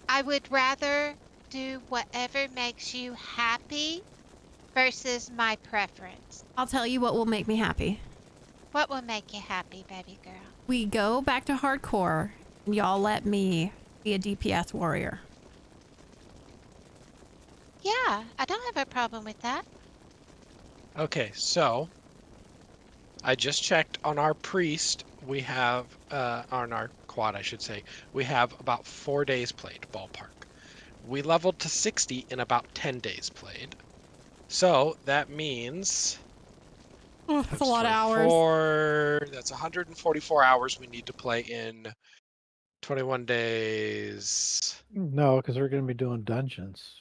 [SPEAKER 2] I would rather do whatever makes you happy versus my preference.
[SPEAKER 1] I'll tell you what will make me happy.
[SPEAKER 2] What will make you happy, baby girl?
[SPEAKER 1] We go back to hardcore, and y'all let me be a DPS warrior.
[SPEAKER 2] Yeah, I don't have a problem with that.
[SPEAKER 3] Okay, so I just checked on our priest. We have, on our quad, I should say, we have about 4 days played, ballpark. We leveled to 60 in about 10 days played. So that means...
[SPEAKER 1] That's a lot of hours.
[SPEAKER 3] That's 144 hours we need to play in 21 days.
[SPEAKER 11] No, because we're going to be doing dungeons.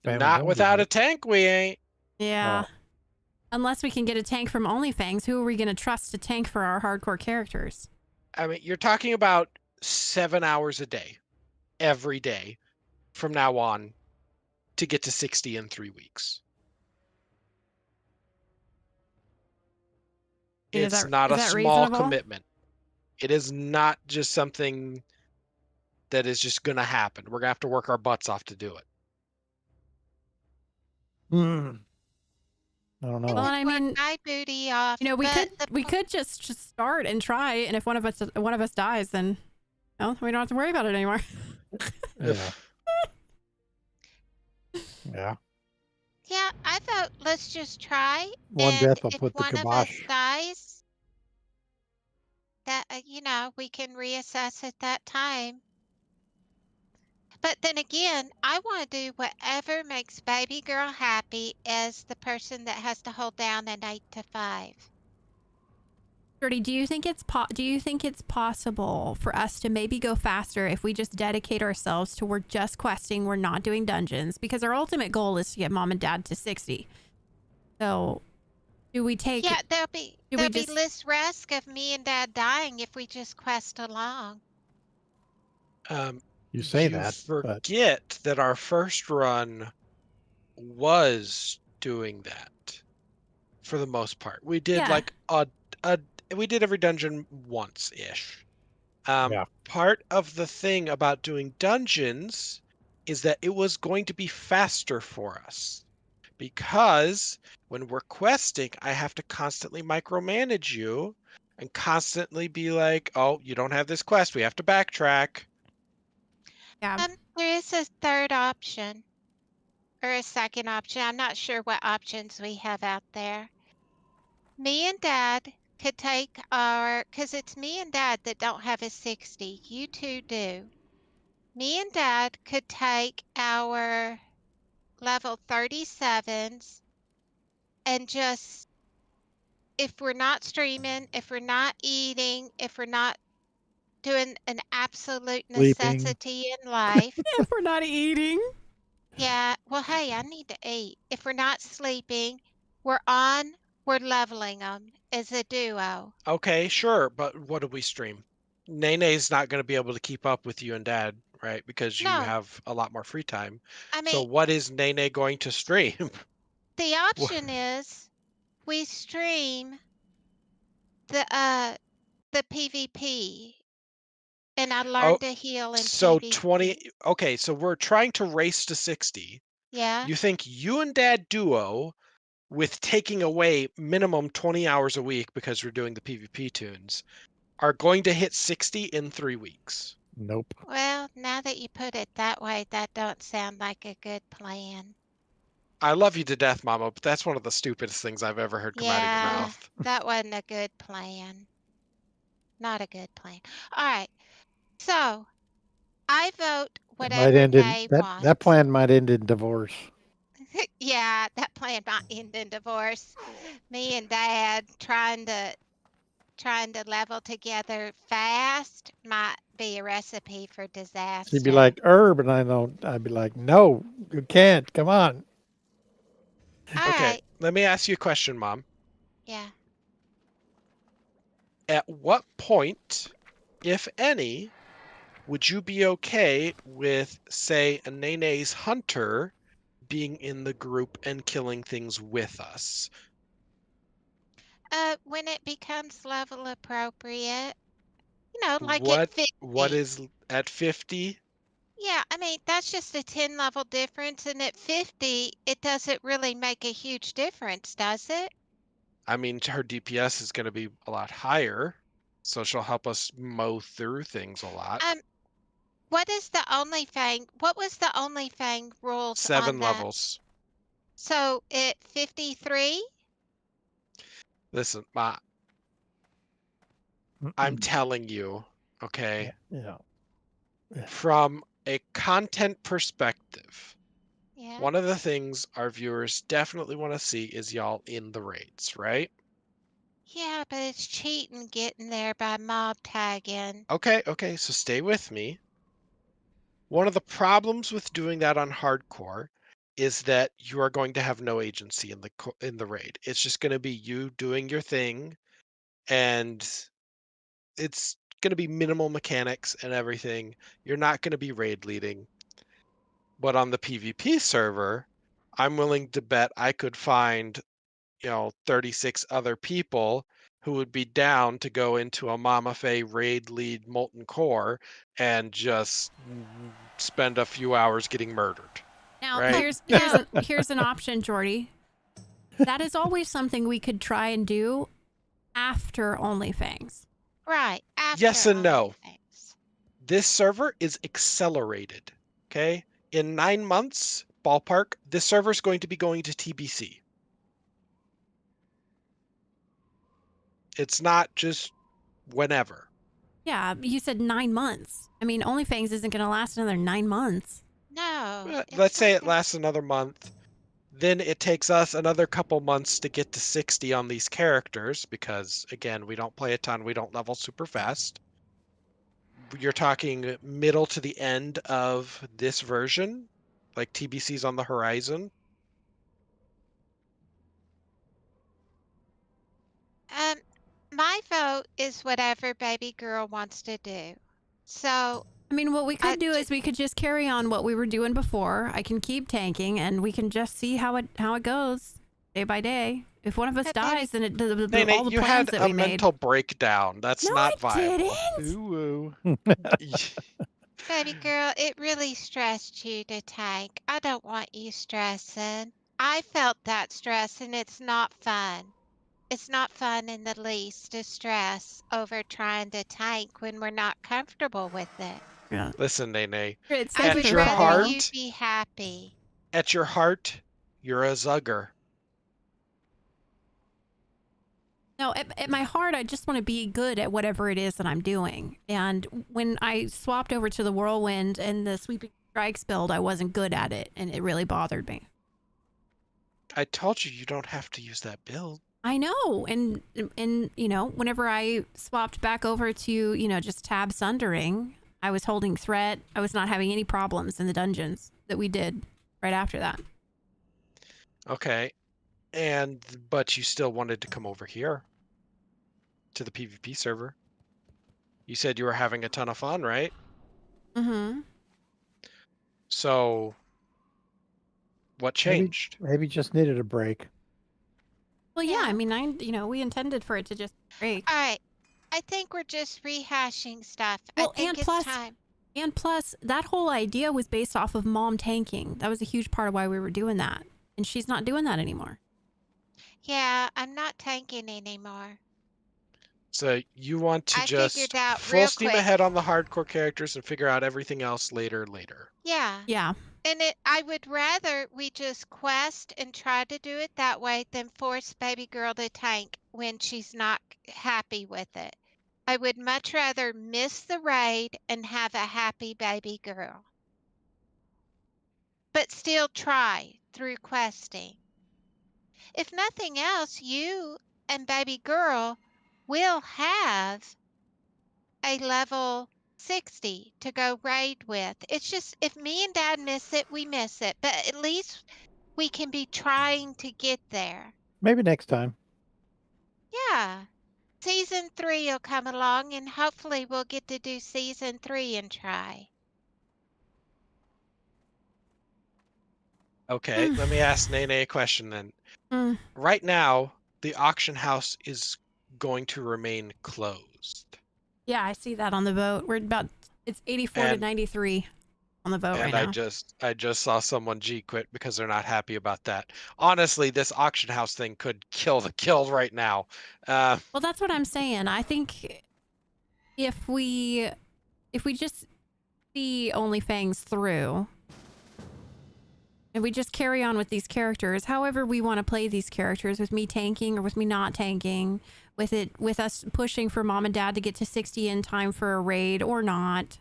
[SPEAKER 3] Not without a tank, we ain't.
[SPEAKER 1] Yeah. Unless we can get a tank from Onlyfangs, who are we going to trust to tank for our hardcore characters?
[SPEAKER 3] I mean, you're talking about 7 hours a day, every day, from now on, to get to 60 in 3 weeks. It's not a small commitment. It is not just something that is just going to happen. We're going to have to work our butts off to do it.
[SPEAKER 11] I don't know.
[SPEAKER 1] Well, I mean,
[SPEAKER 2] my booty off.
[SPEAKER 1] You know, we could just start and try, and if one of us dies, then no, we don't have to worry about it anymore.
[SPEAKER 11] Yeah. Yeah.
[SPEAKER 2] Yeah, I thought let's just try.
[SPEAKER 11] One
[SPEAKER 2] and
[SPEAKER 11] death will
[SPEAKER 2] if
[SPEAKER 11] put the
[SPEAKER 2] one of
[SPEAKER 11] kibosh.
[SPEAKER 2] us dies, that we can reassess at that time. But then again, I want to do whatever makes baby girl happy as the person that has to hold down an 8 to 5.
[SPEAKER 1] Gertie, do you think it's possible for us to maybe go faster if we just dedicate ourselves to we're just questing, we're not doing dungeons, because our ultimate goal is to get mom and dad to 60. So Do we take?
[SPEAKER 2] Yeah, there'll be
[SPEAKER 1] Do we
[SPEAKER 2] there'll be
[SPEAKER 1] just-
[SPEAKER 2] less risk of me and Dad dying if we just quest along.
[SPEAKER 11] You say
[SPEAKER 3] you
[SPEAKER 11] that, but
[SPEAKER 3] forget that our first run was doing that for the most part. We did
[SPEAKER 1] Yeah.
[SPEAKER 3] like we did every dungeon once ish.
[SPEAKER 11] Yeah.
[SPEAKER 3] Part of the thing about doing dungeons is that it was going to be faster for us because when we're questing, I have to constantly micromanage you and constantly be like, "Oh, you don't have this quest. We have to backtrack."
[SPEAKER 1] Yeah.
[SPEAKER 2] There is a third option or a second option. I'm not sure what options we have out there. Me and Dad could take because it's me and Dad that don't have a 60. You two do. Me and Dad could take our level 37s and just, if we're not streaming, if we're not eating, if we're not doing an absolute
[SPEAKER 11] Sleeping.
[SPEAKER 2] necessity in life.
[SPEAKER 1] If we're not eating.
[SPEAKER 2] Yeah, well, hey, I need to eat. If we're not sleeping, we're leveling them as a duo.
[SPEAKER 3] Okay, sure, but what do we stream? Nene's not going to be able to keep up with you and Dad, right? Because you
[SPEAKER 2] No.
[SPEAKER 3] have a lot more free time.
[SPEAKER 2] I
[SPEAKER 3] So
[SPEAKER 2] mean,
[SPEAKER 3] what is Nene going to stream?
[SPEAKER 2] the option is we stream the PvP and I learned to heal in
[SPEAKER 3] So
[SPEAKER 2] PvP.
[SPEAKER 3] 20. Okay, so we're trying to race to 60.
[SPEAKER 2] Yeah.
[SPEAKER 3] You think you and Dad duo with taking away minimum 20 hours a week because we're doing the PvP tunes are going to hit 60 in 3 weeks?
[SPEAKER 11] Nope.
[SPEAKER 2] Well, now that you put it that way, that don't sound like a good plan.
[SPEAKER 3] I love you to death, Mama, but that's one of the stupidest things I've ever heard come out of your
[SPEAKER 2] Yeah,
[SPEAKER 3] mouth.
[SPEAKER 2] that wasn't a good plan. Not a good plan. All right. So I vote
[SPEAKER 11] It might
[SPEAKER 2] whatever
[SPEAKER 11] end in
[SPEAKER 2] they
[SPEAKER 11] that.
[SPEAKER 2] want.
[SPEAKER 11] That plan might end in divorce.
[SPEAKER 2] Yeah, that plan might end in divorce. Me and Dad trying to level together fast might be a recipe for disaster.
[SPEAKER 11] She'd be like, Herb, and I'd be like, no, you can't. Come on.
[SPEAKER 2] All
[SPEAKER 3] Okay,
[SPEAKER 2] right.
[SPEAKER 3] let me ask you a question, Mom.
[SPEAKER 2] Yeah.
[SPEAKER 3] At what point, if any, would you be okay with, say, a Nene's hunter being in the group and killing things with us?
[SPEAKER 2] When it becomes level appropriate, like
[SPEAKER 3] What
[SPEAKER 2] at 50.
[SPEAKER 3] is at 50?
[SPEAKER 2] Yeah, I mean, that's just a 10 level difference, and at 50, it doesn't really make a huge difference, does it?
[SPEAKER 3] I mean, her DPS is going to be a lot higher, so she'll help us mow through things a lot.
[SPEAKER 2] What was the Onlyfang rules
[SPEAKER 3] 7
[SPEAKER 2] on that?
[SPEAKER 3] levels.
[SPEAKER 2] So at 53?
[SPEAKER 3] Listen, Ma, I'm telling you, okay?
[SPEAKER 11] Yeah.
[SPEAKER 3] From a content perspective,
[SPEAKER 2] Yeah.
[SPEAKER 3] one of the things our viewers definitely want to see is y'all in the raids, right?
[SPEAKER 2] Yeah, but it's cheating getting there by mob tagging.
[SPEAKER 3] Okay, so stay with me. One of the problems with doing that on hardcore is that you are going to have no agency in the raid. It's just going to be you doing your thing, and it's going to be minimal mechanics and everything. You're not going to be raid leading. But on the PvP server, I'm willing to bet I could find, 36 other people who would be down to go into a Mama Faye raid lead molten core and just spend a few hours getting murdered.
[SPEAKER 1] Now
[SPEAKER 3] right?
[SPEAKER 1] here's an option, Jordy. That is always something we could try and do after Onlyfangs.
[SPEAKER 2] Right.
[SPEAKER 3] Yes and no. This server is accelerated. Okay? In 9 months, ballpark, this server is going to be going to TBC. It's not just whenever.
[SPEAKER 1] Yeah, you said 9 months. I mean, Onlyfangs isn't going to last another 9 months.
[SPEAKER 2] No.
[SPEAKER 3] Let's say it lasts another month. Then it takes us another couple months to get to 60 on these characters because, again, we don't play a ton. We don't level super fast. You're talking middle to the end of this version, like TBC's on the horizon.
[SPEAKER 2] My vote is whatever baby girl wants to do. So
[SPEAKER 1] I mean, what we could do is we could just carry on what we were doing before. I can keep tanking, and we can just see how it goes day by day. If one of us dies, then all the
[SPEAKER 3] you
[SPEAKER 1] plans
[SPEAKER 3] had
[SPEAKER 1] that
[SPEAKER 3] a
[SPEAKER 1] we made.
[SPEAKER 3] mental breakdown. That's
[SPEAKER 1] No,
[SPEAKER 3] not
[SPEAKER 1] I
[SPEAKER 3] viable.
[SPEAKER 1] didn't.
[SPEAKER 6] Ooh.
[SPEAKER 2] baby girl, it really stressed you to tank. I don't want you stressing. I felt that stress, and it's not fun. It's not fun in the least to stress over trying to tank when we're not comfortable with it.
[SPEAKER 1] Yeah.
[SPEAKER 3] Listen, Nene.
[SPEAKER 1] It's
[SPEAKER 2] I would
[SPEAKER 3] At your
[SPEAKER 2] rather
[SPEAKER 3] heart,
[SPEAKER 2] you be happy.
[SPEAKER 3] at your heart, you're a Zugger.
[SPEAKER 1] No, at my heart, I just want to be good at whatever it is that I'm doing. And when I swapped over to the Whirlwind and the Sweeping Strikes build, I wasn't good at it, and it really bothered me.
[SPEAKER 3] I told you don't have to use that build.
[SPEAKER 1] I know, and you know, whenever I swapped back over to, you know, just tab sundering, I was holding threat. I was not having any problems in the dungeons that we did right after that.
[SPEAKER 3] Okay. But you still wanted to come over here to the PvP server. You said you were having a ton of fun, right?
[SPEAKER 1] Mm-hmm.
[SPEAKER 3] So what changed?
[SPEAKER 11] Maybe just needed a break.
[SPEAKER 1] Well, yeah, I mean, we intended for it to just break.
[SPEAKER 2] All right. I think we're just rehashing stuff.
[SPEAKER 1] Well,
[SPEAKER 2] I think
[SPEAKER 1] and
[SPEAKER 2] it's
[SPEAKER 1] plus,
[SPEAKER 2] time.
[SPEAKER 1] And plus, that whole idea was based off of Mom tanking. That was a huge part of why we were doing that. And she's not doing that anymore.
[SPEAKER 2] Yeah, I'm not tanking anymore.
[SPEAKER 3] So you want to
[SPEAKER 2] I
[SPEAKER 3] just
[SPEAKER 2] figured out
[SPEAKER 3] full
[SPEAKER 2] real
[SPEAKER 3] steam
[SPEAKER 2] quick.
[SPEAKER 3] ahead on the hardcore characters and figure out everything else later.
[SPEAKER 2] Yeah.
[SPEAKER 1] Yeah.
[SPEAKER 2] And I would rather we just quest and try to do it that way than force baby girl to tank when she's not happy with it. I would much rather miss the raid and have a happy baby girl. But still try through questing. If nothing else, you and baby girl will have a level 60 to go raid with. It's just, if me and dad miss it, we miss it. But at least we can be trying to get there.
[SPEAKER 11] Maybe next time.
[SPEAKER 2] Yeah. Season 3 will come along and hopefully we'll get to do season 3 and try.
[SPEAKER 3] Okay, let me ask Nene a question then. Right now, the auction house is going to remain closed.
[SPEAKER 1] Yeah, I see that on the vote. It's 84 to 93 on the vote right now.
[SPEAKER 3] I just saw someone G quit because they're not happy about that. Honestly, this auction house thing could kill the guild right now.
[SPEAKER 1] Well, that's what I'm saying. I think if we just see Onlyfangs through and we just carry on with these characters, however we want to play these characters, with me tanking or with me not tanking, with us pushing for Mom and Dad to get to 60 in time for a raid or not.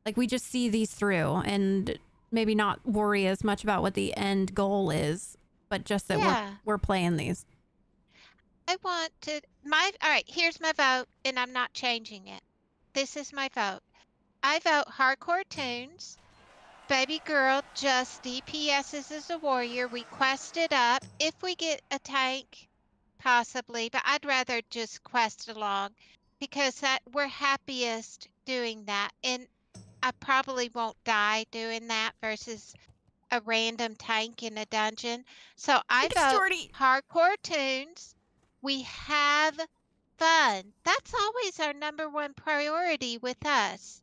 [SPEAKER 1] Like, we just see these through and maybe not worry as much about what the end goal is, but just that we're playing these.
[SPEAKER 2] I want to, all right, here's my vote, and I'm not changing it. This is my vote. I vote hardcore toons. Baby girl just DPSs as a warrior. We quest it up. If we get a tank, possibly, but I'd rather just quest along because we're happiest doing that. And I probably won't die doing that versus a random tank in a dungeon. So I vote hardcore toons. We have fun. That's always our #1 priority with us.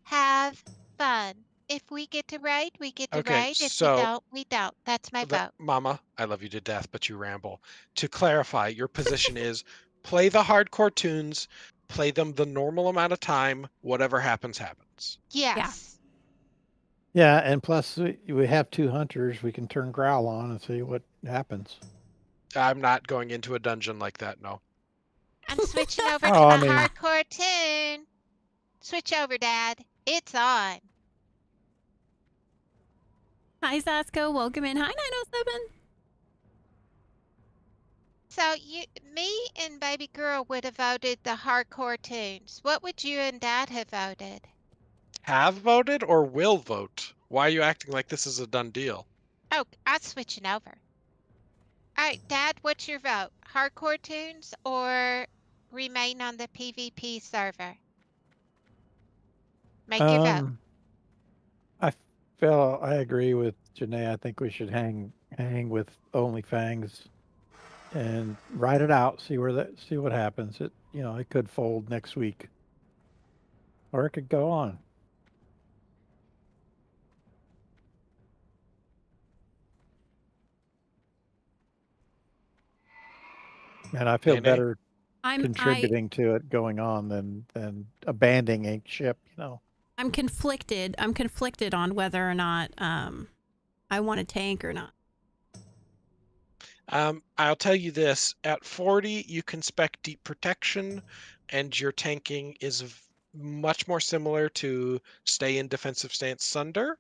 [SPEAKER 2] Have fun. If we get to raid, we get to raid. If we don't, we don't. That's my vote.
[SPEAKER 3] Mama, I love you to death, but you ramble. To clarify, your position is play the hardcore toons, play them the normal amount of time, whatever happens, happens.
[SPEAKER 2] Yes.
[SPEAKER 11] Yeah, and plus we have 2 hunters. We can turn Growl on and see what happens.
[SPEAKER 3] I'm not going into a dungeon like that, no.
[SPEAKER 2] I'm switching over to the hardcore toon. Switch over, Dad. It's on.
[SPEAKER 1] Hi, Sasko. Welcome in. Hi, 907.
[SPEAKER 2] So me and baby girl would have voted the hardcore toons. What would you and Dad have voted?
[SPEAKER 3] Have voted or will vote? Why are you acting like this is a done deal?
[SPEAKER 2] Oh, I'm switching over. All right, Dad, what's your vote? Hardcore toons or remain on the PvP server? Make your vote.
[SPEAKER 11] I agree with Janae. I think we should hang with Onlyfangs and ride it out. See what happens. It could fold next week, or it could go on. And I feel better contributing to it going on than abandoning ship.
[SPEAKER 1] I'm conflicted. I'm conflicted on whether or not I want to tank or not.
[SPEAKER 3] I'll tell you this: at 40, you can spec deep protection, and your tanking is much more similar to stay in defensive stance Sunder,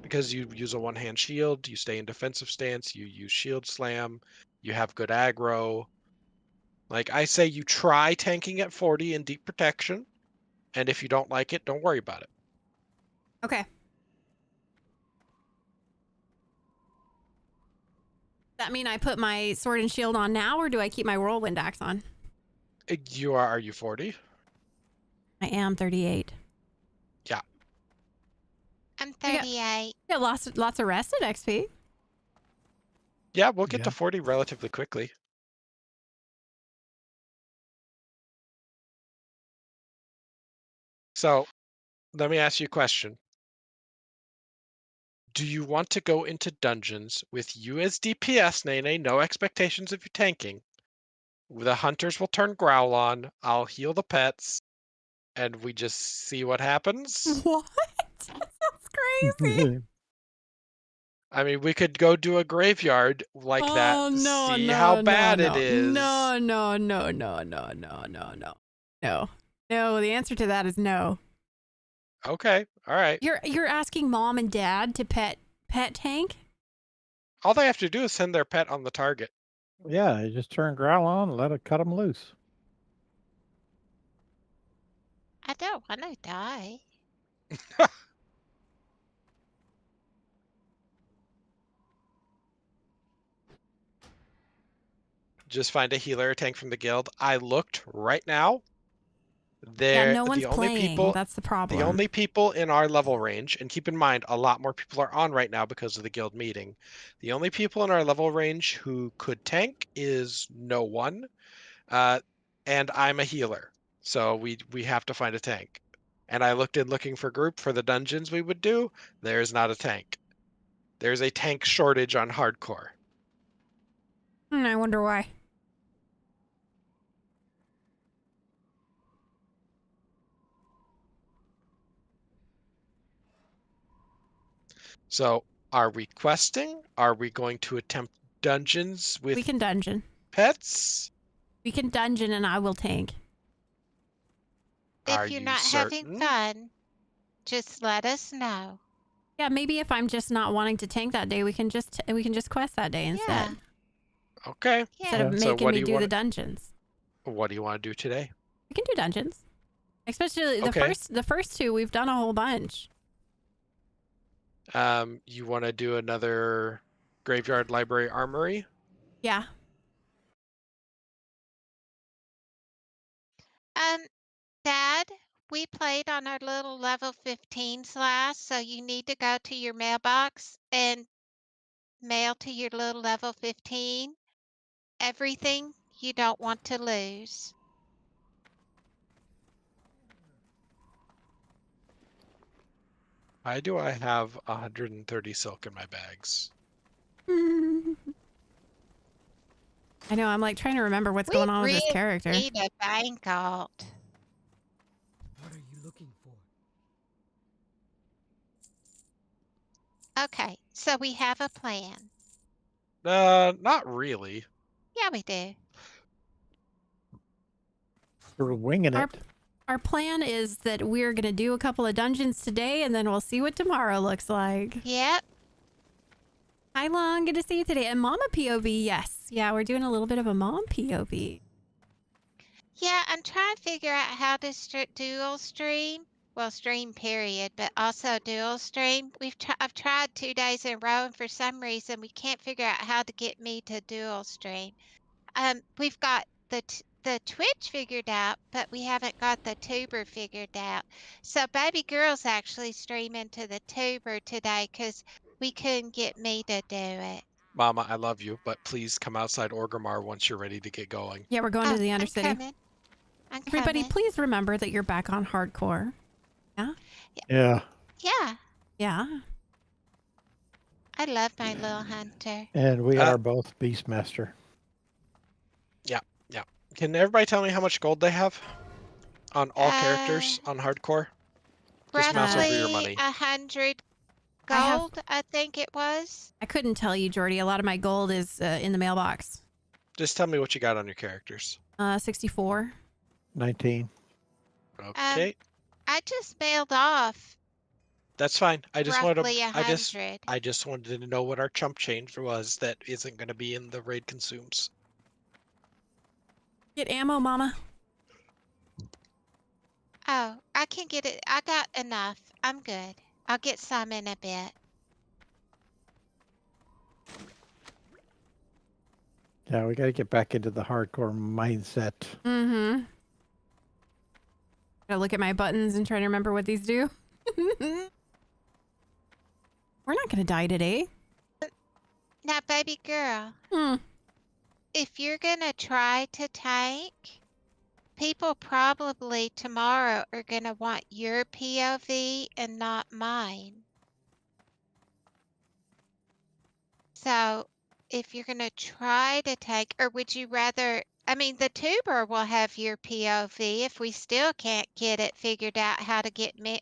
[SPEAKER 3] because you use a one-hand shield, you stay in defensive stance, you use shield slam, you have good aggro. Like, I say you try tanking at 40 in deep protection, and if you don't like it, don't worry about it.
[SPEAKER 1] Okay. That mean I put my sword and shield on now, or do I keep my whirlwind axe on?
[SPEAKER 3] Are you 40?
[SPEAKER 1] I am 38.
[SPEAKER 3] Yeah.
[SPEAKER 2] I'm 38.
[SPEAKER 1] Yeah, lots of rested XP.
[SPEAKER 3] Yeah, we'll get to 40 relatively quickly. So, let me ask you a question. Do you want to go into dungeons with you as DPS, Nene, no expectations of you tanking? The hunters will turn growl on, I'll heal the pets, and we just see what happens?
[SPEAKER 1] What? That sounds crazy.
[SPEAKER 3] I mean, we could go do a graveyard like that to see how bad it is.
[SPEAKER 1] No. No, the answer to that is no.
[SPEAKER 3] Okay, all right.
[SPEAKER 1] You're asking mom and dad to pet tank?
[SPEAKER 3] All they have to do is send their pet on the target.
[SPEAKER 11] Yeah, you just turn growl on and let it cut them loose.
[SPEAKER 2] I don't want to die.
[SPEAKER 3] Just find a healer or tank from the guild. I looked right now.
[SPEAKER 1] No one's playing. That's the problem.
[SPEAKER 3] The only people in our level range, and keep in mind, a lot more people are on right now because of the guild meeting. The only people in our level range who could tank is no one, and I'm a healer, so we have to find a tank. And I looked in looking for group for the dungeons we would do. There's not a tank. There's a tank shortage on hardcore.
[SPEAKER 1] I wonder why.
[SPEAKER 3] So, are we questing? Are we going to attempt dungeons with
[SPEAKER 1] We can dungeon.
[SPEAKER 3] pets?
[SPEAKER 1] We can dungeon and I will tank.
[SPEAKER 2] If you're not having fun, just let us know.
[SPEAKER 1] Yeah, maybe if I'm just not wanting to tank that day, we can just quest that day instead.
[SPEAKER 3] Okay.
[SPEAKER 1] Instead of making me do the dungeons.
[SPEAKER 3] What do you want to do today?
[SPEAKER 1] We can do dungeons. Especially the first two, we've done a whole bunch.
[SPEAKER 3] You want to do another graveyard library armory?
[SPEAKER 1] Yeah.
[SPEAKER 2] Dad, we played on our little level 15s last, so you need to go to your mailbox and mail to your little level 15 everything you don't want to lose.
[SPEAKER 3] Why do I have 130 silk in my bags?
[SPEAKER 1] I know, I'm like trying to remember what's going on with this character.
[SPEAKER 2] We need a bank alt.
[SPEAKER 14] What are you looking for?
[SPEAKER 2] Okay, so we have a plan.
[SPEAKER 3] Not really.
[SPEAKER 2] Yeah, we do.
[SPEAKER 11] We're winging it.
[SPEAKER 1] Our plan is that we're going to do a couple of dungeons today, and then we'll see what tomorrow looks like.
[SPEAKER 2] Yep.
[SPEAKER 1] Hi, Long. Good to see you today. And Mama POV, yes. Yeah, we're doing a little bit of a Mom POV.
[SPEAKER 2] Yeah, I'm trying to figure out how to dual stream. Well, stream period, but also dual stream. I've tried 2 days in a row, and for some reason we can't figure out how to get me to dual stream. We've got the the Twitch figured out, but we haven't got the tuber figured out. So baby girl's actually streaming to the tuber today because we couldn't get me to do it.
[SPEAKER 3] Mama, I love you, but please come outside Orgrimmar once you're ready to get going.
[SPEAKER 1] Yeah, we're going to the
[SPEAKER 2] I'm
[SPEAKER 1] Undercity.
[SPEAKER 2] coming. I'm
[SPEAKER 1] Everybody,
[SPEAKER 2] coming.
[SPEAKER 1] please remember that you're back on hardcore. Yeah?
[SPEAKER 11] Yeah.
[SPEAKER 2] Yeah,
[SPEAKER 1] Yeah.
[SPEAKER 2] I love my little hunter.
[SPEAKER 11] And we are both Beastmaster.
[SPEAKER 3] Yeah, yeah. Can everybody tell me how much gold they have on all characters on hardcore? Just mouse over your
[SPEAKER 2] Roughly
[SPEAKER 3] money.
[SPEAKER 2] 100 gold, I think it was.
[SPEAKER 1] I couldn't tell you, Jordy. A lot of my gold is in the mailbox.
[SPEAKER 3] Just tell me what you got on your characters.
[SPEAKER 1] 64.
[SPEAKER 11] 19.
[SPEAKER 3] Okay.
[SPEAKER 2] I just mailed off.
[SPEAKER 3] That's fine. I just wanted
[SPEAKER 2] roughly
[SPEAKER 3] to.
[SPEAKER 2] 100.
[SPEAKER 3] I just wanted to know what our chump change was that isn't going to be in the raid consumes.
[SPEAKER 1] Get ammo, Mama.
[SPEAKER 2] Oh, I can get it. I got enough. I'm good. I'll get some in a bit.
[SPEAKER 11] Yeah, we got to get back into the hardcore mindset.
[SPEAKER 1] Mm-hmm. Gotta look at my buttons and try to remember what these do. We're not gonna die today.
[SPEAKER 2] Now, baby girl, if you're gonna try to tank, people probably tomorrow are gonna want your POV and not mine. So, if you're gonna try to tank, or would you rather? I mean, the tuber will have your POV if we still can't get it figured out how to get me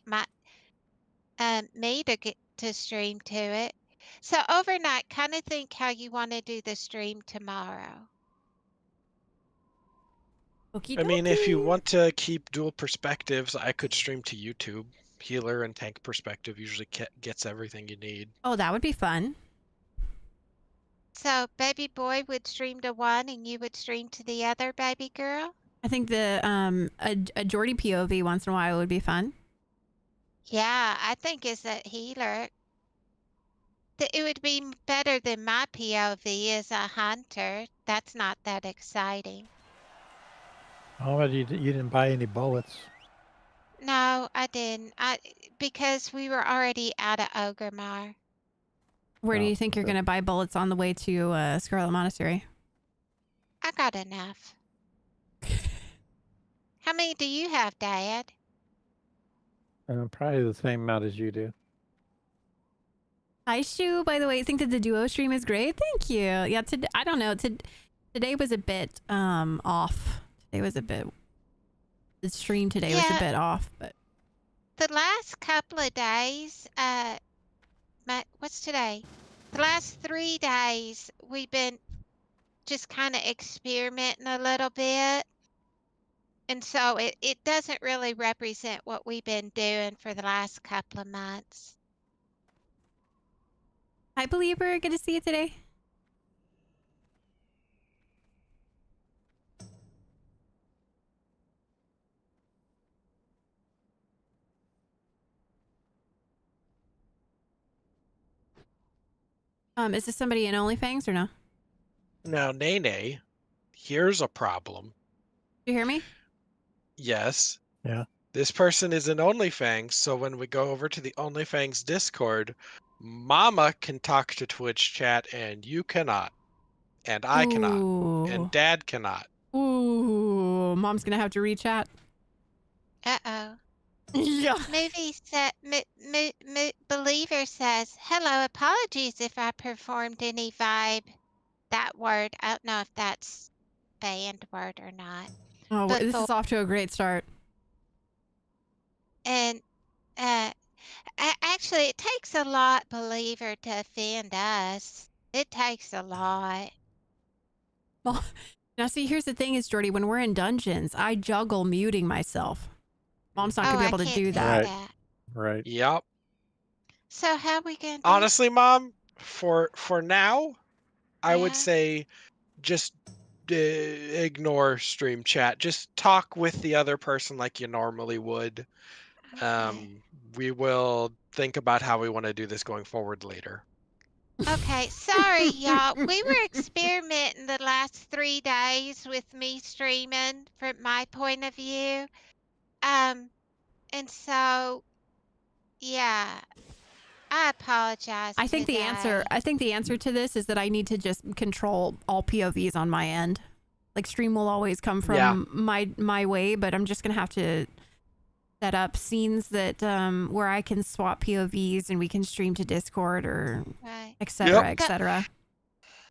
[SPEAKER 2] to get to stream to it. So overnight, kind of think how you want to do the stream tomorrow.
[SPEAKER 3] I mean, if you want to keep dual perspectives, I could stream to YouTube. Healer and tank perspective usually gets everything you need.
[SPEAKER 1] Oh, that would be fun.
[SPEAKER 2] So baby boy would stream to one and you would stream to the other, baby girl?
[SPEAKER 1] I think the a Jordy POV once in a while would be fun.
[SPEAKER 2] Yeah, I think as a healer, it would be better than my POV as a hunter. That's not that exciting.
[SPEAKER 11] Oh, but you didn't buy any bullets.
[SPEAKER 2] No, I didn't. Because we were already out of Orgrimmar.
[SPEAKER 1] Where do you think you're going to buy bullets on the way to Scarlet Monastery?
[SPEAKER 2] I got enough. How many do you have, Dad?
[SPEAKER 11] Probably the same amount as you do.
[SPEAKER 1] Hi, Shu. By the way, I think that the duo stream is great. Thank you. Yeah, I don't know. Today was a bit off. Today was a bit. The stream today was a bit off, but
[SPEAKER 2] the last couple of days, what's today? The last 3 days, we've been just kind of experimenting a little bit. And so it doesn't really represent what we've been doing for the last couple of months.
[SPEAKER 1] Hi, Believer. Good to see you today. Is this somebody in Onlyfangs or no?
[SPEAKER 3] Now, Nene, here's a problem.
[SPEAKER 1] Do you hear me?
[SPEAKER 3] Yes.
[SPEAKER 11] Yeah.
[SPEAKER 3] This person is in Onlyfangs, so when we go over to the Onlyfangs Discord, Mama can talk to Twitch chat and you cannot. And I cannot. And Dad cannot.
[SPEAKER 1] Ooh, Mom's gonna have to rechat.
[SPEAKER 2] Uh-oh.
[SPEAKER 1] Yeah.
[SPEAKER 2] Believer says, hello, apologies if I performed any vibe. That word, I don't know if that's banned word or not.
[SPEAKER 1] Oh, this is off to a great start.
[SPEAKER 2] And actually, it takes a lot, Believer, to offend us. It takes a lot.
[SPEAKER 1] Well, now see, here's the thing is, Jordy, when we're in dungeons, I juggle muting myself. Mom's not going to be able to do that.
[SPEAKER 11] Right.
[SPEAKER 3] Yep.
[SPEAKER 2] So how are we going to
[SPEAKER 3] Honestly, Mom, for now, I would say just ignore stream chat. Just talk with the other person like you normally would. We will think about how we want to do this going forward later.
[SPEAKER 2] Okay, sorry, y'all. We were experimenting the last 3 days with me streaming from my point of view. And so, yeah, I apologize
[SPEAKER 1] I think the answer to this is that I need to just control all POVs on my end. Like stream will always come from my way, but I'm just gonna have to set up scenes that where I can swap POVs and we can stream to Discord or etc. etc.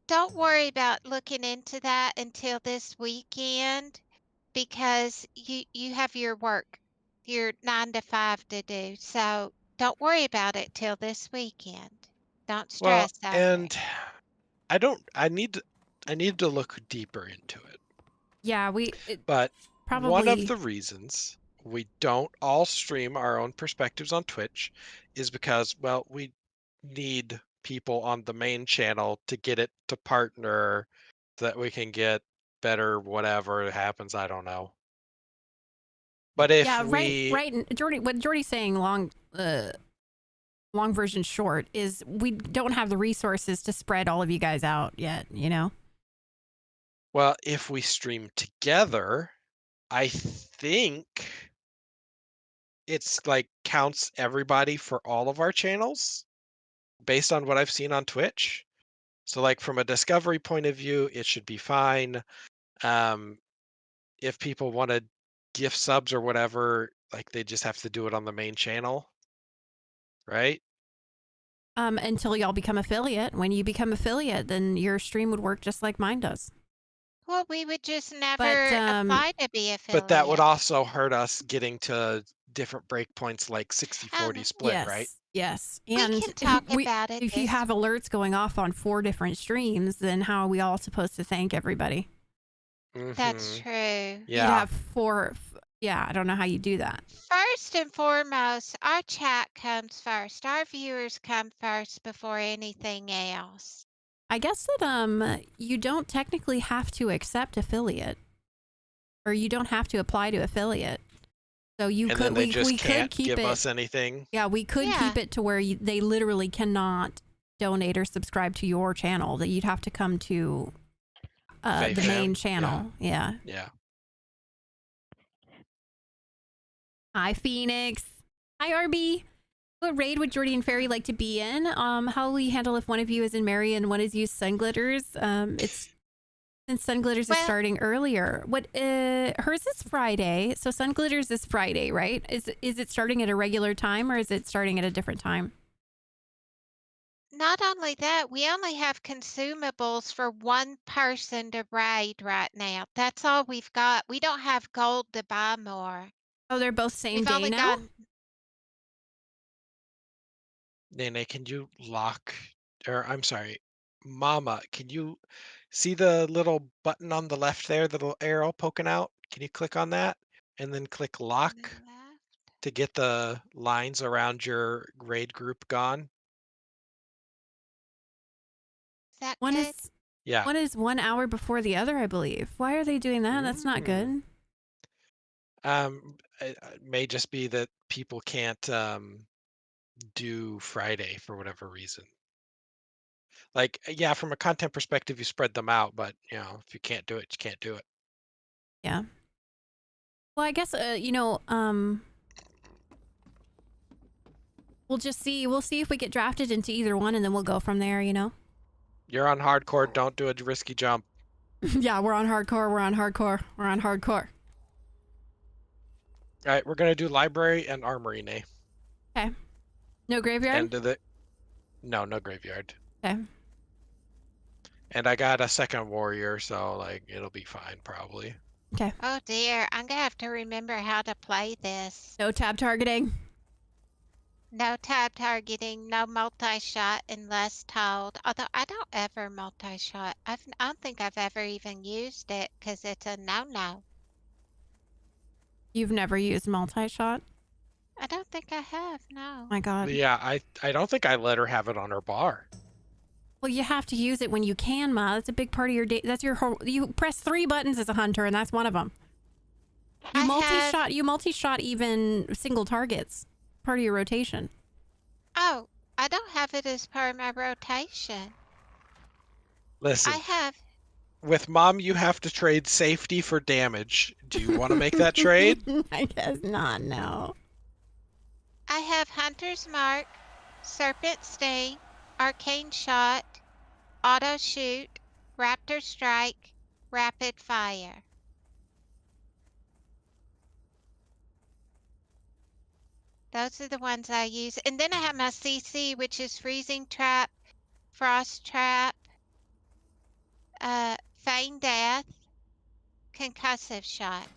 [SPEAKER 2] Don't worry about looking into that until this weekend because you have your work, your 9 to 5 to do. So don't worry about it till this weekend. Don't
[SPEAKER 3] Well,
[SPEAKER 2] stress over
[SPEAKER 3] and
[SPEAKER 2] it.
[SPEAKER 3] I need to look deeper into it.
[SPEAKER 1] Yeah,
[SPEAKER 3] but
[SPEAKER 1] probably
[SPEAKER 3] one of the reasons we don't all stream our own perspectives on Twitch is because, well, we need people on the main channel to get it to partner so that we can get better whatever happens. I don't know. But if
[SPEAKER 1] right. Jordy, what Jordy's saying, long version short, is we don't have the resources to spread all of you guys out yet. You know.
[SPEAKER 3] Well, if we stream together, I think it's like counts everybody for all of our channels based on what I've seen on Twitch. So like from a discovery point of view, it should be fine. If people want to gift subs or whatever, like they just have to do it on the main channel. Right?
[SPEAKER 1] Until y'all become affiliate. When you become affiliate, then your stream would work just like mine does.
[SPEAKER 2] Well, we would just never apply to be affiliate.
[SPEAKER 3] But that would also hurt us getting to different breakpoints like 60-40 split, right?
[SPEAKER 1] Yes.
[SPEAKER 2] We
[SPEAKER 1] And
[SPEAKER 2] can talk about it.
[SPEAKER 1] if you have alerts going off on 4 different streams, then how are we all supposed to thank everybody?
[SPEAKER 2] That's true.
[SPEAKER 1] You'd have 4. Yeah, I don't know how you do that.
[SPEAKER 2] First and foremost, our chat comes first. Our viewers come first before anything else.
[SPEAKER 1] I guess that you don't technically have to accept affiliate, or you don't have to apply to affiliate. So you
[SPEAKER 3] and
[SPEAKER 1] could
[SPEAKER 3] then they
[SPEAKER 1] we
[SPEAKER 3] just can't
[SPEAKER 1] could keep
[SPEAKER 3] give
[SPEAKER 1] it.
[SPEAKER 3] us anything.
[SPEAKER 1] Yeah, we could keep it to where they literally cannot donate or subscribe to your channel. That you'd have to come to the main channel. Yeah. Hi, Phoenix. Hi, RB. What raid would Jordy and Fairy like to be in? How will you handle if one of you is in Mary and one is used Sun Glitters? It's since Sun Glitters is starting earlier. What hers is Friday, so Sun Glitters is Friday, right? Is it starting at a regular time or is it starting at a different time?
[SPEAKER 2] Not only that, we only have consumables for one person to raid right now. That's all we've got. We don't have gold to buy more.
[SPEAKER 1] Oh, they're both same day now?
[SPEAKER 2] Got...
[SPEAKER 3] Nene, can you lock, or I'm sorry, Mama, can you see the little button on the left there, the little arrow poking out? Can you click on that and then click lock to get the lines around your raid group gone?
[SPEAKER 1] One is 1 hour before the other, I believe. Why are they doing that? That's not good.
[SPEAKER 3] It may just be that people can't do Friday for whatever reason. Like, yeah, from a content perspective, you spread them out, but you know, if you can't do it, you can't do it.
[SPEAKER 1] Yeah. Well, I guess we'll just see. We'll see if we get drafted into either one, and then we'll go from there. You know.
[SPEAKER 3] You're on hardcore. Don't do a risky jump.
[SPEAKER 1] Yeah, we're on hardcore. We're on hardcore. We're on hardcore.
[SPEAKER 3] All right, we're gonna do library and armory, Nay.
[SPEAKER 1] Okay. No graveyard?
[SPEAKER 3] No graveyard.
[SPEAKER 1] Okay.
[SPEAKER 3] And I got a second warrior, so like it'll be fine probably.
[SPEAKER 1] Okay.
[SPEAKER 2] Oh dear, I'm gonna have to remember how to play this.
[SPEAKER 1] No tab targeting.
[SPEAKER 2] No tab targeting, no multi-shot unless told. Although I don't ever multi-shot. I don't think I've ever even used it because it's a no-no.
[SPEAKER 1] You've never used multi-shot?
[SPEAKER 2] I don't think I have, no.
[SPEAKER 1] My God.
[SPEAKER 3] Yeah, I don't think I let her have it on her bar.
[SPEAKER 1] Well, you have to use it when you can, Ma. That's a big part of your day. That's your whole. You press 3 buttons as a hunter, and that's one of them. You multi-shot. You multi-shot even single targets. Part of your rotation.
[SPEAKER 2] Oh, I don't have it as part of my rotation.
[SPEAKER 3] Listen,
[SPEAKER 2] I have.
[SPEAKER 3] with Mom, you have to trade safety for damage. Do you want to make that trade?
[SPEAKER 1] I guess not, no.
[SPEAKER 2] I have Hunter's Mark, Serpent Sting, Arcane Shot, Auto Shoot, Raptor Strike, Rapid Fire. Those are the ones I use. And then I have my CC, which is Freezing Trap, Frost Trap, Feign Death, Concussive Shot.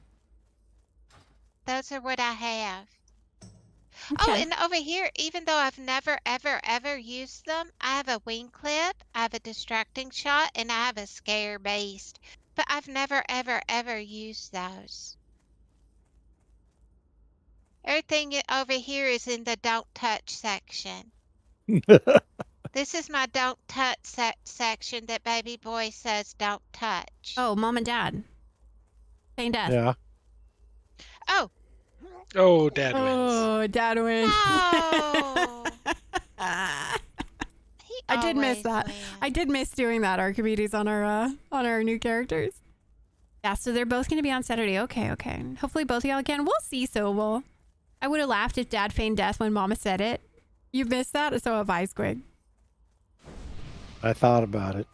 [SPEAKER 2] Those are what I have. Oh,
[SPEAKER 1] Okay.
[SPEAKER 2] and over here, even though I've never, ever, ever used them, I have a Wing Clip, I have a Distracting Shot, and I have a Scare Beast. But I've never, ever, ever used those. Everything over here is in the Don't Touch section. This is my Don't Touch section that Baby Boy says don't touch.
[SPEAKER 1] Oh, Mom and Dad. Feign Death.
[SPEAKER 11] Yeah.
[SPEAKER 2] Oh.
[SPEAKER 3] Oh, Dad wins.
[SPEAKER 1] Oh, Dad wins.
[SPEAKER 2] No.
[SPEAKER 1] I did miss
[SPEAKER 2] always
[SPEAKER 1] that.
[SPEAKER 2] wins.
[SPEAKER 1] I did miss doing that, Archimedes, on our new characters. Yeah, so they're both going to be on Saturday. Okay. Hopefully both of y'all can. We'll see, Sobel. I would have laughed if Dad feigned death when Mama said it. You missed that? So have I, Squig.
[SPEAKER 11] I thought about it.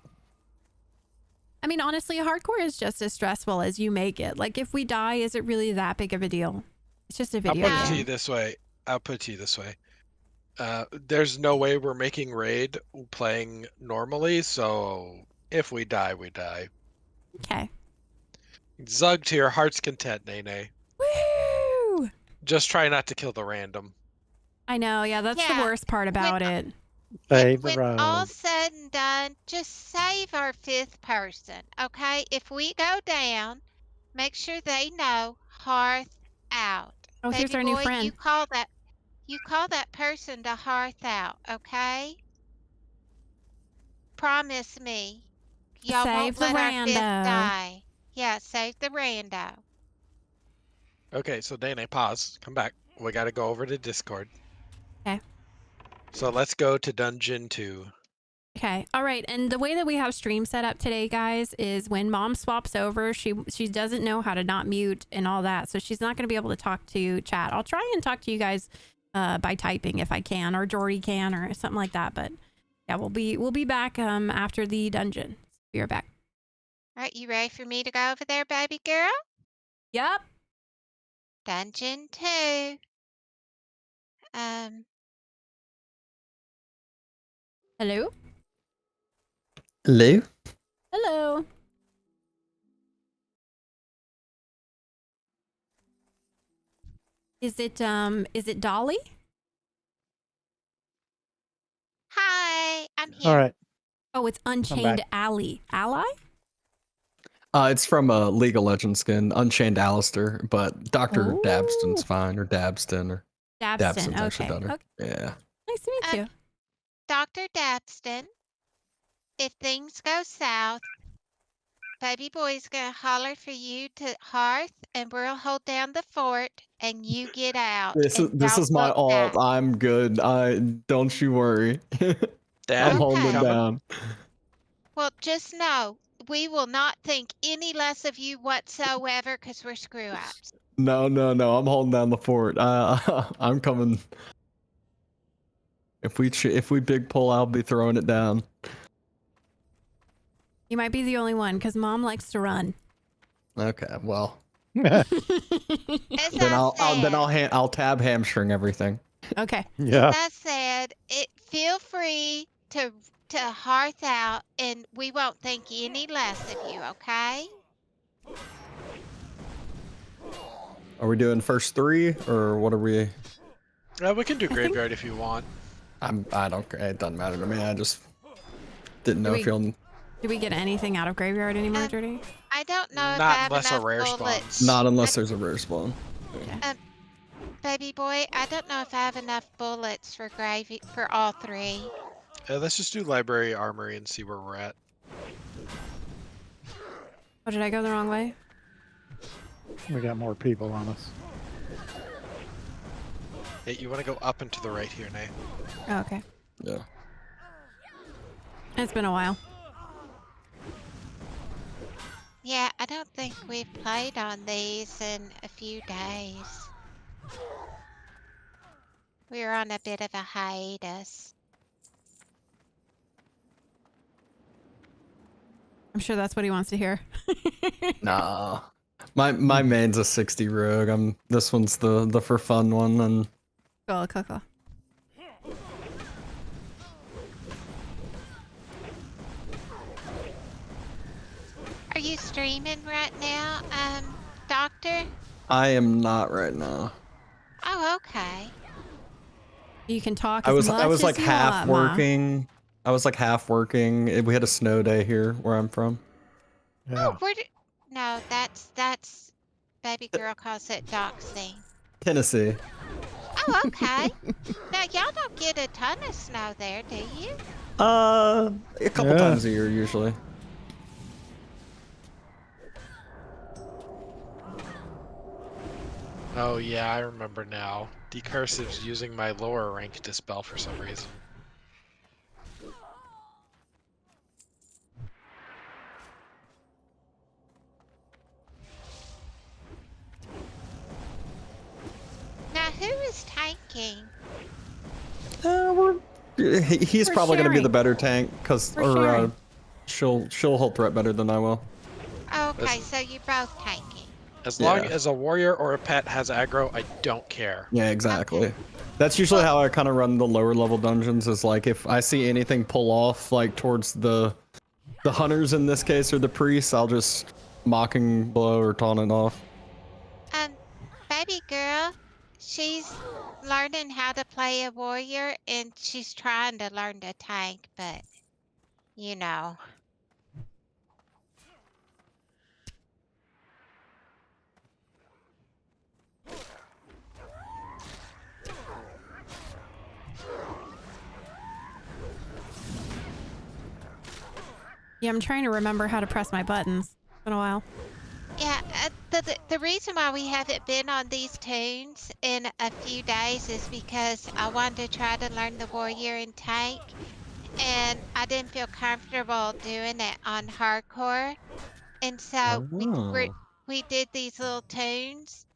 [SPEAKER 1] I mean, honestly, hardcore is just as stressful as you make it. Like, if we die, is it really that big of a deal? It's just a video
[SPEAKER 3] I'll put it to
[SPEAKER 1] game.
[SPEAKER 3] you this way. There's no way we're making raid playing normally, so if we die, we die.
[SPEAKER 1] Okay.
[SPEAKER 3] Zug to your heart's content, Nene.
[SPEAKER 1] Woo!
[SPEAKER 3] Just try not to kill the random.
[SPEAKER 1] I know, yeah, that's the worst part about it.
[SPEAKER 11] Save the
[SPEAKER 2] When
[SPEAKER 11] road.
[SPEAKER 2] all said and done, just save our 5th person, okay? If we go down, make sure they know Hearth out.
[SPEAKER 1] Oh, here's
[SPEAKER 2] Baby
[SPEAKER 1] our new
[SPEAKER 2] boy,
[SPEAKER 1] friend.
[SPEAKER 2] You call that person to Hearth out, okay? Promise me. Y'all
[SPEAKER 1] Save
[SPEAKER 2] won't
[SPEAKER 1] the
[SPEAKER 2] let our 5th
[SPEAKER 1] rando.
[SPEAKER 2] die. Yeah, save the rando.
[SPEAKER 3] Okay, so Nene, pause. Come back. We got to go over to Discord.
[SPEAKER 1] Okay.
[SPEAKER 3] So let's go to Dungeon 2.
[SPEAKER 1] Okay. All right. And the way that we have stream set up today, guys, is when Mom swaps over, she doesn't know how to not mute and all that. So she's not going to be able to talk to chat. I'll try and talk to you guys by typing if I can, or Jordy can, or something like that. But yeah, we'll be back after the dungeon. Be right back.
[SPEAKER 2] All right, you ready for me to go over there, baby girl?
[SPEAKER 1] Yep.
[SPEAKER 2] Dungeon 2.
[SPEAKER 1] Hello?
[SPEAKER 8] Hello?
[SPEAKER 1] Hello. Is it Dolly?
[SPEAKER 2] Hi, I'm here.
[SPEAKER 11] All right.
[SPEAKER 1] Oh, it's Unchained Ally. Ally?
[SPEAKER 8] It's from a League of Legends skin, Unchained Alistair, but Dr. Dabston's fine, or Dabston, or
[SPEAKER 1] Dabston,
[SPEAKER 8] actually
[SPEAKER 1] okay.
[SPEAKER 8] better. Yeah.
[SPEAKER 1] Nice to meet you.
[SPEAKER 2] Dr. Dabston, if things go south, baby boy's gonna holler for you to Hearth, and we'll hold down the fort, and you get out.
[SPEAKER 8] This
[SPEAKER 2] and
[SPEAKER 8] is
[SPEAKER 2] don't
[SPEAKER 8] my
[SPEAKER 2] look
[SPEAKER 8] alt.
[SPEAKER 2] back.
[SPEAKER 8] I'm good. Don't you worry.
[SPEAKER 3] Dad,
[SPEAKER 8] I'm holding it
[SPEAKER 3] coming?
[SPEAKER 8] down.
[SPEAKER 2] Well, just know we will not think any less of you whatsoever because we're screw ups.
[SPEAKER 8] No. I'm holding down the fort. I'm coming. If we big pull, I'll be throwing it down.
[SPEAKER 1] You might be the only one because Mom likes to run.
[SPEAKER 8] Okay, well.
[SPEAKER 2] As
[SPEAKER 8] Then I'll tab hamstring everything.
[SPEAKER 1] Okay.
[SPEAKER 8] Yeah.
[SPEAKER 2] As I said, feel free to Hearth out, and we won't think any less of you. Okay?
[SPEAKER 8] Are we doing first 3 or what are we?
[SPEAKER 3] We can do Graveyard if you want.
[SPEAKER 8] I don't care. It doesn't matter to me. I just didn't know if you'll.
[SPEAKER 1] Do we get anything out of Graveyard anymore, Jordy?
[SPEAKER 2] I don't know if I
[SPEAKER 3] Not
[SPEAKER 2] have
[SPEAKER 3] unless a
[SPEAKER 2] enough
[SPEAKER 3] rare
[SPEAKER 2] bullets.
[SPEAKER 3] spawns.
[SPEAKER 8] Not unless there's a rare spawn.
[SPEAKER 2] Baby boy, I don't know if I have enough bullets for all 3.
[SPEAKER 3] Let's just do Library, Armory, and see where we're at.
[SPEAKER 1] Oh, did I go the wrong way?
[SPEAKER 11] We got more people on us.
[SPEAKER 3] Hey, you want to go up and to the right here, Nay?
[SPEAKER 1] Oh, okay.
[SPEAKER 8] Yeah.
[SPEAKER 1] It's been a while.
[SPEAKER 2] Yeah, I don't think we've played on these in a few days. We were on a bit of a hiatus.
[SPEAKER 1] I'm sure that's what he wants to hear.
[SPEAKER 8] Nah. My main's a 60 rogue. This one's the for fun one, and
[SPEAKER 1] Cool.
[SPEAKER 2] Are you streaming right now, Doctor?
[SPEAKER 8] I am not right now.
[SPEAKER 2] Oh, okay.
[SPEAKER 1] You can talk.
[SPEAKER 8] I
[SPEAKER 1] as
[SPEAKER 8] was
[SPEAKER 1] much
[SPEAKER 8] like
[SPEAKER 1] as you
[SPEAKER 8] half
[SPEAKER 1] want, Ma.
[SPEAKER 8] working. I was like half working. We had a snow day here where I'm from.
[SPEAKER 2] Oh, no, that's baby girl calls it doxing.
[SPEAKER 8] Tennessee.
[SPEAKER 2] Oh, okay. Now y'all don't get a ton of snow there, do you?
[SPEAKER 8] A couple times a year usually.
[SPEAKER 3] Oh yeah, I remember now. Decursive's using my lower rank dispel for some reason.
[SPEAKER 2] Now who is tanking?
[SPEAKER 8] He's
[SPEAKER 1] We're
[SPEAKER 8] probably gonna be
[SPEAKER 1] sharing.
[SPEAKER 8] the better tank,
[SPEAKER 1] We're sharing.
[SPEAKER 8] she'll hold threat better than I will.
[SPEAKER 2] Okay, so you're both tanking.
[SPEAKER 3] As long
[SPEAKER 8] Yeah.
[SPEAKER 3] as a warrior or a pet has aggro, I don't care.
[SPEAKER 8] Yeah, exactly. That's usually how I kind of run the lower level dungeons. Is like if I see anything pull off like towards the hunters in this case or the priests, I'll just mocking blow or taunt it off.
[SPEAKER 2] Baby girl, she's learning how to play a warrior and she's trying to learn to tank, but you know.
[SPEAKER 1] Yeah, I'm trying to remember how to press my buttons. It's been a while.
[SPEAKER 2] Yeah, the reason why we haven't been on these toons in a few days is because I wanted to try to learn the warrior and tank, and I didn't feel comfortable doing it on hardcore, and so we did these little toons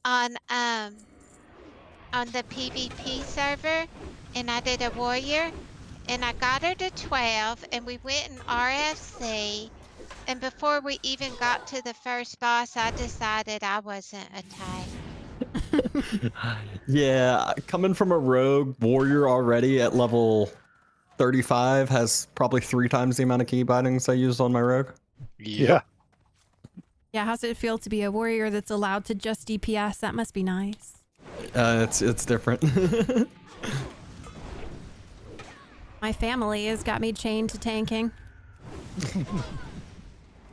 [SPEAKER 2] on the PvP server, and I did a warrior, and I got her to 12, and we went in RFC. And before we even got to the first boss, I decided I wasn't a tank.
[SPEAKER 8] Yeah, coming from a rogue warrior already at level 35 has probably 3 times the amount of key bindings I used on my rogue.
[SPEAKER 3] Yeah.
[SPEAKER 1] Yeah, how's it feel to be a warrior that's allowed to just DPS? That must be nice.
[SPEAKER 8] It's different.
[SPEAKER 1] My family has got me chained to tanking.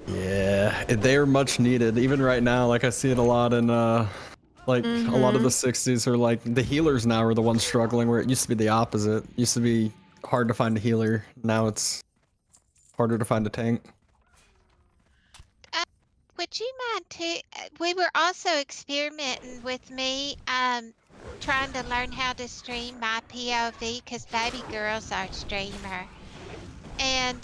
[SPEAKER 8] Yeah, they're much needed. Even right now, like I see it a lot in like a lot of the 60s are like the healers now are the ones struggling where it used to be the opposite. It used to be hard to find a healer. Now it's harder to find a tank.
[SPEAKER 2] Would you mind too? We were also experimenting with me trying to learn how to stream my POV because baby girl's our streamer. And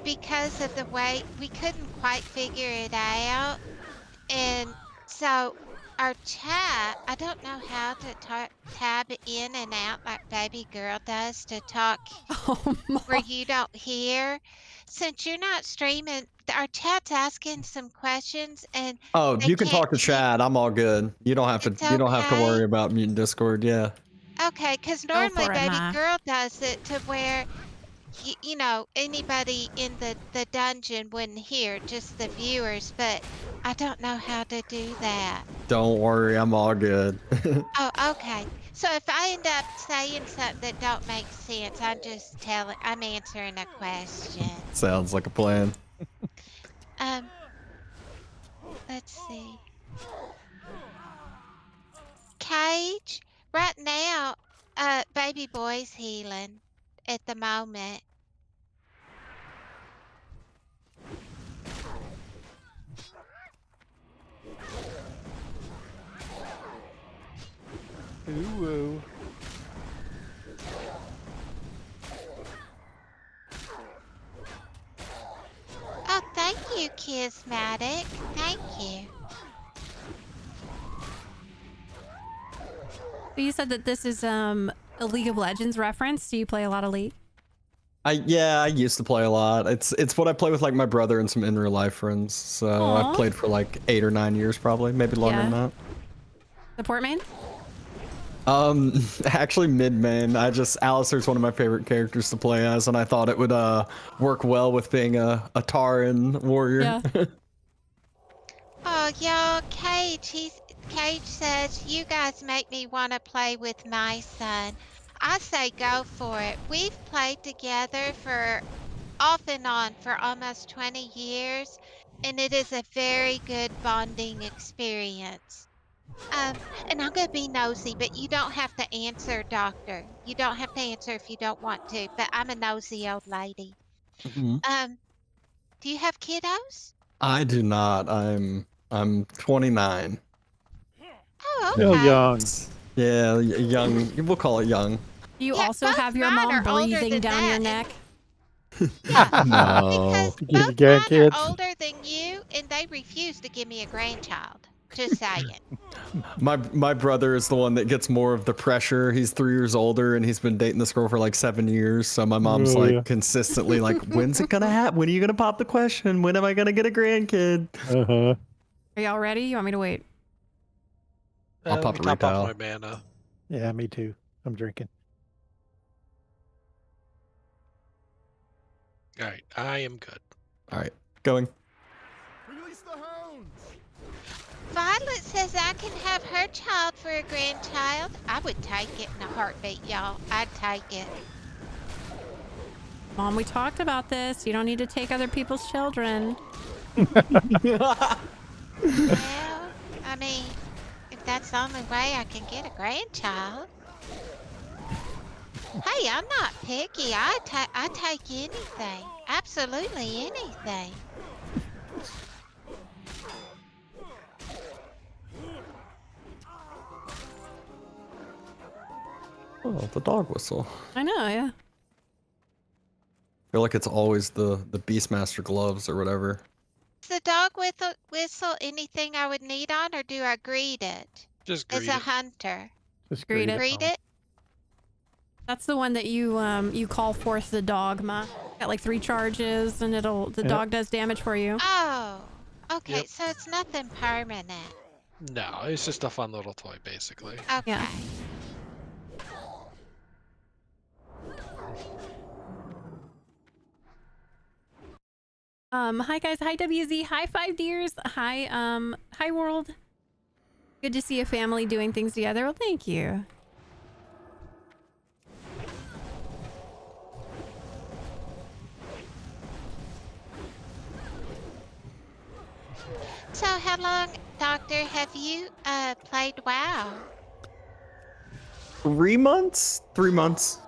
[SPEAKER 2] because of the way we couldn't quite figure it out, and so our chat, I don't know how to tab in and out like baby girl does to talk where you don't hear. Since you're not streaming, our chat's asking some questions, and
[SPEAKER 8] Oh,
[SPEAKER 2] they
[SPEAKER 8] you can
[SPEAKER 2] can't
[SPEAKER 8] talk to Chad. I'm all good. You don't have to. You don't have to
[SPEAKER 2] okay.
[SPEAKER 8] worry about muting Discord. Yeah.
[SPEAKER 2] Okay, because normally
[SPEAKER 1] for it,
[SPEAKER 2] baby
[SPEAKER 1] Ma.
[SPEAKER 2] girl does it to where you know, anybody in the dungeon wouldn't hear, just the viewers, but I don't know how to do that.
[SPEAKER 8] Don't worry, I'm all good.
[SPEAKER 2] Oh, okay. So if I end up saying something that don't make sense, I'm answering a question.
[SPEAKER 8] Sounds like a plan.
[SPEAKER 2] Let's see. Cage, right now, baby boy's healing at the moment.
[SPEAKER 11] Ooh.
[SPEAKER 2] charismatic. Thank you.
[SPEAKER 1] But you said that this is a League of Legends reference. Do you play a lot of League?
[SPEAKER 8] I used to play a lot. It's what I play with like my brother and some in real life friends. So
[SPEAKER 1] Aw.
[SPEAKER 8] I've played for like 8 or 9 years probably, maybe longer than that.
[SPEAKER 1] Support main?
[SPEAKER 8] Actually mid main. Alistair's one of my favorite characters to play as, and I thought it would work well with being a Taran warrior.
[SPEAKER 1] Yeah.
[SPEAKER 2] Oh, y'all, Cage says, you guys make me want to play with my son. I say go for it. We've played together for off and on for almost 20 years, and it is a very good bonding experience. And I'm going to be nosy, but you don't have to answer, Doctor. You don't have to answer if you don't want to, but I'm a nosy old lady.
[SPEAKER 8] Mhm.
[SPEAKER 2] Do you have kiddos?
[SPEAKER 8] I do not. I'm 29.
[SPEAKER 2] Oh, okay.
[SPEAKER 11] Still young.
[SPEAKER 8] Yeah, young. We'll call it young.
[SPEAKER 1] Do you
[SPEAKER 2] Yeah,
[SPEAKER 1] also
[SPEAKER 2] both
[SPEAKER 1] have your
[SPEAKER 2] mine
[SPEAKER 1] mom
[SPEAKER 2] are older
[SPEAKER 1] breathing
[SPEAKER 2] than
[SPEAKER 1] down your
[SPEAKER 2] that,
[SPEAKER 1] neck?
[SPEAKER 8] No.
[SPEAKER 11] You
[SPEAKER 2] Both
[SPEAKER 11] got
[SPEAKER 2] mine are
[SPEAKER 11] kids?
[SPEAKER 2] older than you, and they refuse to give me a grandchild. Just saying.
[SPEAKER 8] My brother is the one that gets more of the pressure. He's 3 years older and he's been dating this girl for like 7 years. So my mom's
[SPEAKER 11] Oh,
[SPEAKER 8] like
[SPEAKER 11] yeah.
[SPEAKER 8] consistently like, when's it gonna happen? When are you gonna pop the question? When am I gonna get a grandkid?
[SPEAKER 11] Uh-huh.
[SPEAKER 1] Are y'all ready? You want me to wait?
[SPEAKER 8] I'll
[SPEAKER 3] Let
[SPEAKER 8] pop
[SPEAKER 3] me
[SPEAKER 8] a
[SPEAKER 3] top
[SPEAKER 8] retail.
[SPEAKER 3] off my mana.
[SPEAKER 11] Yeah, me too. I'm drinking.
[SPEAKER 3] All right, I am good.
[SPEAKER 8] All right, going.
[SPEAKER 2] Violet says I can have her child for a grandchild. I would take it in a heartbeat, y'all. I'd take it.
[SPEAKER 1] Mom, we talked about this. You don't need to take other people's children.
[SPEAKER 2] Well, I mean, if that's the only way I can get a grandchild. Hey, I'm not picky. I take anything. Absolutely anything.
[SPEAKER 8] Oh, the dog whistle.
[SPEAKER 1] I know, yeah.
[SPEAKER 8] I feel like it's always the Beastmaster gloves or whatever.
[SPEAKER 2] Is the dog whistle anything I would need on, or do I greet it?
[SPEAKER 3] Just
[SPEAKER 2] As
[SPEAKER 3] greet
[SPEAKER 2] a
[SPEAKER 3] it.
[SPEAKER 2] hunter.
[SPEAKER 11] Just
[SPEAKER 1] Greet it.
[SPEAKER 2] Greet it?
[SPEAKER 1] That's the one that you call forth the dogma. Got like 3 charges and the
[SPEAKER 11] Yep.
[SPEAKER 1] dog does damage for you.
[SPEAKER 2] Oh, okay.
[SPEAKER 3] Yep.
[SPEAKER 2] So it's nothing permanent.
[SPEAKER 3] No, it's just a fun little toy, basically.
[SPEAKER 2] Okay.
[SPEAKER 1] Yeah. Hi guys, hi WZ, hi 5 Deers, hi world. Good to see a family doing things together. Well, thank you.
[SPEAKER 2] So how long, Doctor, have you played WoW?
[SPEAKER 8] 3 months? 3 months.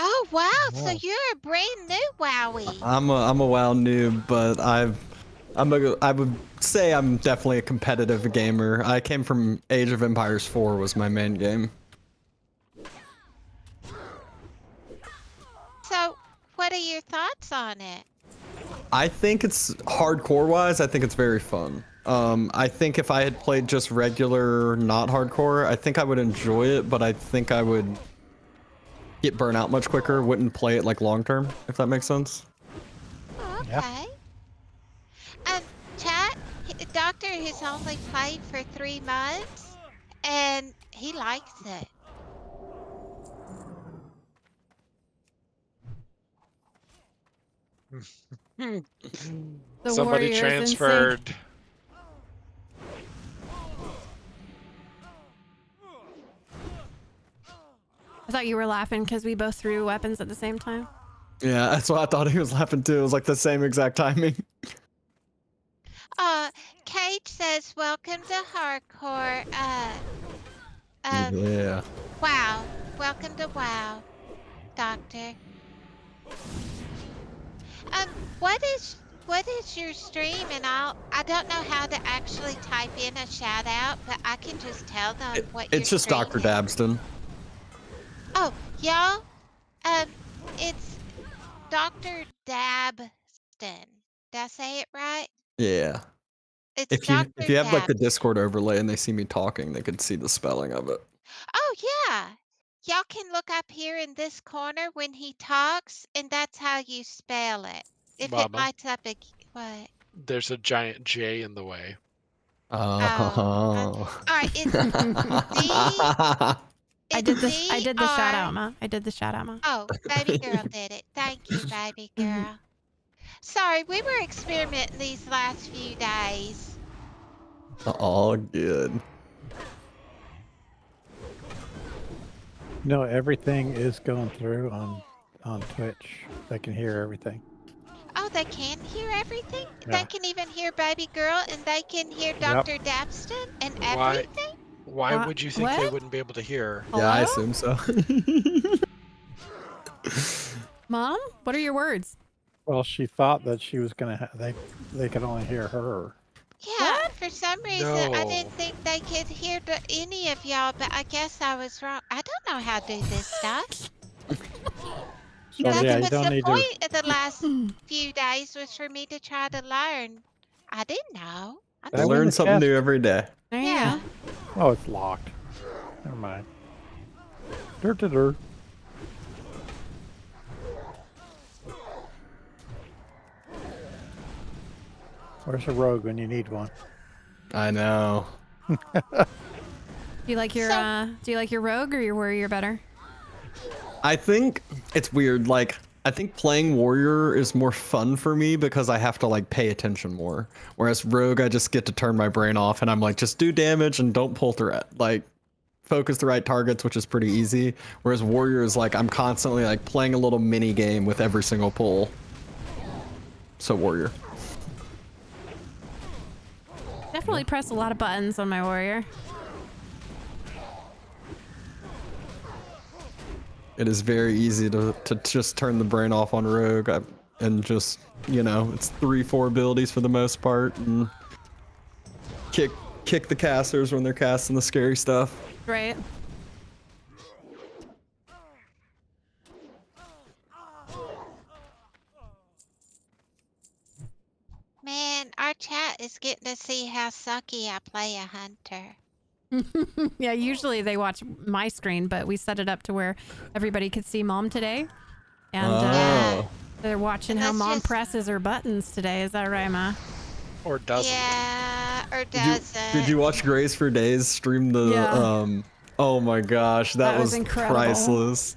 [SPEAKER 2] Oh wow, so
[SPEAKER 8] Wow.
[SPEAKER 2] you're a brand new WoWie.
[SPEAKER 8] I'm a WoW noob, but I would say I'm definitely a competitive gamer. I came from Age of Empires 4 was my main game.
[SPEAKER 2] So what are your thoughts on it?
[SPEAKER 8] I think it's hardcore wise, I think it's very fun. I think if I had played just regular, not hardcore, I think I would enjoy it, but I think I would get burnt out much quicker, wouldn't play it like long term, if that makes sense.
[SPEAKER 2] Oh, okay. Chat, Doctor has only played for 3 months, and he likes it.
[SPEAKER 1] The
[SPEAKER 3] Somebody
[SPEAKER 1] warriors
[SPEAKER 3] transferred.
[SPEAKER 1] I thought you were laughing because we both threw weapons at the same time.
[SPEAKER 8] Yeah, that's what I thought he was laughing too. It was like the same exact timing.
[SPEAKER 2] Cage says, welcome to hardcore.
[SPEAKER 8] Yeah.
[SPEAKER 2] WoW. Welcome to WoW, Doctor. What is your stream? And I don't know how to actually type in a shout out, but I can just tell them what
[SPEAKER 8] It's
[SPEAKER 2] your
[SPEAKER 8] just
[SPEAKER 2] stream
[SPEAKER 8] Dr.
[SPEAKER 2] is.
[SPEAKER 8] Dabston.
[SPEAKER 2] Oh, y'all, it's Dr. Dabston. Did I say it right?
[SPEAKER 8] Yeah.
[SPEAKER 2] It's
[SPEAKER 8] If you
[SPEAKER 2] Dr.
[SPEAKER 8] have like the
[SPEAKER 2] Daps.
[SPEAKER 8] Discord overlay and they see me talking, they could see the spelling of it.
[SPEAKER 2] Oh, yeah. Y'all can look up here in this corner when he talks, and that's how you spell it. If it
[SPEAKER 3] Mama,
[SPEAKER 2] lights up a what?
[SPEAKER 3] there's a giant J in the way.
[SPEAKER 8] Oh.
[SPEAKER 2] All right, it's D.
[SPEAKER 1] I did the shout out,
[SPEAKER 2] DR.
[SPEAKER 1] Ma. I did the shout out, Ma.
[SPEAKER 2] Oh, baby girl did it. Thank you, baby girl. Sorry, we were experimenting these last few days.
[SPEAKER 8] All good.
[SPEAKER 11] No, everything is going through on Twitch. They can hear everything.
[SPEAKER 2] Oh, they can hear everything?
[SPEAKER 11] Yeah.
[SPEAKER 2] They can even hear baby girl, and they can hear Dr. Dapston and everything?
[SPEAKER 3] Why would you think they wouldn't be able to hear?
[SPEAKER 8] Yeah, I assume so.
[SPEAKER 1] Mom, what are your words?
[SPEAKER 11] Well, she thought that she was gonna. They could only hear her.
[SPEAKER 2] Yeah, for some reason I
[SPEAKER 3] No.
[SPEAKER 2] didn't think they could hear any of y'all, but I guess I was wrong. I don't know how to do this stuff.
[SPEAKER 11] So
[SPEAKER 2] That
[SPEAKER 11] yeah, you
[SPEAKER 2] was
[SPEAKER 11] don't
[SPEAKER 2] the
[SPEAKER 11] need
[SPEAKER 2] point
[SPEAKER 11] to.
[SPEAKER 2] of the last few days was for me to try to learn. I didn't know.
[SPEAKER 8] I learn something new every day.
[SPEAKER 2] Yeah.
[SPEAKER 11] Oh, it's locked. Never mind. Dur. Where's a rogue when you need one?
[SPEAKER 8] I know.
[SPEAKER 1] Do you like your rogue or your warrior better?
[SPEAKER 8] I think it's weird. Like, I think playing warrior is more fun for me because I have to like pay attention more. Whereas rogue, I just get to turn my brain off and I'm like, just do damage and don't pull threat. Like, focus the right targets, which is pretty easy. Whereas warrior is like, I'm constantly like playing a little mini game with every single pull. So warrior.
[SPEAKER 1] Definitely press a lot of buttons on my warrior.
[SPEAKER 8] It is very easy to just turn the brain off on rogue and just, you know, it's 3-4 abilities for the most part and kick the casters when they're casting the scary stuff.
[SPEAKER 1] Right.
[SPEAKER 2] Man, our chat is getting to see how sucky I play a hunter.
[SPEAKER 1] Yeah, usually they watch my screen, but we set it up to where everybody could see Mom today. And they're watching how Mom presses her buttons today. Is that right, Ma?
[SPEAKER 3] Or doesn't.
[SPEAKER 2] Yeah, or doesn't.
[SPEAKER 8] Did you watch Grace for Days stream the oh my gosh, that was
[SPEAKER 1] incredible.
[SPEAKER 8] priceless.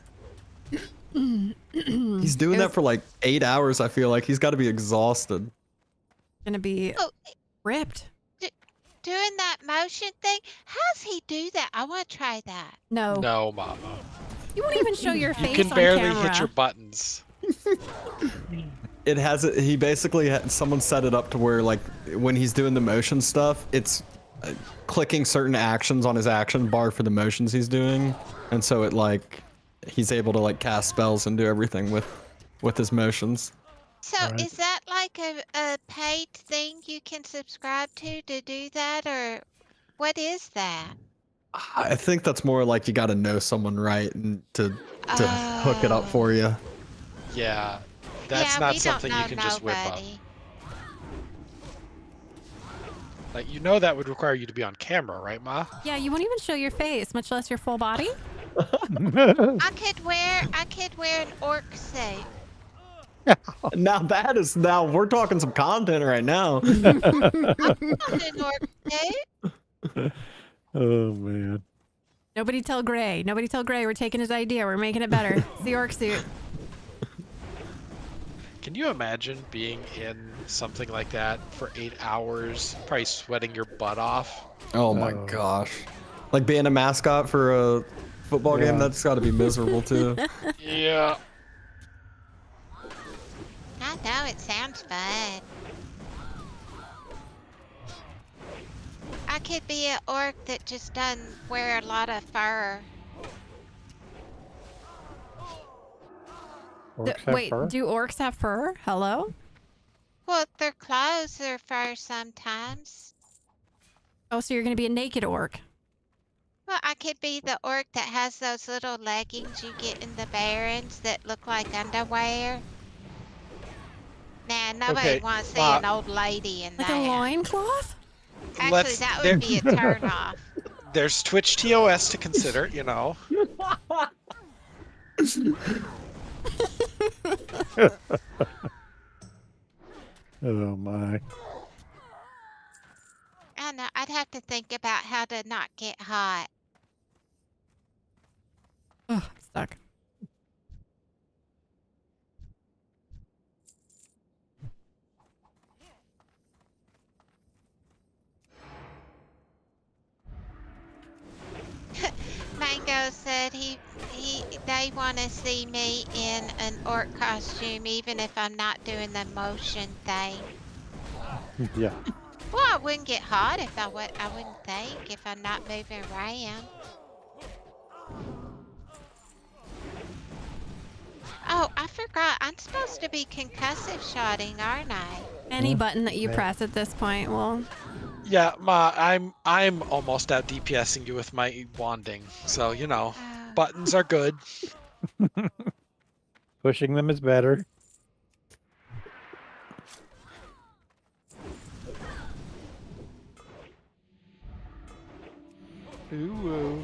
[SPEAKER 8] He's doing that for like 8 hours. I feel like he's got to be exhausted.
[SPEAKER 1] Gonna be ripped.
[SPEAKER 2] Doing that motion thing? How does he do that? I want to try that.
[SPEAKER 1] No.
[SPEAKER 3] No, Mama.
[SPEAKER 1] You won't even show your face
[SPEAKER 3] You can
[SPEAKER 1] on
[SPEAKER 3] barely
[SPEAKER 1] camera.
[SPEAKER 3] hit your buttons.
[SPEAKER 8] It has it. He basically someone set it up to where like when he's doing the motion stuff, it's clicking certain actions on his action bar for the motions he's doing, and so it like he's able to like cast spells and do everything with his motions.
[SPEAKER 2] So is that like a paid thing you can subscribe to do that, or what is that?
[SPEAKER 8] I think that's more like you got to know someone right and to hook it up for you.
[SPEAKER 3] Yeah, that's not something you can just whip up. Like, you know that would require you to be on camera, right, Ma?
[SPEAKER 1] Yeah, you won't even show your face, much less your full body.
[SPEAKER 2] I could wear an orc suit.
[SPEAKER 8] Now we're talking some content right now.
[SPEAKER 2] I'm not an orc suit.
[SPEAKER 11] Oh man.
[SPEAKER 1] Nobody tell Gray. Nobody tell Gray. We're taking his idea. We're making it better. It's the orc suit.
[SPEAKER 3] Can you imagine being in something like that for 8 hours, probably sweating your butt off?
[SPEAKER 8] Oh my gosh. Like being a mascot for a football game, that's got to be miserable too.
[SPEAKER 3] Yeah.
[SPEAKER 2] I know, it sounds fun. I could be an orc that just doesn't wear a lot of fur.
[SPEAKER 1] Wait, do orcs have fur? Hello?
[SPEAKER 2] Well, their clothes are fur sometimes.
[SPEAKER 1] Oh, so you're going to be a naked orc.
[SPEAKER 2] Well, I could be the orc that has those little leggings you get in the Barrens that look like underwear. Nah, nobody
[SPEAKER 3] Okay,
[SPEAKER 2] wants to see an old lady in
[SPEAKER 1] Like
[SPEAKER 2] that.
[SPEAKER 1] a loincloth?
[SPEAKER 2] Actually, that would be a turn off.
[SPEAKER 3] There's Twitch TOS to consider, you know.
[SPEAKER 11] Oh my.
[SPEAKER 2] I know. I'd have to think about how to not get hot.
[SPEAKER 1] Oh, I'm stuck.
[SPEAKER 2] Mango said they want to see me in an orc costume, even if I'm not doing the motion thing.
[SPEAKER 11] Yeah.
[SPEAKER 2] Well, I wouldn't get hot if I wouldn't think if I'm not moving around. Oh, I forgot. I'm supposed to be concussive shotting, aren't I?
[SPEAKER 1] Any button that you press at this point will.
[SPEAKER 3] Yeah, Ma, I'm almost out DPSing you with my wanding. So, you know, buttons are good.
[SPEAKER 11] Pushing them is better.
[SPEAKER 6] Ooh.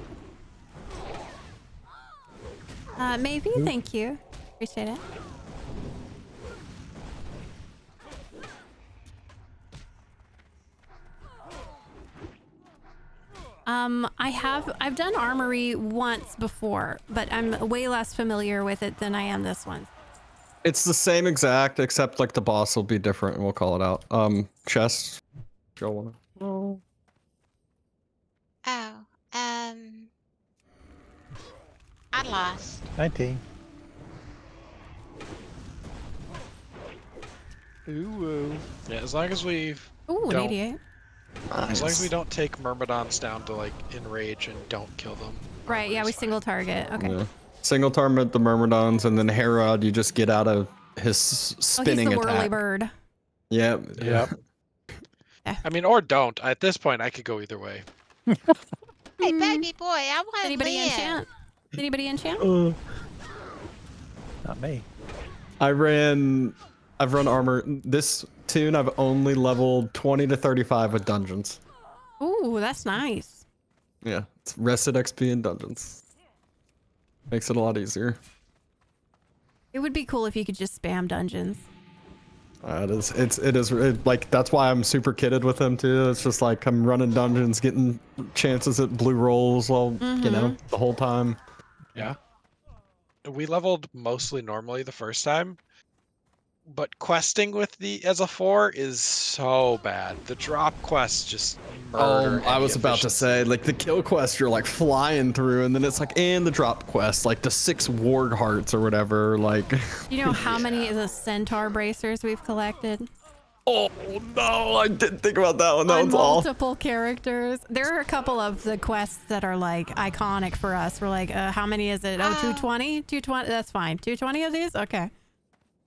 [SPEAKER 1] Maybe. Thank you. Appreciate it. I've done Armory once before, but I'm way less familiar with it than I am this one.
[SPEAKER 8] It's the same exact, except like the boss will be different, and we'll call it out. Chest. Joe wanna?
[SPEAKER 2] Oh, I lost.
[SPEAKER 11] 19.
[SPEAKER 6] Ooh.
[SPEAKER 3] Yeah, as long as we
[SPEAKER 1] Ooh, an 88.
[SPEAKER 3] As long as we don't take Myrmidons down to like enrage and don't kill them.
[SPEAKER 1] Right, yeah, we single target. Okay.
[SPEAKER 8] Yeah. Single target the Myrmidons, and then Herod, you just get out of his spinning
[SPEAKER 1] oh, he's the whirly
[SPEAKER 8] attack.
[SPEAKER 1] bird.
[SPEAKER 8] Yep.
[SPEAKER 3] Yep. I mean, or don't. At this point, I could go either way.
[SPEAKER 2] Hey, baby boy, I want to
[SPEAKER 1] Anybody
[SPEAKER 2] live.
[SPEAKER 1] enchant? Anybody enchant?
[SPEAKER 11] Not me.
[SPEAKER 8] I've run armor. This tune, I've only leveled 20 to 35 with dungeons.
[SPEAKER 1] Ooh, that's nice.
[SPEAKER 8] Yeah, it's rested XP in dungeons. Makes it a lot easier.
[SPEAKER 1] It would be cool if you could just spam dungeons.
[SPEAKER 8] It is like, that's why I'm super kitted with him too. It's just like I'm running dungeons, getting chances at blue rolls while, you know, the whole time.
[SPEAKER 3] Yeah. We leveled mostly normally the first time, but questing with the as a 4 is so bad. The drop quests just murder.
[SPEAKER 8] I was about to say, like, the kill quest you're like flying through, and then it's like, and the drop quest, like the 6 ward hearts or whatever, like.
[SPEAKER 1] You know how many of the centaur bracers we've collected?
[SPEAKER 8] Oh no, I didn't think about that one. That
[SPEAKER 1] On
[SPEAKER 8] one's all.
[SPEAKER 1] multiple characters. There are a couple of the quests that are like iconic for us. We're like, how many is it? Oh, 220? 220? That's fine. 220 of these? Okay.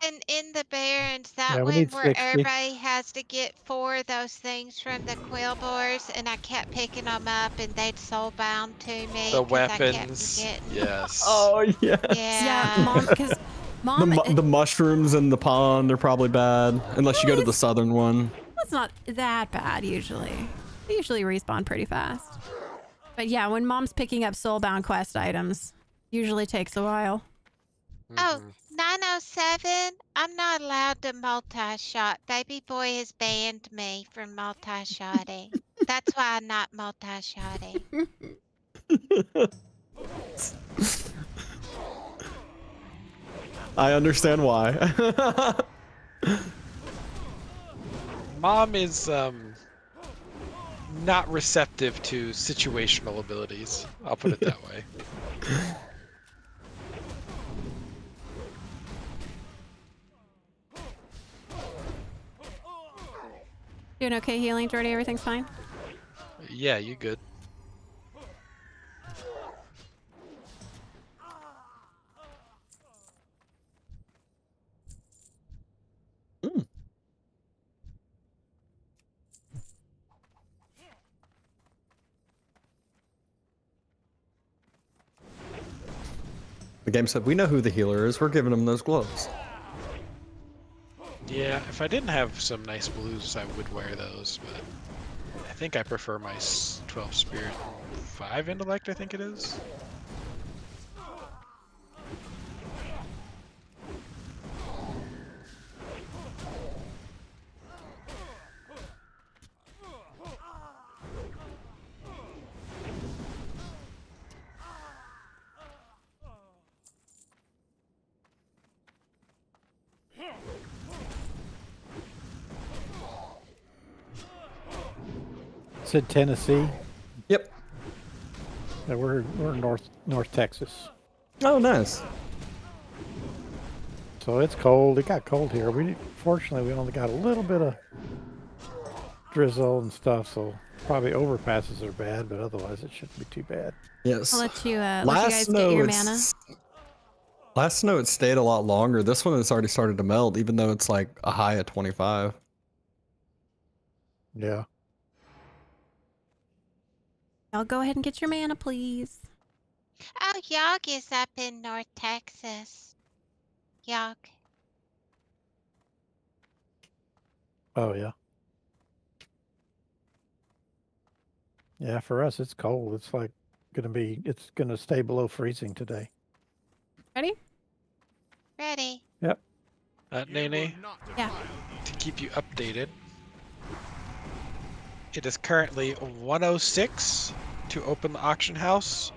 [SPEAKER 2] And in the Barrens, that
[SPEAKER 11] Yeah, we
[SPEAKER 2] one
[SPEAKER 11] need
[SPEAKER 2] where
[SPEAKER 11] 60.
[SPEAKER 2] everybody has to get 4 of those things from the quill boars, and I kept picking them up, and they'd soulbound to me.
[SPEAKER 3] The
[SPEAKER 2] 'cause I kept
[SPEAKER 3] weapons.
[SPEAKER 2] forgetting.
[SPEAKER 3] Yes.
[SPEAKER 8] Oh yeah.
[SPEAKER 2] Yeah.
[SPEAKER 1] Mom, because Mom,
[SPEAKER 8] The mushrooms in the pond are probably bad, unless you go to the southern one.
[SPEAKER 1] it's not that bad usually. They usually respawn pretty fast. But yeah, when Mom's picking up soulbound quest items, usually takes a while.
[SPEAKER 2] Oh, 907, I'm not allowed to multi-shot. Baby boy has banned me from multi-shotting. That's why I'm not multi-shotting.
[SPEAKER 8] I understand why.
[SPEAKER 3] Mom is not receptive to situational abilities. I'll put it that way.
[SPEAKER 1] Doing okay healing, Jordy? Everything's fine?
[SPEAKER 3] Yeah, you good.
[SPEAKER 8] The game said, we know who the healer is. We're giving him those gloves.
[SPEAKER 3] Yeah, Yeah, if I didn't have some nice blues, I would wear those, but I think I prefer my 12 spirit 5 intellect, I think it is.
[SPEAKER 11] Said Tennessee.
[SPEAKER 8] Yep.
[SPEAKER 11] Yeah, we're North Texas.
[SPEAKER 8] Oh, nice.
[SPEAKER 11] So it's cold. It got cold here. Fortunately we only got a little bit of drizzle and stuff, so probably overpasses are bad, but otherwise it shouldn't be too bad.
[SPEAKER 8] Yes.
[SPEAKER 1] I'll let you guys get your mana.
[SPEAKER 8] Last snow it stayed a lot longer. This one it's already started to melt, even though it's like a high of 25.
[SPEAKER 11] Yeah.
[SPEAKER 1] Y'all go ahead and get your mana, please.
[SPEAKER 2] Oh, Yog is up in North Texas. Yog.
[SPEAKER 11] Oh yeah. Yeah, for us it's cold. It's like it's gonna stay below freezing today.
[SPEAKER 1] Ready?
[SPEAKER 2] Ready.
[SPEAKER 11] Yep.
[SPEAKER 3] Nene?
[SPEAKER 1] Yeah.
[SPEAKER 3] To keep you updated, it is currently 106 to open the auction house,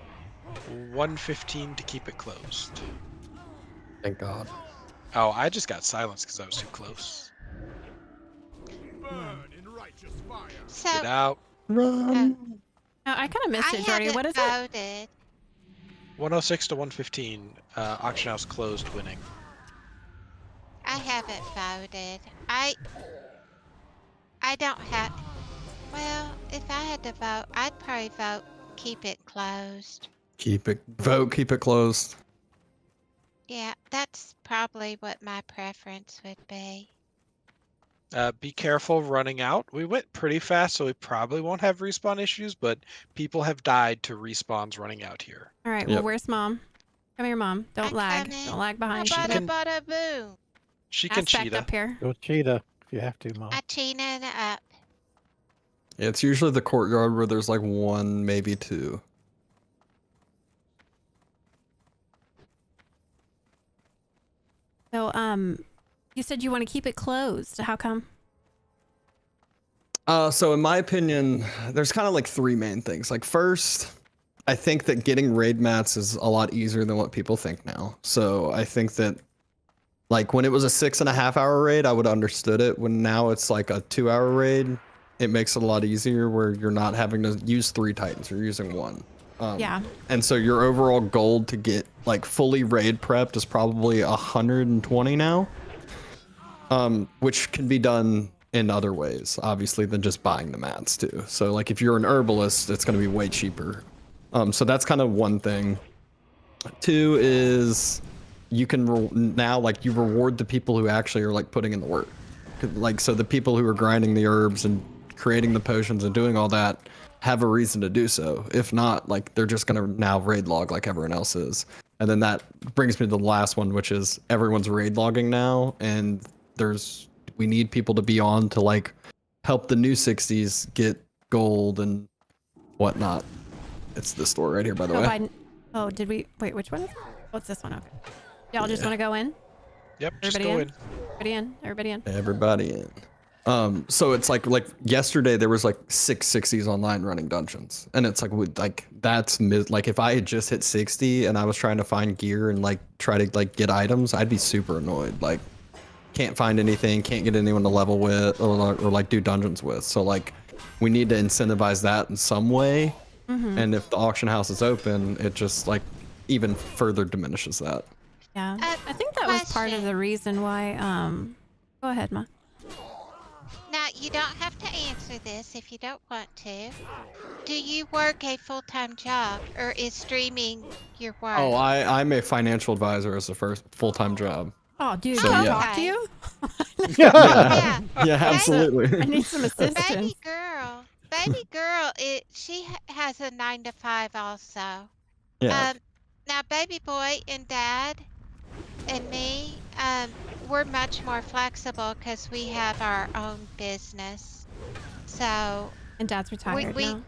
[SPEAKER 3] 115 to keep it closed.
[SPEAKER 8] Thank God.
[SPEAKER 3] Oh, I just got silenced because I was too close.
[SPEAKER 2] So,
[SPEAKER 3] Get out.
[SPEAKER 8] Run.
[SPEAKER 1] I kind of missed it, Jordy. What is
[SPEAKER 2] it?
[SPEAKER 3] 106 to 115, auction house closed, winning.
[SPEAKER 2] I haven't voted. I don't have. Well, if I had to vote, I'd probably vote keep it closed.
[SPEAKER 8] Keep it closed.
[SPEAKER 2] Yeah, that's probably what my preference would be.
[SPEAKER 3] Be careful running out. We went pretty fast, so we probably won't have respawn issues, but people have died to respawns running out here.
[SPEAKER 1] All right, well, where's Mom? Come here, Mom. Don't lag. Don't lag behind you.
[SPEAKER 2] Bada boom.
[SPEAKER 3] She can
[SPEAKER 1] back
[SPEAKER 3] cheetah.
[SPEAKER 1] up here.
[SPEAKER 11] Go cheetah if you have to, Mom.
[SPEAKER 2] I cheated up.
[SPEAKER 8] Yeah, it's usually the courtyard where there's like one, maybe two.
[SPEAKER 1] So, you said you want to keep it closed. How come?
[SPEAKER 8] So in my opinion, there's kind of like three main things. Like first, I think that getting raid mats is a lot easier than what people think now. So I think that like when it was a 6.5 hour raid, I would have understood it. When now it's like a 2 hour raid, it makes it a lot easier where you're not having to use 3 titans, you're using 1.
[SPEAKER 1] Yeah.
[SPEAKER 8] And so your overall goal to get like fully raid prepped is probably 120 now. Which can be done in other ways, obviously, than just buying the mats too. So like if you're an herbalist, it's going to be way cheaper. So that's kind of one thing. 2 is you can now like you reward the people who actually are like putting in the work. Like so the people who are grinding the herbs and creating the potions and doing all that have a reason to do so. If not, like they're just going to now raid log like everyone else is. And then that brings me to the last one, which is everyone's raid logging now, and we need people to be on to like help the new 60s get gold and whatnot. It's this store right here, by the way.
[SPEAKER 1] Oh, did we wait? Which one is it? What's this one? Okay. Y'all just want to go in?
[SPEAKER 3] Yep.
[SPEAKER 1] Everybody
[SPEAKER 3] just go in.
[SPEAKER 1] Everybody in. Everybody in.
[SPEAKER 8] Everybody in. So it's like yesterday there was like 6 60s online running dungeons, and it's like that's like if I had just hit 60 and I was trying to find gear and like try to like get items, I'd be super annoyed. Like can't find anything, can't get anyone to level with or like do dungeons with. So like we need to incentivize that in some way.
[SPEAKER 1] Mm-hmm.
[SPEAKER 8] And if the auction house is open, it just like even further diminishes that.
[SPEAKER 1] Yeah. I think that was part of the reason why go ahead, Ma.
[SPEAKER 2] Now, you don't have to answer this if you don't want to. Do you work a full-time job, or is streaming your work?
[SPEAKER 8] Oh, I'm a financial advisor as the first full-time job.
[SPEAKER 1] Oh, dude,
[SPEAKER 8] So,
[SPEAKER 1] can I
[SPEAKER 8] yeah.
[SPEAKER 1] talk to you?
[SPEAKER 8] Yeah, absolutely.
[SPEAKER 1] I need some assistance.
[SPEAKER 2] Baby girl, she has a 9 to 5 also.
[SPEAKER 8] Yeah.
[SPEAKER 2] Now, baby boy and dad and me, we're much more flexible because we have our own business. So
[SPEAKER 1] And Dad's retired now.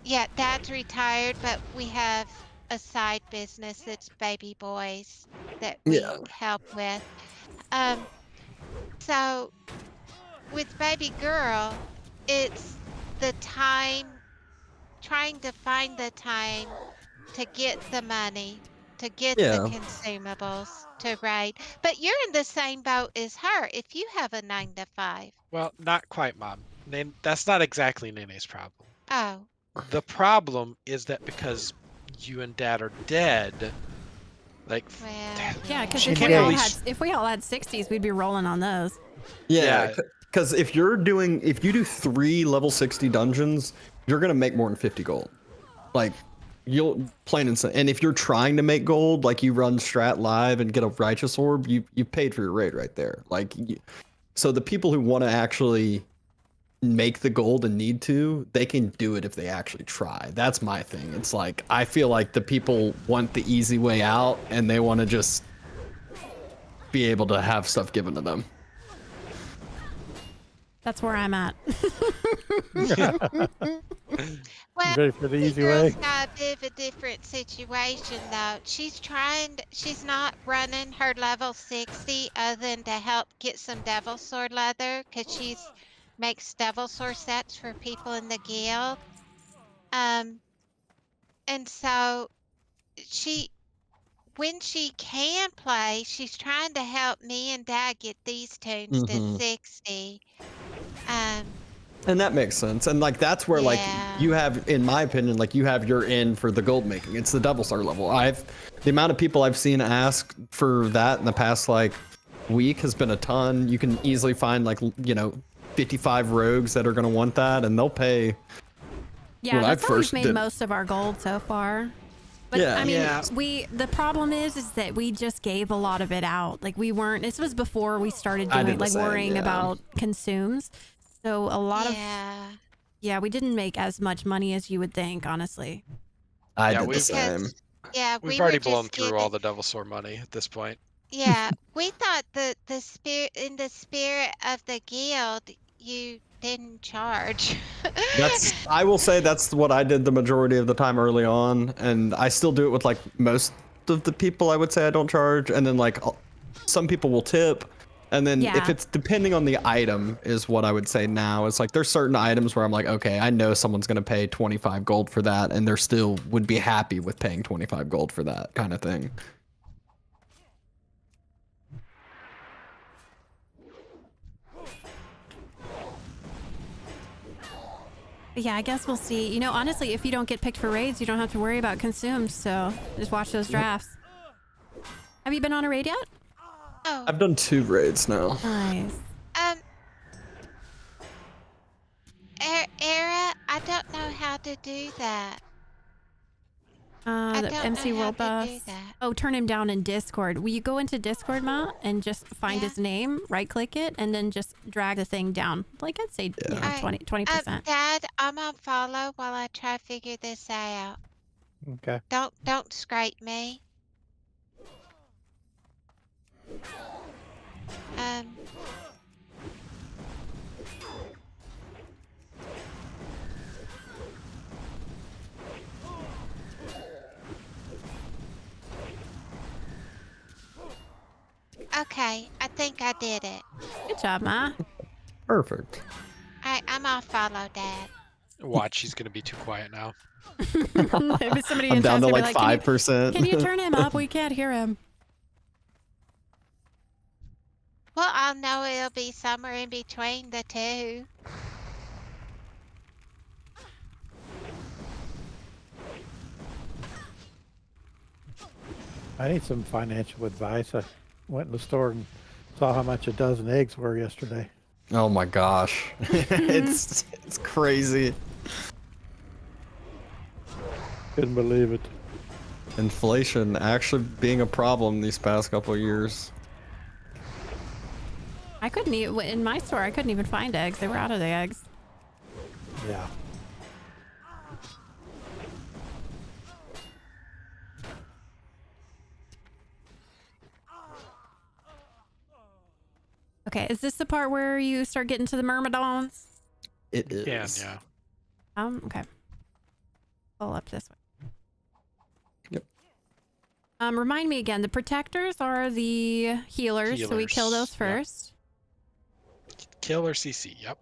[SPEAKER 2] yeah, Dad's retired, but we have a side business that's baby boys that we help with. So with baby girl, it's the time, trying to find the time to get the money, to get the consumables to raid. But you're in the same boat as her if you have a 9 to 5.
[SPEAKER 3] Well, not quite, Mom. That's not exactly Nene's problem.
[SPEAKER 2] Oh.
[SPEAKER 3] The problem is that because you and Dad are dead, like,
[SPEAKER 1] Yeah, because
[SPEAKER 3] she
[SPEAKER 1] if
[SPEAKER 3] can't
[SPEAKER 1] we all
[SPEAKER 3] really
[SPEAKER 1] had 60s, we'd be rolling on those.
[SPEAKER 8] Yeah, because if you do 3 level 60 dungeons, you're gonna make more than 50 gold. Like, you'll plain and simple. And if you're trying to make gold, like you run strat live and get a righteous orb, you paid for your raid right there. Like, so the people who want to actually make the gold and need to, they can do it if they actually try. That's my thing. It's like, I feel like the people want the easy way out and they want to just be able to have stuff given to them.
[SPEAKER 1] That's where I'm at.
[SPEAKER 2] Well,
[SPEAKER 11] Ready for the easy
[SPEAKER 2] girl's
[SPEAKER 11] way?
[SPEAKER 2] got a bit of a different situation though. She's not running her level 60 other than to help get some devil sword leather because she's makes devil sword sets for people in the guild. And so when she can play, she's trying to help me and Dad get these toons to 60.
[SPEAKER 8] And that makes sense. And like, that's where like you have, in my opinion, like you have your in for the gold making. It's the devil star level. The amount of people I've seen ask for that in the past like week has been a ton. You can easily find like, 55 rogues that are going to want that and they'll pay.
[SPEAKER 1] Yeah, that's how we've made most of our gold so far. But I mean, the problem is that we just gave a lot of it out. Like this was before we started doing worrying about consumes. So a lot of, we didn't make as much money as you would think, honestly.
[SPEAKER 8] I did the same.
[SPEAKER 2] Yeah,
[SPEAKER 3] we've already blown through all the devil sword money at this point.
[SPEAKER 2] Yeah, we thought the spirit of the guild, you didn't charge.
[SPEAKER 8] I will say that's what I did the majority of the time early on, and I still do it with like most of the people. I would say I don't charge, and then like some people will tip, and then if it's depending on the item is what I would say now. It's like there's certain items where I'm like, okay, I know someone's gonna pay 25 gold for that, and they're still would be happy with paying 25 gold for that kind of thing.
[SPEAKER 1] Yeah, I guess we'll see. Honestly, if you don't get picked for raids, you don't have to worry about consumed. So just watch those drafts. Have you been on a raid yet?
[SPEAKER 2] Oh.
[SPEAKER 8] I've done 2 raids now.
[SPEAKER 1] Nice.
[SPEAKER 2] Era, I don't know how to do that.
[SPEAKER 1] The MC World Boss. Oh, turn him down in Discord. Will you go into Discord, Ma, and just find his name, right click it, and then just drag the thing down? Like I'd say 20%.
[SPEAKER 2] Dad, I'm on follow while I try to figure this out.
[SPEAKER 11] Okay.
[SPEAKER 2] Don't scrape me. Okay, I think I did it.
[SPEAKER 1] Good job, Ma.
[SPEAKER 8] Perfect.
[SPEAKER 2] I'm off follow, Dad.
[SPEAKER 3] Watch, he's gonna be too quiet now.
[SPEAKER 1] Maybe somebody
[SPEAKER 8] I'm
[SPEAKER 1] in
[SPEAKER 8] down
[SPEAKER 1] chat's
[SPEAKER 8] to
[SPEAKER 1] gonna
[SPEAKER 8] like
[SPEAKER 1] be
[SPEAKER 8] 5%.
[SPEAKER 1] Can you turn him up? We can't hear him.
[SPEAKER 2] Well, I'll know it'll be somewhere in between the two.
[SPEAKER 11] I need some financial advice. I went in the store and saw how much a dozen eggs were yesterday.
[SPEAKER 8] Oh my gosh. it's crazy.
[SPEAKER 11] Couldn't believe it.
[SPEAKER 8] Inflation actually being a problem these past couple of years.
[SPEAKER 1] I couldn't even, in my store, I couldn't even find eggs. They were out of the eggs.
[SPEAKER 11] Yeah.
[SPEAKER 1] Okay, is this the part where you start getting to the myrmidons?
[SPEAKER 8] It is.
[SPEAKER 3] Yeah.
[SPEAKER 1] Okay. Pull up this way.
[SPEAKER 8] Yep.
[SPEAKER 1] Remind me again, the protectors are the healers, so we kill those
[SPEAKER 3] Yep.
[SPEAKER 1] first.
[SPEAKER 3] Kill or CC. Yep.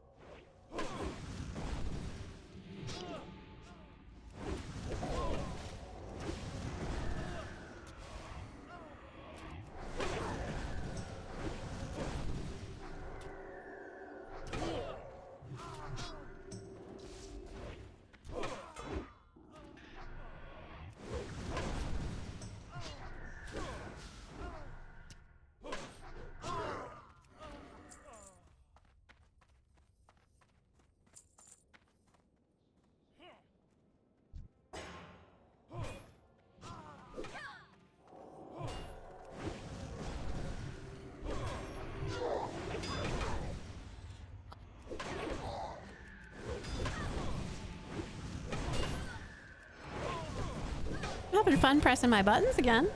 [SPEAKER 1] I'm having fun pressing my buttons again.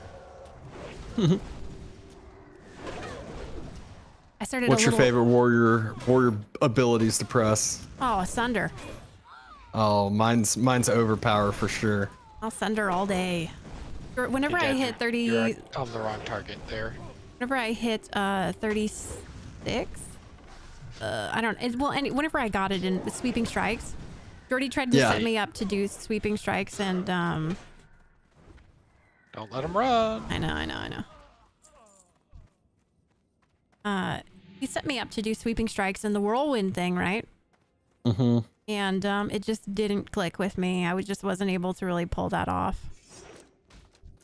[SPEAKER 1] I started.
[SPEAKER 8] What's your favorite warrior abilities to press?
[SPEAKER 1] Oh, Sunder.
[SPEAKER 8] Oh, mine's overpower for sure.
[SPEAKER 1] I'll Sunder all day. Whenever I hit 30,
[SPEAKER 3] You're on the wrong target there.
[SPEAKER 1] whenever I hit 36, I don't. Whenever I got it in sweeping strikes, Jordy tried to set me up to do sweeping strikes, and
[SPEAKER 3] don't let him run.
[SPEAKER 1] I know. He set me up to do sweeping strikes and the whirlwind thing, right?
[SPEAKER 8] Mm-hmm.
[SPEAKER 1] And it just didn't click with me. I just wasn't able to really pull that off.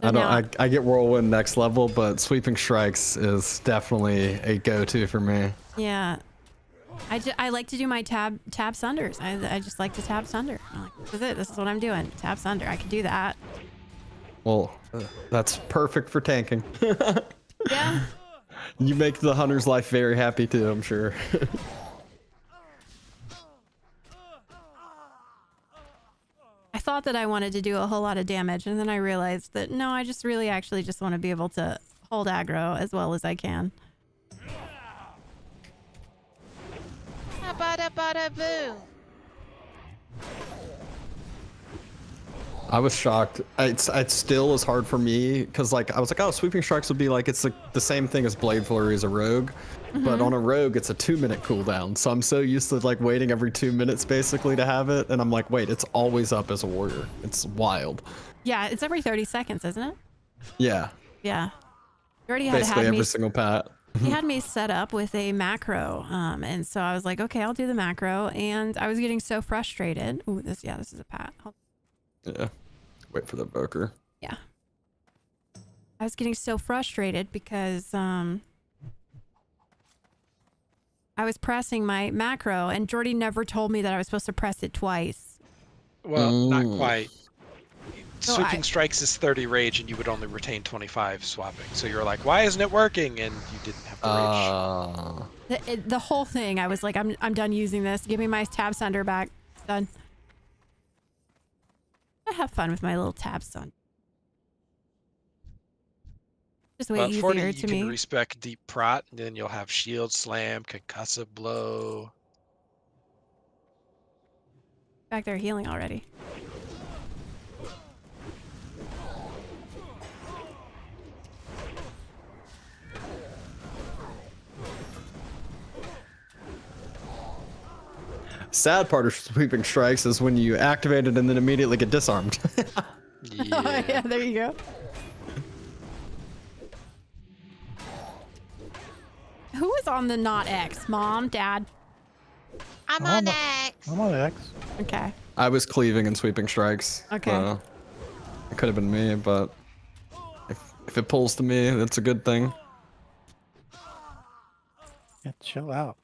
[SPEAKER 1] So
[SPEAKER 8] I get whirlwind next level, but sweeping strikes is definitely a go-to for me.
[SPEAKER 1] Yeah. I like to do my tab sunders. I just like to tab sunder. I'm like, this is it. This is what I'm doing. Tab sunder. I can do that.
[SPEAKER 8] Well, that's perfect for tanking.
[SPEAKER 1] Yeah.
[SPEAKER 8] You make the hunter's life very happy too, I'm sure.
[SPEAKER 1] I thought that I wanted to do a whole lot of damage, and then I realized that no, I just really actually just want to be able to hold aggro as well as I can.
[SPEAKER 2] Bada bada boo.
[SPEAKER 8] I was shocked. It's still as hard for me because like I was like, oh, sweeping strikes would be like it's like the same thing as blade flurry as a rogue, but on a rogue it's a 2-minute cooldown. So I'm so used to like waiting every 2 minutes basically to have it, and I'm like, wait, it's always up as a warrior. It's wild.
[SPEAKER 1] Yeah, it's every 30 seconds, isn't it?
[SPEAKER 8] Yeah.
[SPEAKER 1] Yeah. You already had
[SPEAKER 8] Basically
[SPEAKER 1] had
[SPEAKER 8] every
[SPEAKER 1] me,
[SPEAKER 8] single pat.
[SPEAKER 1] he had me set up with a macro, and so I was like, okay, I'll do the macro, and I was getting so frustrated. Ooh, this is a pat.
[SPEAKER 8] Yeah. Wait for the Boker.
[SPEAKER 1] Yeah. I was getting so frustrated because I was pressing my macro, and Jordy never told me that I was supposed to press it twice.
[SPEAKER 3] Well, not quite.
[SPEAKER 1] So
[SPEAKER 3] Sweeping strikes is 30 rage, and you would only retain 25 swapping. So you're like, why isn't it working? And you didn't have the rage.
[SPEAKER 1] The whole thing, I was like, I'm done using this. Give me my tab sunder back. Done. I have fun with my little tab sun. Just way
[SPEAKER 3] But 40,
[SPEAKER 1] easier
[SPEAKER 3] you
[SPEAKER 1] to
[SPEAKER 3] can
[SPEAKER 1] me.
[SPEAKER 3] respec deep prot, and then you'll have shield slam, concussive blow.
[SPEAKER 1] Back there healing already.
[SPEAKER 8] Sad part of sweeping strikes is when you activate it and then immediately get disarmed.
[SPEAKER 1] Oh, yeah, there you go. Who is on the not X? Mom, Dad?
[SPEAKER 2] I'm on X.
[SPEAKER 11] I'm on X.
[SPEAKER 1] Okay.
[SPEAKER 8] I was cleaving and sweeping strikes.
[SPEAKER 1] Okay.
[SPEAKER 8] So it could have been me, but if it pulls to me, that's a good thing.
[SPEAKER 11] Yeah, chill out.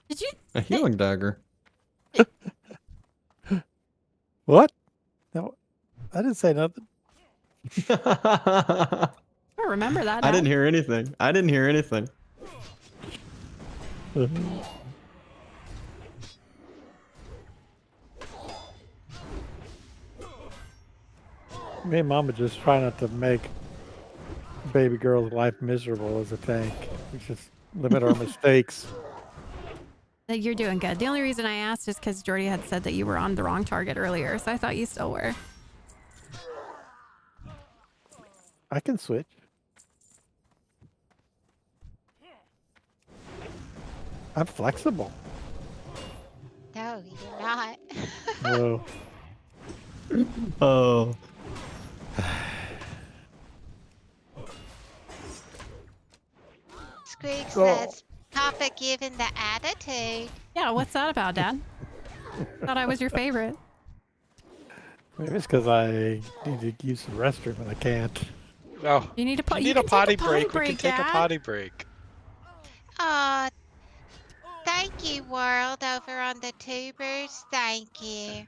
[SPEAKER 1] Did you?
[SPEAKER 8] A healing dagger.
[SPEAKER 11] What? No, I didn't say nothing.
[SPEAKER 1] I don't remember that.
[SPEAKER 8] I
[SPEAKER 1] now.
[SPEAKER 8] didn't hear anything. I didn't hear anything.
[SPEAKER 11] Me and Mama just try not to make baby girl's life miserable as a tank. We just Limit our mistakes.
[SPEAKER 1] You're doing good. The only reason I asked is because Jordy had said that you were on the wrong target earlier, so I thought you still were.
[SPEAKER 11] I can switch. I'm flexible.
[SPEAKER 2] No, you're not.
[SPEAKER 11] Whoa.
[SPEAKER 8] Oh.
[SPEAKER 2] Squeak says, Papa given the attitude.
[SPEAKER 1] Yeah, what's that about, Dad? Thought I was your favorite.
[SPEAKER 11] Maybe it's because I need to use the restroom and I can't.
[SPEAKER 3] Oh,
[SPEAKER 1] you need a
[SPEAKER 3] potty break. We can take a potty break.
[SPEAKER 2] Aw, thank you, World, over on the tubers. Thank you.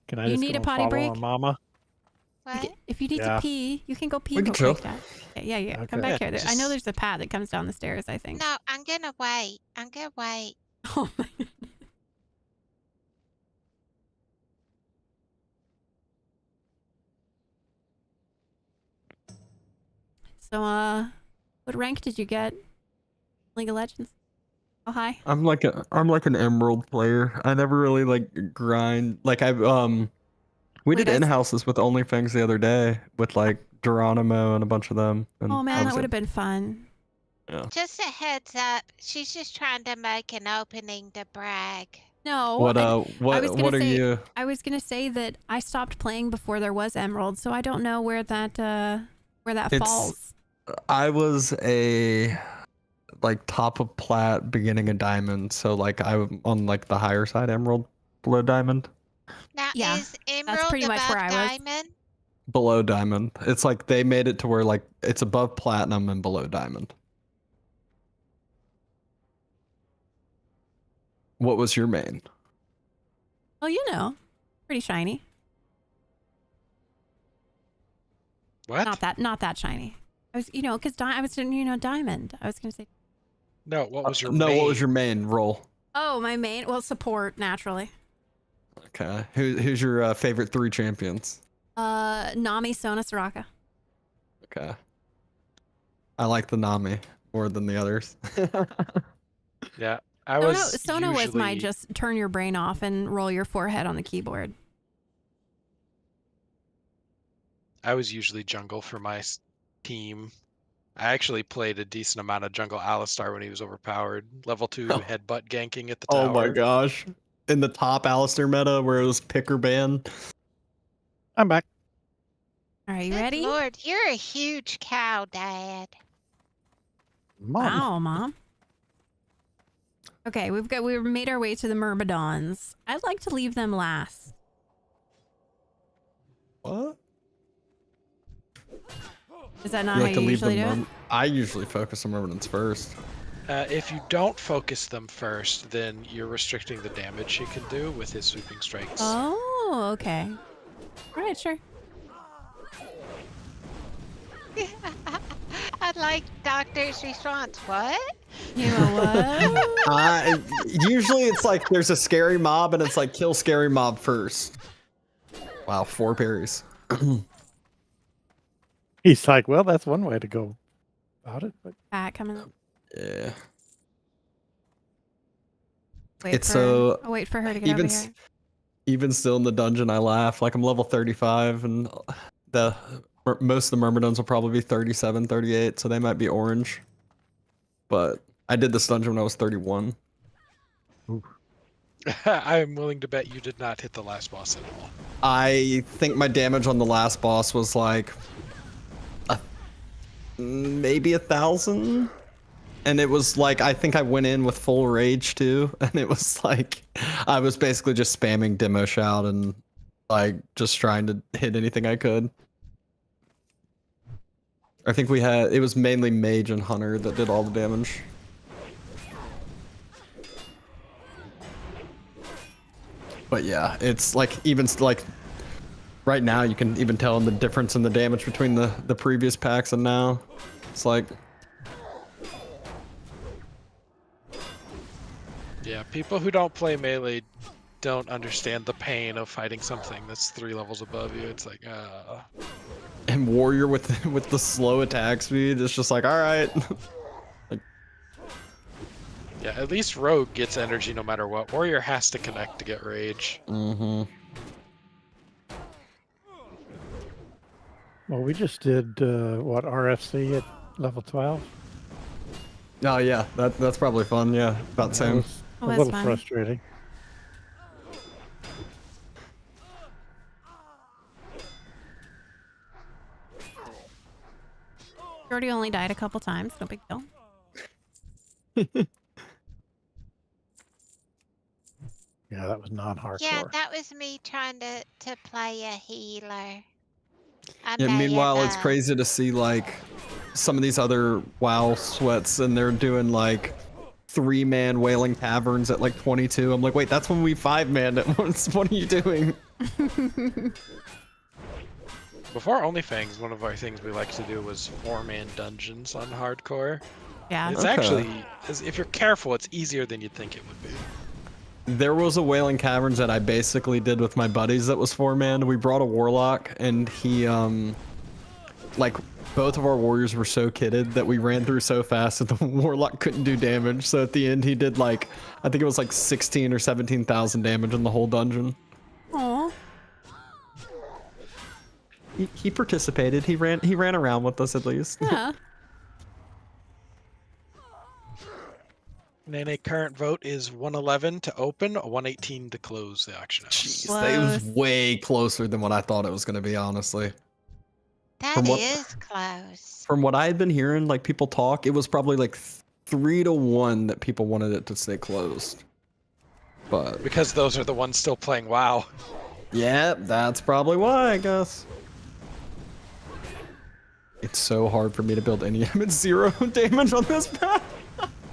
[SPEAKER 11] Can I just
[SPEAKER 1] need
[SPEAKER 11] go
[SPEAKER 1] a potty
[SPEAKER 11] follow
[SPEAKER 1] break?
[SPEAKER 11] our mama?
[SPEAKER 2] What?
[SPEAKER 1] If you need to pee, you can go pee
[SPEAKER 8] We
[SPEAKER 1] real
[SPEAKER 8] can chill.
[SPEAKER 1] quick, Dad. Yeah. Come
[SPEAKER 11] Okay.
[SPEAKER 1] back here. I know there's a pad that comes down the stairs, I think.
[SPEAKER 2] No, I'm gonna wait. I'm gonna wait.
[SPEAKER 1] Oh my God. So, what rank did you get? League of Legends? Oh, hi.
[SPEAKER 8] I'm like an emerald player. I never really like grind. Like we did in-houses with Onlyfangs the other day with like Geronimo and a bunch of them. And
[SPEAKER 1] Oh man, that
[SPEAKER 8] obviously-
[SPEAKER 1] would have been fun.
[SPEAKER 8] Yeah.
[SPEAKER 2] Just a heads up, she's just trying to make an opening to brag.
[SPEAKER 1] No.
[SPEAKER 8] What
[SPEAKER 1] I was gonna
[SPEAKER 8] what are
[SPEAKER 1] say,
[SPEAKER 8] you?
[SPEAKER 1] I was gonna say that I stopped playing before there was Emerald, so I don't know where that falls.
[SPEAKER 8] I was a like top of plat, beginning of diamond. So like I'm on like the higher side, emerald, below diamond.
[SPEAKER 2] Now,
[SPEAKER 1] Yeah,
[SPEAKER 2] is Emerald
[SPEAKER 1] pretty much
[SPEAKER 2] above
[SPEAKER 1] where I was.
[SPEAKER 2] Diamond?
[SPEAKER 8] Below diamond. It's like they made it to where like it's above platinum and below diamond. What was your main?
[SPEAKER 1] Oh, you know, pretty shiny.
[SPEAKER 3] What?
[SPEAKER 1] Not that shiny. I was, because I was in, diamond. I was gonna say.
[SPEAKER 3] No, what was your
[SPEAKER 8] No,
[SPEAKER 3] main?
[SPEAKER 8] what was your main role?
[SPEAKER 1] Oh, my main. Well, support naturally.
[SPEAKER 8] Okay. Who's your favorite 3 champions?
[SPEAKER 1] Nami, Sona, Soraka.
[SPEAKER 8] Okay. I like the Nami more than the others.
[SPEAKER 3] Yeah, I was.
[SPEAKER 1] Sona was my
[SPEAKER 3] usually-
[SPEAKER 1] just turn your brain off and roll your forehead on the keyboard.
[SPEAKER 3] I was usually jungle for my team. I actually played a decent amount of jungle Alistar when he was overpowered. Level 2 headbutt ganking at the tower.
[SPEAKER 8] Oh my gosh. In the top Alistair meta where it was picker ban.
[SPEAKER 11] I'm back.
[SPEAKER 1] Are you
[SPEAKER 2] Good
[SPEAKER 1] ready?
[SPEAKER 2] Lord, you're a huge cow, Dad.
[SPEAKER 1] Wow, Mom. Okay, we've made our way to the Myrmidons. I'd like to leave them last.
[SPEAKER 8] What?
[SPEAKER 1] Is that not how you usually do it?
[SPEAKER 8] I usually focus on Myrmidons first.
[SPEAKER 3] If you don't focus them first, then you're restricting the damage he can do with his sweeping strikes.
[SPEAKER 1] Oh, okay. All right, sure.
[SPEAKER 2] I like Doctor's response. What?
[SPEAKER 1] You know what?
[SPEAKER 8] Usually it's like there's a scary mob and it's like kill scary mob first. Wow, 4 parries.
[SPEAKER 11] He's like, well, that's one way to go about it. But
[SPEAKER 1] Coming up.
[SPEAKER 8] Yeah.
[SPEAKER 1] I'll wait for her to get over here.
[SPEAKER 8] Even still in the dungeon, I laugh. Like I'm level 35 and most of the Myrmidons will probably be 37, 38, so they might be orange. But I did this dungeon when I was 31.
[SPEAKER 3] I'm willing to bet you did not hit the last boss at all.
[SPEAKER 8] I think my damage on the last boss was like maybe 1,000. And it was like, I think I went in with full rage too. And it was like, I was basically just spamming demo shout and like just trying to hit anything I could. I think it was mainly mage and hunter that did all the damage. But yeah, it's like, even like right now you can even tell the difference in the damage between the previous packs and now. It's like,
[SPEAKER 3] yeah, people who don't play melee don't understand the pain of fighting something that's 3 levels above you. It's like,
[SPEAKER 8] and warrior with the slow attack speed, it's just like, all right. Like,
[SPEAKER 3] Yeah, at least Rogue gets energy no matter what. Warrior has to connect to get rage.
[SPEAKER 8] Mm-hmm.
[SPEAKER 11] Well, we just did what, RFC at level 12?
[SPEAKER 8] Oh yeah, that's probably fun. Yeah, about the
[SPEAKER 11] That
[SPEAKER 8] same.
[SPEAKER 11] was
[SPEAKER 1] Oh,
[SPEAKER 11] a
[SPEAKER 1] that's
[SPEAKER 11] little
[SPEAKER 1] fun.
[SPEAKER 11] frustrating.
[SPEAKER 1] Jordy only died a couple times. No big deal.
[SPEAKER 11] Yeah, that was non-hardcore.
[SPEAKER 2] Yeah, that was me trying to play a healer.
[SPEAKER 8] Yeah, meanwhile, it's crazy to see like some of these other WoW sweats, and they're doing like 3-man Wailing Taverns at like 22. I'm like, wait, that's when we 5-man at once. What are you doing?
[SPEAKER 3] Before Onlyfangs, one of our things we like to do was 4-man dungeons on hardcore.
[SPEAKER 1] Yeah.
[SPEAKER 3] It's actually, if you're careful, it's easier than you'd think it would be.
[SPEAKER 8] There was a Wailing Caverns that I basically did with my buddies that was 4-man. We brought a warlock, and he like both of our warriors were so kitted that we ran through so fast that the warlock couldn't do damage. So at the end he did like, I think it was like 16 or 17,000 damage in the whole dungeon.
[SPEAKER 1] Aww.
[SPEAKER 8] He participated. He ran around with us at least.
[SPEAKER 1] Yeah.
[SPEAKER 3] Nene, current vote is 111 to open, 118 to close the auction house.
[SPEAKER 8] Jeez, that was way closer than what I thought it was going to be, honestly.
[SPEAKER 2] That is close.
[SPEAKER 8] From what I had been hearing, like people talk, it was probably like 3-1 that people wanted it to stay closed. But
[SPEAKER 3] because those are the ones still playing WoW.
[SPEAKER 8] Yeah, that's probably why, I guess. It's so hard for me to build any. I'm at 0 damage on this path.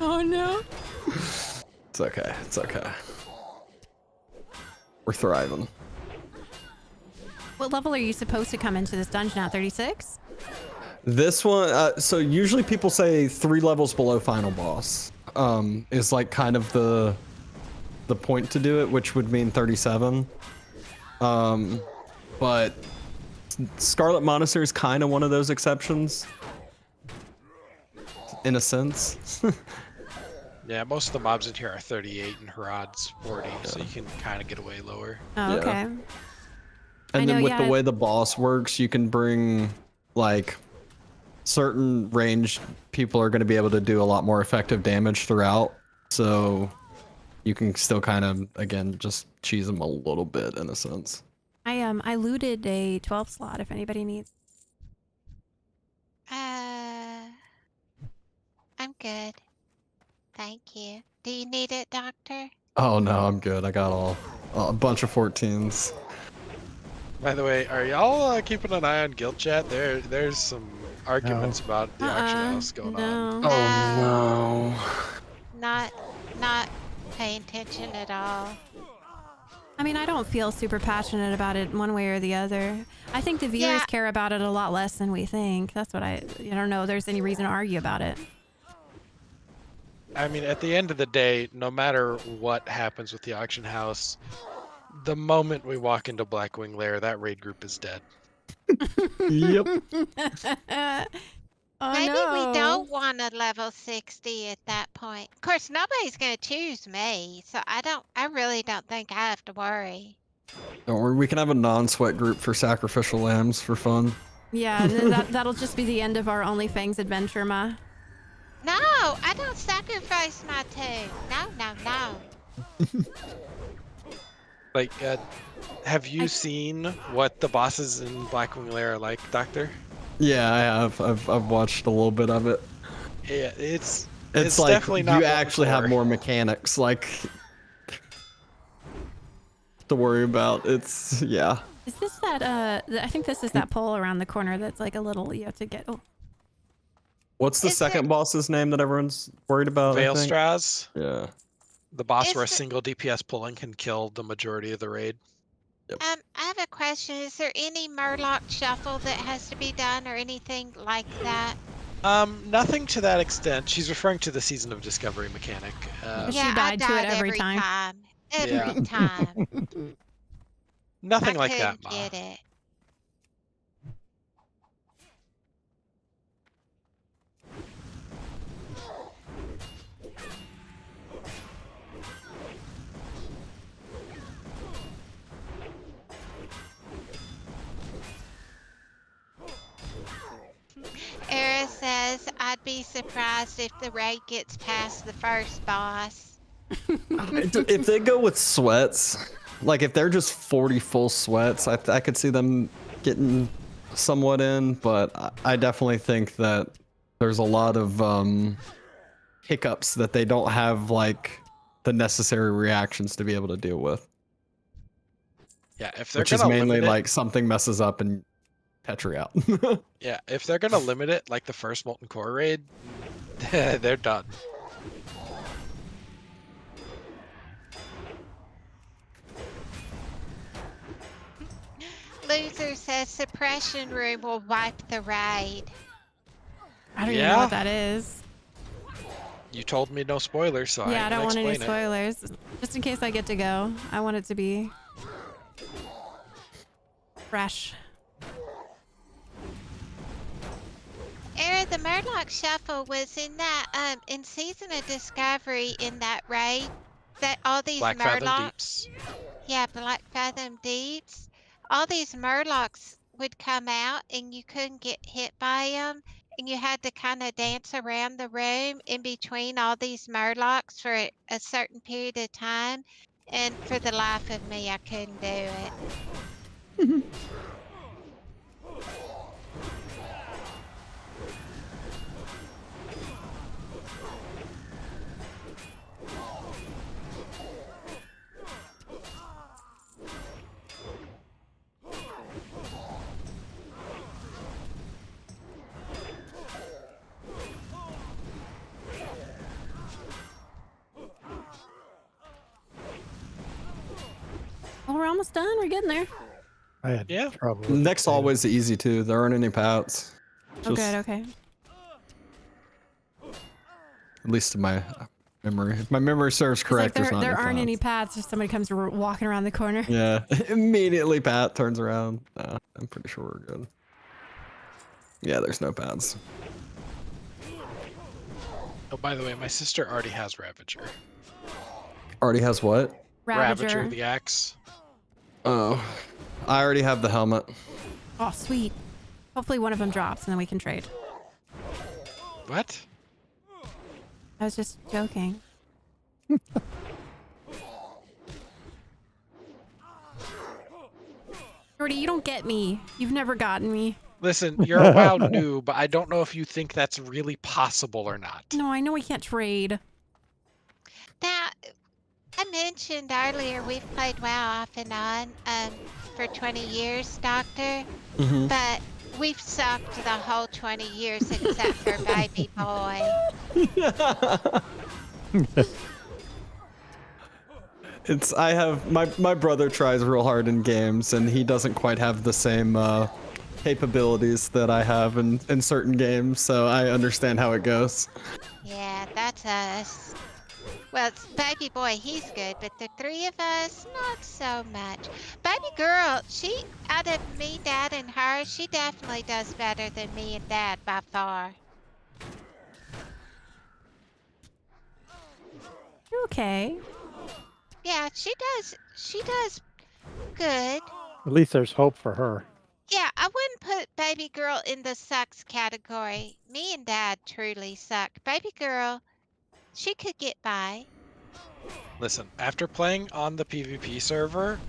[SPEAKER 1] Oh no.
[SPEAKER 8] It's okay. It's okay. We're thriving.
[SPEAKER 1] What level are you supposed to come into this dungeon at? 36?
[SPEAKER 8] This one, so usually people say 3 levels below final boss is like kind of the point to do it, which would mean 37. But Scarlet Monastery is kind of one of those exceptions, in a sense.
[SPEAKER 3] Yeah, most of the mobs in here are 38 and Harad's 40, so you can kind of get away lower.
[SPEAKER 1] Oh, okay.
[SPEAKER 8] And then with the way the boss works, you can bring like certain range people are going to be able to do a lot more effective damage throughout. So you can still kind of, again, just cheese them a little bit in a sense.
[SPEAKER 1] I looted a 12 slot if anybody needs.
[SPEAKER 2] I'm good. Thank you. Do you need it, Doctor?
[SPEAKER 8] Oh no, I'm good. I got a bunch of 14s.
[SPEAKER 3] By the way, are y'all keeping an eye on guild chat? There's some arguments about the auction house going on.
[SPEAKER 8] Oh
[SPEAKER 2] Not paying attention at all.
[SPEAKER 1] I mean, I don't feel super passionate about it one way or the other. I think the viewers care about it a lot less than we think. That's what I don't know if there's any reason to argue about it.
[SPEAKER 3] I mean, at the end of the day, no matter what happens with the auction house, the moment we walk into Blackwing Lair, that raid group is dead.
[SPEAKER 8] Yep.
[SPEAKER 1] Oh,
[SPEAKER 2] Maybe
[SPEAKER 1] no.
[SPEAKER 2] we don't want a level 60 at that point. Of course, nobody's going to choose me, so I really don't think I have to worry.
[SPEAKER 8] Don't worry, we can have a non-sweat group for sacrificial lambs for fun.
[SPEAKER 1] Yeah, and then that'll just be the end of our Onlyfangs adventure, Ma.
[SPEAKER 2] No, I don't sacrifice my toon. No.
[SPEAKER 3] Like, have you seen what the bosses in Blackwing Lair are like, Doctor?
[SPEAKER 8] Yeah, I have. I've watched a little bit of it.
[SPEAKER 3] Yeah, it's
[SPEAKER 8] like
[SPEAKER 3] definitely not
[SPEAKER 8] you
[SPEAKER 3] what
[SPEAKER 8] actually have
[SPEAKER 3] before.
[SPEAKER 8] more mechanics like to worry about. It's yeah.
[SPEAKER 1] Is this that, I think this is that pole around the corner that's like a little, you have to get,
[SPEAKER 8] What's the second boss's name that everyone's worried about? I think?
[SPEAKER 3] Veilstraz.
[SPEAKER 8] Yeah.
[SPEAKER 3] The boss where a single DPS pull-in can kill the majority of the raid.
[SPEAKER 2] I have a question. Is there any Murloc shuffle that has to be done or anything like that?
[SPEAKER 3] Nothing to that extent. She's referring to the Season of Discovery mechanic.
[SPEAKER 1] she died to it every time.
[SPEAKER 2] Every time.
[SPEAKER 3] Nothing
[SPEAKER 2] I
[SPEAKER 3] like that,
[SPEAKER 2] couldn't
[SPEAKER 3] Ma.
[SPEAKER 2] get it. be surprised if the raid gets past the first boss.
[SPEAKER 8] If they go with sweats, like if they're just 40 full sweats, I could see them getting somewhat in, but I definitely think that there's a lot of hiccups that they don't have like the necessary reactions to be able to deal with.
[SPEAKER 3] Yeah, if they're
[SPEAKER 8] Which is
[SPEAKER 3] gonna
[SPEAKER 8] mainly
[SPEAKER 3] limit it,
[SPEAKER 8] like something messes up and Petri out.
[SPEAKER 3] yeah, if they're gonna limit it like the first Molten Core raid, they're done.
[SPEAKER 2] Loser says suppression room will wipe the raid.
[SPEAKER 1] I don't even know what that is.
[SPEAKER 3] You told me no spoilers, so
[SPEAKER 1] Yeah, I don't want any
[SPEAKER 3] explain it.
[SPEAKER 1] spoilers. Just in case I get to go. I want it to be fresh.
[SPEAKER 2] Era, the Murloc Shuffle was in that in Season of Discovery in that raid. That all these
[SPEAKER 3] Black Fathom
[SPEAKER 2] Murlocs.
[SPEAKER 3] Deeps.
[SPEAKER 2] Yeah, Black Fathom Deeps. All these Murlocs would come out and you couldn't get hit by them. And you had to kind of dance around the room in between all these Murlocs for a certain period of time. And for the life of me, I couldn't do it.
[SPEAKER 1] Well, we're almost done. We're getting there.
[SPEAKER 11] I had trouble. with
[SPEAKER 8] Next always easy too. There aren't any pats.
[SPEAKER 1] Oh, good. Okay.
[SPEAKER 8] At least in my memory. If my memory serves correct,
[SPEAKER 1] It's
[SPEAKER 8] there's
[SPEAKER 1] like
[SPEAKER 8] not
[SPEAKER 1] there
[SPEAKER 8] any
[SPEAKER 1] aren't
[SPEAKER 8] pats.
[SPEAKER 1] any paths if somebody comes walking around the corner.
[SPEAKER 8] Yeah, immediately Pat turns around. No, I'm pretty sure we're good. Yeah, there's no pads.
[SPEAKER 3] Oh, by the way, my sister already has Ravager.
[SPEAKER 8] Already has what?
[SPEAKER 3] Ravager, the axe.
[SPEAKER 8] Oh, I already have the helmet.
[SPEAKER 1] Oh, sweet. Hopefully one of them drops and then we can trade.
[SPEAKER 3] What?
[SPEAKER 1] I was just joking. Jordy, you don't get me. You've never gotten me.
[SPEAKER 3] Listen, you're a WoW noob, but I don't know if you think that's really possible or not.
[SPEAKER 1] No, I know we can't trade.
[SPEAKER 2] Now, I mentioned earlier we've played WoW off and on for 20 years, Doctor.
[SPEAKER 8] Mhm.
[SPEAKER 2] But we've sucked the whole 20 years except for Baby Boy.
[SPEAKER 8] I have my brother tries real hard in games and he doesn't quite have the same capabilities that I have in certain games, so I understand how it goes.
[SPEAKER 2] Yeah, that's us. Well, it's Baby Boy, he's good, but the three of us, not so much. Baby Girl, she, out of me, Dad, and her, she definitely does better than me and Dad by far.
[SPEAKER 1] Okay.
[SPEAKER 2] Yeah, she does good.
[SPEAKER 11] At least there's hope for her.
[SPEAKER 2] Yeah, I wouldn't put Baby Girl in the sucks category. Me and Dad truly suck. Baby Girl, she could get by.
[SPEAKER 3] Listen, after playing on the PvP server,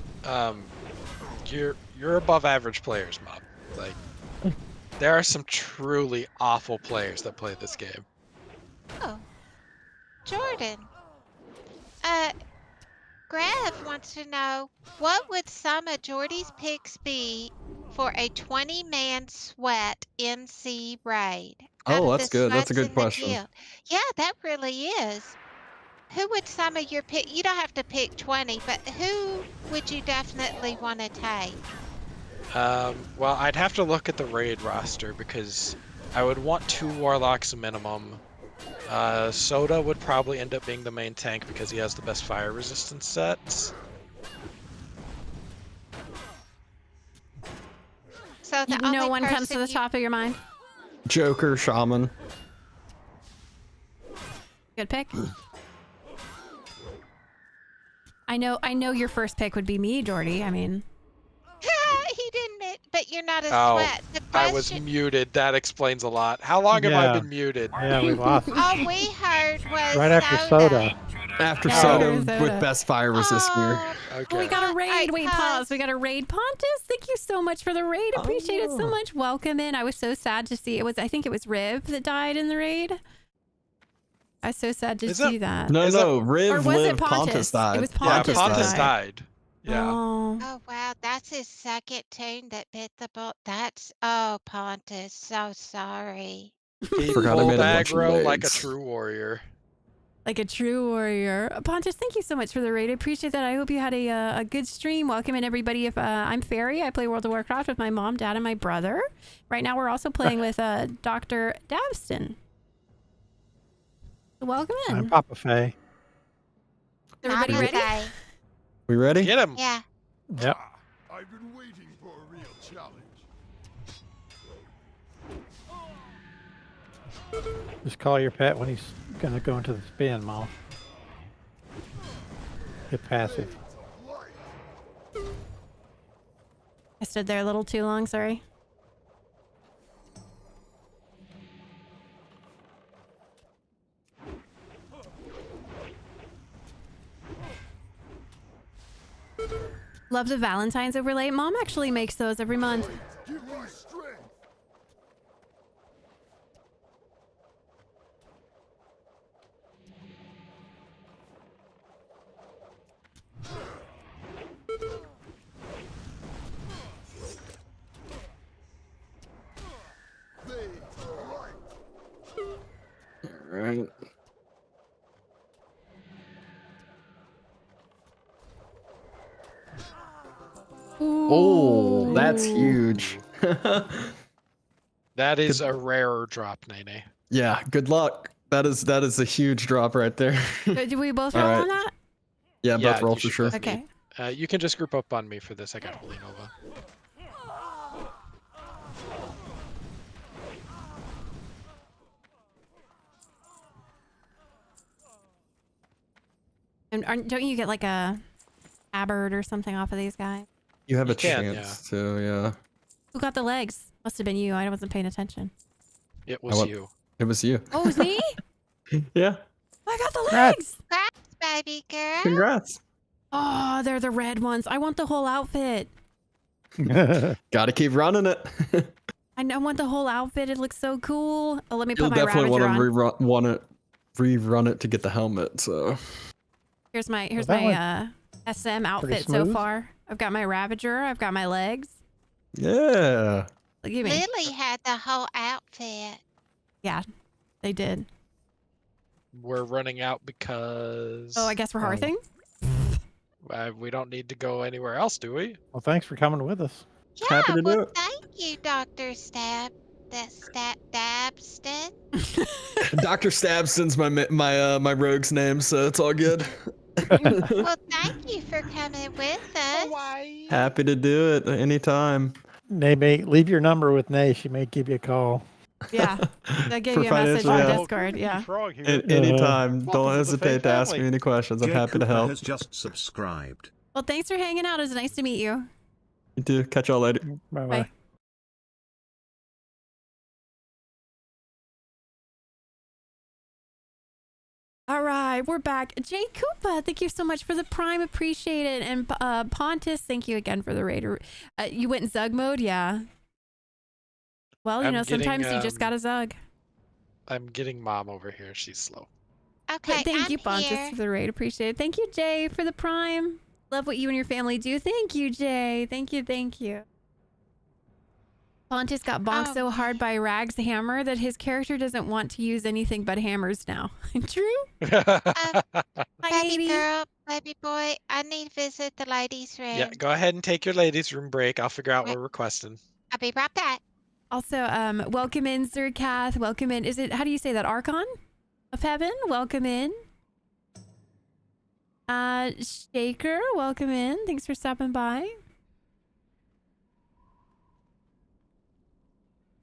[SPEAKER 3] you're above average players, Mob. Like, there are some truly awful players that play this game.
[SPEAKER 2] Oh, Jordan. Grav wants to know, what would some of Jordy's picks be for a 20-man sweat MC raid?
[SPEAKER 8] Oh, that's good. That's a good question.
[SPEAKER 2] Yeah, that really is. Who would some of your pick? You don't have to pick 20, but who would you definitely want to take?
[SPEAKER 3] Well, I'd have to look at the raid roster because I would want 2 warlocks minimum. Soda would probably end up being the main tank because he has the best fire resistance sets.
[SPEAKER 2] So the
[SPEAKER 1] no
[SPEAKER 2] only
[SPEAKER 1] one comes to
[SPEAKER 2] person
[SPEAKER 1] the top of your mind.
[SPEAKER 8] Joker, Shaman.
[SPEAKER 1] Good pick. I know your first pick would be me, Jordy. I mean,
[SPEAKER 2] he didn't But you're not a
[SPEAKER 3] Oh,
[SPEAKER 2] sweat. The
[SPEAKER 3] I was
[SPEAKER 2] question.
[SPEAKER 3] muted. That explains a lot. How long have I
[SPEAKER 11] Yeah.
[SPEAKER 3] been muted?
[SPEAKER 11] Yeah, we lost it.
[SPEAKER 2] All we heard was
[SPEAKER 11] Right after soda.
[SPEAKER 8] After
[SPEAKER 1] Yeah,
[SPEAKER 8] soda
[SPEAKER 1] after soda.
[SPEAKER 8] with best fire resistor.
[SPEAKER 3] Okay.
[SPEAKER 1] Oh, we got a raid.
[SPEAKER 2] Alright,
[SPEAKER 1] Wait, pause. We got a raid. Pontus, thank you so much for the raid. Appreciate it so much. Welcome in. I was so sad to see it was. I think it was Riv that died in the raid. I was so sad to see that.
[SPEAKER 8] No, Riv
[SPEAKER 1] Or was it
[SPEAKER 8] lived, Pontus died.
[SPEAKER 1] It was
[SPEAKER 3] Yeah,
[SPEAKER 1] Pontus.
[SPEAKER 3] Pontus
[SPEAKER 1] that
[SPEAKER 3] died. Yeah.
[SPEAKER 1] Oh.
[SPEAKER 2] Oh wow, that's his second tune that bit the bullet. Pontus, so sorry.
[SPEAKER 3] He
[SPEAKER 8] Forgot I
[SPEAKER 3] pulled
[SPEAKER 8] made a bunch of
[SPEAKER 3] aggro like a
[SPEAKER 8] raids.
[SPEAKER 3] true warrior.
[SPEAKER 1] Like a true warrior. Pontus, thank you so much for the raid. I appreciate that. I hope you had a good stream. Welcome in, everybody. If I'm Fairy, I play World of Warcraft with my mom, dad, and my brother. Right now, we're also playing with Dr. Dabston. So welcome in.
[SPEAKER 11] I'm Papa Fay.
[SPEAKER 1] Everybody ready?
[SPEAKER 2] Okay.
[SPEAKER 8] We ready?
[SPEAKER 3] Get him.
[SPEAKER 2] Yeah.
[SPEAKER 11] Yep.
[SPEAKER 16] I've been waiting for a real challenge.
[SPEAKER 11] Just call your pet when he's gonna go into the spin, Mom. Get passive.
[SPEAKER 1] I stood there a little too long, sorry. Love the Valentine's overlay. Mom actually makes those every month.
[SPEAKER 16] Give me strength.
[SPEAKER 8] Alright. Oh, that's huge.
[SPEAKER 3] That is a rarer drop, Nene.
[SPEAKER 8] Yeah, good luck. That is a huge drop right there.
[SPEAKER 1] Do we both
[SPEAKER 8] All
[SPEAKER 1] roll
[SPEAKER 8] right.
[SPEAKER 1] on that?
[SPEAKER 8] Yeah,
[SPEAKER 3] Yeah,
[SPEAKER 8] both roll
[SPEAKER 3] you
[SPEAKER 8] for
[SPEAKER 3] should
[SPEAKER 8] sure.
[SPEAKER 3] both
[SPEAKER 1] Okay.
[SPEAKER 3] You can just group up on me for this. I got Holy Nova.
[SPEAKER 1] And don't you get like a Abbard or something off of these guys?
[SPEAKER 8] You have a
[SPEAKER 3] can,
[SPEAKER 8] chance to, yeah.
[SPEAKER 1] Who got the legs? Must have been you. I wasn't paying attention.
[SPEAKER 3] It was you.
[SPEAKER 8] It was you.
[SPEAKER 1] Oh, it was me?
[SPEAKER 8] Yeah.
[SPEAKER 1] I got the
[SPEAKER 8] Congrats.
[SPEAKER 1] legs.
[SPEAKER 2] Congrats, baby girl.
[SPEAKER 8] Congrats.
[SPEAKER 1] Oh, they're the red ones. I want the whole outfit.
[SPEAKER 8] Gotta keep running it.
[SPEAKER 1] I want the whole outfit. It looks so cool. Oh, let me
[SPEAKER 8] You'll
[SPEAKER 1] put my
[SPEAKER 8] definitely
[SPEAKER 1] Ravager
[SPEAKER 8] want
[SPEAKER 1] on.
[SPEAKER 8] to rerun it to get the helmet. So
[SPEAKER 1] Here's my
[SPEAKER 11] that
[SPEAKER 1] SM outfit so
[SPEAKER 11] smooth.
[SPEAKER 1] far. I've got my Ravager. I've got my legs.
[SPEAKER 8] yeah.
[SPEAKER 1] Look at me.
[SPEAKER 2] Lily had the whole outfit.
[SPEAKER 1] Yeah, they did.
[SPEAKER 3] We're running out because.
[SPEAKER 1] Oh, I guess we're hearthing.
[SPEAKER 3] We don't need to go anywhere else, do we?
[SPEAKER 11] Well, thanks for coming with us.
[SPEAKER 2] Yeah,
[SPEAKER 8] Happy to do
[SPEAKER 2] well,
[SPEAKER 8] it.
[SPEAKER 2] thank you, Dr. Dabston.
[SPEAKER 8] Dr. Stabson's my rogue's name, so it's all good.
[SPEAKER 2] Well, thank you for coming with us.
[SPEAKER 8] Happy to do it anytime.
[SPEAKER 11] Nay, leave your number with Nay. She may give you a call.
[SPEAKER 1] Yeah, I gave
[SPEAKER 8] For
[SPEAKER 1] you a message
[SPEAKER 8] financial
[SPEAKER 1] on
[SPEAKER 8] help.
[SPEAKER 1] Discord. Yeah.
[SPEAKER 8] Anytime. Don't
[SPEAKER 16] Welcome to the
[SPEAKER 8] hesitate to
[SPEAKER 16] Fae
[SPEAKER 8] ask me
[SPEAKER 16] family.
[SPEAKER 8] any questions. I'm
[SPEAKER 16] Jay
[SPEAKER 8] happy to
[SPEAKER 16] Cooper
[SPEAKER 8] help.
[SPEAKER 16] has just subscribed.
[SPEAKER 1] Well, thanks for hanging out. It was nice to meet you.
[SPEAKER 8] You too. Catch y'all later.
[SPEAKER 11] Bye
[SPEAKER 1] Bye. All right, we're back. Jay Koopa, thank you so much for the prime. Appreciate it. And Pontus, thank you again for the raider. You went in Zug mode? Yeah. Well, you
[SPEAKER 3] I'm
[SPEAKER 1] know, sometimes
[SPEAKER 3] getting,
[SPEAKER 1] you just got a Zug.
[SPEAKER 3] I'm getting Mom over here. She's slow.
[SPEAKER 2] Okay,
[SPEAKER 1] But thank
[SPEAKER 2] I'm
[SPEAKER 1] you, Pontus,
[SPEAKER 2] here.
[SPEAKER 1] for the raid. Appreciate it. Thank you, Jay, for the prime. Love what you and your family do. Thank you, Jay. Thank you, thank you. Pontus got bonked
[SPEAKER 2] Oh,
[SPEAKER 1] so hard by Rag's hammer that his character doesn't want to use anything but hammers now. True? Hi,
[SPEAKER 2] Baby
[SPEAKER 1] baby.
[SPEAKER 2] girl, baby boy, I need to visit the ladies' room.
[SPEAKER 3] Yeah, go ahead and take your ladies' room break. I'll figure out what we're requesting.
[SPEAKER 2] I'll be right back.
[SPEAKER 1] Also, welcome in, Zerkath. Welcome in. Is it, how do you say that? Archon of Heaven? Welcome in. Shaker, welcome in. Thanks for stopping by.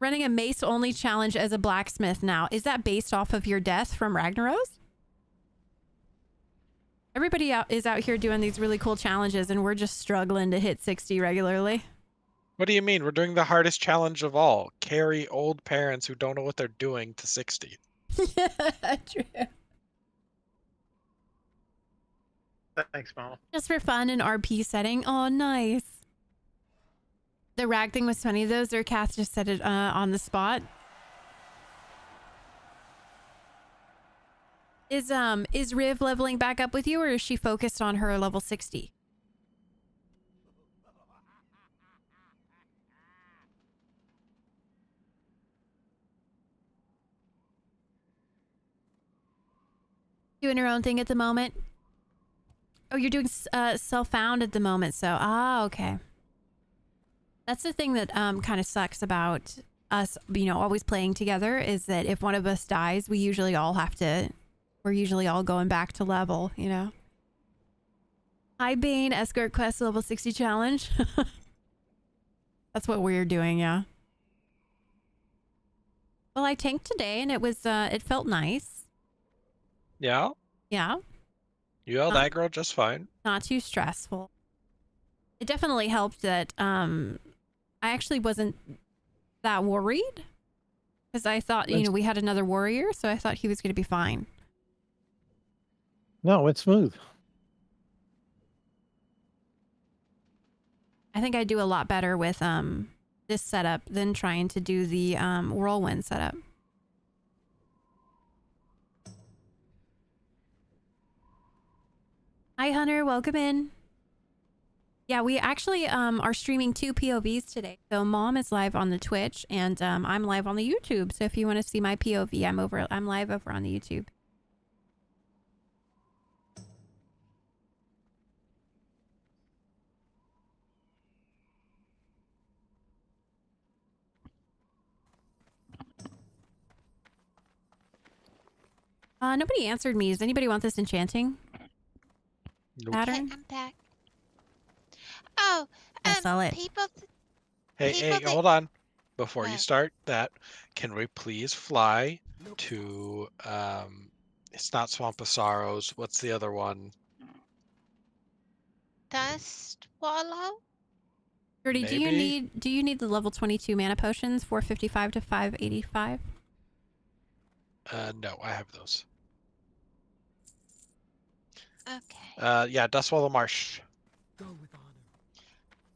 [SPEAKER 1] Running a mace only challenge as a blacksmith now. Is that based off of your death from Ragnaros? Everybody is out here doing these really cool challenges and we're just struggling to hit 60 regularly.
[SPEAKER 3] What do you mean? We're doing the hardest challenge of all. Carry old parents who don't know what they're doing to 60.
[SPEAKER 1] True.
[SPEAKER 11] Thanks, Mom.
[SPEAKER 1] Just for fun in RP setting. Oh, nice. The rag thing was funny though. Zercath just said it on the spot. Is Riv leveling back up with you, or is she focused on her level 60? Doing her own thing at the moment. Oh, you're doing self-found at the moment, so okay. That's the thing that kind of sucks about us, always playing together, is that if one of us dies, we're usually all going back to level, Hi Bane, Escort Quest level 60 challenge. That's what we're doing, yeah. Well, I tanked today and it felt nice.
[SPEAKER 3] Yeah?
[SPEAKER 1] Yeah.
[SPEAKER 3] You held aggro just fine.
[SPEAKER 1] Not too stressful. It definitely helped that I actually wasn't that worried, because I thought, we had another warrior, so I thought he was going to be fine.
[SPEAKER 11] No, it's smooth.
[SPEAKER 1] I think I do a lot better with this setup than trying to do the whirlwind setup. Hi Hunter, welcome in. Yeah, we actually are streaming 2 POVs today. So Mom is live on the Twitch, and I'm live on the YouTube. So if you want to see my POV, I'm live over on the YouTube. Nobody answered me. Does anybody want this enchanting pattern?
[SPEAKER 2] Okay, I'm back. Oh,
[SPEAKER 1] sell it.
[SPEAKER 3] Hey, hold on. Before you start that, can we please fly to it's not Swamp of Sorrows. What's the other one?
[SPEAKER 2] Dust Wallow?
[SPEAKER 1] Gertie, do you need the level 22 mana potions, 455 to 585?
[SPEAKER 3] No, I have those.
[SPEAKER 2] Okay.
[SPEAKER 3] Yeah, Dustwallow Marsh.
[SPEAKER 14] Go with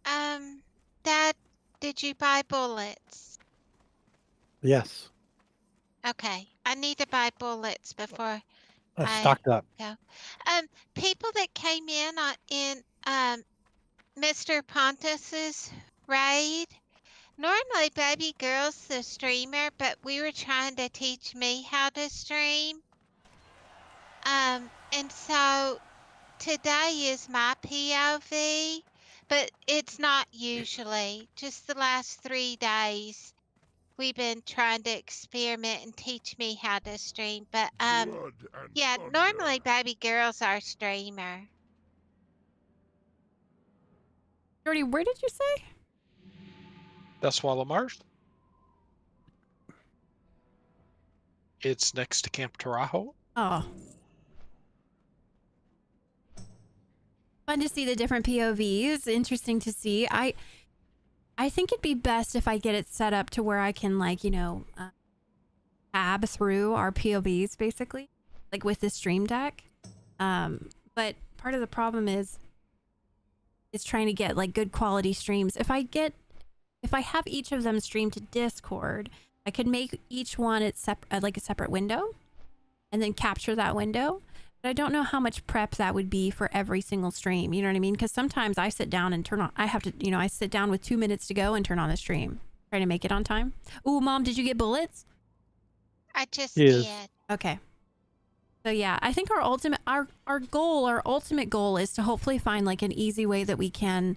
[SPEAKER 14] honor.
[SPEAKER 2] Dad, did you buy bullets?
[SPEAKER 11] Yes.
[SPEAKER 2] Okay, I need to buy bullets before
[SPEAKER 11] I stocked up.
[SPEAKER 2] go. People that came in Mr. Pontus's raid. Normally, Baby Girl's the streamer, but we were trying to teach me how to stream. And so today is my POV, but it's not usually. Just the last 3 days, we've been trying to experiment and teach me how to stream. But yeah, normally Baby Girl's our streamer.
[SPEAKER 1] Jordy, where did you say?
[SPEAKER 3] Dustwallow Marsh. It's next to Camp Tarajo.
[SPEAKER 1] Oh. Fun to see the different POVs. Interesting to see. I think it'd be best if I get it set up to where I can, tab through our POVs, basically, like with the stream deck. But part of the problem is trying to get good quality streams. If I have each of them streamed to Discord, I could make each one a separate window, and then capture that window. But I don't know how much prep that would be for every single stream. You know what I mean? Because sometimes I sit down and I sit down with 2 minutes to go and turn on the stream, trying to make it on time. Ooh, Mom, did you get bullets?
[SPEAKER 2] I just did.
[SPEAKER 1] Okay. So yeah, I think our ultimate goal is to hopefully find an easy way that we can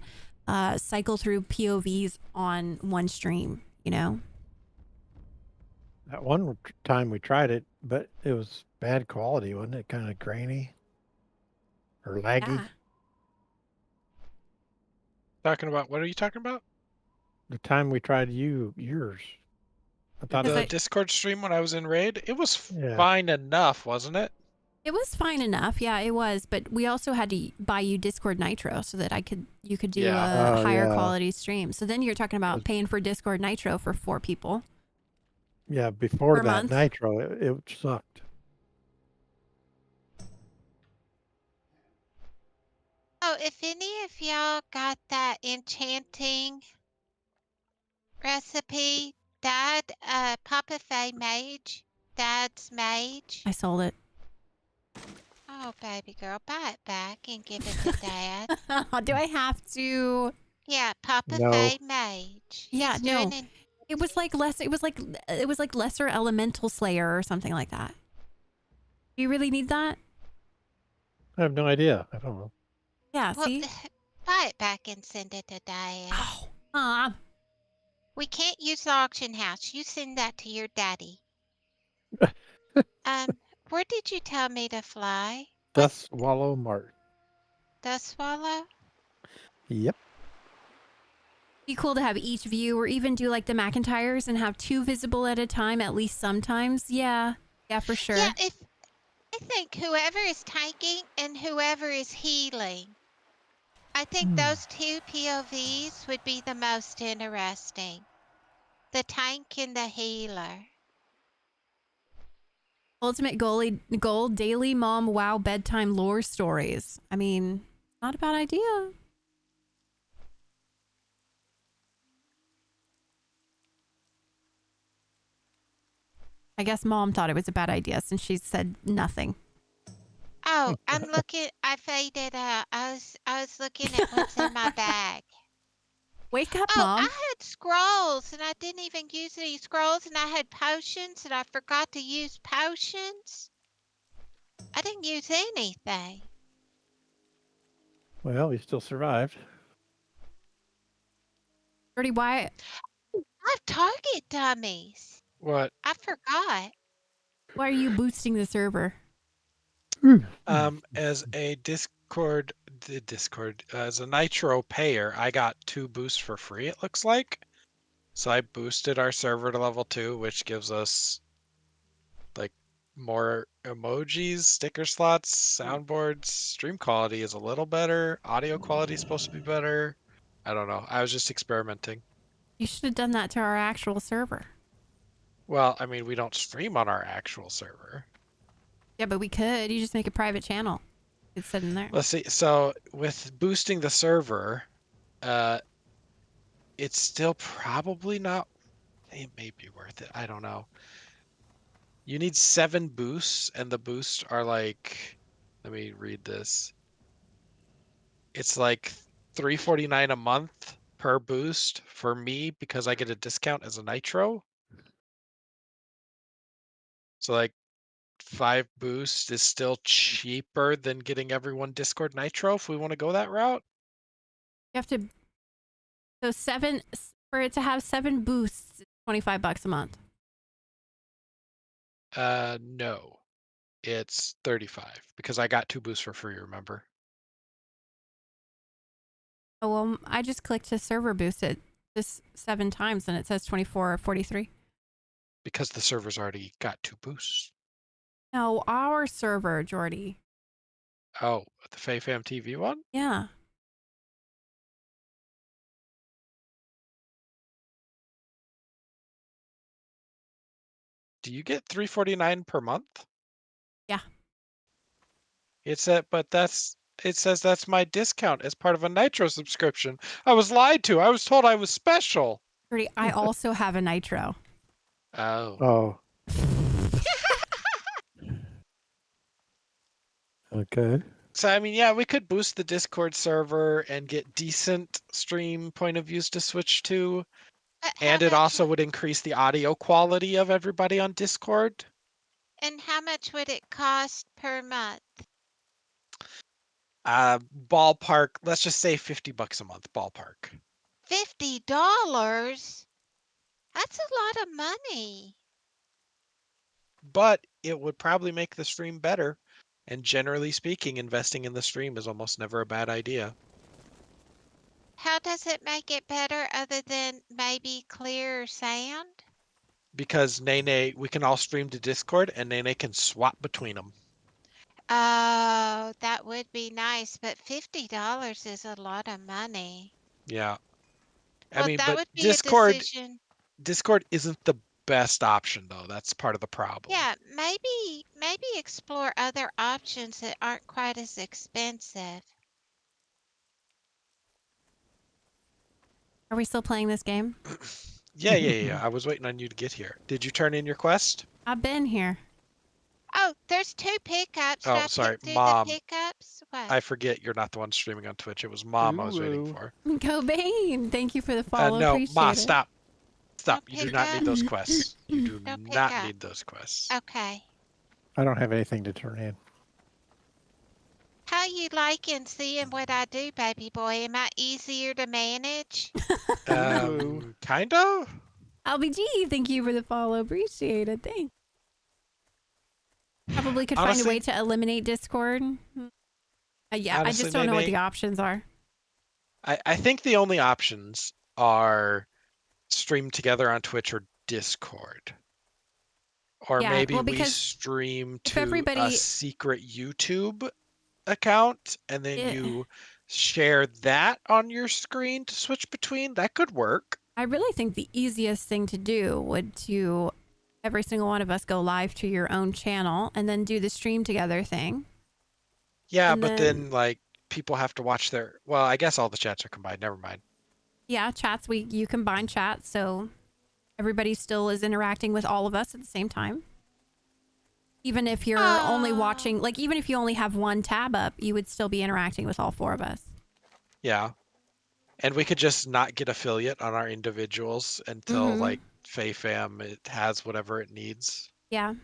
[SPEAKER 1] cycle through POVs on one stream,
[SPEAKER 11] That one time we tried it, but it was bad quality, wasn't it? Kind of grainy or laggy.
[SPEAKER 1] Yeah.
[SPEAKER 3] Talking about, what are you talking about?
[SPEAKER 11] The time we tried yours. I thought
[SPEAKER 3] the Discord stream when I was in raid, it was fine enough, wasn't it?
[SPEAKER 1] It was fine enough. Yeah, it was. But we also had to buy you Discord Nitro so that you could do a higher quality stream. So then you're talking about paying for Discord Nitro for 4 people.
[SPEAKER 11] Yeah, before
[SPEAKER 1] Per
[SPEAKER 11] that
[SPEAKER 1] month?
[SPEAKER 11] Nitro, it sucked.
[SPEAKER 2] Oh, if any of y'all got that enchanting recipe, Dad, Papa Fay Mage, Dad's Mage.
[SPEAKER 1] I sold it.
[SPEAKER 2] Oh, baby girl, buy it back and give it to Dad.
[SPEAKER 1] Do I have to?
[SPEAKER 2] Yeah, Papa
[SPEAKER 11] No.
[SPEAKER 2] Fay Mage.
[SPEAKER 1] Yeah,
[SPEAKER 2] He's
[SPEAKER 1] no.
[SPEAKER 2] doing an-
[SPEAKER 1] It was like lesser elemental slayer or something like that. Do you really need that?
[SPEAKER 11] I have no idea. I don't know.
[SPEAKER 1] Yeah,
[SPEAKER 2] Well,
[SPEAKER 1] see?
[SPEAKER 2] buy it back and send it to Dad.
[SPEAKER 1] Oh.
[SPEAKER 2] We can't use the auction house. You send that to your daddy. Where did you tell me to fly?
[SPEAKER 11] Dust Swallow Mart.
[SPEAKER 2] Dust Swallow?
[SPEAKER 11] Yep.
[SPEAKER 1] Be cool to have each view or even do like the McIntyres and have 2 visible at a time at least sometimes. Yeah. Yeah, for sure.
[SPEAKER 2] Yeah, I think whoever is tanking and whoever is healing, I think those 2 POVs would be the most interesting. The tank and the healer.
[SPEAKER 1] Ultimate goal, daily mom wow bedtime lore stories. I mean, not a bad idea. I guess mom thought it was a bad idea since she said nothing.
[SPEAKER 2] Oh, I'm looking. I faded out. I was looking at what's in my bag.
[SPEAKER 1] Wake up,
[SPEAKER 2] Oh,
[SPEAKER 1] Mom.
[SPEAKER 2] I had scrolls and I didn't even use any scrolls, and I had potions and I forgot to use potions. I didn't use anything.
[SPEAKER 11] Well, he still survived.
[SPEAKER 1] Jordy, why?
[SPEAKER 2] I have target dummies.
[SPEAKER 3] What?
[SPEAKER 2] I forgot.
[SPEAKER 1] Why are you boosting the server?
[SPEAKER 3] As a Discord, as a Nitro payer, I got 2 boosts for free, it looks like. So I boosted our server to level 2, which gives us like more emojis, sticker slots, soundboards. Stream quality is a little better. Audio quality is supposed to be better. I don't know. I was just experimenting.
[SPEAKER 1] You should have done that to our actual server.
[SPEAKER 3] Well, I mean, we don't stream on our actual server.
[SPEAKER 1] Yeah, but we could. You just make a private channel. It's sit in there.
[SPEAKER 3] Let's see. So with boosting the server, it's still probably not. It may be worth it. I don't know. You need 7 boosts, and the boosts are like. Let me read this. It's like $3.49 a month per boost for me because I get a discount as a Nitro. So like 5 boosts is still cheaper than getting everyone Discord Nitro if we want to go that route.
[SPEAKER 1] You have to. So 7 for it to have 7 boosts, $25 a month.
[SPEAKER 3] No, it's 35 because I got 2 boosts for free. Remember?
[SPEAKER 1] Oh well, I just clicked to server boost it just 7 times and it says 24 or 43.
[SPEAKER 3] Because the server's already got 2 boosts.
[SPEAKER 1] No, our server, Jordy.
[SPEAKER 3] Oh, the FayFam TV one?
[SPEAKER 1] Yeah.
[SPEAKER 3] Do you get $3.49 per month?
[SPEAKER 1] Yeah.
[SPEAKER 3] It says that's my discount as part of a Nitro subscription. I was lied to. I was told I was special.
[SPEAKER 1] Jordy, I also have a Nitro.
[SPEAKER 3] Oh.
[SPEAKER 11] Oh. Okay.
[SPEAKER 3] So I mean, yeah, we could boost the Discord server and get decent stream point of views to switch to. And it also would increase the audio quality of everybody on Discord.
[SPEAKER 2] And how much would it cost per month?
[SPEAKER 3] Ballpark, let's just say $50 a month, ballpark.
[SPEAKER 2] $50? That's a lot of money.
[SPEAKER 3] But it would probably make the stream better. And generally speaking, investing in the stream is almost never a bad idea.
[SPEAKER 2] How does it make it better other than maybe clearer sound?
[SPEAKER 3] Because Nene, we can all stream to Discord and Nene can swap between them.
[SPEAKER 2] Oh, that would be nice, but $50 is a lot of money.
[SPEAKER 3] Yeah. I
[SPEAKER 2] Well,
[SPEAKER 3] mean,
[SPEAKER 2] that
[SPEAKER 3] but
[SPEAKER 2] would be a
[SPEAKER 3] Discord
[SPEAKER 2] decision.
[SPEAKER 3] isn't the best option though. That's part of the problem.
[SPEAKER 2] Yeah, maybe explore other options that aren't quite as expensive.
[SPEAKER 1] Are we still playing this game?
[SPEAKER 3] Yeah. I was waiting on you to get here. Did you turn in your quest?
[SPEAKER 1] I've been here.
[SPEAKER 2] Oh, there's 2 pickups. Should
[SPEAKER 3] Oh,
[SPEAKER 2] I
[SPEAKER 3] sorry,
[SPEAKER 2] pick through
[SPEAKER 3] Mom.
[SPEAKER 2] the pickups? What?
[SPEAKER 3] I forget you're not the one streaming on Twitch. It was Mom I was waiting for.
[SPEAKER 1] Cobain, thank you for the follow.
[SPEAKER 3] No,
[SPEAKER 1] Appreciate
[SPEAKER 3] Ma,
[SPEAKER 1] it.
[SPEAKER 3] stop. Stop.
[SPEAKER 2] Don't
[SPEAKER 3] You do
[SPEAKER 2] pick
[SPEAKER 3] not
[SPEAKER 2] up.
[SPEAKER 3] need those quests. You do
[SPEAKER 2] Don't pick
[SPEAKER 3] not
[SPEAKER 2] up.
[SPEAKER 3] need those quests.
[SPEAKER 2] Okay.
[SPEAKER 11] I don't have anything to turn in.
[SPEAKER 2] How you liking seeing what I do, baby boy? Am I easier to manage?
[SPEAKER 3] Kind of.
[SPEAKER 1] LBG, thank you for the follow. Appreciate it. Thanks. Probably could find a
[SPEAKER 3] Honestly-
[SPEAKER 1] way to eliminate Discord. Yeah, I
[SPEAKER 3] Honestly,
[SPEAKER 1] just don't know what
[SPEAKER 3] Nene,
[SPEAKER 1] the options are.
[SPEAKER 3] I think the only options are stream together on Twitch or Discord. Or
[SPEAKER 1] Yeah,
[SPEAKER 3] maybe
[SPEAKER 1] well,
[SPEAKER 3] we
[SPEAKER 1] because
[SPEAKER 3] stream
[SPEAKER 1] if
[SPEAKER 3] to a
[SPEAKER 1] everybody-
[SPEAKER 3] secret YouTube account and then
[SPEAKER 1] Yeah.
[SPEAKER 3] you share that on your screen to switch between. That could work.
[SPEAKER 1] I really think the easiest thing to do would to every single one of us go live to your own channel and then do the stream together thing.
[SPEAKER 3] Yeah,
[SPEAKER 1] And
[SPEAKER 3] but then like people have to watch their, well, I guess all the chats are combined. Never mind.
[SPEAKER 1] Yeah, chats, you combine chats, so everybody still is interacting with all of us at the same time. Even if you're only watching, like even if you only have one tab up, you would still be interacting with all 4 of us.
[SPEAKER 3] Yeah. And we could just not get affiliate on our individuals until
[SPEAKER 1] Mhm.
[SPEAKER 3] like FayFam it has whatever it needs.
[SPEAKER 1] Yeah.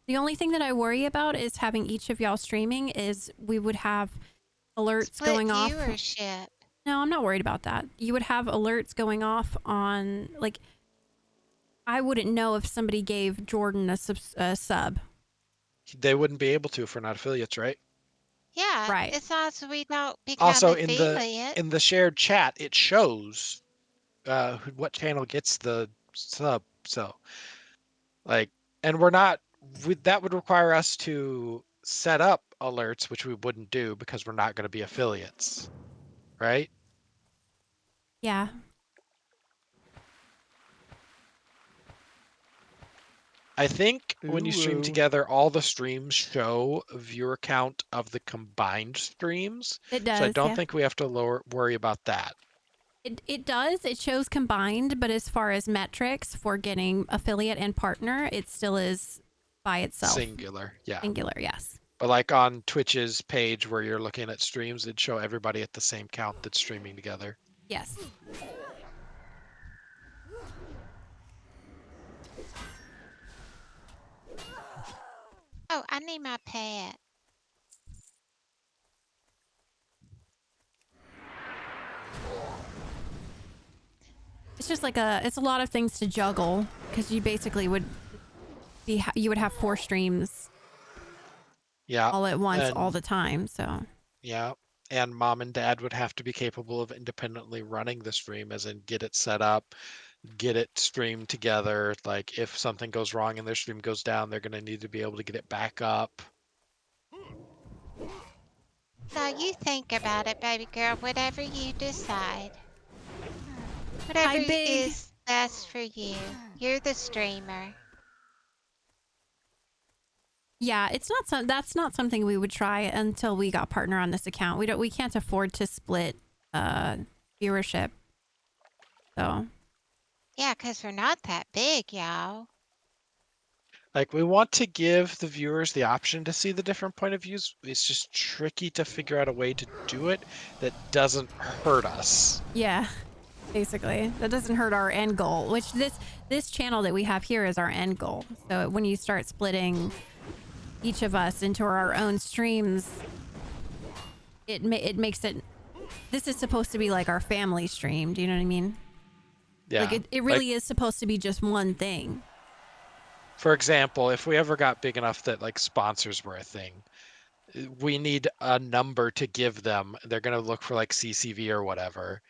[SPEAKER 1] The only thing that I worry about is having each of y'all streaming is we would have alerts
[SPEAKER 2] Split
[SPEAKER 1] going off.
[SPEAKER 2] viewership.
[SPEAKER 1] No, I'm not worried about that. You would have alerts going off on, like, I wouldn't know if somebody gave Jordan a sub.
[SPEAKER 3] They wouldn't be able to if we're not affiliates, right?
[SPEAKER 2] Yeah,
[SPEAKER 1] Right.
[SPEAKER 2] as long as we don't become
[SPEAKER 3] Also
[SPEAKER 2] affiliate.
[SPEAKER 3] in the shared chat it shows what channel gets the sub. So like, and we're not, that would require us to set up alerts, which we wouldn't do because we're not going to be affiliates, right?
[SPEAKER 1] Yeah.
[SPEAKER 3] I think when you stream
[SPEAKER 11] Ooh.
[SPEAKER 3] together, all the streams show a viewer count of the combined streams.
[SPEAKER 1] It does.
[SPEAKER 3] So I don't
[SPEAKER 1] yeah.
[SPEAKER 3] think we have to worry about that.
[SPEAKER 1] It does. It shows combined, but as far as metrics for getting affiliate and partner, it still is by itself.
[SPEAKER 3] Singular, yeah.
[SPEAKER 1] Singular, yes.
[SPEAKER 3] But like on Twitch's page where you're looking at streams, it'd show everybody at the same count that's streaming together.
[SPEAKER 1] Yes.
[SPEAKER 2] Oh, I need my pet.
[SPEAKER 1] It's just like it's a lot of things to juggle because you basically would you would have 4 streams
[SPEAKER 3] Yeah.
[SPEAKER 1] all at once,
[SPEAKER 3] and-
[SPEAKER 1] all the time. So
[SPEAKER 3] Yeah. And mom and dad would have to be capable of independently running the stream, as in get it set up, get it streamed together. Like if something goes wrong and their stream goes down, they're going to need to be able to get it back up.
[SPEAKER 2] So you think about it, baby girl. Whatever you decide. Whatever
[SPEAKER 1] Big.
[SPEAKER 2] is best for you. You're the streamer.
[SPEAKER 1] yeah, it's not that's not something we would try until we got partner on this account. We can't afford to split viewership. So
[SPEAKER 2] Yeah, 'cause we're not that big, y'all.
[SPEAKER 3] Like we want to give the viewers the option to see the different point of views. It's just tricky to figure out a way to do it that doesn't hurt us.
[SPEAKER 1] yeah, basically that doesn't hurt our end goal, which this channel that we have here is our end goal. So when you start splitting each of us into our own streams, it makes it. This is supposed to be like our family stream. Do you know what I mean?
[SPEAKER 3] Yeah.
[SPEAKER 1] Like it really is supposed to be just one thing.
[SPEAKER 3] For example, if we ever got big enough that like sponsors were a thing, we need a number to give them. They're going to look for like CCV or whatever.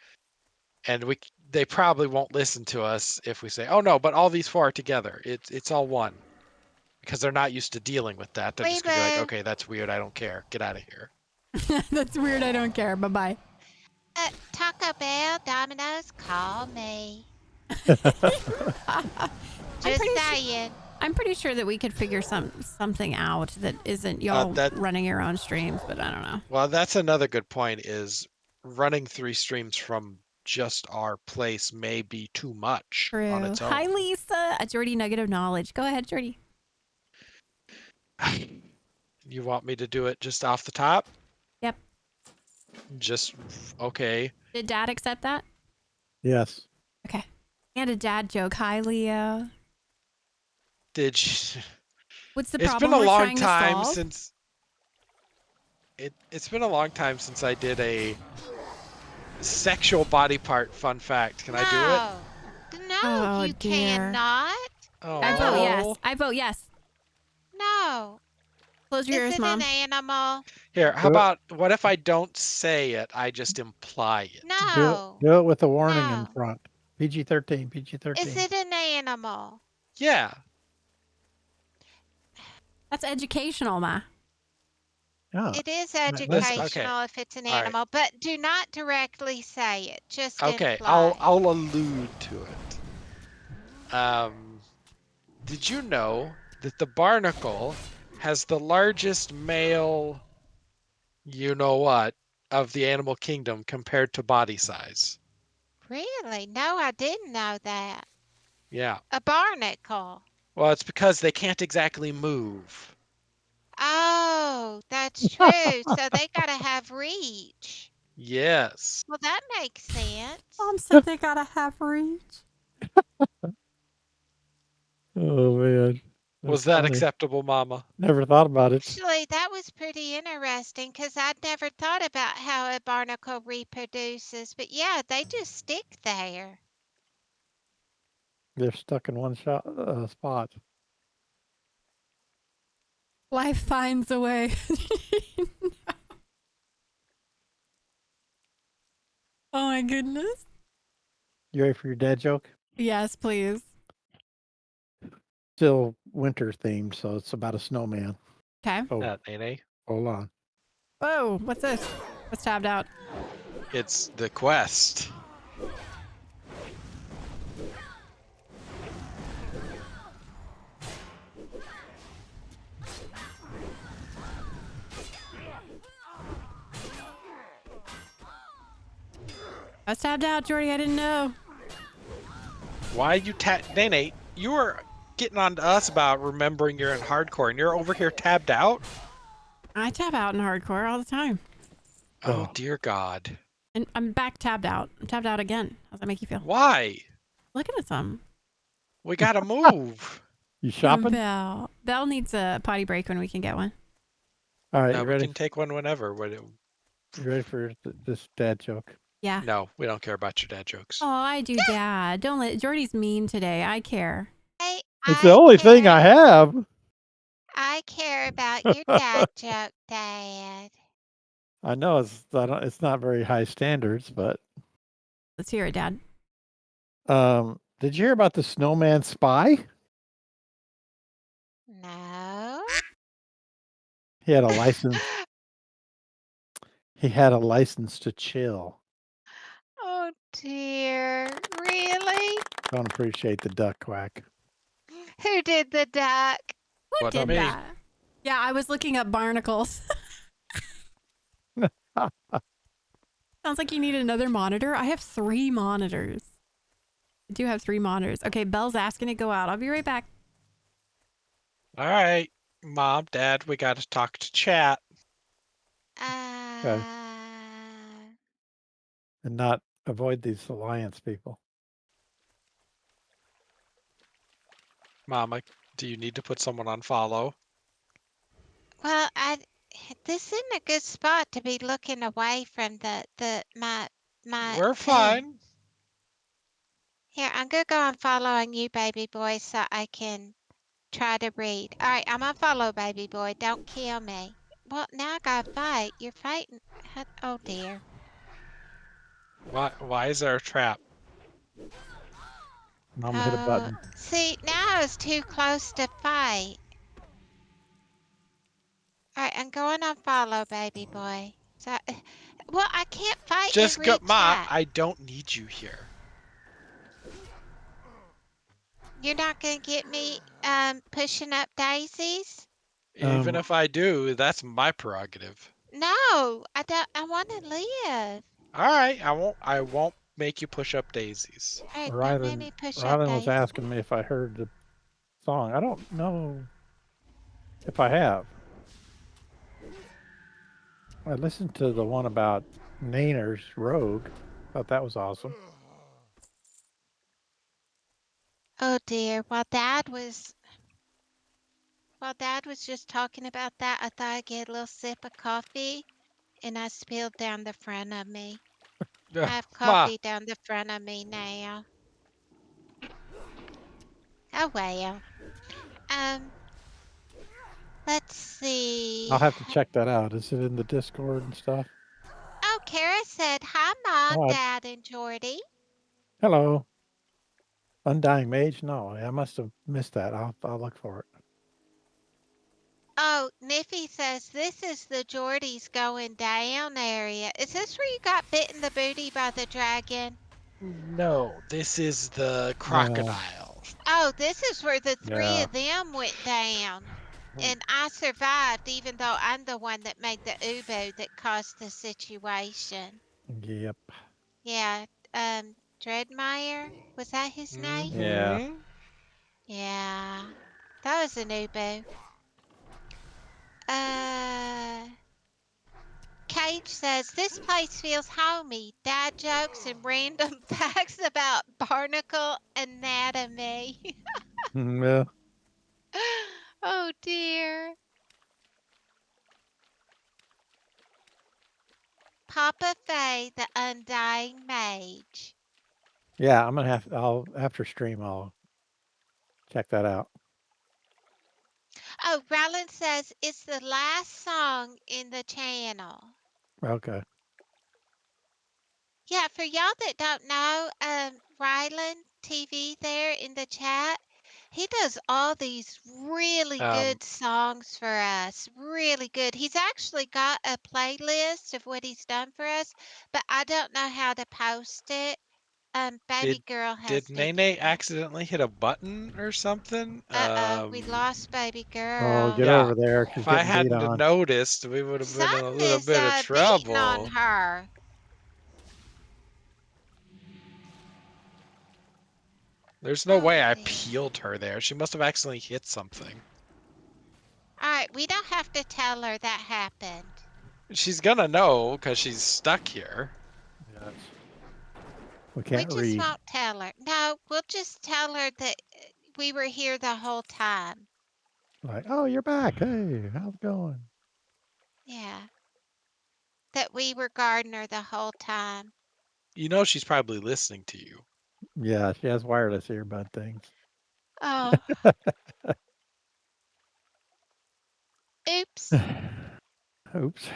[SPEAKER 3] And they probably won't listen to us if we say, "Oh no, but all these 4 are together. It's all one." because they're not used to dealing with that. They're just gonna be like,
[SPEAKER 2] Reba.
[SPEAKER 3] okay, that's weird. I don't care. Get out of here.
[SPEAKER 1] That's weird. I don't care. Bye bye.
[SPEAKER 2] Taco Bell, Domino's, call me. Just saying.
[SPEAKER 1] I'm pretty sure that we could figure something out that isn't y'all running your own streams, but I don't know.
[SPEAKER 3] Well, that's another good point. Is running 3 streams from just our place may be too much on its own.
[SPEAKER 1] Hi, Lisa. A Jordy nugget of knowledge. Go ahead, Jordy.
[SPEAKER 3] You want me to do it just off the top?
[SPEAKER 1] Yep.
[SPEAKER 3] Just okay.
[SPEAKER 1] Did Dad accept that?
[SPEAKER 11] Yes.
[SPEAKER 1] Okay. And a dad joke. Hi, Leo.
[SPEAKER 3] Did she...
[SPEAKER 1] What's the
[SPEAKER 3] It's
[SPEAKER 1] problem
[SPEAKER 3] been a
[SPEAKER 1] we're
[SPEAKER 3] long
[SPEAKER 1] trying to
[SPEAKER 3] time
[SPEAKER 1] solve?
[SPEAKER 3] since it's been a long time since I did a sexual body part fun fact. Can I do it?
[SPEAKER 2] No,
[SPEAKER 1] Oh,
[SPEAKER 2] you
[SPEAKER 1] dear.
[SPEAKER 2] cannot.
[SPEAKER 3] Oh.
[SPEAKER 1] I vote yes. I vote yes.
[SPEAKER 2] No.
[SPEAKER 1] Close your ears,
[SPEAKER 2] Is it
[SPEAKER 1] Mom.
[SPEAKER 2] an animal?
[SPEAKER 3] Here, how about what if I don't say it? I just imply it.
[SPEAKER 2] No.
[SPEAKER 11] Do it with a warning in front. PG-13. PG-13.
[SPEAKER 2] Is it an animal?
[SPEAKER 3] Yeah.
[SPEAKER 1] That's educational, Ma.
[SPEAKER 11] Oh.
[SPEAKER 2] It is
[SPEAKER 11] Right,
[SPEAKER 2] educational
[SPEAKER 3] okay.
[SPEAKER 2] if it's an
[SPEAKER 3] All right.
[SPEAKER 2] animal, but do not directly say it. Just
[SPEAKER 3] Okay,
[SPEAKER 2] imply.
[SPEAKER 3] I'll allude to it. Did you know that the barnacle has the largest male, you know what, of the animal kingdom compared to body size?
[SPEAKER 2] Really? No, I didn't know that.
[SPEAKER 3] Yeah.
[SPEAKER 2] A barnacle.
[SPEAKER 3] Well, it's because they can't exactly move.
[SPEAKER 2] Oh, that's true. So they gotta have reach.
[SPEAKER 3] Yes.
[SPEAKER 2] Well, that makes sense.
[SPEAKER 1] Mom said they gotta have reach.
[SPEAKER 11] Oh, man.
[SPEAKER 3] Was
[SPEAKER 11] That's
[SPEAKER 3] that
[SPEAKER 11] funny.
[SPEAKER 3] acceptable, Mama?
[SPEAKER 11] Never thought about it.
[SPEAKER 2] Actually, that was pretty interesting because I'd never thought about how a barnacle reproduces. But yeah, they just stick there.
[SPEAKER 11] They're stuck in one spot.
[SPEAKER 1] Life finds a way. Oh my goodness.
[SPEAKER 11] You ready for your dad joke?
[SPEAKER 1] Yes, please.
[SPEAKER 11] Still winter themed, so it's about a snowman.
[SPEAKER 1] Okay.
[SPEAKER 11] Oh,
[SPEAKER 3] Nene.
[SPEAKER 11] hold on.
[SPEAKER 1] Whoa, what's this? What's tabbed out?
[SPEAKER 3] It's the quest.
[SPEAKER 1] I was tabbed out, Jordy. I didn't know.
[SPEAKER 3] Why you Nene, you were getting on to us about remembering you're in hardcore and you're over here tabbed out?
[SPEAKER 1] I tab out in hardcore all the time.
[SPEAKER 3] Oh, dear God.
[SPEAKER 1] And I'm back tabbed out. I'm tabbed out again. How's that make you feel?
[SPEAKER 3] Why?
[SPEAKER 1] Looking at some.
[SPEAKER 3] We gotta move.
[SPEAKER 11] You shopping?
[SPEAKER 1] Belle needs a potty break when we can get one.
[SPEAKER 11] All right,
[SPEAKER 3] No,
[SPEAKER 11] you
[SPEAKER 3] we
[SPEAKER 11] ready?
[SPEAKER 3] can take one whenever.
[SPEAKER 11] You ready for this dad joke?
[SPEAKER 1] Yeah.
[SPEAKER 3] No, we don't care about your dad jokes.
[SPEAKER 1] Oh, I do, Dad. Don't let Jordy's mean today. I care.
[SPEAKER 11] It's the only thing I have.
[SPEAKER 2] I care about your dad joke, Dad.
[SPEAKER 11] I know it's not very high standards, but
[SPEAKER 1] Let's hear it, Dad.
[SPEAKER 11] did you hear about the snowman spy?
[SPEAKER 2] No.
[SPEAKER 11] He had a license. He had a license to chill.
[SPEAKER 2] Oh dear. Really?
[SPEAKER 11] Don't appreciate the duck quack.
[SPEAKER 2] Who did the duck?
[SPEAKER 1] Who
[SPEAKER 3] What
[SPEAKER 1] did
[SPEAKER 3] me?
[SPEAKER 1] that? Yeah, I was looking up barnacles. Sounds like you need another monitor. I have 3 monitors. I do have 3 monitors. Okay, Belle's asking to go out. I'll be right back.
[SPEAKER 3] All right, Mom, Dad, we gotta talk to chat.
[SPEAKER 11] Okay. And not avoid these alliance people.
[SPEAKER 3] Mama, do you need to put someone on follow?
[SPEAKER 2] Well, this isn't a good spot to be looking away from my
[SPEAKER 3] We're
[SPEAKER 2] thing.
[SPEAKER 3] fine.
[SPEAKER 2] Here, I'm gonna go and follow on you, baby boy, so I can try to read. All right, I'm gonna follow, baby boy. Don't kill me. Well, now I gotta fight. You're fighting. Oh dear.
[SPEAKER 3] Why is there a trap?
[SPEAKER 11] Mama hit a button.
[SPEAKER 2] See, now I was too close to fight. All right, I'm going on follow, baby boy. So, well, I can't fight
[SPEAKER 3] Just
[SPEAKER 2] and
[SPEAKER 3] go,
[SPEAKER 2] read
[SPEAKER 3] Ma.
[SPEAKER 2] chat.
[SPEAKER 3] I don't need you here.
[SPEAKER 2] You're not gonna get me pushing up daisies?
[SPEAKER 3] Even if I do, that's my prerogative.
[SPEAKER 2] No, I don't. I want to live.
[SPEAKER 3] All right, I won't make you push up daisies.
[SPEAKER 2] All right, don't make
[SPEAKER 11] Rylan,
[SPEAKER 2] me push up
[SPEAKER 11] Rylan was
[SPEAKER 2] daisies.
[SPEAKER 11] asking me if I heard the song. I don't know if I have. I listened to the one about Naner's Rogue. Thought that was awesome.
[SPEAKER 2] Oh dear. While Dad was just talking about that, I thought I'd get a little sip of coffee, and I spilled down the front of me. I have
[SPEAKER 3] Ma.
[SPEAKER 2] coffee down the front of me now. Oh well. Let's see.
[SPEAKER 11] I'll have to check that out. Is it in the Discord and stuff?
[SPEAKER 2] Oh, Kara said, "Hi, Mom,
[SPEAKER 11] Oh,
[SPEAKER 2] Dad, and Jordy."
[SPEAKER 11] hello. Undying Mage? No, I must have missed that. I'll look for it.
[SPEAKER 2] Oh, Niffy says this is the Jordy's going down area. Is this where you got bit in the booty by the dragon?
[SPEAKER 3] No, this is the crocodile.
[SPEAKER 2] Oh, this is where the three
[SPEAKER 3] Yeah.
[SPEAKER 2] of them went down. And I survived, even though I'm the one that made the Ubu that caused the situation.
[SPEAKER 11] Yep.
[SPEAKER 2] Yeah, Dreadmire? Was that his name?
[SPEAKER 11] Yeah.
[SPEAKER 2] Yeah. That was an Ubu. Cage says, this place feels homey. Dad jokes and random facts about barnacle anatomy.
[SPEAKER 11] Yeah.
[SPEAKER 2] Oh dear. Papa Faye, the Undying Mage.
[SPEAKER 11] Yeah, I'm gonna I'll after stream I'll check that out.
[SPEAKER 2] Oh, Rylan says it's the last song in the channel.
[SPEAKER 11] Okay.
[SPEAKER 2] Yeah, for y'all that don't know, Rylan TV there in the chat, he does all these really good songs for us. Really good. He's actually got a playlist of what he's done for us, but I don't know how to post it. Baby girl has
[SPEAKER 3] Did Nene accidentally hit a button or something?
[SPEAKER 2] we lost baby
[SPEAKER 11] Oh,
[SPEAKER 2] girl.
[SPEAKER 11] get over there. She's
[SPEAKER 3] If I
[SPEAKER 11] getting beat
[SPEAKER 3] hadn't
[SPEAKER 11] on.
[SPEAKER 3] noticed, we would have been in a
[SPEAKER 2] Something
[SPEAKER 3] little
[SPEAKER 2] is
[SPEAKER 3] bit of
[SPEAKER 2] beating on
[SPEAKER 3] trouble.
[SPEAKER 2] her.
[SPEAKER 3] There's no way I peeled her there. She must have accidentally hit something.
[SPEAKER 2] All right, we don't have to tell her that happened.
[SPEAKER 3] She's gonna know because she's stuck here.
[SPEAKER 11] Yes.
[SPEAKER 2] We
[SPEAKER 11] We can't
[SPEAKER 2] just
[SPEAKER 11] read.
[SPEAKER 2] won't tell her. No, we'll just tell her that we were here the whole time.
[SPEAKER 11] Like, oh, you're back. Hey, how's it going?
[SPEAKER 2] Yeah. That we were gardener the whole time.
[SPEAKER 3] You know she's probably listening to you.
[SPEAKER 11] Yeah, she has wireless earbud things.
[SPEAKER 2] Oh. Oops.
[SPEAKER 11] Oops.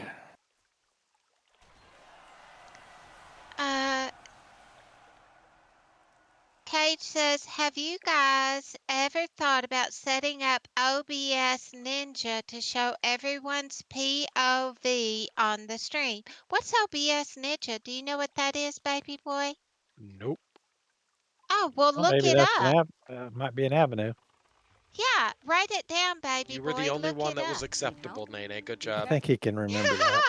[SPEAKER 2] Cage says, have you guys ever thought about setting up OBS Ninja to show everyone's POV on the stream? What's OBS Ninja? Do you know what that is, baby boy?
[SPEAKER 3] Nope.
[SPEAKER 2] Oh, well,
[SPEAKER 11] Well,
[SPEAKER 2] look
[SPEAKER 11] maybe
[SPEAKER 2] it
[SPEAKER 11] that's
[SPEAKER 2] up.
[SPEAKER 11] might be an avenue.
[SPEAKER 2] Yeah, write it down, baby
[SPEAKER 3] You
[SPEAKER 2] boy.
[SPEAKER 3] were the only
[SPEAKER 2] Look
[SPEAKER 3] one
[SPEAKER 2] it
[SPEAKER 3] that
[SPEAKER 2] up.
[SPEAKER 3] was acceptable, Nene. Good
[SPEAKER 11] I
[SPEAKER 3] job.
[SPEAKER 11] think he can remember that.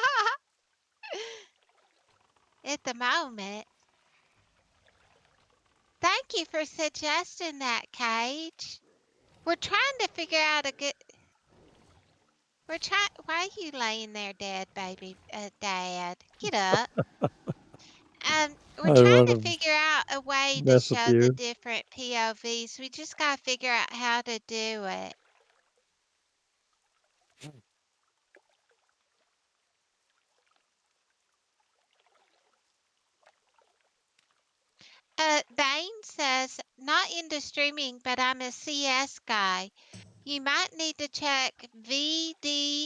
[SPEAKER 2] At the moment. Thank you for suggesting that, Cage. We're trying to figure out a good... Why are you laying there dead, baby, Dad? Get up. We're
[SPEAKER 11] I
[SPEAKER 2] trying
[SPEAKER 11] want
[SPEAKER 2] to
[SPEAKER 11] to
[SPEAKER 2] figure out a way to
[SPEAKER 11] mess with
[SPEAKER 2] show the
[SPEAKER 11] you.
[SPEAKER 2] different POVs. We just gotta figure out how to do it. Bane says, not into streaming, but I'm a CS guy. You might need to check vdo.ninja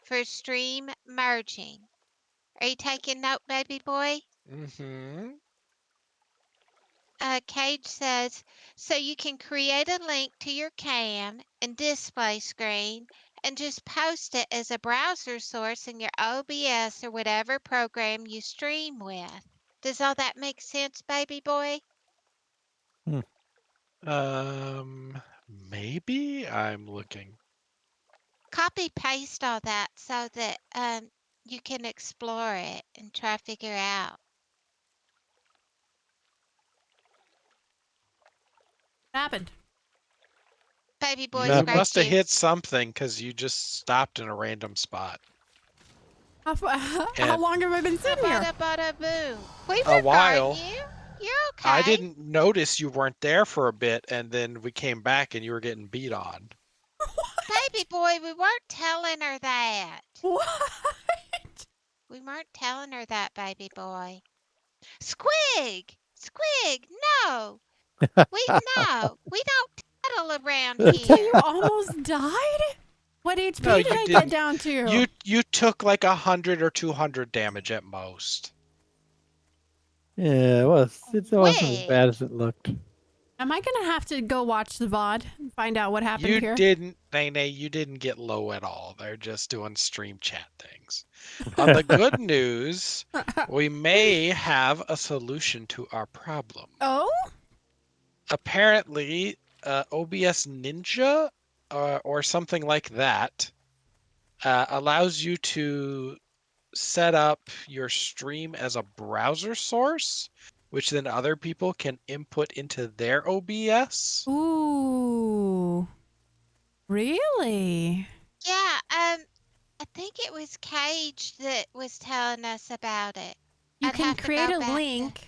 [SPEAKER 2] for stream merging. Are you taking note, baby boy?
[SPEAKER 3] Mm-hmm.
[SPEAKER 2] Cage says, so you can create a link to your cam and display screen and just post it as a browser source in your OBS or whatever program you stream with. Does all that make sense, baby boy?
[SPEAKER 3] Maybe I'm looking.
[SPEAKER 2] Copy paste all that so that you can explore it and try to figure out.
[SPEAKER 1] What happened?
[SPEAKER 2] Baby boy
[SPEAKER 3] You
[SPEAKER 2] scratched
[SPEAKER 3] must have
[SPEAKER 2] you.
[SPEAKER 3] hit something because you just stopped in a random spot.
[SPEAKER 1] How long have I been sitting here?
[SPEAKER 2] Bada bada boo. We
[SPEAKER 3] A
[SPEAKER 2] were
[SPEAKER 3] while.
[SPEAKER 2] guarding you. You're okay.
[SPEAKER 3] I didn't notice you weren't there for a bit, and then we came back and you were getting beat on.
[SPEAKER 2] Baby boy, we weren't telling her that.
[SPEAKER 1] What?
[SPEAKER 2] We weren't telling her that, baby boy. Squig! Squig, no! We don't tattle around
[SPEAKER 1] So you
[SPEAKER 2] here.
[SPEAKER 1] almost died? What HP
[SPEAKER 3] No,
[SPEAKER 1] did
[SPEAKER 3] you
[SPEAKER 1] I
[SPEAKER 3] didn't.
[SPEAKER 1] get down to?
[SPEAKER 3] You took like 100 or 200 damage at most.
[SPEAKER 11] Yeah, it wasn't as
[SPEAKER 2] Wig.
[SPEAKER 11] bad as it looked.
[SPEAKER 1] Am I gonna have to go watch the VOD and find out what happened
[SPEAKER 3] You
[SPEAKER 1] here?
[SPEAKER 3] didn't, Nene, you didn't get low at all. They're just doing stream chat things. On the good news, we may have a solution to our problem.
[SPEAKER 1] Oh?
[SPEAKER 3] Apparently, OBS Ninja or something like that allows you to set up your stream as a browser source, which then other people can input into their OBS.
[SPEAKER 1] Ooh. Really?
[SPEAKER 2] Yeah, I think it was Cage that was telling us about it.
[SPEAKER 1] You
[SPEAKER 2] I'd
[SPEAKER 1] can
[SPEAKER 2] have to
[SPEAKER 1] create
[SPEAKER 2] go
[SPEAKER 1] a
[SPEAKER 2] back
[SPEAKER 1] link.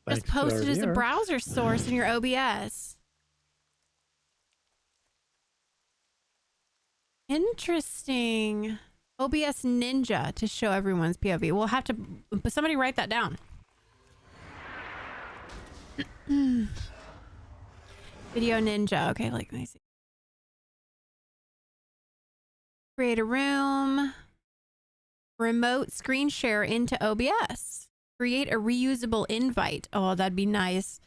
[SPEAKER 1] Just
[SPEAKER 11] Thanks,
[SPEAKER 1] post it as a
[SPEAKER 11] Xavier.
[SPEAKER 1] browser source in your OBS. Interesting. OBS Ninja to show everyone's POV. We'll have to somebody write that down. Video Ninja. Okay, let me see. Create a room. Remote screen share into OBS. Create a reusable invite. Oh, that'd be nice.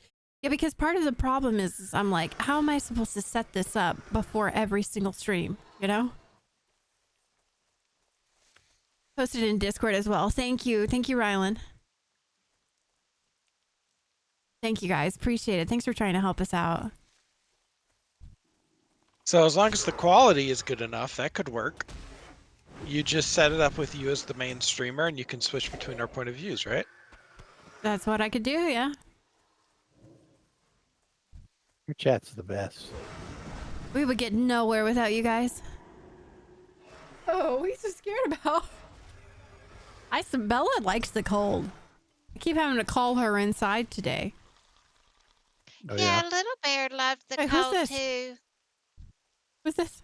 [SPEAKER 1] Yeah, because part of the problem is I'm like, how am I supposed to set this up before every single stream? You know? Posted in Discord as well. Thank you. Thank you, Rylan. Thank you, guys. Appreciate it. Thanks for trying to help us out.
[SPEAKER 3] So as long as the quality is good enough, that could work. You just set it up with you as the main streamer, and you can switch between our point of views, right?
[SPEAKER 1] That's what I could do, yeah.
[SPEAKER 11] Your chat's the best.
[SPEAKER 1] We would get nowhere without you guys. Oh, what are you so scared about? Isabella likes the cold. I keep having to call her inside today.
[SPEAKER 11] Oh,
[SPEAKER 2] Yeah, Little Bear loved the
[SPEAKER 1] Wait, who's
[SPEAKER 2] cold
[SPEAKER 1] this?
[SPEAKER 2] too.
[SPEAKER 1] What's this?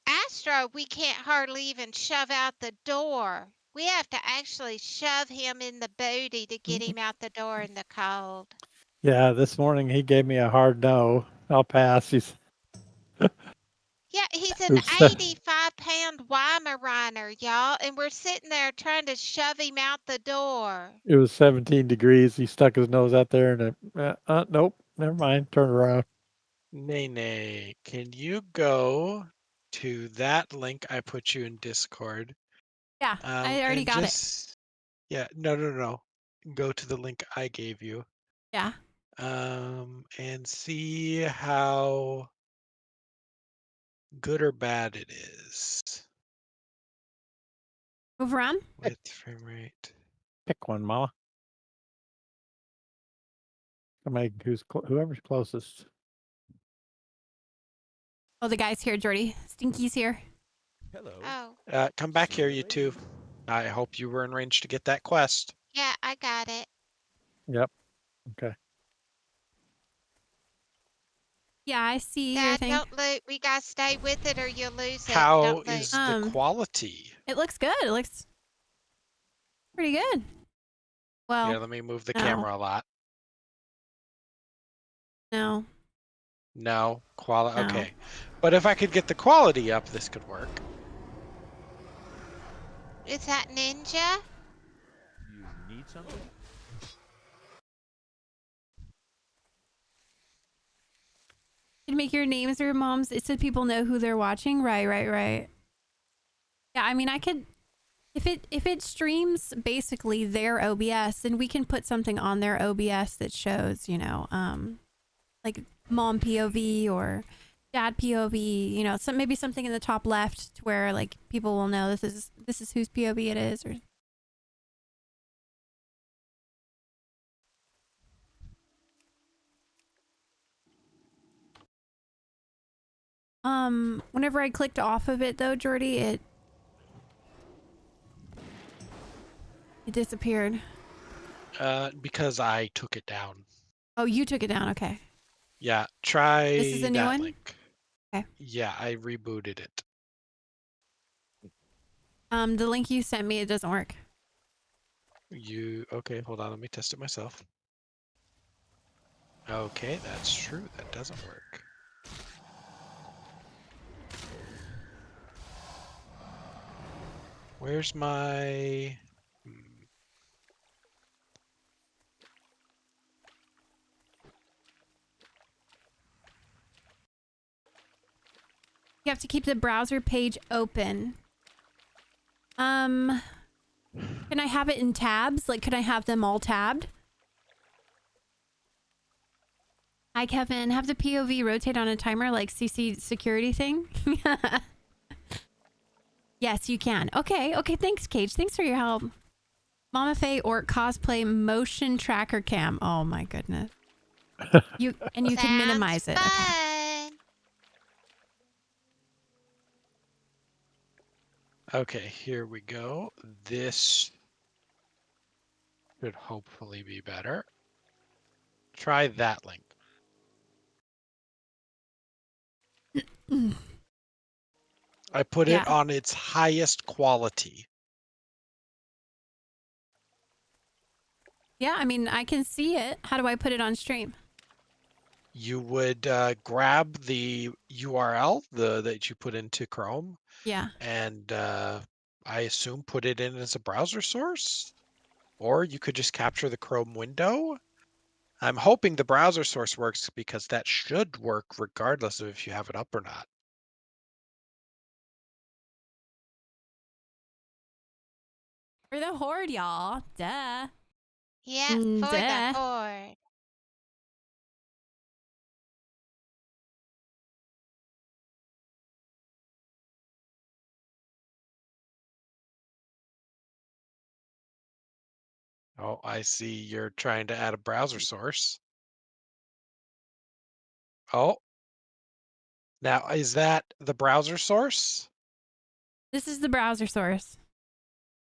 [SPEAKER 2] Astro, we can't hardly even shove out the door. We have to actually shove him in the booty to get him out the door in the cold.
[SPEAKER 11] Yeah, this morning he gave me a hard no. I'll pass.
[SPEAKER 2] Yeah, he's an
[SPEAKER 11] Oops.
[SPEAKER 2] 85-pound Weimaraner, y'all, and we're sitting there trying to shove him out the door.
[SPEAKER 11] It was 17 degrees. He stuck his nose out there and nope, never mind. Turn around.
[SPEAKER 3] Nene, can you go to that link I put you in Discord?
[SPEAKER 1] Yeah, I already
[SPEAKER 3] and
[SPEAKER 1] got
[SPEAKER 3] just, Yeah, no. Go to the link I gave you.
[SPEAKER 1] Yeah.
[SPEAKER 3] And see how good or bad it is.
[SPEAKER 1] Move around.
[SPEAKER 3] With frame rate.
[SPEAKER 11] Pick one, Mama. Somebody whoever's closest.
[SPEAKER 1] Oh, the guy's here, Jordy. Stinky's here.
[SPEAKER 13] Hello.
[SPEAKER 2] Oh,
[SPEAKER 3] Come back here, you two. I hope you were in range to get that quest.
[SPEAKER 2] yeah, I got it.
[SPEAKER 11] Yep. Okay.
[SPEAKER 1] Yeah, I see your
[SPEAKER 2] Dad,
[SPEAKER 1] thing.
[SPEAKER 2] don't loot. We gotta stay with it or you'll lose it.
[SPEAKER 3] How
[SPEAKER 2] Don't
[SPEAKER 3] is
[SPEAKER 2] loot.
[SPEAKER 3] the quality?
[SPEAKER 1] It looks good. It looks pretty good. Well,
[SPEAKER 3] Here, let me move the
[SPEAKER 1] no.
[SPEAKER 3] camera a lot.
[SPEAKER 1] No.
[SPEAKER 3] No, quality.
[SPEAKER 1] No.
[SPEAKER 3] Okay, but if I could get the quality up, this could work.
[SPEAKER 2] Is that Ninja?
[SPEAKER 13] You need something?
[SPEAKER 1] Can make your names or moms so people know who they're watching. Right. Yeah, I mean, I could, if it streams basically their OBS, then we can put something on their OBS that shows, you know, like mom POV or dad POV, you know, maybe something in the top left to where like people will know this is whose POV it is. Or whenever I clicked off of it though, Jordy, it disappeared.
[SPEAKER 3] Because I took it down.
[SPEAKER 1] Oh, you took it down. Okay.
[SPEAKER 3] Yeah, try
[SPEAKER 1] This is a new
[SPEAKER 3] that
[SPEAKER 1] one?
[SPEAKER 3] link.
[SPEAKER 1] Okay.
[SPEAKER 3] Yeah, I rebooted it.
[SPEAKER 1] The link you sent me, it doesn't work.
[SPEAKER 3] Okay, hold on, let me test it myself. Okay, that's true. That doesn't work. Where's my...
[SPEAKER 1] You have to keep the browser page open. Can I have it in tabs? Like, can I have them all tabbed? Hi, Kevin. Have the POV rotate on a timer like CC security thing? Yes, you can. Okay, thanks, Cage. Thanks for your help. Mama Faye or cosplay motion tracker cam. Oh my goodness. You can minimize it. Okay.
[SPEAKER 3] Okay, here we go. This should hopefully be better. Try that link. I put it on its highest quality.
[SPEAKER 1] Yeah, I mean, I can see it. How do I put it on stream?
[SPEAKER 3] You would grab the URL that you put into Chrome.
[SPEAKER 1] Yeah.
[SPEAKER 3] And I assume put it in as a browser source. Or you could just capture the Chrome window. I'm hoping the browser source works because that should work regardless of if you have it up or not.
[SPEAKER 1] For the horde, y'all. Duh.
[SPEAKER 2] Yeah, for the horde.
[SPEAKER 3] Oh, I see you're trying to add a browser source. Oh. Now, is that the browser source?
[SPEAKER 1] This is the browser source.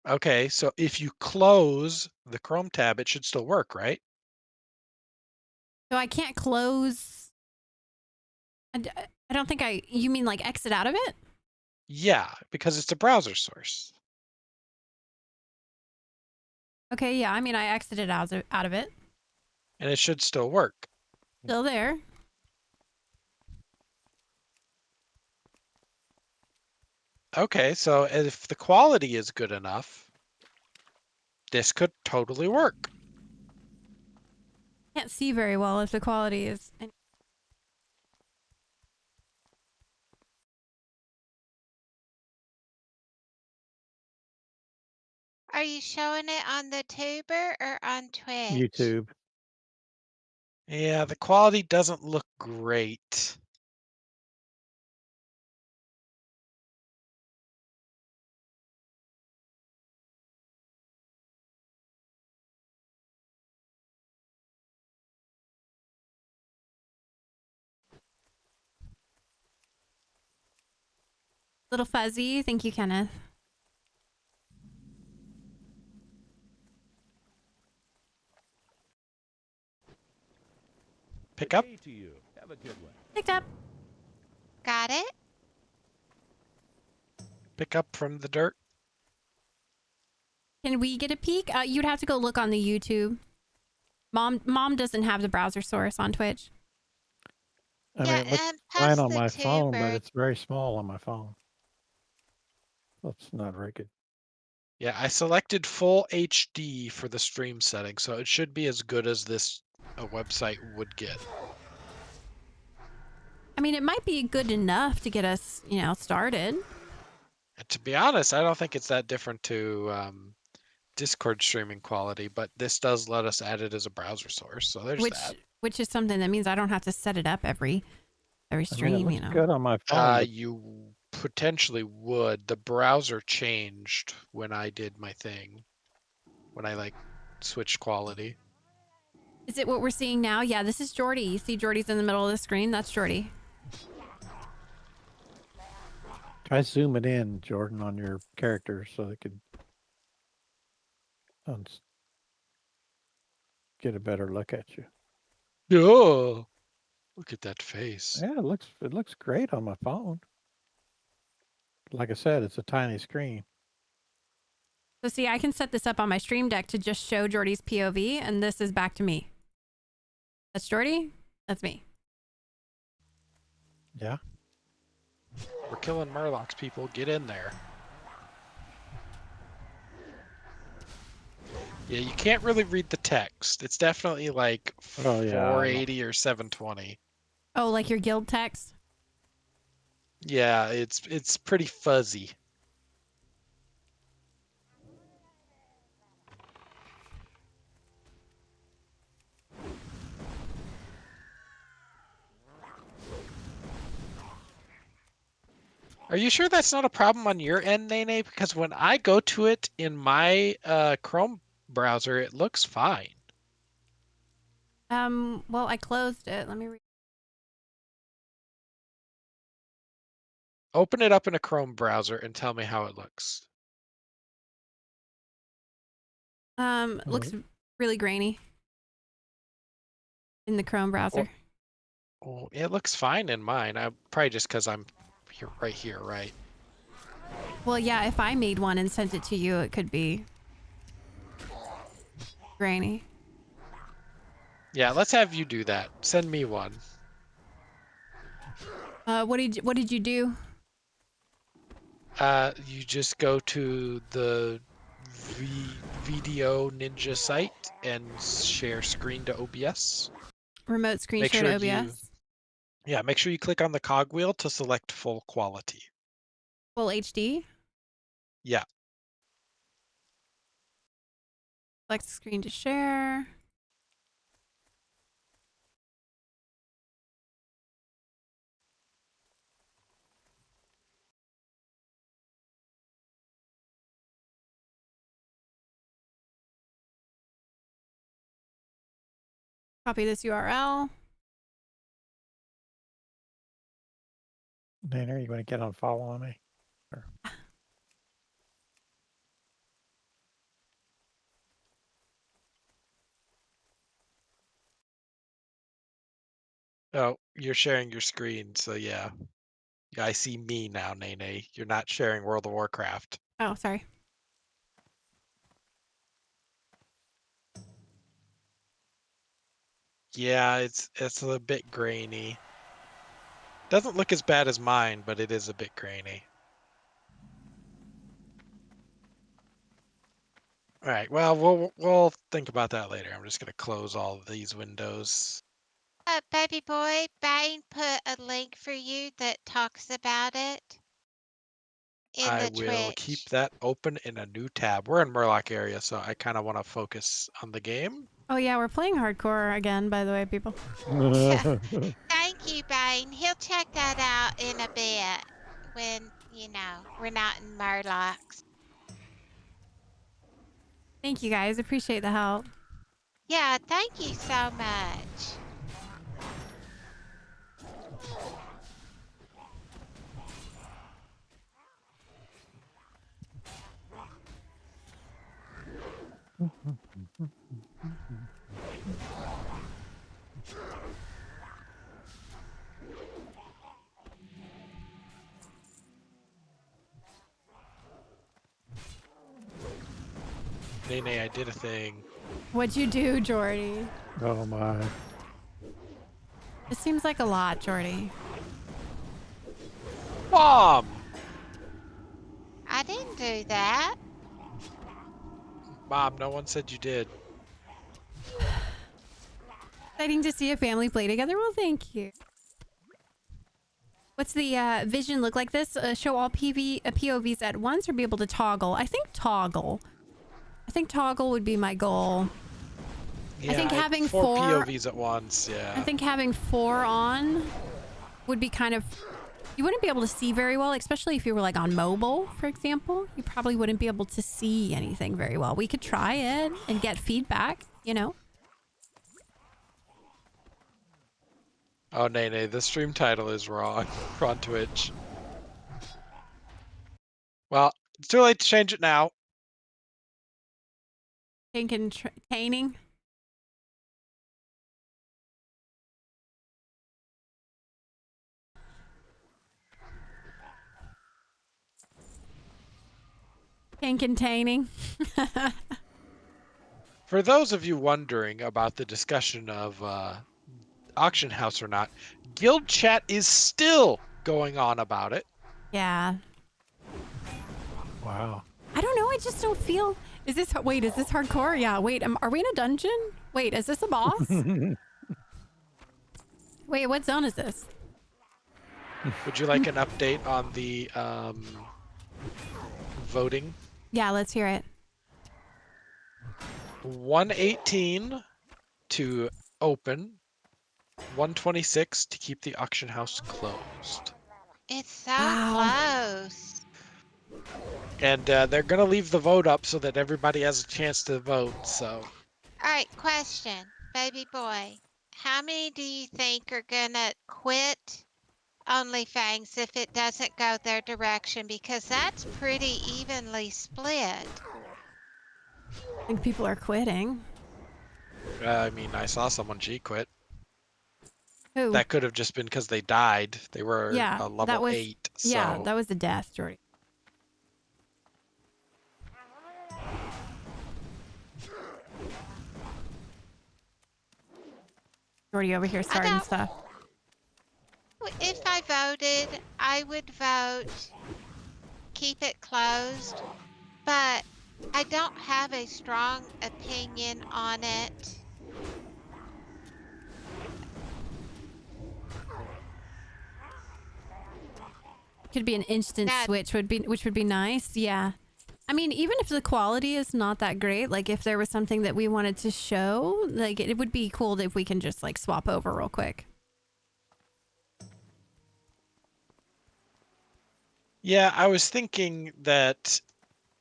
[SPEAKER 3] Okay, so if you close the Chrome tab, it should still work, right?
[SPEAKER 1] So I can't close. I don't think you mean like exit out of it?
[SPEAKER 3] Yeah, because it's a browser source.
[SPEAKER 1] Okay, yeah. I mean, I exited out of it.
[SPEAKER 3] And it should still work.
[SPEAKER 1] Still there.
[SPEAKER 3] Okay, so if the quality is good enough, this could totally work.
[SPEAKER 1] Can't see very well if the quality is.
[SPEAKER 2] Are you showing it on the tuber or on Twitch?
[SPEAKER 11] YouTube.
[SPEAKER 3] Yeah, the quality doesn't look great.
[SPEAKER 1] Little fuzzy. Thank you, Kenneth.
[SPEAKER 3] Pick up.
[SPEAKER 1] Picked up.
[SPEAKER 2] Got it?
[SPEAKER 3] Pick up from the dirt.
[SPEAKER 1] Can we get a peek? You'd have to go look on the YouTube. Mom doesn't have the browser source on Twitch.
[SPEAKER 11] I mean, it looks fine on my phone, but it's very small on my phone. That's not very good.
[SPEAKER 3] Yeah, I selected full HD for the stream setting, so it should be as good as this website would get.
[SPEAKER 1] I mean, it might be good enough to get us, you know, started.
[SPEAKER 3] And to be honest, I don't think it's that different to Discord streaming quality, but this does let us add it as a browser source. So there's that.
[SPEAKER 1] Which is something that means I don't have to set it up every stream, you know.
[SPEAKER 11] Good on my phone.
[SPEAKER 3] You potentially would. The browser changed when I did my thing. When I like switched quality.
[SPEAKER 1] Is it what we're seeing now? Yeah, this is Jordy. You see Jordy's in the middle of the screen? That's Jordy.
[SPEAKER 11] Try zooming in, Jordan, on your character so they could get a better look at you.
[SPEAKER 3] Oh, look at that face.
[SPEAKER 11] Yeah, it looks great on my phone. Like I said, it's a tiny screen.
[SPEAKER 1] So see, I can set this up on my stream deck to just show Jordy's POV, and this is back to me. That's Jordy. That's me.
[SPEAKER 11] Yeah.
[SPEAKER 3] We're killing Murlocs, people. Get in there. Yeah, you can't really read the text. It's definitely like 480 or 720.
[SPEAKER 1] Oh, like your guild text?
[SPEAKER 3] Yeah, it's pretty fuzzy. Are you sure that's not a problem on your end, Nene? Because when I go to it in my Chrome browser, it looks fine.
[SPEAKER 1] Well, I closed it. Let me read.
[SPEAKER 3] Open it up in a Chrome browser and tell me how it looks.
[SPEAKER 1] Looks really grainy in the Chrome browser.
[SPEAKER 3] Oh, it looks fine in mine. Probably just because I'm right here, right?
[SPEAKER 1] Well, yeah, if I made one and sent it to you, it could be grainy.
[SPEAKER 3] Yeah, let's have you do that. Send me one.
[SPEAKER 1] What did you do?
[SPEAKER 3] You just go to the Video Ninja site and share screen to OBS.
[SPEAKER 1] Remote screen share to OBS.
[SPEAKER 3] Yeah, make sure you click on the cogwheel to select full quality.
[SPEAKER 1] Full HD?
[SPEAKER 3] Yeah.
[SPEAKER 1] Select screen to share. Copy this URL.
[SPEAKER 11] Nainer, you want to get on following me? Or...
[SPEAKER 3] Oh, you're sharing your screen, so yeah. I see me now, Nene. You're not sharing World of Warcraft.
[SPEAKER 1] Oh, sorry.
[SPEAKER 3] Yeah, it's a bit grainy. Doesn't look as bad as mine, but it is a bit grainy. All right, well, we'll think about that later. I'm just gonna close all of these windows.
[SPEAKER 2] Baby boy, Bane put a link for you that talks about it in
[SPEAKER 3] I
[SPEAKER 2] the
[SPEAKER 3] will
[SPEAKER 2] Twitch.
[SPEAKER 3] keep that open in a new tab. We're in Murloc area, so I kind of want to focus on the game.
[SPEAKER 1] Oh yeah, we're playing hardcore again, by the way, people.
[SPEAKER 2] Thank you, Bane. He'll check that out in a bit when, you know, we're not in Murlocs.
[SPEAKER 1] Thank you guys. Appreciate the help.
[SPEAKER 2] Yeah, thank you so much.
[SPEAKER 3] Nene, I did a thing.
[SPEAKER 1] What'd you do, Jordy?
[SPEAKER 11] Oh my.
[SPEAKER 1] It seems like a lot, Jordy.
[SPEAKER 3] Bomb!
[SPEAKER 2] I didn't do that.
[SPEAKER 3] Mom, no one said you did.
[SPEAKER 1] Exciting to see a family play together. Well, thank you. What's the vision look like this? Show all POVs at once or be able to toggle? I think toggle. I think toggle would be my goal.
[SPEAKER 3] Yeah,
[SPEAKER 1] I think having
[SPEAKER 3] four
[SPEAKER 1] four
[SPEAKER 3] POVs at once, yeah.
[SPEAKER 1] I think having 4 on would be kind of... You wouldn't be able to see very well, especially if you were like on mobile, for example. You probably wouldn't be able to see anything very well. We could try it and get feedback, you know?
[SPEAKER 3] Oh, Nene, the stream title is wrong on Twitch. Well, it's too late to change it now.
[SPEAKER 1] Entertaining. Containing.
[SPEAKER 3] For those of you wondering about the discussion of auction house or not, guild chat is still going on about it.
[SPEAKER 1] Yeah.
[SPEAKER 11] Wow.
[SPEAKER 1] I don't know. I just don't feel... Is this hardcore? Yeah. Wait, are we in a dungeon? Wait, is this a boss? Wait, what zone is this?
[SPEAKER 3] Would you like an update on the voting?
[SPEAKER 1] Yeah, let's hear it.
[SPEAKER 3] 118 to open, 126 to keep the auction house closed.
[SPEAKER 2] It's so close.
[SPEAKER 3] And they're going to leave the vote up so that everybody has a chance to vote, so...
[SPEAKER 2] Alright, question. Baby boy, how many do you think are gonna quit Onlyfangs if it doesn't go their direction? Because that's pretty evenly split.
[SPEAKER 1] I think people are quitting.
[SPEAKER 3] I mean, I saw someone G-quit.
[SPEAKER 1] Who?
[SPEAKER 3] That could have just been because they died. They were a level 8, so...
[SPEAKER 1] Yeah, that was a death, Jordy. Jordy over here starting stuff.
[SPEAKER 2] If I voted, I would vote keep it closed, but I don't have a strong opinion on it.
[SPEAKER 1] Could be an instant switch, which would be nice. Yeah. I mean, even if the quality is not that great, like if there was something that we wanted to show, like it would be cool if we can just like swap over real quick.
[SPEAKER 3] Yeah, I was thinking that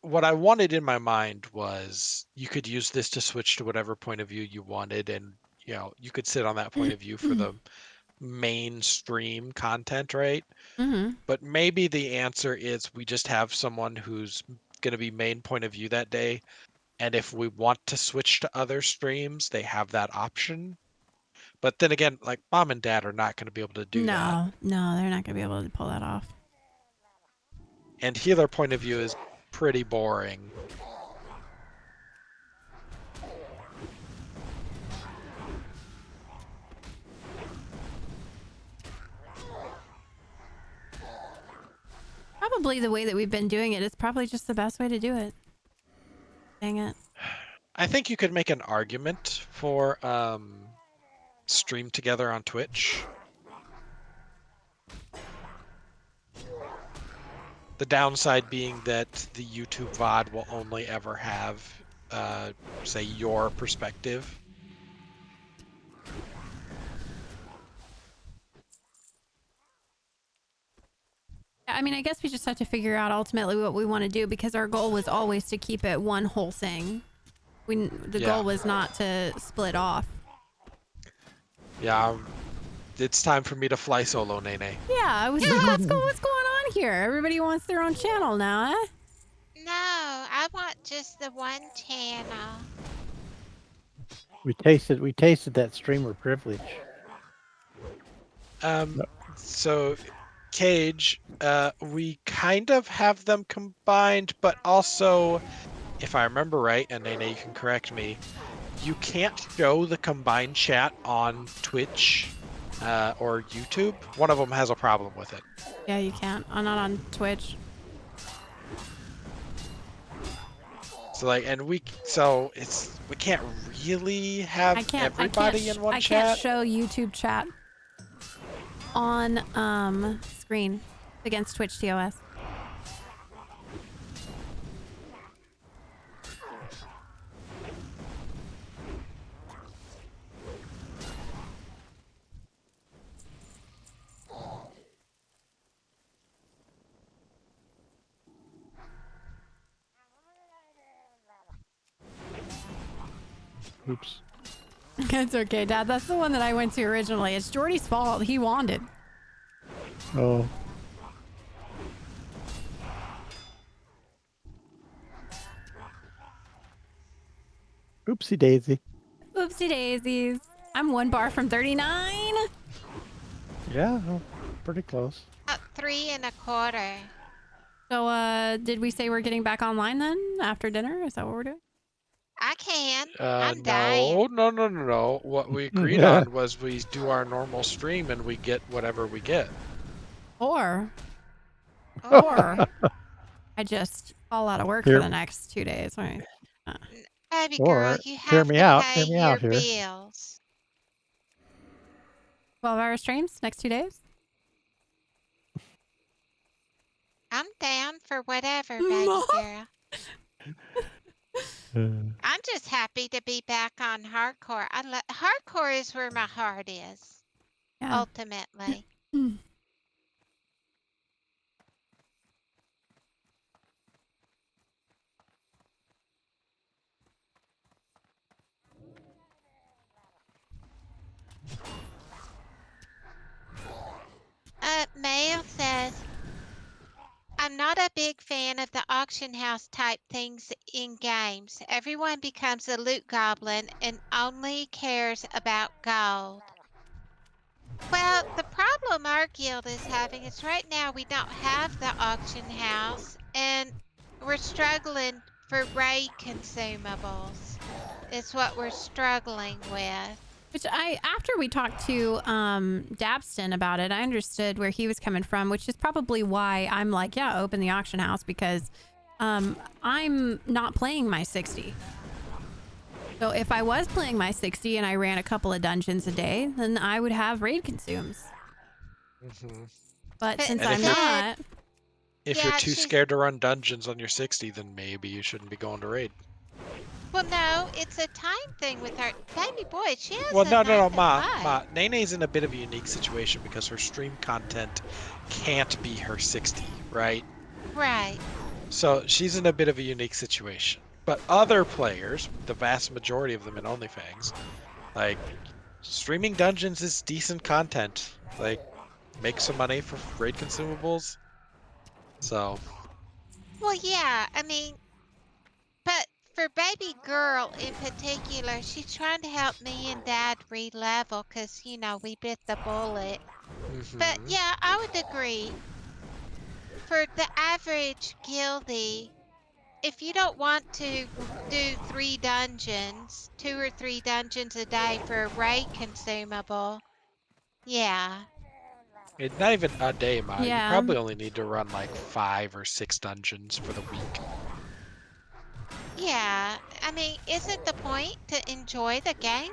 [SPEAKER 3] what I wanted in my mind was you could use this to switch to whatever point of view you wanted, and you know, you could sit on that point of view for the mainstream content, right?
[SPEAKER 1] Mm-hmm.
[SPEAKER 3] But maybe the answer is we just have someone who's going to be main point of view that day, and if we want to switch to other streams, they have that option. But then again, like mom and dad are not going to be able to do that.
[SPEAKER 1] No, they're not going to be able to pull that off.
[SPEAKER 3] And healer point of view is pretty boring.
[SPEAKER 1] Probably the way that we've been doing it is probably just the best way to do it. Dang it.
[SPEAKER 3] I think you could make an argument for stream together on Twitch. The downside being that the YouTube VOD will only ever have, say, your perspective.
[SPEAKER 1] I mean, I guess we just have to figure out ultimately what we want to do, because our goal was always to keep it one whole thing. The goal was not to split off.
[SPEAKER 3] Yeah, it's time for me to fly solo, Nene.
[SPEAKER 1] Yeah, I was like, what's going on here? Everybody wants their own channel now, eh?
[SPEAKER 2] No, I want just the one channel.
[SPEAKER 11] We tasted that streamer privilege.
[SPEAKER 3] So, Cage, we kind of have them combined, but also, if I remember right, and Nene, you can correct me, you can't show the combined chat on Twitch or YouTube. One of them has a problem with it.
[SPEAKER 1] Yeah, you can't. I'm not on Twitch.
[SPEAKER 3] So like, and we can't really have everybody in one
[SPEAKER 1] I
[SPEAKER 3] chat.
[SPEAKER 1] can't show YouTube chat on screen against Twitch TOS.
[SPEAKER 11] Oops.
[SPEAKER 1] It's okay, Dad. That's the one that I went to originally. It's Jordy's fault. He wanted.
[SPEAKER 11] Oh. Oopsie daisy.
[SPEAKER 1] Oopsie daisies. I'm 1 bar from 39.
[SPEAKER 11] Yeah, oh, pretty close.
[SPEAKER 2] 3 1/4.
[SPEAKER 1] So, did we say we're getting back online then after dinner? Is that what we're doing?
[SPEAKER 2] I can. I'm dying.
[SPEAKER 3] No. What we agreed on was we do our normal stream and we get whatever we get.
[SPEAKER 1] Or I just fall out of work
[SPEAKER 11] Here-
[SPEAKER 1] for the next 2 days, right?
[SPEAKER 2] Baby
[SPEAKER 11] Or,
[SPEAKER 2] girl, you
[SPEAKER 11] hear
[SPEAKER 2] have
[SPEAKER 11] me
[SPEAKER 2] to
[SPEAKER 11] out,
[SPEAKER 2] pay
[SPEAKER 11] hear me
[SPEAKER 2] your
[SPEAKER 11] out here.
[SPEAKER 2] bills.
[SPEAKER 1] 12-hour streams next 2 days?
[SPEAKER 2] I'm down for whatever, baby girl. I'm just happy to be back on hardcore. Hardcore is where my heart is.
[SPEAKER 1] Yeah.
[SPEAKER 2] Ultimately. Mail says, I'm not a big fan of the auction house type things in games. Everyone becomes a loot goblin and only cares about gold. Well, the problem our guild is having is right now we don't have the auction house and we're struggling for raid consumables. It's what we're struggling with.
[SPEAKER 1] Which after we talked to Dabston about it, I understood where he was coming from, which is probably why I'm like, yeah, open the auction house, because I'm not playing my 60. So if I was playing my 60 and I ran a couple of dungeons a day, then I would have raid consumes. But since I'm not...
[SPEAKER 3] If you're too scared to run dungeons on your 60, then maybe you shouldn't be going to raid.
[SPEAKER 2] Well, no, it's a time thing with her. Baby boy, she has
[SPEAKER 3] Well,
[SPEAKER 2] a
[SPEAKER 3] no,
[SPEAKER 2] 9 to
[SPEAKER 3] Ma.
[SPEAKER 2] 5.
[SPEAKER 3] Nene's in a bit of a unique situation because her stream content can't be her 60, right?
[SPEAKER 2] Right.
[SPEAKER 3] So she's in a bit of a unique situation. But other players, the vast majority of them in Onlyfangs, like, streaming dungeons is decent content. Like, make some money for raid consumables. So.
[SPEAKER 2] Well, yeah, I mean, but for baby girl in particular, she's trying to help me and Dad re-level because, you know, we bit the bullet. But yeah, I would agree. For the average guildie, if you don't want to do 3 dungeons, 2 or 3 dungeons a day for a raid consumable, yeah.
[SPEAKER 3] It's not even a day, Ma.
[SPEAKER 1] Yeah.
[SPEAKER 3] You probably only need to run like 5 or 6 dungeons for the week.
[SPEAKER 2] Yeah, I mean, isn't the point to enjoy the game?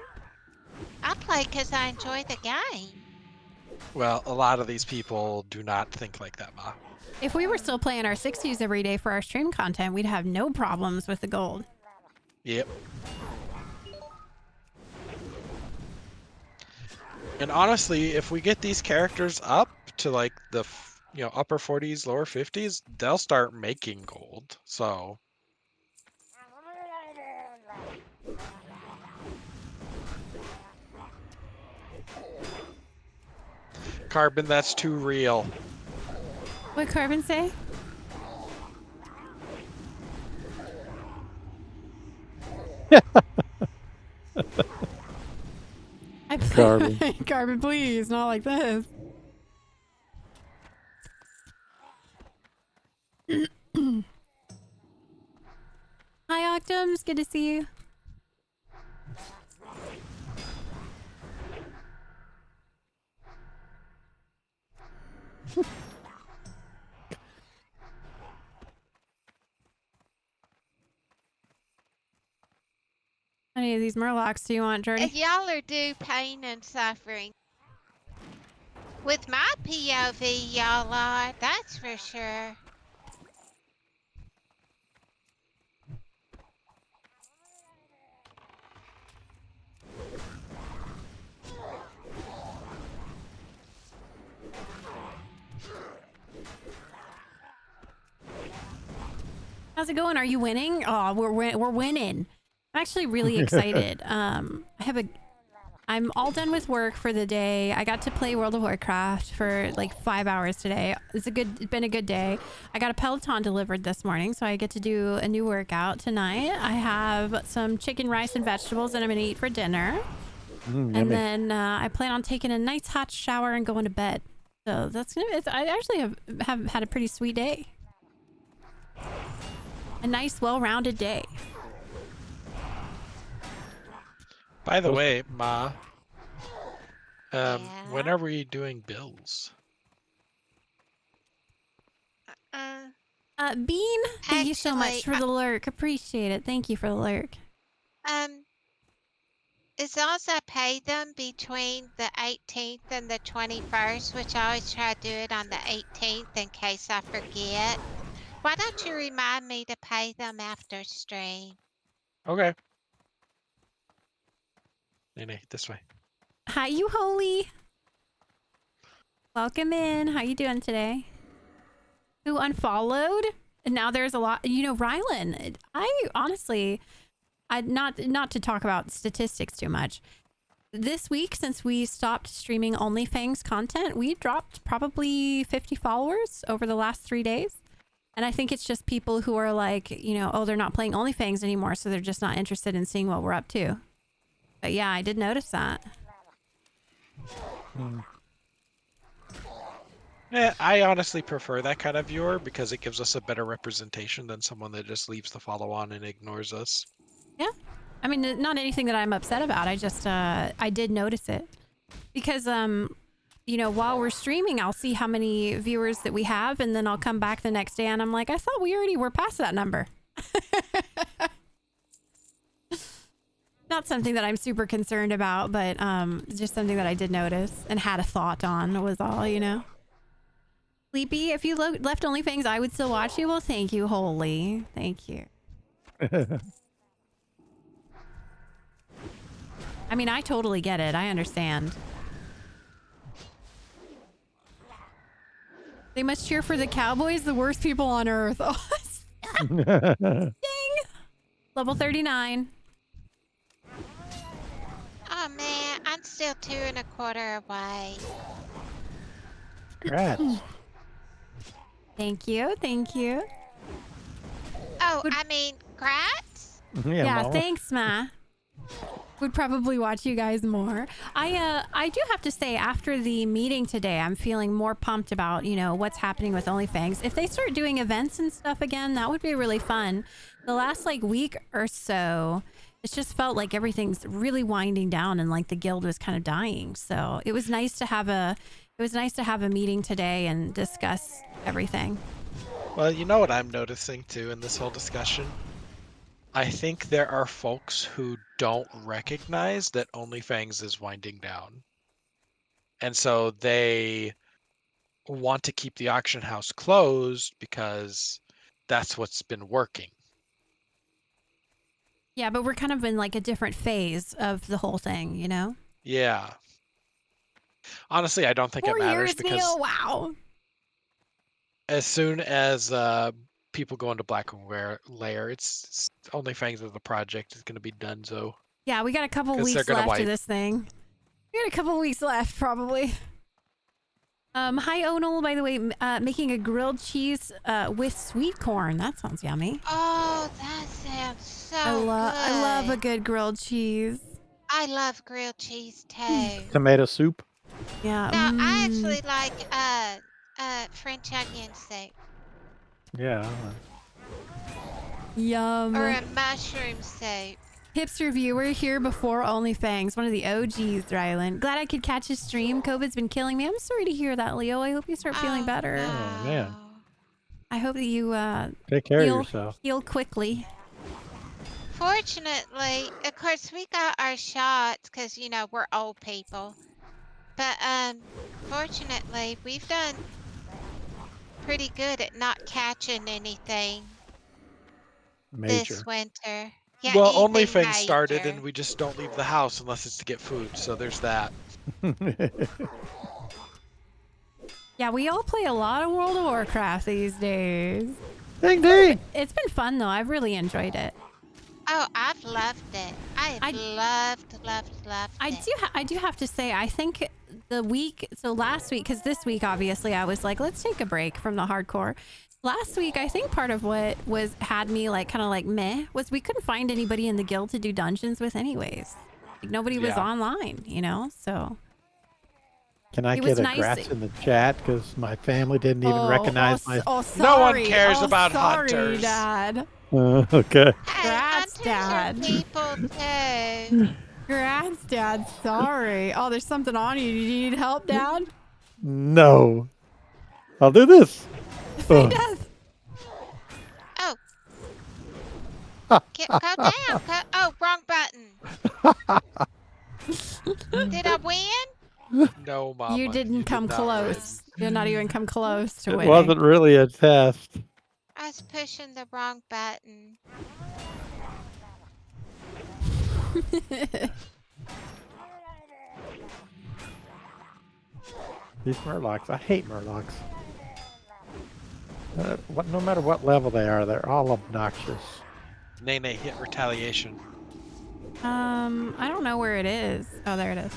[SPEAKER 2] I play because I enjoy the game.
[SPEAKER 3] Well, a lot of these people do not think like that, Ma.
[SPEAKER 1] If we were still playing our 60s every day for our stream content, we'd have no problems with the gold.
[SPEAKER 3] Yep. And honestly, if we get these characters up to like the upper 40s, lower 50s, they'll start making gold. So. Carbon, that's too real.
[SPEAKER 1] What Carbon say?
[SPEAKER 11] Carbon.
[SPEAKER 1] Carbon, please, not like this. Hi, Octums. Good to see you. How many of these Murlocs do you want, Jordy?
[SPEAKER 2] Y'all are due pain and suffering. With my POV, y'all are. That's for sure.
[SPEAKER 1] How's it going? Are you winning? Oh, we're winning. I'm actually really excited. I'm all done with work for the day. I got to play World of Warcraft for like 5 hours today. It's been a good day. I got a Peloton delivered this morning, so I get to do a new workout tonight. I have some chicken, rice, and vegetables that I'm gonna eat for dinner. And then I plan on taking a nice hot shower and going to bed. So that's gonna. I actually have had a pretty sweet day. A nice, well-rounded day.
[SPEAKER 3] By the way, Ma, when are we doing bills?
[SPEAKER 1] Bean, thank you so much for the lurk. Appreciate it. Thank you for the lurk.
[SPEAKER 2] As long as I pay them between the 18th and the 21st, which I always try to do it on the 18th in case I forget. Why don't you remind me to pay them after stream?
[SPEAKER 3] Okay. Nene, this way.
[SPEAKER 1] Hi, you holy. Welcome in. How you doing today? Who unfollowed? And now there's a lot. You know, Rylan. I honestly, not to talk about statistics too much. This week, since we stopped streaming Onlyfangs content, we dropped probably 50 followers over the last 3 days. And I think it's just people who are like, you know, oh, they're not playing Onlyfangs anymore, so they're just not interested in seeing what we're up to. But yeah, I did notice that.
[SPEAKER 3] Yeah, I honestly prefer that kind of viewer because it gives us a better representation than someone that just leaves the follow on and ignores us.
[SPEAKER 1] Yeah. I mean, not anything that I'm upset about. I just, I did notice it. Because, you know, while we're streaming, I'll see how many viewers that we have, and then I'll come back the next day and I'm like, I thought we already were past that number. Not something that I'm super concerned about, but just something that I did notice and had a thought on was all, you know. Sleepy, if you left Onlyfangs, I would still watch you. Well, thank you, Holy. Thank you. I mean, I totally get it. I understand. They must cheer for the Cowboys, the worst people on earth. Oh, dang. Level 39.
[SPEAKER 2] Oh man, I'm still 2.25 away.
[SPEAKER 11] Congrats.
[SPEAKER 1] Thank you. Thank you.
[SPEAKER 2] Oh, I mean, grats?
[SPEAKER 1] Yeah, thanks, Ma. Would probably watch you guys more. I do have to say, after the meeting today, I'm feeling more pumped about, you know, what's happening with Onlyfangs. If they start doing events and stuff again, that would be really fun. The last like week or so, it's just felt like everything's really winding down and like the guild was kind of dying. So it was nice to have a meeting today and discuss everything.
[SPEAKER 3] Well, you know what I'm noticing too in this whole discussion? I think there are folks who don't recognize that Onlyfangs is winding down. And so they want to keep the auction house closed because that's what's been working.
[SPEAKER 1] Yeah, but we're kind of in like a different phase of the whole thing, you know?
[SPEAKER 3] Yeah. Honestly, I don't think
[SPEAKER 1] 4
[SPEAKER 3] it matters
[SPEAKER 1] years,
[SPEAKER 3] because
[SPEAKER 1] Neil, wow.
[SPEAKER 3] as soon as people go into Black Layer, it's Onlyfangs as the project is going to be done. So
[SPEAKER 1] Yeah, we got a couple weeks left of this thing. We got a couple weeks left, probably. Hi, Onal, by the way, making a grilled cheese with sweet corn. That sounds yummy.
[SPEAKER 2] Oh, that sounds so
[SPEAKER 1] I
[SPEAKER 2] good.
[SPEAKER 1] love a good grilled cheese.
[SPEAKER 2] I love grilled cheese too.
[SPEAKER 11] Tomato soup.
[SPEAKER 1] Yeah.
[SPEAKER 2] No, I actually like French onion soup.
[SPEAKER 11] Yeah.
[SPEAKER 1] Yum.
[SPEAKER 2] Or a mushroom soup.
[SPEAKER 1] Hipster viewer here before Onlyfangs, one of the OGs, Rylan. Glad I could catch his stream. COVID's been killing me. I'm sorry to hear that, Leo. I hope you start feeling better.
[SPEAKER 11] Oh man.
[SPEAKER 1] I hope that you
[SPEAKER 11] Take care of yourself.
[SPEAKER 1] Heal quickly.
[SPEAKER 2] Fortunately, of course, we got our shots because, you know, we're old people. But fortunately, we've done pretty good at not catching anything this winter. Yeah,
[SPEAKER 3] Well,
[SPEAKER 2] anything
[SPEAKER 3] Onlyfangs started,
[SPEAKER 2] major.
[SPEAKER 3] and we just don't leave the house unless it's to get food. So there's that.
[SPEAKER 1] Yeah, we all play a lot of World of Warcraft these days.
[SPEAKER 11] Ding ding.
[SPEAKER 1] It's been fun though. I've really enjoyed it.
[SPEAKER 2] Oh, I've loved it. I've loved it.
[SPEAKER 1] I do have to say, I think the week, so last week, because this week obviously I was like, let's take a break from the hardcore. Last week, I think part of what had me like kind of like meh was we couldn't find anybody in the guild to do dungeons with anyways. Like, nobody was online, you know. So
[SPEAKER 11] can I get a grass in the chat because my family didn't even recognize my.
[SPEAKER 1] Oh, sorry.
[SPEAKER 3] No one cares about
[SPEAKER 1] sorry,
[SPEAKER 3] hunters.
[SPEAKER 1] Dad.
[SPEAKER 11] Okay.
[SPEAKER 1] Congrats, Dad.
[SPEAKER 2] People too.
[SPEAKER 1] Congrats, Dad. Sorry. Oh, there's something on you. Do you need help, Dad?
[SPEAKER 11] No. I'll do this.
[SPEAKER 1] Say death.
[SPEAKER 2] Oh. Go down. Oh, wrong button. Did I win?
[SPEAKER 3] No, Mama.
[SPEAKER 1] You didn't come close. You did not even come close to
[SPEAKER 11] It
[SPEAKER 1] winning.
[SPEAKER 11] wasn't really a test.
[SPEAKER 2] I was pushing the wrong button.
[SPEAKER 11] These Murlocs, I hate Murlocs. No matter what level they are, they're all obnoxious.
[SPEAKER 3] Nene hit retaliation.
[SPEAKER 1] I don't know where it is. Oh, there it is.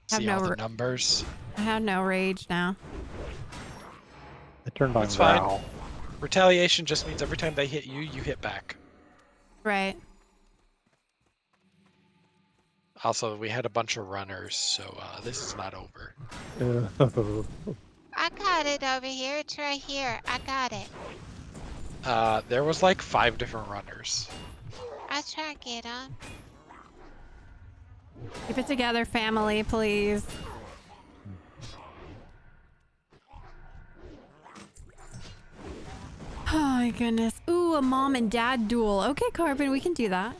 [SPEAKER 3] See all the numbers.
[SPEAKER 1] I have no rage now.
[SPEAKER 11] I turned on
[SPEAKER 3] That's fine.
[SPEAKER 11] growl.
[SPEAKER 3] Retaliation just means every time they hit you, you hit back.
[SPEAKER 1] Right.
[SPEAKER 3] Also, we had a bunch of runners, so this is not over.
[SPEAKER 2] I got it over here. It's right here. I got it.
[SPEAKER 3] There was like 5 different runners.
[SPEAKER 2] I was trying to get on.
[SPEAKER 1] Keep it together, family, please. Oh my goodness. Ooh, a mom and dad duel. Okay, Carbon, we can do that.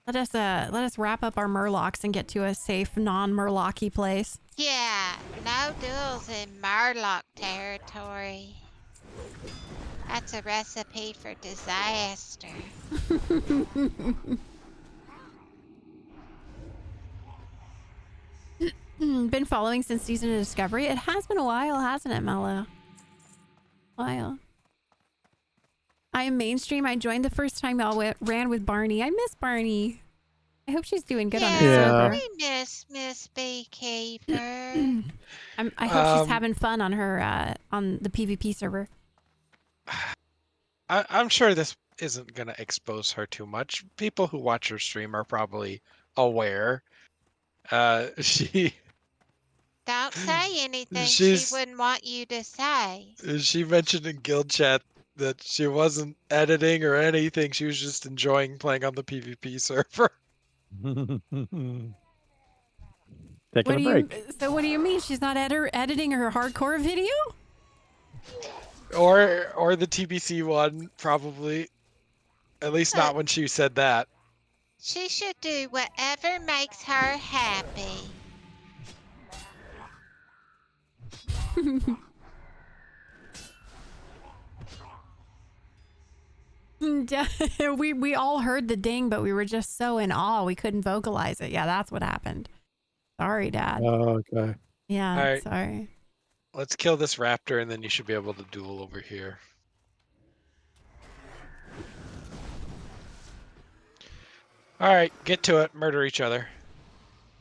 [SPEAKER 1] Let us wrap up our Murlocs and get to a safe, non-Murlocky place.
[SPEAKER 2] Yeah, no duels in Murloc territory. That's a recipe for disaster.
[SPEAKER 1] Been following since Season of Discovery. It has been a while, hasn't it, Mello? While. I am mainstream. I joined the first time y'all ran with Barney. I miss Barney. I hope she's doing good on her server.
[SPEAKER 2] We miss Miss Beekeeper.
[SPEAKER 1] I hope she's having fun on her on the PvP server.
[SPEAKER 3] I'm sure this isn't gonna expose her too much. People who watch her stream are probably aware. She.
[SPEAKER 2] Don't say anything she wouldn't want you to say.
[SPEAKER 3] She mentioned in guild chat that she wasn't editing or anything. She was just enjoying playing on the PvP server.
[SPEAKER 11] Taking a break.
[SPEAKER 1] So what do you mean she's not editing her hardcore video?
[SPEAKER 3] Or the TBC one, probably. At least not when she said that.
[SPEAKER 2] She should do whatever makes her happy.
[SPEAKER 1] we all heard the ding, but we were just so in awe we couldn't vocalize it. Yeah, that's what happened. Sorry, Dad.
[SPEAKER 11] Oh, okay.
[SPEAKER 1] Yeah,
[SPEAKER 3] All right.
[SPEAKER 1] sorry.
[SPEAKER 3] Let's kill this raptor and then you should be able to duel over here. All right, get to it. Murder each other.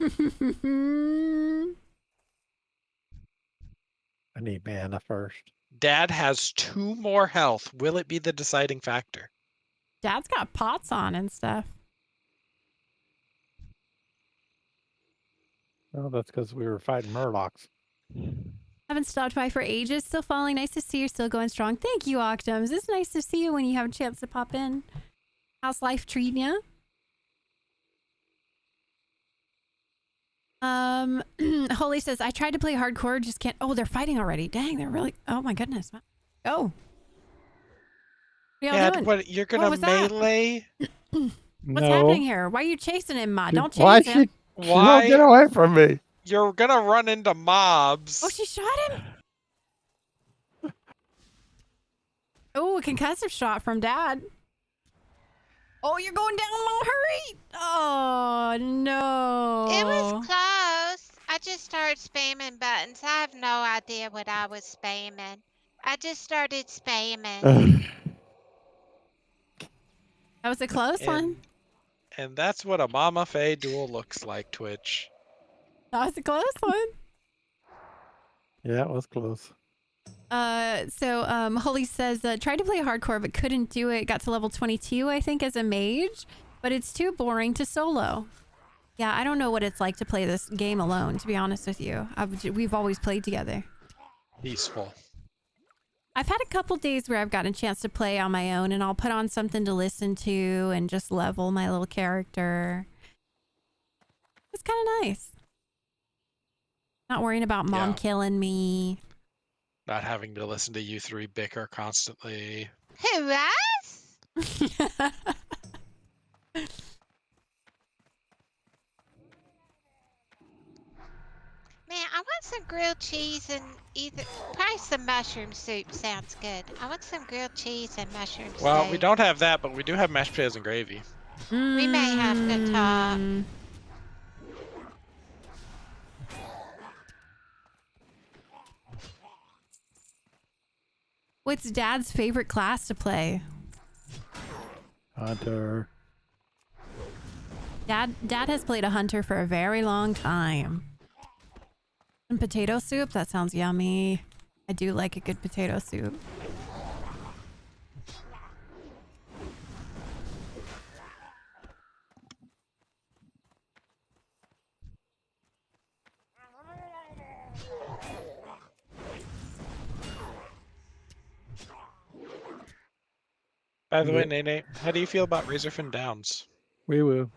[SPEAKER 11] I need mana first.
[SPEAKER 3] Dad has 2 more health. Will it be the deciding factor?
[SPEAKER 1] Dad's got pots on and stuff.
[SPEAKER 11] Oh, that's because we were fighting Murlocs.
[SPEAKER 1] Haven't stopped by for ages. Still following. Nice to see you're still going strong. Thank you, Octums. It's nice to see you when you have a chance to pop in. How's life treating you? Holy says, I tried to play hardcore, just can't. Oh, they're fighting already. Dang, they're really. Oh my goodness. Oh. y'all
[SPEAKER 3] Dad,
[SPEAKER 1] doing?
[SPEAKER 3] what, you're
[SPEAKER 1] What
[SPEAKER 3] gonna
[SPEAKER 1] was that?
[SPEAKER 3] melee?
[SPEAKER 1] What's happening here? Why are you chasing him, Ma? Don't chase
[SPEAKER 11] Why
[SPEAKER 1] him.
[SPEAKER 11] she won't get away from me?
[SPEAKER 3] You're gonna run into mobs.
[SPEAKER 1] Oh, she shot him? Oh, a concussive shot from Dad. Oh, you're going down, Mom. Hurry! Oh, no.
[SPEAKER 2] It was close. I just started spamming buttons. I have no idea what I was spamming. I just started spamming.
[SPEAKER 1] That was a close one.
[SPEAKER 3] And that's what a Mama Faye duel looks like, Twitch.
[SPEAKER 1] That was a close one.
[SPEAKER 11] Yeah, it was close.
[SPEAKER 1] Holly says, tried to play hardcore but couldn't do it. Got to level 22, I think, as a mage, but it's too boring to solo. Yeah, I don't know what it's like to play this game alone, to be honest with you. We've always played together.
[SPEAKER 3] Peaceful.
[SPEAKER 1] I've had a couple days where I've gotten a chance to play on my own, and I'll put on something to listen to and just level my little character. It's kind of nice. Not worrying about Mom killing me.
[SPEAKER 3] Not having to listen to you three bicker constantly.
[SPEAKER 2] Who, us? Man, I want some grilled cheese and probably some mushroom soup sounds good. I want some grilled cheese and mushroom soup.
[SPEAKER 3] Well, we don't have that, but we do have mashed potatoes and gravy.
[SPEAKER 2] We may have to talk.
[SPEAKER 1] What's Dad's favorite class to play?
[SPEAKER 11] Hunter.
[SPEAKER 1] Dad has played a hunter for a very long time. And potato soup? That sounds yummy. I do like a good potato soup.
[SPEAKER 3] By the way, Nene, how do you feel about Razorfin Downs?
[SPEAKER 11] Wee woo.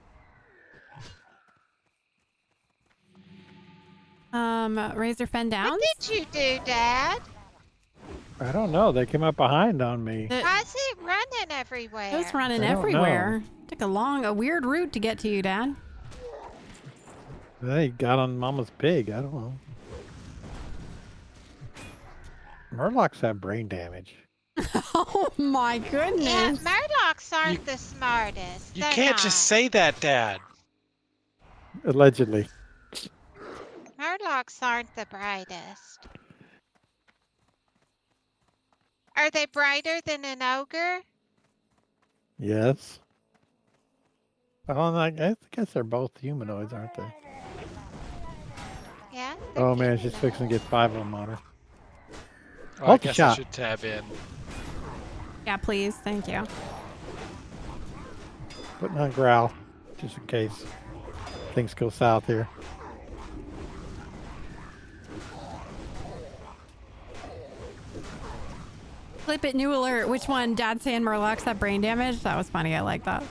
[SPEAKER 1] Razorfin Downs?
[SPEAKER 2] What did you do, Dad?
[SPEAKER 11] I don't know. They came up behind on me.
[SPEAKER 2] Why is it running everywhere?
[SPEAKER 1] It was running
[SPEAKER 11] I don't
[SPEAKER 1] everywhere. Took a weird route to get to you, Dad.
[SPEAKER 11] They got on Mama's pig. I don't know. Murlocs have brain damage.
[SPEAKER 1] Oh my goodness.
[SPEAKER 2] Yeah, Murlocs aren't the smartest.
[SPEAKER 3] You
[SPEAKER 2] They're
[SPEAKER 3] can't
[SPEAKER 2] not.
[SPEAKER 3] just say that, Dad.
[SPEAKER 11] Allegedly.
[SPEAKER 2] Murlocs aren't the brightest. Are they brighter than an ogre?
[SPEAKER 11] Yes. Well, I guess they're both humanoids, aren't they?
[SPEAKER 2] Yeah.
[SPEAKER 11] Oh man, she's fixing to get 5 of them on her.
[SPEAKER 3] Oh, I guess I
[SPEAKER 11] Multi-shot.
[SPEAKER 3] should tab in.
[SPEAKER 1] Yeah, please. Thank you.
[SPEAKER 11] Putting on growl, just in case things go south here.
[SPEAKER 1] Flip it, new alert. Which one? Dad saying Murlocs have brain damage? That was funny. I like that.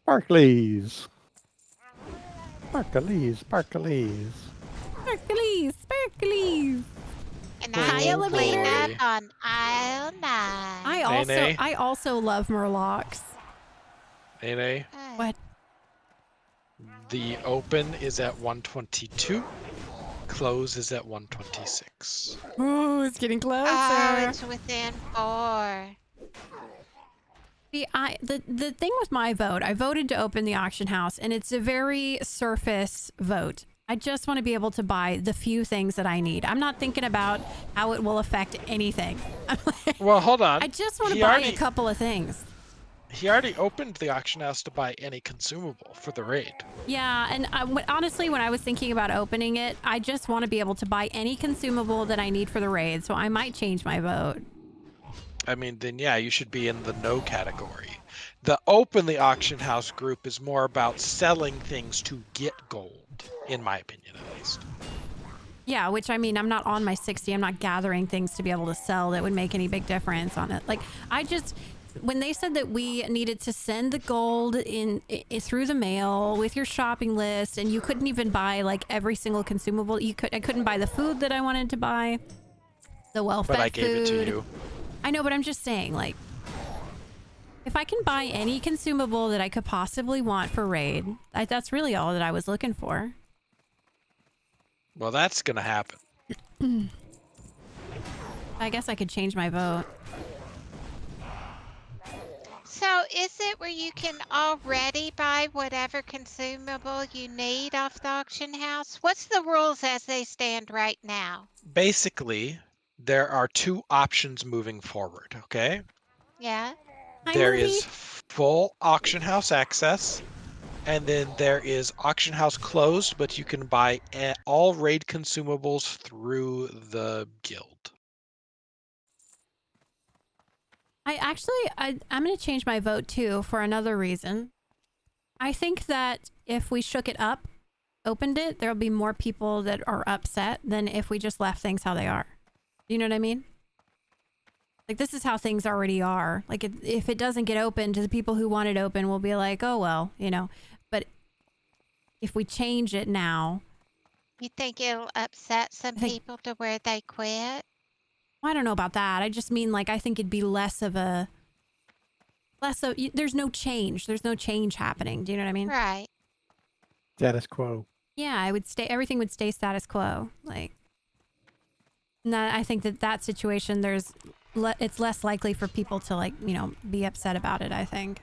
[SPEAKER 11] Sparklies. Sparklies, sparklies.
[SPEAKER 1] Sparklies, sparklies.
[SPEAKER 2] And I
[SPEAKER 1] elevator.
[SPEAKER 2] clean up on aisle 9.
[SPEAKER 1] I also love Murlocs.
[SPEAKER 3] Nene,
[SPEAKER 1] What?
[SPEAKER 3] the open is at 122. Close is at 126.
[SPEAKER 1] Ooh, it's getting closer.
[SPEAKER 2] Oh, it's within 4.
[SPEAKER 1] See, the thing with my vote, I voted to open the auction house, and it's a very surface vote. I just want to be able to buy the few things that I need. I'm not thinking about how it will affect anything.
[SPEAKER 3] Well, hold on.
[SPEAKER 1] I just want to buy a couple of things.
[SPEAKER 3] He already opened the auction house to buy any consumable for the raid.
[SPEAKER 1] Yeah, and honestly, when I was thinking about opening it, I just want to be able to buy any consumable that I need for the raid, so I might change my vote.
[SPEAKER 3] I mean, then yeah, you should be in the no category. The open the auction house group is more about selling things to get gold, in my opinion at least.
[SPEAKER 1] Yeah, which I mean, I'm not on my 60. I'm not gathering things to be able to sell that would make any big difference on it. Like, when they said that we needed to send the gold through the mail with your shopping list, and you couldn't even buy like every single consumable. I couldn't buy the food that I wanted to buy. The well-fed
[SPEAKER 3] But I gave it to you.
[SPEAKER 1] I know, but I'm just saying, like, if I can buy any consumable that I could possibly want for raid, that's really all that I was looking for.
[SPEAKER 3] Well, that's gonna happen.
[SPEAKER 1] I guess I could change my vote.
[SPEAKER 2] So is it where you can already buy whatever consumable you need off the auction house? What's the rules as they stand right now?
[SPEAKER 3] Basically, there are two options moving forward, okay?
[SPEAKER 2] Yeah.
[SPEAKER 3] There is full auction house access, and then there is auction house closed, but you can buy all raid consumables through the guild.
[SPEAKER 1] I'm going to change my vote too for another reason. I think that if we shook it up, opened it, there'll be more people that are upset than if we just left things how they are. You know what I mean? Like, this is how things already are. Like, if it doesn't get opened, the people who want it open will be like, oh, well, you know. But if we change it now...
[SPEAKER 2] You think it'll upset some people to where they quit?
[SPEAKER 1] I don't know about that. I just mean, like, I think it'd be less of... There's no change. There's no change happening. Do you know what I mean?
[SPEAKER 2] Right.
[SPEAKER 11] Status quo.
[SPEAKER 1] Yeah, everything would stay status quo. Like, I think that situation, it's less likely for people to, like, you know, be upset about it, I think.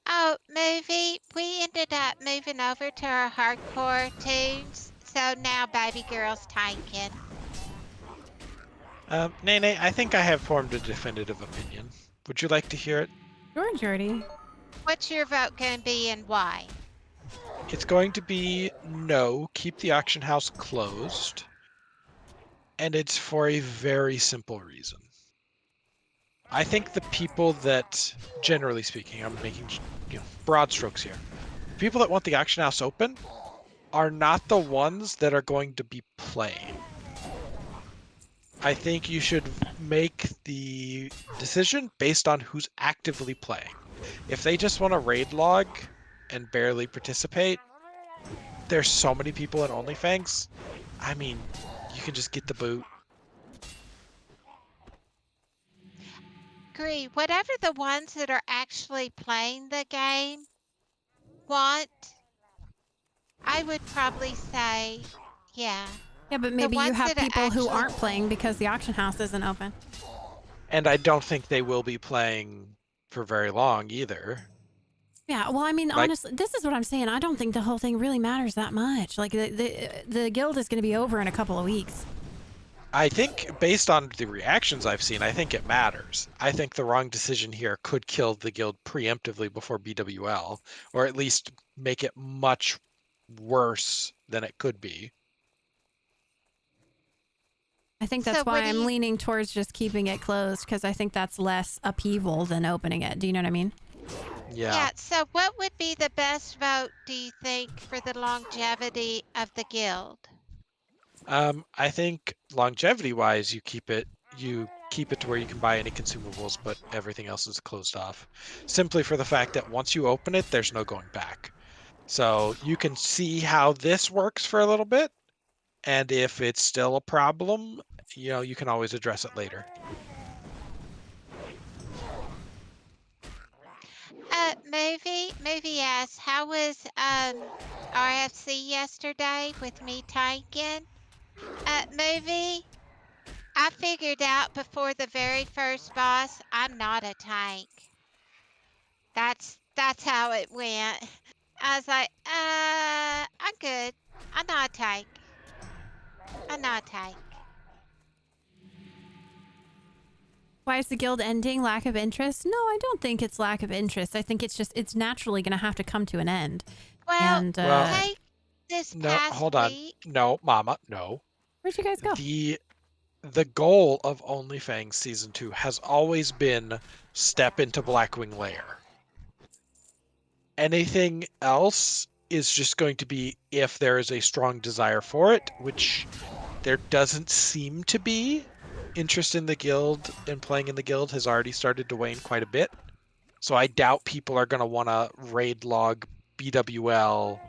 [SPEAKER 2] Oh, movie. We ended up moving over to our hardcore toons, so now baby girl's tanking.
[SPEAKER 3] Nene, I think I have formed a definitive opinion. Would you like to hear it?
[SPEAKER 1] Sure, Jordy.
[SPEAKER 2] What's your vote going to be and why?
[SPEAKER 3] It's going to be no, keep the auction house closed. And it's for a very simple reason. I think the people that, generally speaking, I'm making broad strokes here. People that want the auction house open are not the ones that are going to be playing. I think you should make the decision based on who's actively playing. If they just want to raid log and barely participate, there's so many people in Onlyfangs. I mean, you can just get the boot.
[SPEAKER 2] Agree. Whatever the ones that are actually playing the game want, I would probably say, yeah.
[SPEAKER 1] Yeah, but maybe you have people who aren't playing because the auction house isn't open.
[SPEAKER 3] And I don't think they will be playing for very long either.
[SPEAKER 1] Yeah, well, I mean, honestly, this is what I'm saying. I don't think the whole thing really matters that much. Like, the guild is going to be over in a couple of weeks.
[SPEAKER 3] I think, based on the reactions I've seen, I think it matters. I think the wrong decision here could kill the guild preemptively before BWL, or at least make it much worse than it could be.
[SPEAKER 1] I think that's why I'm leaning towards just keeping it closed, because I think that's less upheaval than opening it. Do you know what I mean?
[SPEAKER 2] Yeah, so what would be the best vote, do you think, for the longevity of the guild?
[SPEAKER 3] I think longevity-wise, you keep it to where you can buy any consumables, but everything else is closed off. Simply for the fact that once you open it, there's no going back. So you can see how this works for a little bit, and if it's still a problem, you know, you can always address it later.
[SPEAKER 2] Movie asks, how was RFC yesterday with me tanking? Movie, I figured out before the very first boss, I'm not a tank. That's how it went. I was like, I'm good. I'm not a tank. I'm not a tank.
[SPEAKER 1] Why is the guild ending? Lack of interest? No, I don't think it's lack of interest. I think it's naturally going to have to come to an end.
[SPEAKER 2] Well,
[SPEAKER 1] And,
[SPEAKER 2] take this
[SPEAKER 3] No,
[SPEAKER 2] past
[SPEAKER 3] hold on.
[SPEAKER 2] week.
[SPEAKER 3] No, Mama, no.
[SPEAKER 1] Where'd you guys go?
[SPEAKER 3] The goal of Onlyfangs Season 2 has always been step into Blackwing Lair. Anything else is just going to be if there is a strong desire for it, which there doesn't seem to be interest in the guild and playing in the guild has already started to wane quite a bit. So I doubt people are going to want to raid log BWL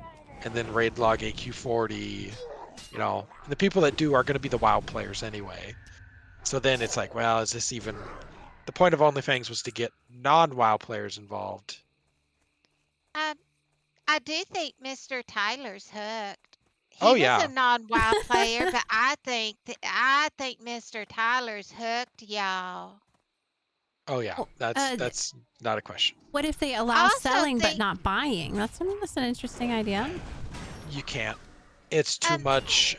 [SPEAKER 3] and then raid log AQ40. You know, the people that do are going to be the WoW players anyway. So then it's like, well, is this even... The point of Onlyfangs was to get non-WoW players involved.
[SPEAKER 2] I do think Mr. Tyler's hooked. He
[SPEAKER 3] Oh,
[SPEAKER 2] was
[SPEAKER 3] yeah.
[SPEAKER 2] a non-WoW player, but I think Mr. Tyler's hooked, y'all.
[SPEAKER 3] Oh yeah, that's not a question.
[SPEAKER 1] What if they allow selling but not buying? That's an interesting idea.
[SPEAKER 3] You can't. It's too much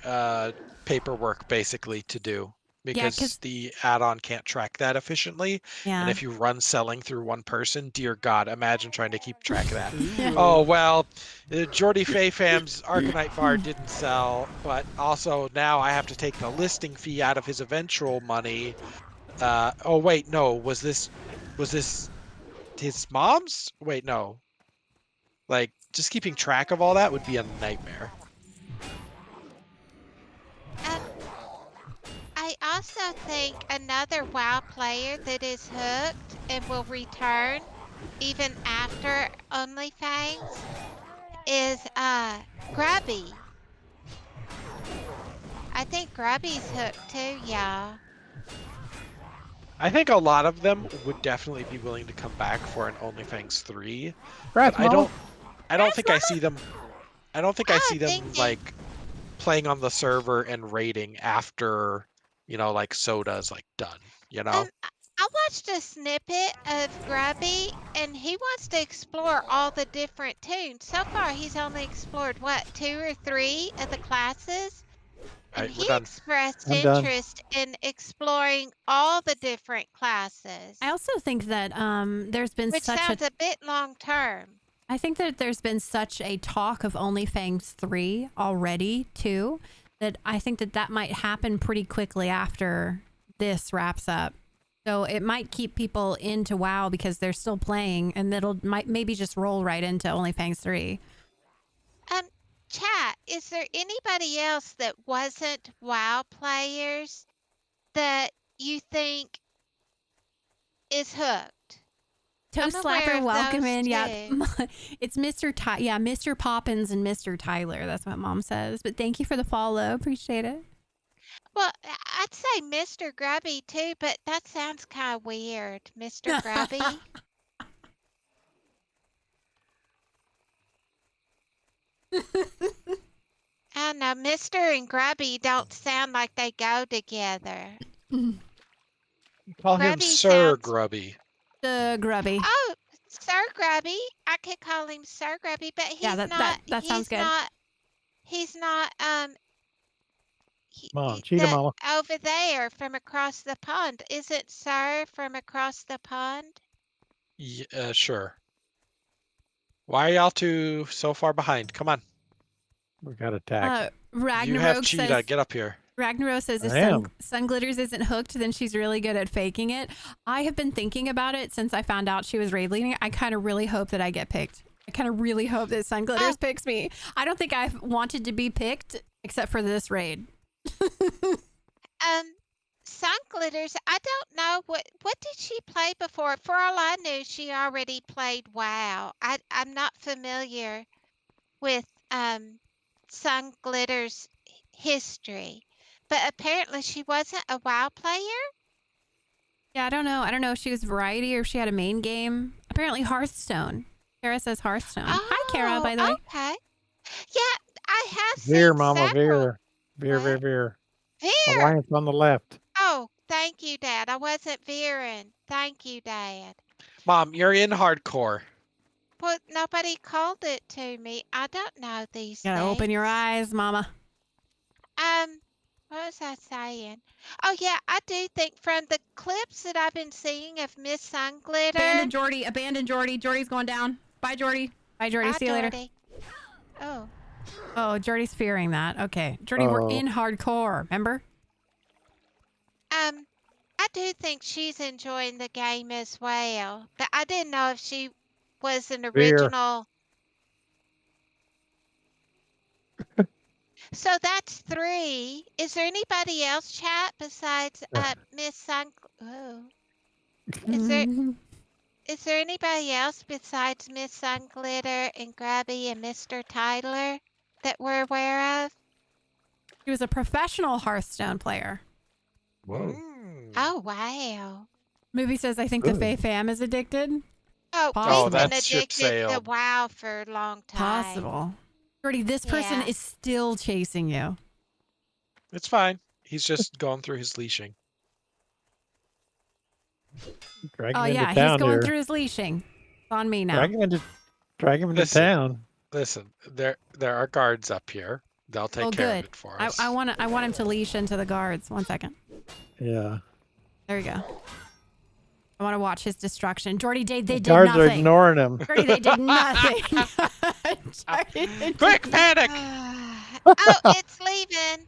[SPEAKER 3] paperwork basically to do because the add-on can't track that efficiently.
[SPEAKER 1] Yeah.
[SPEAKER 3] And if you run selling through one person, dear God, imagine trying to keep track of that. Oh well, Jordy Fayfam's Arcanite bar didn't sell, but also now I have to take the listing fee out of his eventual money. Oh wait, no, was this his mom's? Wait, no. Like, just keeping track of all that would be a nightmare.
[SPEAKER 2] I also think another WoW player that is hooked and will return even after Onlyfangs is Grubby. I think Grubby's hooked too, y'all.
[SPEAKER 3] I think a lot of them would definitely be willing to come back for an Onlyfangs 3.
[SPEAKER 11] Congrats,
[SPEAKER 3] But I don't
[SPEAKER 11] Mama.
[SPEAKER 3] think I see them like playing on the server and raiding after, you know, like Soda's like done, you know?
[SPEAKER 2] I watched a snippet of Grubby and he wants to explore all the different toons. So far he's only explored what, 2 or 3 of the classes? And
[SPEAKER 3] Right, we're
[SPEAKER 2] he
[SPEAKER 3] done.
[SPEAKER 2] expressed
[SPEAKER 11] I'm done.
[SPEAKER 2] interest in exploring all the different classes.
[SPEAKER 1] I also think that there's been
[SPEAKER 2] Which
[SPEAKER 1] such
[SPEAKER 2] sounds a bit long term.
[SPEAKER 1] I think that there's been such a talk of Onlyfangs 3 already too, that I think that might happen pretty quickly after this wraps up. So it might keep people into WoW because they're still playing, and might maybe just roll right into Onlyfangs 3.
[SPEAKER 2] Chat, is there anybody else that wasn't WoW players that you think is hooked?
[SPEAKER 1] Toast
[SPEAKER 2] I'm aware
[SPEAKER 1] Slapper,
[SPEAKER 2] of
[SPEAKER 1] welcome
[SPEAKER 2] those
[SPEAKER 1] in. Yeah,
[SPEAKER 2] too.
[SPEAKER 1] it's Mr. Poppins and Mr. Tyler. That's what Mom says. But thank you for the follow. Appreciate it.
[SPEAKER 2] Well, I'd say Mr. Grubby too, but that sounds kind of weird. Mr. Grubby? I don't know. Mr. and Grubby don't sound like they go together.
[SPEAKER 3] Call him
[SPEAKER 2] Grubby
[SPEAKER 3] Sir
[SPEAKER 2] sounds-
[SPEAKER 3] Grubby.
[SPEAKER 1] Grubby.
[SPEAKER 2] Oh, Sir Grubby. I could call him Sir Grubby, but he's
[SPEAKER 1] Yeah, that sounds good.
[SPEAKER 2] He's not
[SPEAKER 11] Mom, cheetah mama.
[SPEAKER 2] over there from across the pond. Isn't Sir from across the pond?
[SPEAKER 3] Yeah, sure. Why are y'all two so far behind? Come on.
[SPEAKER 11] We got attacked.
[SPEAKER 3] You have
[SPEAKER 1] Ragnarok
[SPEAKER 3] cheetah.
[SPEAKER 1] says,
[SPEAKER 3] Get up here.
[SPEAKER 1] Ragnarok says if
[SPEAKER 11] I am.
[SPEAKER 1] Sun Glitters isn't hooked, then she's really good at faking it. I have been thinking about it since I found out she was raid leading. I kind of really hope that I get picked. I kind of really hope that Sun Glitters picks me. I don't think I've wanted to be picked except for this raid.
[SPEAKER 2] Sun Glitters, I don't know what did she play before? For all I knew, she already played WoW. I'm not familiar with Sun Glitters' history, but apparently she wasn't a WoW player.
[SPEAKER 1] Yeah, I don't know. I don't know if she was variety or if she had a main game. Apparently Hearthstone. Kara says Hearthstone. Hi, Kara, by the way.
[SPEAKER 2] Okay. Yeah, I have
[SPEAKER 11] Veer,
[SPEAKER 2] seen
[SPEAKER 11] Mama,
[SPEAKER 2] several.
[SPEAKER 11] veer. Veer.
[SPEAKER 2] Veer.
[SPEAKER 11] Alliance on the left.
[SPEAKER 2] Oh, thank you, Dad. I wasn't veering. Thank you, Dad.
[SPEAKER 3] Mom, you're in hardcore.
[SPEAKER 2] But nobody called it to me. I don't know these
[SPEAKER 1] Gotta
[SPEAKER 2] things.
[SPEAKER 1] open your eyes, Mama.
[SPEAKER 2] What was I saying? Oh yeah, I do think from the clips that I've been seeing of Miss Sun Glitter.
[SPEAKER 1] Abandon Jordy. Jordy's going down. Bye, Jordy. Bye, Jordy.
[SPEAKER 2] Bye,
[SPEAKER 1] See you later.
[SPEAKER 2] Jordy. Oh.
[SPEAKER 1] Oh, Jordy's fearing that. Okay. Jordy, we're in hardcore, remember?
[SPEAKER 2] I do think she's enjoying the game as well, but I didn't know if she was an original. So that's 3. Is there anybody else, chat, besides Miss Sun? Oh. Is there anybody else besides Miss Sunglitter and Grabby and Mr. Tyler that we're aware of?
[SPEAKER 1] He was a professional Hearthstone player.
[SPEAKER 12] Whoa.
[SPEAKER 2] Oh, wow.
[SPEAKER 1] Movie says, I think the Fae Fam is addicted.
[SPEAKER 2] Oh,
[SPEAKER 1] Possible.
[SPEAKER 2] we've been
[SPEAKER 3] that ship
[SPEAKER 2] addicted to
[SPEAKER 3] sailed.
[SPEAKER 2] WoW for a long time.
[SPEAKER 1] Possible. Jordy, this person
[SPEAKER 2] Yeah.
[SPEAKER 1] is still chasing you.
[SPEAKER 3] It's fine. He's just going through his leashing.
[SPEAKER 11] Drag
[SPEAKER 1] Oh
[SPEAKER 11] him into
[SPEAKER 1] yeah, he's
[SPEAKER 11] town
[SPEAKER 1] going
[SPEAKER 11] here.
[SPEAKER 1] through his leashing. It's on me now.
[SPEAKER 11] Drag him into
[SPEAKER 3] Listen.
[SPEAKER 11] town.
[SPEAKER 3] Listen, there are guards up here. They'll take
[SPEAKER 1] Oh,
[SPEAKER 3] care
[SPEAKER 1] good.
[SPEAKER 3] of it for us.
[SPEAKER 1] I want him to leash into the guards. 1 second.
[SPEAKER 11] Yeah.
[SPEAKER 1] There you go. I want to watch his destruction. Jordy, they did
[SPEAKER 11] Guards
[SPEAKER 1] nothing.
[SPEAKER 11] are ignoring him.
[SPEAKER 1] Jordy, they did nothing.
[SPEAKER 3] Quick, panic!
[SPEAKER 2] Oh, it's leaving.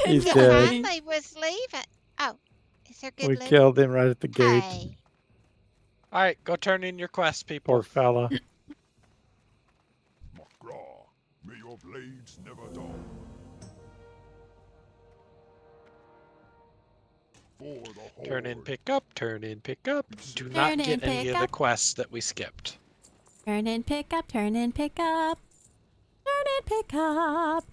[SPEAKER 11] He's
[SPEAKER 2] It
[SPEAKER 11] dead.
[SPEAKER 2] finally was leaving. Oh, is there good
[SPEAKER 11] We
[SPEAKER 2] loot?
[SPEAKER 11] killed him right at the gate.
[SPEAKER 2] Hey.
[SPEAKER 3] All right, go turn in your quest, people.
[SPEAKER 11] Poor fella.
[SPEAKER 16] May your blades never dull. For the
[SPEAKER 3] Turn in,
[SPEAKER 16] Horde.
[SPEAKER 3] pick up. Turn in, pick up. Do
[SPEAKER 1] Turn
[SPEAKER 3] not
[SPEAKER 1] in,
[SPEAKER 3] get any
[SPEAKER 1] pick
[SPEAKER 3] of the
[SPEAKER 1] up.
[SPEAKER 3] quests that we skipped.
[SPEAKER 1] Turn in, pick up. Turn in, pick up. Turn in, pick up.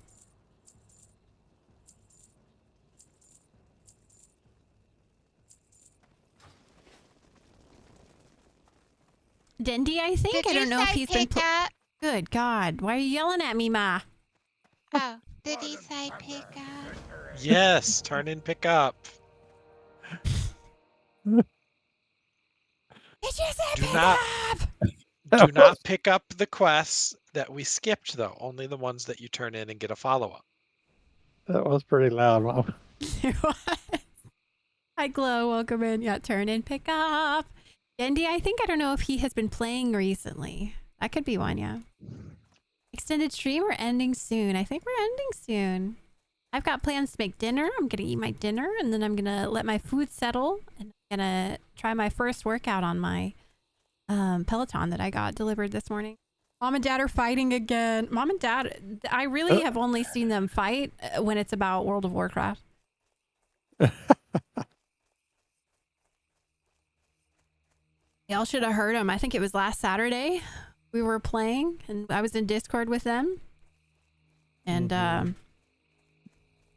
[SPEAKER 1] Dendi, I think.
[SPEAKER 2] Did
[SPEAKER 1] I
[SPEAKER 2] you
[SPEAKER 1] don't know if
[SPEAKER 2] say
[SPEAKER 1] he's been.
[SPEAKER 2] pick up?
[SPEAKER 1] Good God. Why are you yelling at me, Ma?
[SPEAKER 2] Oh, did he say pick up?
[SPEAKER 3] Yes, turn in, pick up.
[SPEAKER 1] Did you say
[SPEAKER 3] Do
[SPEAKER 1] pick
[SPEAKER 3] not-
[SPEAKER 1] up?
[SPEAKER 3] Do not pick up the quests that we skipped, though. Only the ones that you turn in and get a follow-up.
[SPEAKER 11] That was pretty loud, Mom.
[SPEAKER 1] Hi, Glow. Welcome in. Yeah, turn in, pick up. Dendi, I think. I don't know if he has been playing recently. That could be one, yeah. Extended stream, we're ending soon. I think we're ending soon. I've got plans to make dinner. I'm going to eat my dinner, and then I'm going to let my food settle, and I'm going to try my first workout on my Peloton that I got delivered this morning. Mom and Dad are fighting again. Mom and Dad, I really have only seen them fight when it's about World of Warcraft. Y'all should have heard them. I think it was last Saturday we were playing, and I was in Discord with them. And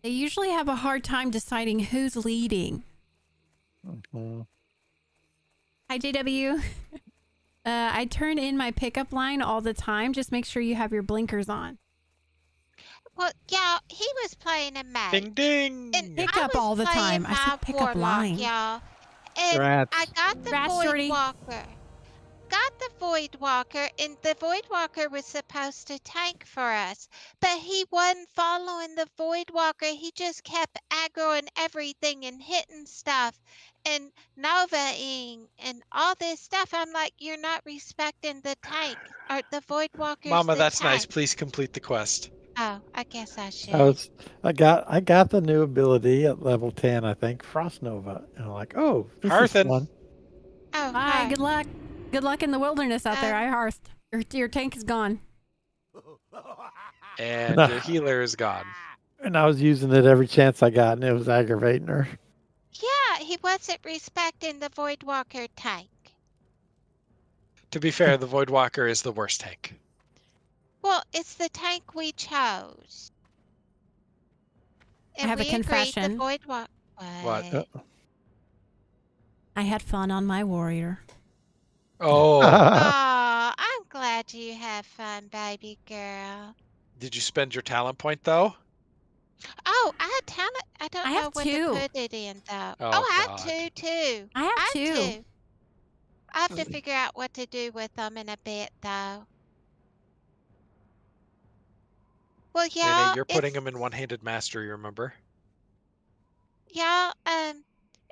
[SPEAKER 1] they usually have a hard time deciding who's leading. Hi, JW. I turn in my pickup line all the time. Just make sure you have your blinkers on.
[SPEAKER 2] Well, yeah, he was playing a mage.
[SPEAKER 3] Ding, ding.
[SPEAKER 2] And
[SPEAKER 1] Pick
[SPEAKER 2] I
[SPEAKER 1] up
[SPEAKER 2] was
[SPEAKER 1] all the
[SPEAKER 2] playing
[SPEAKER 1] time. I said
[SPEAKER 2] my
[SPEAKER 1] pick up
[SPEAKER 2] warlock,
[SPEAKER 1] line.
[SPEAKER 2] y'all. And
[SPEAKER 11] Rats.
[SPEAKER 2] I got the
[SPEAKER 1] Rats, Jordy.
[SPEAKER 2] Void Walker. Got the Void Walker, and the Void Walker was supposed to tank for us. But he wasn't following the Void Walker. He just kept aggroing everything and hitting stuff and Novaing and all this stuff. I'm like, you're not respecting the tank. Or the Void Walker's
[SPEAKER 3] Mama,
[SPEAKER 2] the
[SPEAKER 3] that's
[SPEAKER 2] tank.
[SPEAKER 3] nice. Please complete the quest.
[SPEAKER 2] Oh, I guess I should.
[SPEAKER 11] I got the new ability at level 10, I think, Frost Nova. And I'm like, oh, this is
[SPEAKER 3] Hearthen.
[SPEAKER 11] fun.
[SPEAKER 2] Oh,
[SPEAKER 1] Hi,
[SPEAKER 2] hi.
[SPEAKER 1] good luck. Good luck in the wilderness out there. I hearthed. Your tank is gone.
[SPEAKER 3] And
[SPEAKER 11] No.
[SPEAKER 3] your healer is gone.
[SPEAKER 11] And I was using it every chance I got, and it was aggravating her.
[SPEAKER 2] Yeah, he wasn't respecting the Void Walker tank.
[SPEAKER 3] To be fair, the Void Walker is the worst tank.
[SPEAKER 2] Well, it's the tank we chose. And
[SPEAKER 1] have a
[SPEAKER 2] we agreed
[SPEAKER 1] confession.
[SPEAKER 2] The Void Walker.
[SPEAKER 3] What?
[SPEAKER 1] I had fun on my warrior.
[SPEAKER 3] Oh.
[SPEAKER 2] Aw, I'm glad you have fun, baby girl.
[SPEAKER 3] Did you spend your talent point, though?
[SPEAKER 2] Oh, I had talent. I don't
[SPEAKER 1] I
[SPEAKER 2] know
[SPEAKER 1] have
[SPEAKER 2] what
[SPEAKER 1] two.
[SPEAKER 2] to put it in though.
[SPEAKER 3] Oh,
[SPEAKER 2] I
[SPEAKER 3] God.
[SPEAKER 2] have two too.
[SPEAKER 1] I have two.
[SPEAKER 2] I have to figure out what to do with them in a bit though. Well, yeah,
[SPEAKER 3] Nene, you're putting them in one-handed mastery, remember?
[SPEAKER 2] Yeah,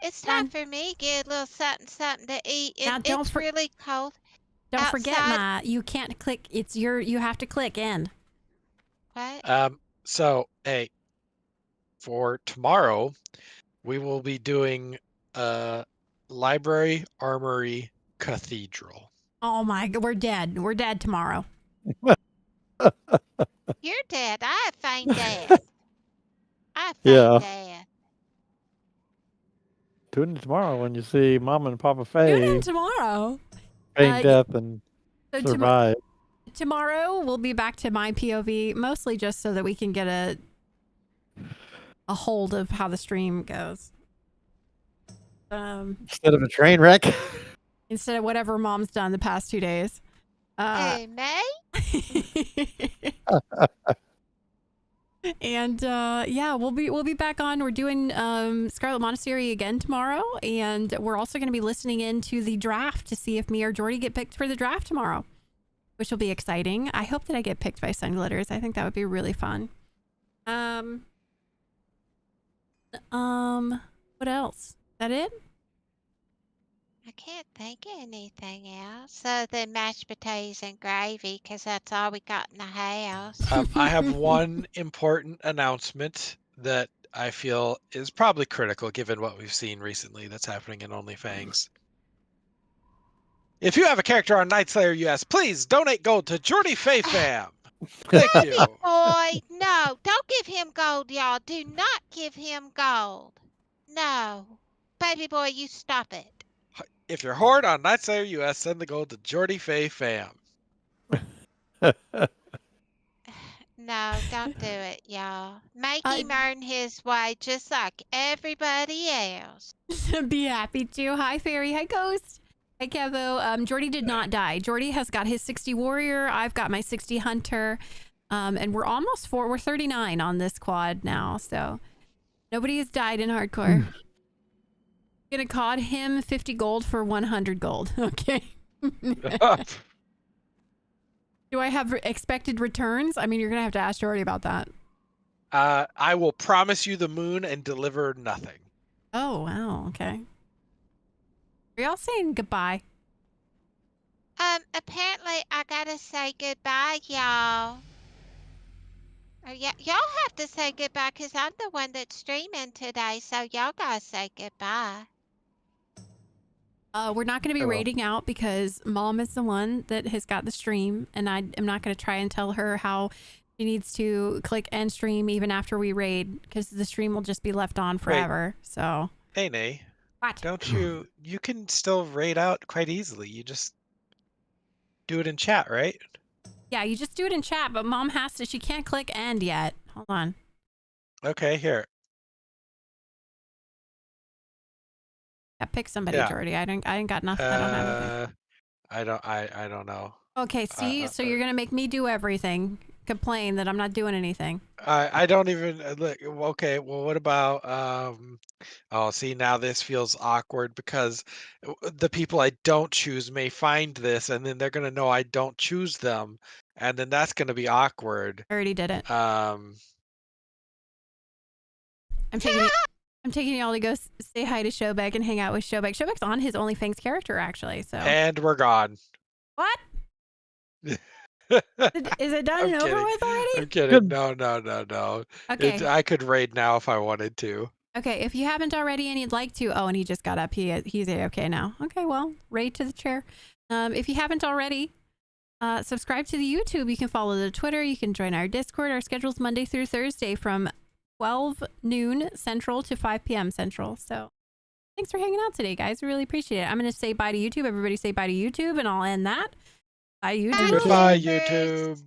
[SPEAKER 2] it's time for me to get a little something to eat.
[SPEAKER 1] Now, don't
[SPEAKER 2] It's really cold.
[SPEAKER 1] Don't forget,
[SPEAKER 2] outside.
[SPEAKER 1] Ma, you can't click. You have to click end.
[SPEAKER 2] What?
[SPEAKER 3] So, hey, for tomorrow, we will be doing library, armory, cathedral.
[SPEAKER 1] Oh my God, we're dead. We're dead tomorrow.
[SPEAKER 2] You're dead. I have feigned death. I have feigned
[SPEAKER 11] Yeah.
[SPEAKER 2] death.
[SPEAKER 11] Tune in tomorrow when you see Mama and Papa
[SPEAKER 1] Tune
[SPEAKER 11] Faye
[SPEAKER 1] in tomorrow.
[SPEAKER 11] feign death and
[SPEAKER 1] So
[SPEAKER 11] survive.
[SPEAKER 1] Tomorrow we'll be back to my POV, mostly just so that we can get a hold of how the stream goes.
[SPEAKER 11] Instead of a train wreck.
[SPEAKER 1] Instead of whatever Mom's done the past 2 days.
[SPEAKER 2] Hey, May?
[SPEAKER 1] And yeah, we'll be back on. We're doing Scarlet Monastery again tomorrow, and we're also going to be listening in to the draft to see if me or Jordy get picked for the draft tomorrow, which will be exciting. I hope that I get picked by Sunglitters. I think that would be really fun. What else? Is that it?
[SPEAKER 2] I can't think of anything else. So the mashed potatoes and gravy, because that's all we got in the house.
[SPEAKER 3] I have one important announcement that I feel is probably critical given what we've seen recently that's happening in Onlyfangs. If you have a character on Nightslayer US, please donate gold to Jordy Faye Fam. Thank you.
[SPEAKER 2] Boy, no, don't give him gold, y'all. Do not give him gold. No. Baby boy, you stop it.
[SPEAKER 3] If you're Horde on Nightslayer US, send the gold to Jordy Faye Fam.
[SPEAKER 2] No, don't do it, y'all. Make him earn his way just like everybody else.
[SPEAKER 1] Be happy to. Hi, Fairy. Hi, Ghost. Hi, Kevo. Jordy did not die. Jordy has got his 60 Warrior. I've got my 60 Hunter. And we're almost we're 39 on this quad now. So nobody has died in hardcore. Gonna cod him 50 gold for 100 gold. Okay. Do I have expected returns? I mean, you're gonna have to ask Jordy about that.
[SPEAKER 3] I will promise you the moon and deliver nothing.
[SPEAKER 1] Oh, wow. Okay. Are y'all saying goodbye?
[SPEAKER 2] Apparently I gotta say goodbye, y'all. Y'all have to say goodbye because I'm the one that's streaming today, so y'all gotta say goodbye.
[SPEAKER 1] We're not going to be raiding out because Mom is the one that has got the stream, and I am not going to try and tell her how she needs to click end stream even after we raid, because the stream will just be left on forever. Wait. So.
[SPEAKER 3] Hey, Nay.
[SPEAKER 1] What?
[SPEAKER 3] Don't you? You can still raid out quite easily. You just do it in chat, right?
[SPEAKER 1] Yeah, you just do it in chat, but Mom has to. She can't click end yet. Hold on.
[SPEAKER 3] Okay, here.
[SPEAKER 1] Yeah, pick somebody, Jordy. I ain't got nothing. I don't have anything.
[SPEAKER 3] I don't know.
[SPEAKER 1] Okay, see, so you're gonna make me do everything. Complain that I'm not doing anything.
[SPEAKER 3] I don't even look. Okay, well, what about oh, see, now this feels awkward because the people I don't choose may find this, and then they're gonna know I don't choose them, and then that's gonna be awkward.
[SPEAKER 1] I already did it.
[SPEAKER 3] I'm
[SPEAKER 1] taking y'all to go say hi to Showbag and hang out with Showbag. Showbag's on his Onlyfangs character, actually. So.
[SPEAKER 3] And we're gone.
[SPEAKER 1] What? Is it done and over with already?
[SPEAKER 3] I'm kidding. No.
[SPEAKER 1] Okay.
[SPEAKER 3] I could raid now if I wanted to.
[SPEAKER 1] Okay, if you haven't already and you'd like to. Oh, and he just got up. He's okay now. Okay, well, raid to the chair. If you haven't already, subscribe to the YouTube. You can follow the Twitter. You can join our Discord. Our schedule's Monday through Thursday from 12 noon Central to 5 p.m. Central. So thanks for hanging out today, guys. I really appreciate it. I'm going to say bye to YouTube. Everybody say bye to YouTube, and I'll end that. Bye, YouTube.
[SPEAKER 3] Goodbye, YouTube.